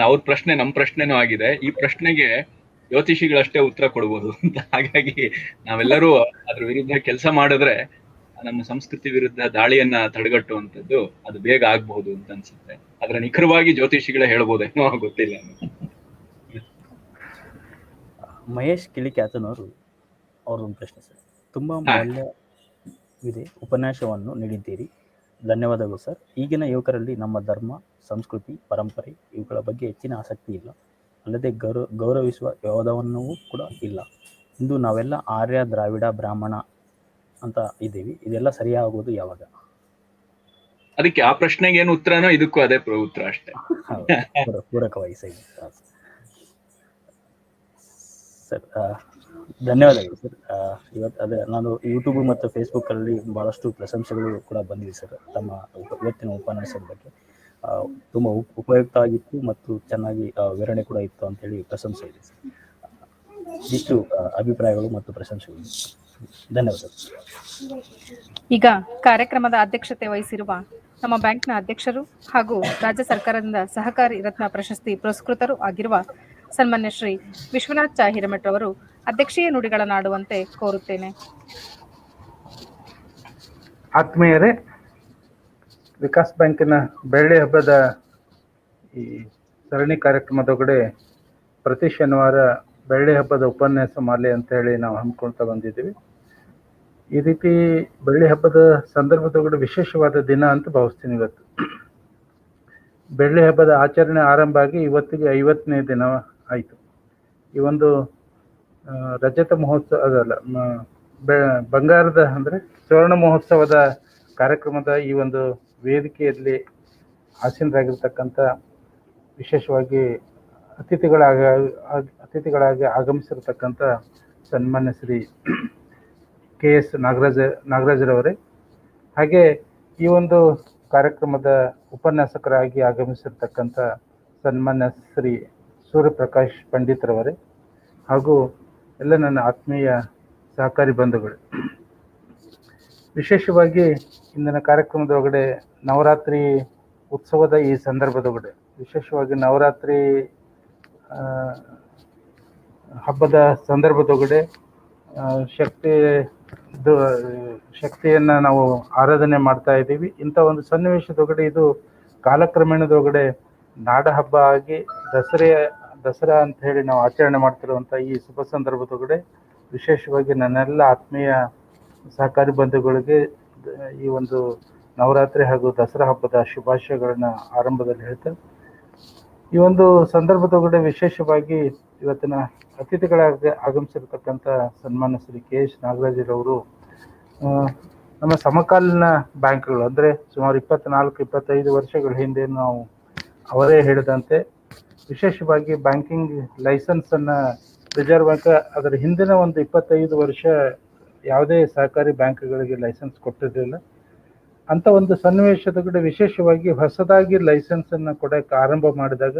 ಅವ್ರ ಪ್ರಶ್ನೆ ನಮ್ಮ ಪ್ರಶ್ನೆನೂ ಆಗಿದೆ. ಈ ಪ್ರಶ್ನೆಗೆ ಜ್ಯೋತಿಷಿಗಳಷ್ಟೇ ಉತ್ತರ ಕೊಡ್ಬೋದು ಅಂತ. ಹಾಗಾಗಿ ನಾವೆಲ್ಲರೂ ಅದ್ರ ವಿರುದ್ಧ ಕೆಲಸ ಮಾಡಿದ್ರೆ ನಮ್ಮ ಸಂಸ್ಕೃತಿ ವಿರುದ್ಧ ದಾಳಿಯನ್ನ ತಡೆಗಟ್ಟುವಂಥದ್ದು ಅದು ಬೇಗ ಆಗ್ಬಹುದು ಅಂತ ಅನ್ಸುತ್ತೆ. ಆದ್ರೆ ನಿಖರವಾಗಿ ಜ್ಯೋತಿಷಿಗಳೇ ಹೇಳ್ಬೋದೇನೋ ಗೊತ್ತಿಲ್ಲ. ಮಹೇಶ್ ಕಿಳಿಕ್ಯಾತನವರು ಅವ್ರದೊಂದು ಪ್ರಶ್ನೆ ಸರ್. ತುಂಬ ಮೌಲ್ಯವಿದೆ ಉಪನ್ಯಾಸವನ್ನು ನೀಡಿದ್ದೀರಿ, ಧನ್ಯವಾದಗಳು ಸರ್. ಈಗಿನ ಯುವಕರಲ್ಲಿ ನಮ್ಮ ಧರ್ಮ, ಸಂಸ್ಕೃತಿ, ಪರಂಪರೆ ಇವುಗಳ ಬಗ್ಗೆ ಹೆಚ್ಚಿನ ಆಸಕ್ತಿ ಇಲ್ಲ, ಅಲ್ಲದೆ ಗೌರವಿಸುವ ಯಾವುದವನ್ನೂ ಕೂಡ ಇಲ್ಲ. ಇಂದು ನಾವೆಲ್ಲ ಆರ್ಯ, ದ್ರಾವಿಡ, ಬ್ರಾಹ್ಮಣ ಅಂತ ಇದ್ದೀವಿ. ಇದೆಲ್ಲ ಸರಿಯಾಗುವುದು ಯಾವಾಗ? ಅದಕ್ಕೆ ಆ ಪ್ರಶ್ನೆಗೆ ಏನು ಉತ್ತರನೋ ಇದಕ್ಕೂ ಅದೇ ಉತ್ತರ ಅಷ್ಟೇ. ಪೂರಕವಾಗಿ ಸರ್. ಧನ್ಯವಾದಗಳು ಸರ್. ಇವತ್ತು ಅದೇ ನಾನು ಯೂಟ್ಯೂಬ್ ಮತ್ತು ಫೇಸ್ಬುಕ್ ಅಲ್ಲಿ ಬಹಳಷ್ಟು ಪ್ರಶಂಸೆಗಳು ಕೂಡ ಬಂದಿದೆ ಸರ್ ತಮ್ಮ ಇವತ್ತಿನ ಉಪನ್ಯಾಸದ ಬಗ್ಗೆ. ತುಂಬ ಉಪಯುಕ್ತ ಆಗಿತ್ತು ಮತ್ತು ಚೆನ್ನಾಗಿ ವಿವರಣೆ ಕೂಡ ಇತ್ತು ಅಂತೇಳಿ ಪ್ರಶಂಸೆ ಇದೆ ಸರ್. ಇಷ್ಟು ಅಭಿಪ್ರಾಯಗಳು ಮತ್ತು ಪ್ರಶಂಸೆಗಳು. ಧನ್ಯವಾದ. ಈಗ ಕಾರ್ಯಕ್ರಮದ ಅಧ್ಯಕ್ಷತೆ ವಹಿಸಿರುವ ನಮ್ಮ ಬ್ಯಾಂಕ್ನ ಅಧ್ಯಕ್ಷರು ಹಾಗೂ ರಾಜ್ಯ ಸರ್ಕಾರದಿಂದ ಸಹಕಾರಿ ರತ್ನ ಪ್ರಶಸ್ತಿ ಪುರಸ್ಕೃತರು ಆಗಿರುವ ಸನ್ಮಾನ್ಯ ಶ್ರೀ ವಿಶ್ವನಾಥ್ ಚಾ ಹಿರೇಮಠ್ ಅವರು ಅಧ್ಯಕ್ಷೀಯ ನುಡಿಗಳನ್ನಾಡುವಂತೆ ಕೋರುತ್ತೇನೆ. ಆತ್ಮೀಯರೇ, ವಿಕಾಸ್ ಬ್ಯಾಂಕಿನ ಬೆಳ್ಳಿ ಹಬ್ಬದ ಈ ಸರಣಿ ಕಾರ್ಯಕ್ರಮದೊಳಗಡೆ ಪ್ರತಿ ಶನಿವಾರ ಬೆಳ್ಳಿ ಹಬ್ಬದ ಉಪನ್ಯಾಸ ಮಾಲೆ ಅಂತ ಹೇಳಿ ನಾವು ಹಮ್ಮಿಕೊಳ್ತಾ ಬಂದಿದ್ದೀವಿ. ಈ ರೀತಿ ಬೆಳ್ಳಿ ಹಬ್ಬದ ಸಂದರ್ಭದೊಳಗಡೆ ವಿಶೇಷವಾದ ದಿನ ಅಂತ ಭಾವಿಸ್ತೀನಿ. ಇವತ್ತು ಬೆಳ್ಳಿ ಹಬ್ಬದ ಆಚರಣೆ ಆರಂಭ ಆಗಿ ಇವತ್ತಿಗೆ 50ನೇ ದಿನ ಆಯಿತು. ಈ ಒಂದು ರಜತ ಮಹೋತ್ಸವ ಅದಲ್ಲ, ಬಂಗಾರದ ಅಂದರೆ ಸುವರ್ಣ ಮಹೋತ್ಸವದ ಕಾರ್ಯಕ್ರಮದ ಈ ಒಂದು ವೇದಿಕೆಯಲ್ಲಿ ಆಸೀನರಾಗಿರ್ತಕ್ಕಂಥ, ವಿಶೇಷವಾಗಿ ಅತಿಥಿಗಳಾಗಿ ಆಗಮಿಸಿರ್ತಕ್ಕಂಥ ಸನ್ಮಾನ್ಯ ಶ್ರೀ KS ನಾಗರಾಜರವರೇ, ಹಾಗೆ ಈ ಒಂದು ಕಾರ್ಯಕ್ರಮದ ಉಪನ್ಯಾಸಕರಾಗಿ ಆಗಮಿಸಿರ್ತಕ್ಕಂಥ ಸನ್ಮಾನ್ಯ ಶ್ರೀ ಸೂರ್ಯಪ್ರಕಾಶ್ ಪಂಡಿತ್ರವರೇ, ಹಾಗೂ ಎಲ್ಲ ನನ್ನ ಆತ್ಮೀಯ ಸಹಕಾರಿ ಬಂಧುಗಳು, ವಿಶೇಷವಾಗಿ ಇಂದಿನ ಕಾರ್ಯಕ್ರಮದೊಳಗಡೆ ನವರಾತ್ರಿ ಉತ್ಸವದ ಈ ಸಂದರ್ಭದೊಳಗಡೆ ವಿಶೇಷವಾಗಿ ನವರಾತ್ರಿ ಹಬ್ಬದ ಸಂದರ್ಭದೊಳಗಡೆ ಶಕ್ತಿಯನ್ನು ನಾವು ಆರಾಧನೆ ಮಾಡ್ತಾ ಇದ್ದೀವಿ. ಇಂಥ ಒಂದು ಸನ್ನಿವೇಶದೊಳಗಡೆ ಇದು ಕಾಲಕ್ರಮೇಣದೊಳಗಡೆ ನಾಡ ಹಬ್ಬ ಆಗಿ ದಸರಾ ಅಂತ ಹೇಳಿ ನಾವು ಆಚರಣೆ ಮಾಡ್ತಿರುವಂಥ ಈ ಶುಭ ಸಂದರ್ಭದೊಳಗಡೆ ವಿಶೇಷವಾಗಿ ನನ್ನೆಲ್ಲ ಆತ್ಮೀಯ ಸಹಕಾರಿ ಬಂಧುಗಳಿಗೆ ಈ ಒಂದು ನವರಾತ್ರಿ ಹಾಗೂ ದಸರಾ ಹಬ್ಬದ ಶುಭಾಶಯಗಳನ್ನ ಆರಂಭದಲ್ಲಿ ಹೇಳ್ತಾ, ಈ ಒಂದು ಸಂದರ್ಭದೊಳಗಡೆ ವಿಶೇಷವಾಗಿ ಇವತ್ತಿನ ಅತಿಥಿಗಳಾಗಿ ಆಗಮಿಸಿರ್ತಕ್ಕಂಥ ಸನ್ಮಾನ್ಯ ಶ್ರೀ KS ನಾಗರಾಜರವರು ನಮ್ಮ ಸಮಕಾಲೀನ ಬ್ಯಾಂಕ್ಗಳು ಅಂದರೆ ಸುಮಾರು 24-25 ವರ್ಷಗಳ ಹಿಂದೆ ನಾವು ಅವರೇ ಹೇಳಿದಂತೆ ವಿಶೇಷವಾಗಿ ಬ್ಯಾಂಕಿಂಗ್ ಲೈಸೆನ್ಸನ್ನು ರಿಸರ್ವ್ ಬ್ಯಾಂಕ್ ಅದರ ಹಿಂದಿನ ಒಂದು 25 ವರ್ಷ ಯಾವುದೇ ಸಹಕಾರಿ ಬ್ಯಾಂಕ್ಗಳಿಗೆ ಲೈಸೆನ್ಸ್ ಕೊಟ್ಟಿರಲಿಲ್ಲ. ಅಂಥ ಒಂದು ಸನ್ನಿವೇಶದೊಳಗಡೆ ವಿಶೇಷವಾಗಿ ಹೊಸದಾಗಿ ಲೈಸೆನ್ಸನ್ನು ಕೊಡೋಕ್ಕೆ ಆರಂಭ ಮಾಡಿದಾಗ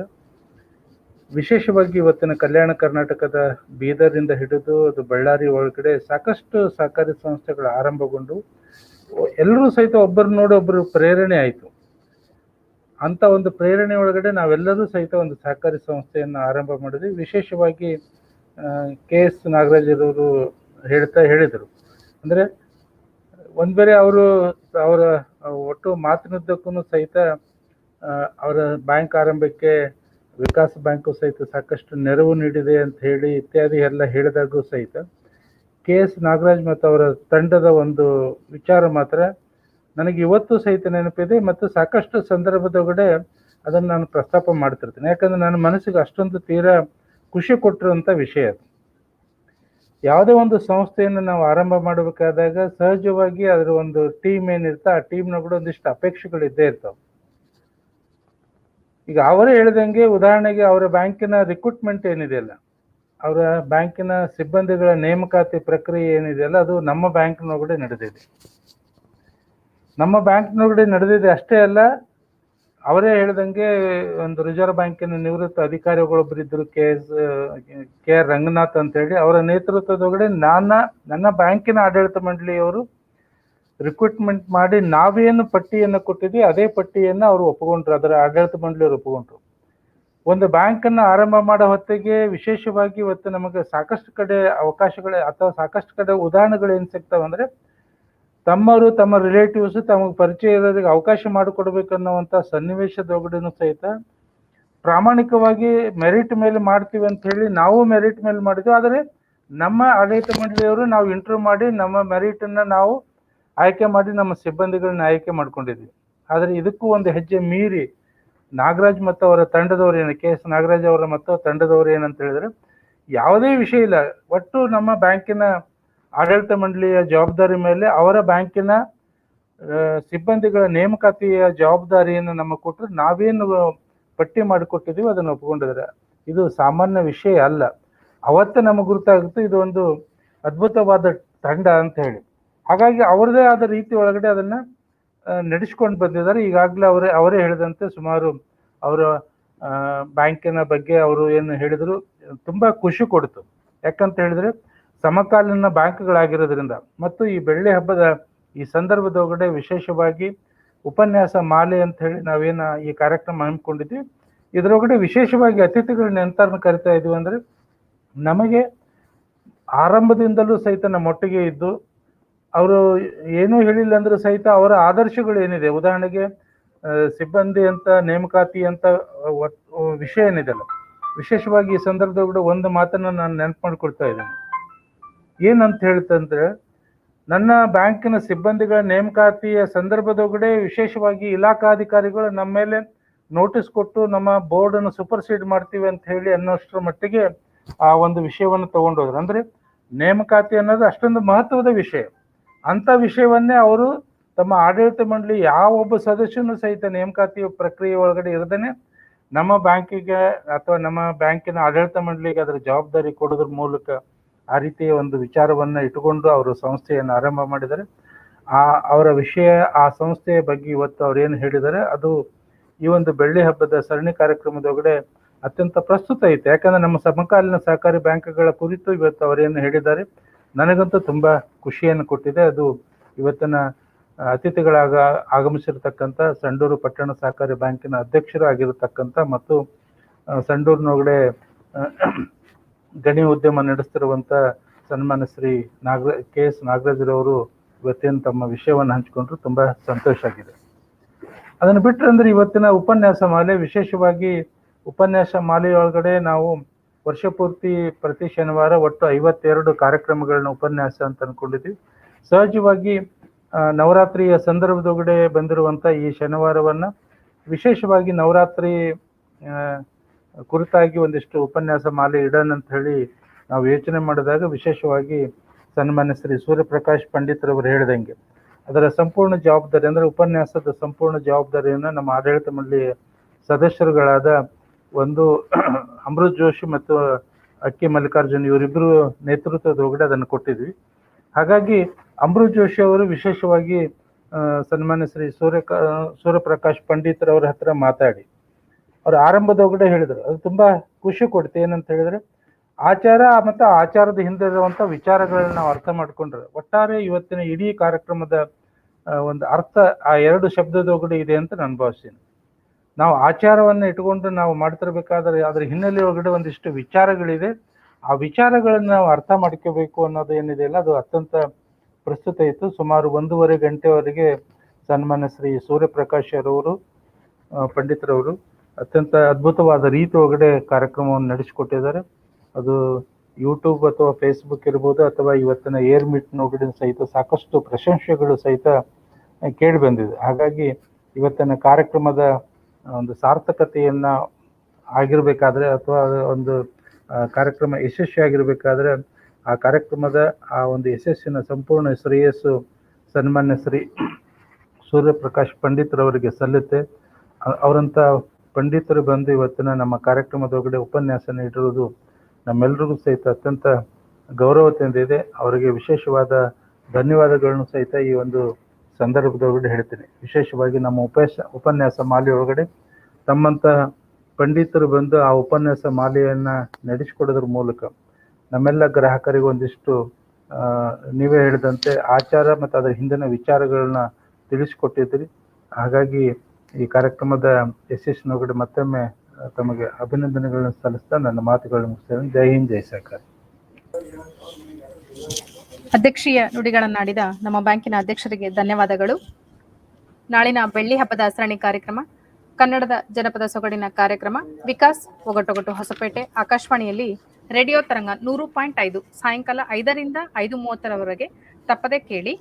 ವಿಶೇಷವಾಗಿ ಇವತ್ತಿನ ಕಲ್ಯಾಣ ಕರ್ನಾಟಕದ ಬೀದರಿಂದ ಹಿಡಿದು ಅದು ಬಳ್ಳಾರಿ ಒಳಗಡೆ ಸಾಕಷ್ಟು ಸಹಕಾರಿ ಸಂಸ್ಥೆಗಳು ಆರಂಭಗೊಂಡು ಎಲ್ಲರೂ ಸಹಿತ ಒಬ್ಬರು ನೋಡಿ ಒಬ್ಬರು ಪ್ರೇರಣೆ ಆಯಿತು. ಅಂಥ ಒಂದು ಪ್ರೇರಣೆ ಒಳಗಡೆ ನಾವೆಲ್ಲರೂ ಸಹಿತ ಒಂದು ಸಹಕಾರಿ ಸಂಸ್ಥೆಯನ್ನು ಆರಂಭ ಮಾಡಿದ್ವಿ. ವಿಶೇಷವಾಗಿ KS ನಾಗರಾಜರವರು ಹೇಳಿದರು ಅಂದರೆ ಒಂದು ಬೇರೆ ಅವರ ಒಟ್ಟು ಮಾತಿನುದ್ದಕ್ಕೂ ಸಹಿತ ಅವರ ಬ್ಯಾಂಕ್ ಆರಂಭಕ್ಕೆ ವಿಕಾಸ್ ಬ್ಯಾಂಕು ಸಹಿತ ಸಾಕಷ್ಟು ನೆರವು ನೀಡಿದೆ ಅಂತ ಹೇಳಿ ಇತ್ಯಾದಿ ಎಲ್ಲ ಹೇಳಿದಾಗೂ ಸಹಿತ KS ನಾಗರಾಜ್ ಮತ್ತು ಅವರ ತಂಡದ ಒಂದು ವಿಚಾರ ಮಾತ್ರ ನನಗೆ ಇವತ್ತು ಸಹಿತ ನೆನಪಿದೆ ಮತ್ತು ಸಾಕಷ್ಟು ಸಂದರ್ಭದೊಳಗಡೆ ಅದನ್ನು ನಾನು ಪ್ರಸ್ತಾಪ ಮಾಡ್ತಿರ್ತೀನಿ. ಯಾಕಂದರೆ ನನ್ನ ಮನಸ್ಸಿಗೆ ಅಷ್ಟೊಂದು ತೀರಾ ಖುಷಿ ಕೊಟ್ಟಿರುವಂಥ ವಿಷಯ ಅದು. ಯಾವುದೇ ಒಂದು ಸಂಸ್ಥೆಯನ್ನು ನಾವು ಆರಂಭ ಮಾಡಬೇಕಾದಾಗ ಸಹಜವಾಗಿ ಅದರ ಒಂದು ಟೀಮ್ ಏನಿರ್ತಾ ಆ ಟೀಮ್ನ ಕೂಡ ಒಂದಿಷ್ಟು ಅಪೇಕ್ಷೆಗಳು ಇದ್ದೇ ಇರ್ತಾವೆ. ಈಗ ಅವರೇ ಹೇಳಿದಂಗೆ ಉದಾಹರಣೆಗೆ ಅವರ ಬ್ಯಾಂಕಿನ ರಿಕ್ರೂಟ್ಮೆಂಟ್ ಏನಿದೆಯಲ್ಲ, ಅವರ ಬ್ಯಾಂಕಿನ ಸಿಬ್ಬಂದಿಗಳ ನೇಮಕಾತಿ ಪ್ರಕ್ರಿಯೆ ಏನಿದೆಯಲ್ಲ, ಅದು ನಮ್ಮ ಬ್ಯಾಂಕ್ನೊಳಗಡೆ ನಡೆದಿದೆ. ನಮ್ಮ ಬ್ಯಾಂಕ್ನೊಳಗಡೆ ನಡೆದಿದೆ ಅಷ್ಟೇ ಅಲ್ಲ, ಅವರೇ ಹೇಳಿದಂಗೆ ಒಂದು ರಿಸರ್ವ್ ಬ್ಯಾಂಕಿನ ನಿವೃತ್ತ ಅಧಿಕಾರಿಗಳೊಬ್ಬರು ಇದ್ದರು, KR ರಂಗನಾಥ್ ಅಂತ ಹೇಳಿ. ಅವರ ನೇತೃತ್ವದೊಳಗಡೆ ನನ್ನ ಬ್ಯಾಂಕಿನ ಆಡಳಿತ ಮಂಡಳಿಯವರು ರಿಕ್ರೂಟ್ಮೆಂಟ್ ಮಾಡಿ ನಾವೇನು ಪಟ್ಟಿಯನ್ನು ಕೊಟ್ಟಿದ್ವಿ ಅದೇ ಪಟ್ಟಿಯನ್ನು ಅವರು ಒಪ್ಪಿಕೊಂಡ್ರು, ಅದರ ಆಡಳಿತ ಮಂಡಳಿಯವರು ಒಪ್ಪಿಕೊಂಡ್ರು. ಒಂದು ಬ್ಯಾಂಕನ್ನು ಆರಂಭ ಮಾಡೋ ಹೊತ್ತಿಗೆ ವಿಶೇಷವಾಗಿ ಇವತ್ತು ನಮಗೆ ಸಾಕಷ್ಟು ಕಡೆ ಅವಕಾಶಗಳೇ ಅಥವಾ ಸಾಕಷ್ಟು ಕಡೆ ಉದಾಹರಣೆಗಳು ಏನು ಸಿಗ್ತಾವೆ ಅಂದರೆ, ತಮ್ಮ ರಿಲೇಟಿವ್ಸು ತಮಗೆ ಪರಿಚಯ ಇರೋರಿಗೆ ಅವಕಾಶ ಮಾಡಿಕೊಡ್ಬೇಕನ್ನುವಂಥ ಸನ್ನಿವೇಶದೊಳಗಡೆನೂ ಸಹಿತ ಪ್ರಾಮಾಣಿಕವಾಗಿ ಮೆರಿಟ್ ಮೇಲೆ ಮಾಡ್ತೀವಿ ಅಂತ ಹೇಳಿ ನಾವು ಮೆರಿಟ್ ಮೇಲೆ ಮಾಡಿದ್ವಿ. ಆದರೆ ನಮ್ಮ ಆಡಳಿತ ಮಂಡಳಿಯವರು ನಾವು ಇಂಟರ್ವ್ಯೂ ಮಾಡಿ ನಮ್ಮ ಮೆರಿಟನ್ನು ನಾವು ಆಯ್ಕೆ ಮಾಡಿ ನಮ್ಮ ಸಿಬ್ಬಂದಿಗಳನ್ನ ಆಯ್ಕೆ ಮಾಡ್ಕೊಂಡಿದ್ವಿ. ಆದರೆ ಇದಕ್ಕೂ ಒಂದು ಹೆಜ್ಜೆ ಮೀರಿ ನಾಗರಾಜ್ ಮತ್ತು ಅವರ ತಂಡದವರು ಏನು KS ನಾಗರಾಜ್ ಅವರ ಮತ್ತು ತಂಡದವರು ಏನಂತ ಹೇಳಿದ್ರೆ, ಯಾವುದೇ ವಿಷಯ ಇಲ್ಲ, ಒಟ್ಟು ನಮ್ಮ ಬ್ಯಾಂಕಿನ ಆಡಳಿತ ಮಂಡಳಿಯ ಜವಾಬ್ದಾರಿ ಮೇಲೆ ಅವರ ಬ್ಯಾಂಕಿನ ಸಿಬ್ಬಂದಿಗಳ ನೇಮಕಾತಿಯ ಜವಾಬ್ದಾರಿಯನ್ನು ನಮಗೆ ಕೊಟ್ಟರೆ ನಾವೇನು ಪಟ್ಟಿ ಮಾಡಿಕೊಟ್ಟಿದ್ದೀವಿ ಅದನ್ನು ಒಪ್ಕೊಂಡಿದ್ದಾರೆ. ಇದು ಸಾಮಾನ್ಯ ವಿಷಯ ಅಲ್ಲ. ಅವತ್ತೇ ನಮಗೆ ಗುರುತಾಗುತ್ತೆ ಇದು ಒಂದು ಅದ್ಭುತವಾದ ತಂಡ ಅಂತ ಹೇಳಿ. ಹಾಗಾಗಿ ಅವರದೇ ಆದ ರೀತಿ ಒಳಗಡೆ ಅದನ್ನು ನಡೆಸ್ಕೊಂಡು ಬಂದಿದ್ದಾರೆ. ಈಗಾಗಲೇ ಅವರೇ ಹೇಳಿದಂತೆ ಸುಮಾರು ಅವರ ಬ್ಯಾಂಕಿನ ಬಗ್ಗೆ ಅವರು ಏನು ಹೇಳಿದರು ತುಂಬ ಖುಷಿ ಕೊಡ್ತು. ಯಾಕಂತ ಹೇಳಿದ್ರೆ ಸಮಕಾಲೀನ ಬ್ಯಾಂಕ್ಗಳಾಗಿರೋದ್ರಿಂದ ಮತ್ತು ಈ ಬೆಳ್ಳಿ ಹಬ್ಬದ ಈ ಸಂದರ್ಭದೊಳಗಡೆ ವಿಶೇಷವಾಗಿ ಉಪನ್ಯಾಸ ಮಾಲೆ ಅಂತ ಹೇಳಿ ನಾವೇನು ಈ ಕಾರ್ಯಕ್ರಮ ಹಮ್ಮಿಕೊಂಡಿದ್ವಿ, ಇದರೊಳಗಡೆ ವಿಶೇಷವಾಗಿ ಅತಿಥಿಗಳನ್ನ ಎಂತರನ್ನ ಕರಿತಾ ಇದ್ವಿ ಅಂದರೆ, ನಮಗೆ ಆರಂಭದಿಂದಲೂ ಸಹಿತ ನಮ್ಮೊಟ್ಟಿಗೆ ಇದ್ದು ಅವರು ಏನೂ ಹೇಳಿಲ್ಲ ಅಂದರೂ ಸಹಿತ ಅವರ ಆದರ್ಶಗಳು ಏನಿದೆ, ಉದಾಹರಣೆಗೆ ಸಿಬ್ಬಂದಿ ಅಂತ ನೇಮಕಾತಿ ಅಂತ ವಿಷಯ ಏನಿದೆಲ್ಲ, ವಿಶೇಷವಾಗಿ ಈ ಸಂದರ್ಭದೊಳಗಡೆ ಒಂದು ಮಾತನ್ನು ನಾನು ನೆನಪು ಮಾಡಿಕೊಡ್ತಾ ಇದ್ದೇನೆ. ಏನಂತ ಹೇಳ್ತಂದ್ರೆ, ನನ್ನ ಬ್ಯಾಂಕಿನ ಸಿಬ್ಬಂದಿಗಳ ನೇಮಕಾತಿಯ ಸಂದರ್ಭದೊಳಗಡೆ ವಿಶೇಷವಾಗಿ ಇಲಾಖಾಧಿಕಾರಿಗಳು ನಮ್ಮ ಮೇಲೆ ನೋಟಿಸ್ ಕೊಟ್ಟು ನಮ್ಮ ಬೋರ್ಡನ್ನು ಸೂಪರ್ಸೀಡ್ ಮಾಡ್ತೀವಿ ಅಂತ ಹೇಳಿ ಅನ್ನೋಷ್ಟರ ಮಟ್ಟಿಗೆ ಆ ಒಂದು ವಿಷಯವನ್ನು ತಗೊಂಡೋದ್ರು. ಅಂದರೆ ನೇಮಕಾತಿ ಅನ್ನೋದು ಅಷ್ಟೊಂದು ಮಹತ್ವದ ವಿಷಯ. ಅಂಥ ವಿಷಯವನ್ನೇ ಅವರು ತಮ್ಮ ಆಡಳಿತ ಮಂಡಳಿ ಯಾವ ಒಬ್ಬ ಸದಸ್ಯನೂ ಸಹಿತ ನೇಮಕಾತಿ ಪ್ರಕ್ರಿಯೆ ಒಳಗಡೆ ಇರದೇನೆ ನಮ್ಮ ಬ್ಯಾಂಕಿಗೆ ಅಥವಾ ನಮ್ಮ ಬ್ಯಾಂಕಿನ ಆಡಳಿತ ಮಂಡಳಿಗೆ ಅದರ ಜವಾಬ್ದಾರಿ ಕೊಡೋದ್ರ ಮೂಲಕ ಆ ರೀತಿಯ ಒಂದು ವಿಚಾರವನ್ನು ಇಟ್ಟುಕೊಂಡು ಅವರು ಸಂಸ್ಥೆಯನ್ನು ಆರಂಭ ಮಾಡಿದ್ದಾರೆ. ಅವರ ವಿಷಯ, ಆ ಸಂಸ್ಥೆಯ ಬಗ್ಗೆ ಇವತ್ತು ಅವ್ರೇನು ಹೇಳಿದ್ದಾರೆ ಅದು ಈ ಒಂದು ಬೆಳ್ಳಿ ಹಬ್ಬದ ಸರಣಿ ಕಾರ್ಯಕ್ರಮದೊಳಗಡೆ ಅತ್ಯಂತ ಪ್ರಸ್ತುತ ಐತೆ. ಯಾಕಂದರೆ ನಮ್ಮ ಸಮಕಾಲೀನ ಸಹಕಾರಿ ಬ್ಯಾಂಕ್ಗಳ ಕುರಿತು ಇವತ್ತು ಅವರೇನು ಹೇಳಿದ್ದಾರೆ ನನಗಂತೂ ತುಂಬ ಖುಷಿಯನ್ನು ಕೊಟ್ಟಿದೆ. ಅದು ಇವತ್ತಿನ ಅತಿಥಿಗಳಾಗ ಆಗಮಿಸಿರ್ತಕ್ಕಂಥ ಸಂಡೂರು ಪಟ್ಟಣ ಸಹಕಾರಿ ಬ್ಯಾಂಕಿನ ಅಧ್ಯಕ್ಷರು ಆಗಿರತಕ್ಕಂಥ ಮತ್ತು ಸಂಡೂರಿನೊಳಗಡೆ ಗಣಿ ಉದ್ಯಮ ನಡೆಸ್ತಿರುವಂಥ ಸನ್ಮಾನ್ಯ ಶ್ರೀ KS ನಾಗರಾಜರವರು ಇವತ್ತೇನು ತಮ್ಮ ವಿಷಯವನ್ನು ಹಂಚಿಕೊಂಡ್ರು ತುಂಬ ಸಂತೋಷ ಆಗಿದೆ. ಅದನ್ನು ಬಿಟ್ಟರೆ ಅಂದರೆ ಇವತ್ತಿನ ಉಪನ್ಯಾಸ ಮಾಲೆ, ವಿಶೇಷವಾಗಿ ಉಪನ್ಯಾಸ ಮಾಲೆಯೊಳಗಡೆ ನಾವು ವರ್ಷ ಪೂರ್ತಿ ಪ್ರತಿ ಶನಿವಾರ ಒಟ್ಟು 52 ಕಾರ್ಯಕ್ರಮಗಳನ್ನ ಉಪನ್ಯಾಸ ಅಂತ ಅಂದ್ಕೊಂಡಿದ್ವಿ. ಸಹಜವಾಗಿ ನವರಾತ್ರಿಯ ಸಂದರ್ಭದೊಳಗಡೆ ಬಂದಿರುವಂಥ ಈ ಶನಿವಾರವನ್ನು ವಿಶೇಷವಾಗಿ ನವರಾತ್ರಿ ಕುರಿತಾಗಿ ಒಂದಿಷ್ಟು ಉಪನ್ಯಾಸ ಮಾಲೆ ಇಡೋಣ ಅಂತ ಹೇಳಿ ನಾವು ಯೋಚನೆ ಮಾಡಿದಾಗ ವಿಶೇಷವಾಗಿ ಸನ್ಮಾನ್ಯ ಶ್ರೀ ಸೂರ್ಯಪ್ರಕಾಶ್ ಪಂಡಿತ್ರವರು ಹೇಳಿದಂಗೆ ಅದರ ಸಂಪೂರ್ಣ ಜವಾಬ್ದಾರಿ ಅಂದರೆ ಉಪನ್ಯಾಸದ ಸಂಪೂರ್ಣ ಜವಾಬ್ದಾರಿಯನ್ನು ನಮ್ಮ ಆಡಳಿತ ಮಂಡಳಿ ಸದಸ್ಯರುಗಳಾದ ಒಂದು ಅಮೃತ್ ಜೋಶಿ ಮತ್ತು ಅಕ್ಕಿ ಮಲ್ಲಿಕಾರ್ಜುನ್ ಇವರಿಬ್ಬರು ನೇತೃತ್ವದೊಳಗಡೆ ಅದನ್ನು ಕೊಟ್ಟಿದ್ವಿ. ಹಾಗಾಗಿ ಅಮೃತ್ ಜೋಶಿ ಅವರು ವಿಶೇಷವಾಗಿ ಸನ್ಮಾನ್ಯ ಶ್ರೀ ಸೂರ್ಯಪ್ರಕಾಶ್ ಪಂಡಿತ್ರವ್ರ ಹತ್ರ ಮಾತಾಡಿ ಅವ್ರ ಆರಂಭದೊಳಗಡೆ ಹೇಳಿದರು. ಅದು ತುಂಬ ಖುಷಿ ಕೊಡ್ತೆ. ಏನಂತ ಹೇಳಿದ್ರೆ ಆಚಾರ ಮತ್ತು ಆಚಾರದ ಹಿಂದೆ ಇರುವಂಥ ವಿಚಾರಗಳನ್ನ ನಾವು ಅರ್ಥ ಮಾಡ್ಕೊಂಡ್ರೆ ಒಟ್ಟಾರೆ ಇವತ್ತಿನ ಇಡೀ ಕಾರ್ಯಕ್ರಮದ ಒಂದು ಅರ್ಥ ಆ 2 ಶಬ್ದದೊಳಗಡೆ ಇದೆ ಅಂತ ನಾನು ಭಾವಿಸ್ತೀನಿ. ನಾವು ಆಚಾರವನ್ನು ಇಟ್ಕೊಂಡು ನಾವು ಮಾಡ್ತಿರ್ಬೇಕಾದ್ರೆ ಅದರ ಹಿನ್ನೆಲೆ ಒಳಗಡೆ ಒಂದಿಷ್ಟು ವಿಚಾರಗಳಿದೆ. ಆ ವಿಚಾರಗಳನ್ನು ನಾವು ಅರ್ಥ ಮಾಡ್ಕೋಬೇಕು ಅನ್ನೋದು ಏನಿದೆ ಅಲ್ಲ, ಅದು ಅತ್ಯಂತ ಪ್ರಸ್ತುತ ಇತ್ತು. ಸುಮಾರು 1.5 ಗಂಟೆವರೆಗೆ ಸನ್ಮಾನ್ಯ ಶ್ರೀ ಸೂರ್ಯಪ್ರಕಾಶ್ ಅವರು ಪಂಡಿತರವರು ಅತ್ಯಂತ ಅದ್ಭುತವಾದ ರೀತಿ ಒಳಗಡೆ ಕಾರ್ಯಕ್ರಮವನ್ನು ನಡೆಸಿಕೊಟ್ಟಿದ್ದಾರೆ. ಅದು ಯೂಟ್ಯೂಬ್ ಅಥವಾ ಫೇಸ್ಬುಕ್ ಇರ್ಬೋದು ಅಥವಾ ಇವತ್ತಿನ ಏರ್ ಮೀಟ್ನೊಳಗಡೆ ಸಹಿತ ಸಾಕಷ್ಟು ಪ್ರಶಂಸೆಗಳು ಸಹಿತ ಕೇಳಿ ಬಂದಿದೆ. ಹಾಗಾಗಿ ಇವತ್ತಿನ ಕಾರ್ಯಕ್ರಮದ ಒಂದು ಸಾರ್ಥಕತೆಯನ್ನು ಆಗಿರಬೇಕಾದ್ರೆ ಅಥವಾ ಒಂದು ಕಾರ್ಯಕ್ರಮ ಯಶಸ್ವಿಯಾಗಿರಬೇಕಾದ್ರೆ ಆ ಕಾರ್ಯಕ್ರಮದ ಆ ಒಂದು ಯಶಸ್ಸಿನ ಸಂಪೂರ್ಣ ಶ್ರೇಯಸ್ಸು ಸನ್ಮಾನ್ಯ ಶ್ರೀ ಸೂರ್ಯಪ್ರಕಾಶ್ ಪಂಡಿತರವರಿಗೆ ಸಲ್ಲುತ್ತೆ. ಅವರಂಥ ಪಂಡಿತರು ಬಂದು ಇವತ್ತಿನ ನಮ್ಮ ಕಾರ್ಯಕ್ರಮದೊಳಗಡೆ ಉಪನ್ಯಾಸ ನೀಡಿರುವುದು ನಮ್ಮೆಲ್ಲರಿಗೂ ಸಹಿತ ಅತ್ಯಂತ ಗೌರವತೆಯಿಂದ ಇದೆ. ಅವರಿಗೆ ವಿಶೇಷವಾದ ಧನ್ಯವಾದಗಳನ್ನು ಸಹಿತ ಈ ಒಂದು ಸಂದರ್ಭದೊಳಗಡೆ ಹೇಳ್ತೀನಿ. ವಿಶೇಷವಾಗಿ ನಮ್ಮ ಉಪನ್ಯಾಸ ಮಾಲೆಯೊಳಗಡೆ ತಮ್ಮಂತಹ ಪಂಡಿತರು ಬಂದು ಆ ಉಪನ್ಯಾಸ ಮಾಲೆಯನ್ನು ನಡೆಸಿಕೊಡೋದ್ರ ಮೂಲಕ ನಮ್ಮೆಲ್ಲ ಗ್ರಾಹಕರಿಗೆ ಒಂದಿಷ್ಟು ನೀವೇ ಹೇಳಿದಂತೆ ಆಚಾರ ಮತ್ತು ಅದರ ಹಿಂದಿನ ವಿಚಾರಗಳನ್ನ ತಿಳಿಸಿಕೊಟ್ಟಿದ್ದೀರಿ. ಹಾಗಾಗಿ ಈ ಕಾರ್ಯಕ್ರಮದ ಯಶಸ್ಸಿನೊಳಗಡೆ ಮತ್ತೊಮ್ಮೆ ತಮಗೆ ಅಭಿನಂದನೆಗಳನ್ನು ಸಲ್ಲಿಸ್ತಾ ನನ್ನ ಮಾತುಗಳನ್ನು ಮುಗಿಸ್ತೇನೆ. ಜೈ ಹಿಂದ್, ಜೈ ಸರ್ಕಾರ. ಅಧ್ಯಕ್ಷೀಯ ನುಡಿಗಳನ್ನಾಡಿದ ನಮ್ಮ ಬ್ಯಾಂಕಿನ ಅಧ್ಯಕ್ಷರಿಗೆ ಧನ್ಯವಾದಗಳು. ನಾಳಿನ ಬೆಳ್ಳಿ ಹಬ್ಬದ ಸರಣಿ ಕಾರ್ಯಕ್ರಮ ಕನ್ನಡದ ಜನಪದ ಸೊಗಡಿನ ಕಾರ್ಯಕ್ರಮ ವಿಕಾಸ್ ಒಗಟೊಗಟು ಹೊಸಪೇಟೆ ಆಕಾಶವಾಣಿಯಲ್ಲಿ ರೇಡಿಯೋ ತರಂಗ 100.5 ಸಾಯಂಕಾಲ 5ರಿಂದ 5:30ರವರೆಗೆ ತಪ್ಪದೆ ಕೇಳಿ.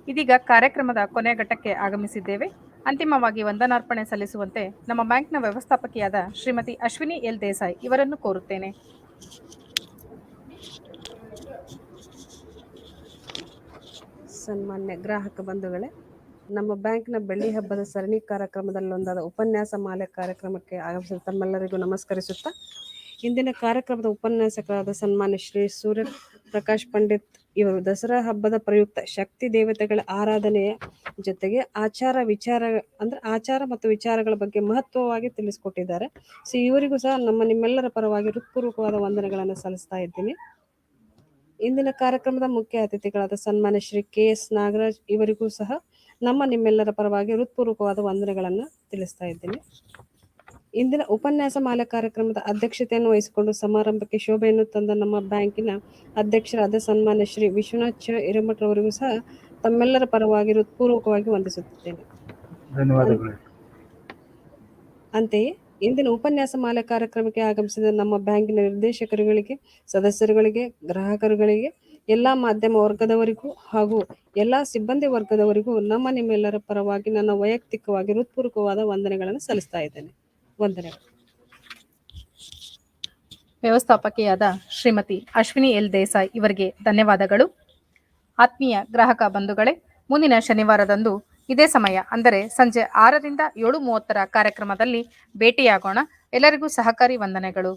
ಇದೀಗ ಕಾರ್ಯಕ್ರಮದ ಕೊನೆಯ ಘಟ್ಟಕ್ಕೆ ಆಗಮಿಸಿದ್ದೇವೆ. ಅಂತಿಮವಾಗಿ ವಂದನಾರ್ಪಣೆ ಸಲ್ಲಿಸುವಂತೆ ನಮ್ಮ ಬ್ಯಾಂಕ್ನ ವ್ಯವಸ್ಥಾಪಕಿಯಾದ ಶ್ರೀಮತಿ ಅಶ್ವಿನಿ ಎಲ್ ದೇಸಾಯಿ ಇವರನ್ನು ಕೋರುತ್ತೇನೆ. ಸನ್ಮಾನ್ಯ ಗ್ರಾಹಕ ಬಂಧುಗಳೇ, ನಮ್ಮ ಬ್ಯಾಂಕ್ನ ಬೆಳ್ಳಿ ಹಬ್ಬದ ಸರಣಿ ಕಾರ್ಯಕ್ರಮದಲ್ಲೊಂದಾದ ಉಪನ್ಯಾಸ ಮಾಲೆ ಕಾರ್ಯಕ್ರಮಕ್ಕೆ ಆಗಮಿಸಿದ ತಮ್ಮೆಲ್ಲರಿಗೂ ನಮಸ್ಕರಿಸುತ್ತಾ, ಇಂದಿನ ಕಾರ್ಯಕ್ರಮದ ಉಪನ್ಯಾಸಕರಾದ ಸನ್ಮಾನ್ಯ ಶ್ರೀ ಸೂರ್ಯಪ್ರಕಾಶ್ ಪಂಡಿತ್ ಇವರು ದಸರಾ ಹಬ್ಬದ ಪ್ರಯುಕ್ತ ಶಕ್ತಿ ದೇವತೆಗಳ ಆರಾಧನೆಯ ಜೊತೆಗೆ ಆಚಾರ ಮತ್ತು ವಿಚಾರಗಳ ಬಗ್ಗೆ ಮಹತ್ವವಾಗಿ ತಿಳಿಸಿಕೊಟ್ಟಿದ್ದಾರೆ. ಸೊ ಇವರಿಗೂ ಸಹ ನಿಮ್ಮೆಲ್ಲರ ಪರವಾಗಿ ಹೃತ್ಪೂರ್ವಕವಾದ ವಂದನೆಗಳನ್ನು ಸಲ್ಲಿಸ್ತಾ ಇದ್ದೀನಿ. ಇಂದಿನ ಕಾರ್ಯಕ್ರಮದ ಮುಖ್ಯ ಅತಿಥಿಗಳಾದ ಸನ್ಮಾನ್ಯ ಶ್ರೀ KS ನಾಗರಾಜ್ ಇವರಿಗೂ ಸಹ ನಿಮ್ಮೆಲ್ಲರ ಪರವಾಗಿ ಹೃತ್ಪೂರ್ವಕವಾದ ವಂದನೆಗಳನ್ನು ತಿಳಿಸ್ತಾ ಇದ್ದೀನಿ. ಇಂದಿನ ಉಪನ್ಯಾಸ ಮಾಲೆ ಕಾರ್ಯಕ್ರಮದ ಅಧ್ಯಕ್ಷತೆಯನ್ನು ವಹಿಸಿಕೊಂಡು ಸಮಾರಂಭಕ್ಕೆ ಶೋಭೆಯನ್ನು ತಂದ ನಮ್ಮ ಬ್ಯಾಂಕಿನ ಅಧ್ಯಕ್ಷರಾದ ಸನ್ಮಾನ್ಯ ಶ್ರೀ ವಿಶ್ವನಾಥ್ ಚ ಹಿರೇಮಠರವರಿಗೂ ಸಹ ತಮ್ಮೆಲ್ಲರ ಪರವಾಗಿ ಹೃತ್ಪೂರ್ವಕವಾಗಿ ವಂದಿಸುತ್ತಿದ್ದೇನೆ. ಧನ್ಯವಾದಗಳು. ಅಂತೆಯೇ ಇಂದಿನ ಉಪನ್ಯಾಸ ಮಾಲೆ ಕಾರ್ಯಕ್ರಮಕ್ಕೆ ಆಗಮಿಸಿದ ನಮ್ಮ ಬ್ಯಾಂಕಿನ ನಿರ್ದೇಶಕರುಗಳಿಗೆ, ಸದಸ್ಯರುಗಳಿಗೆ, ಗ್ರಾಹಕರುಗಳಿಗೆ, ಎಲ್ಲಾ ಮಾಧ್ಯಮ ವರ್ಗದವರಿಗೂ ಹಾಗೂ ಎಲ್ಲಾ ಸಿಬ್ಬಂದಿ ವರ್ಗದವರಿಗೂ ನಿಮ್ಮೆಲ್ಲರ ಪರವಾಗಿ ನನ್ನ ವೈಯಕ್ತಿಕವಾಗಿ ಹೃತ್ಪೂರ್ವಕವಾದ ವಂದನೆಗಳನ್ನು ಸಲ್ಲಿಸ್ತಾ ಇದ್ದೇನೆ. ವಂದನೆಗಳು. ವ್ಯವಸ್ಥಾಪಕಿಯಾದ ಶ್ರೀಮತಿ ಅಶ್ವಿನಿ ಎಲ್ ದೇಸಾಯಿ ಇವರಿಗೆ ಧನ್ಯವಾದಗಳು. ಆತ್ಮೀಯ ಗ್ರಾಹಕ ಬಂಧುಗಳೇ, ಮುಂದಿನ ಶನಿವಾರದಂದು ಇದೇ ಸಮಯ ಅಂದರೆ ಸಂಜೆ 6ರಿಂದ 7:30 ಕಾರ್ಯಕ್ರಮದಲ್ಲಿ ಭೇಟಿಯಾಗೋಣ. ಎಲ್ಲರಿಗೂ ಸಹಕಾರಿ ವಂದನೆಗಳು.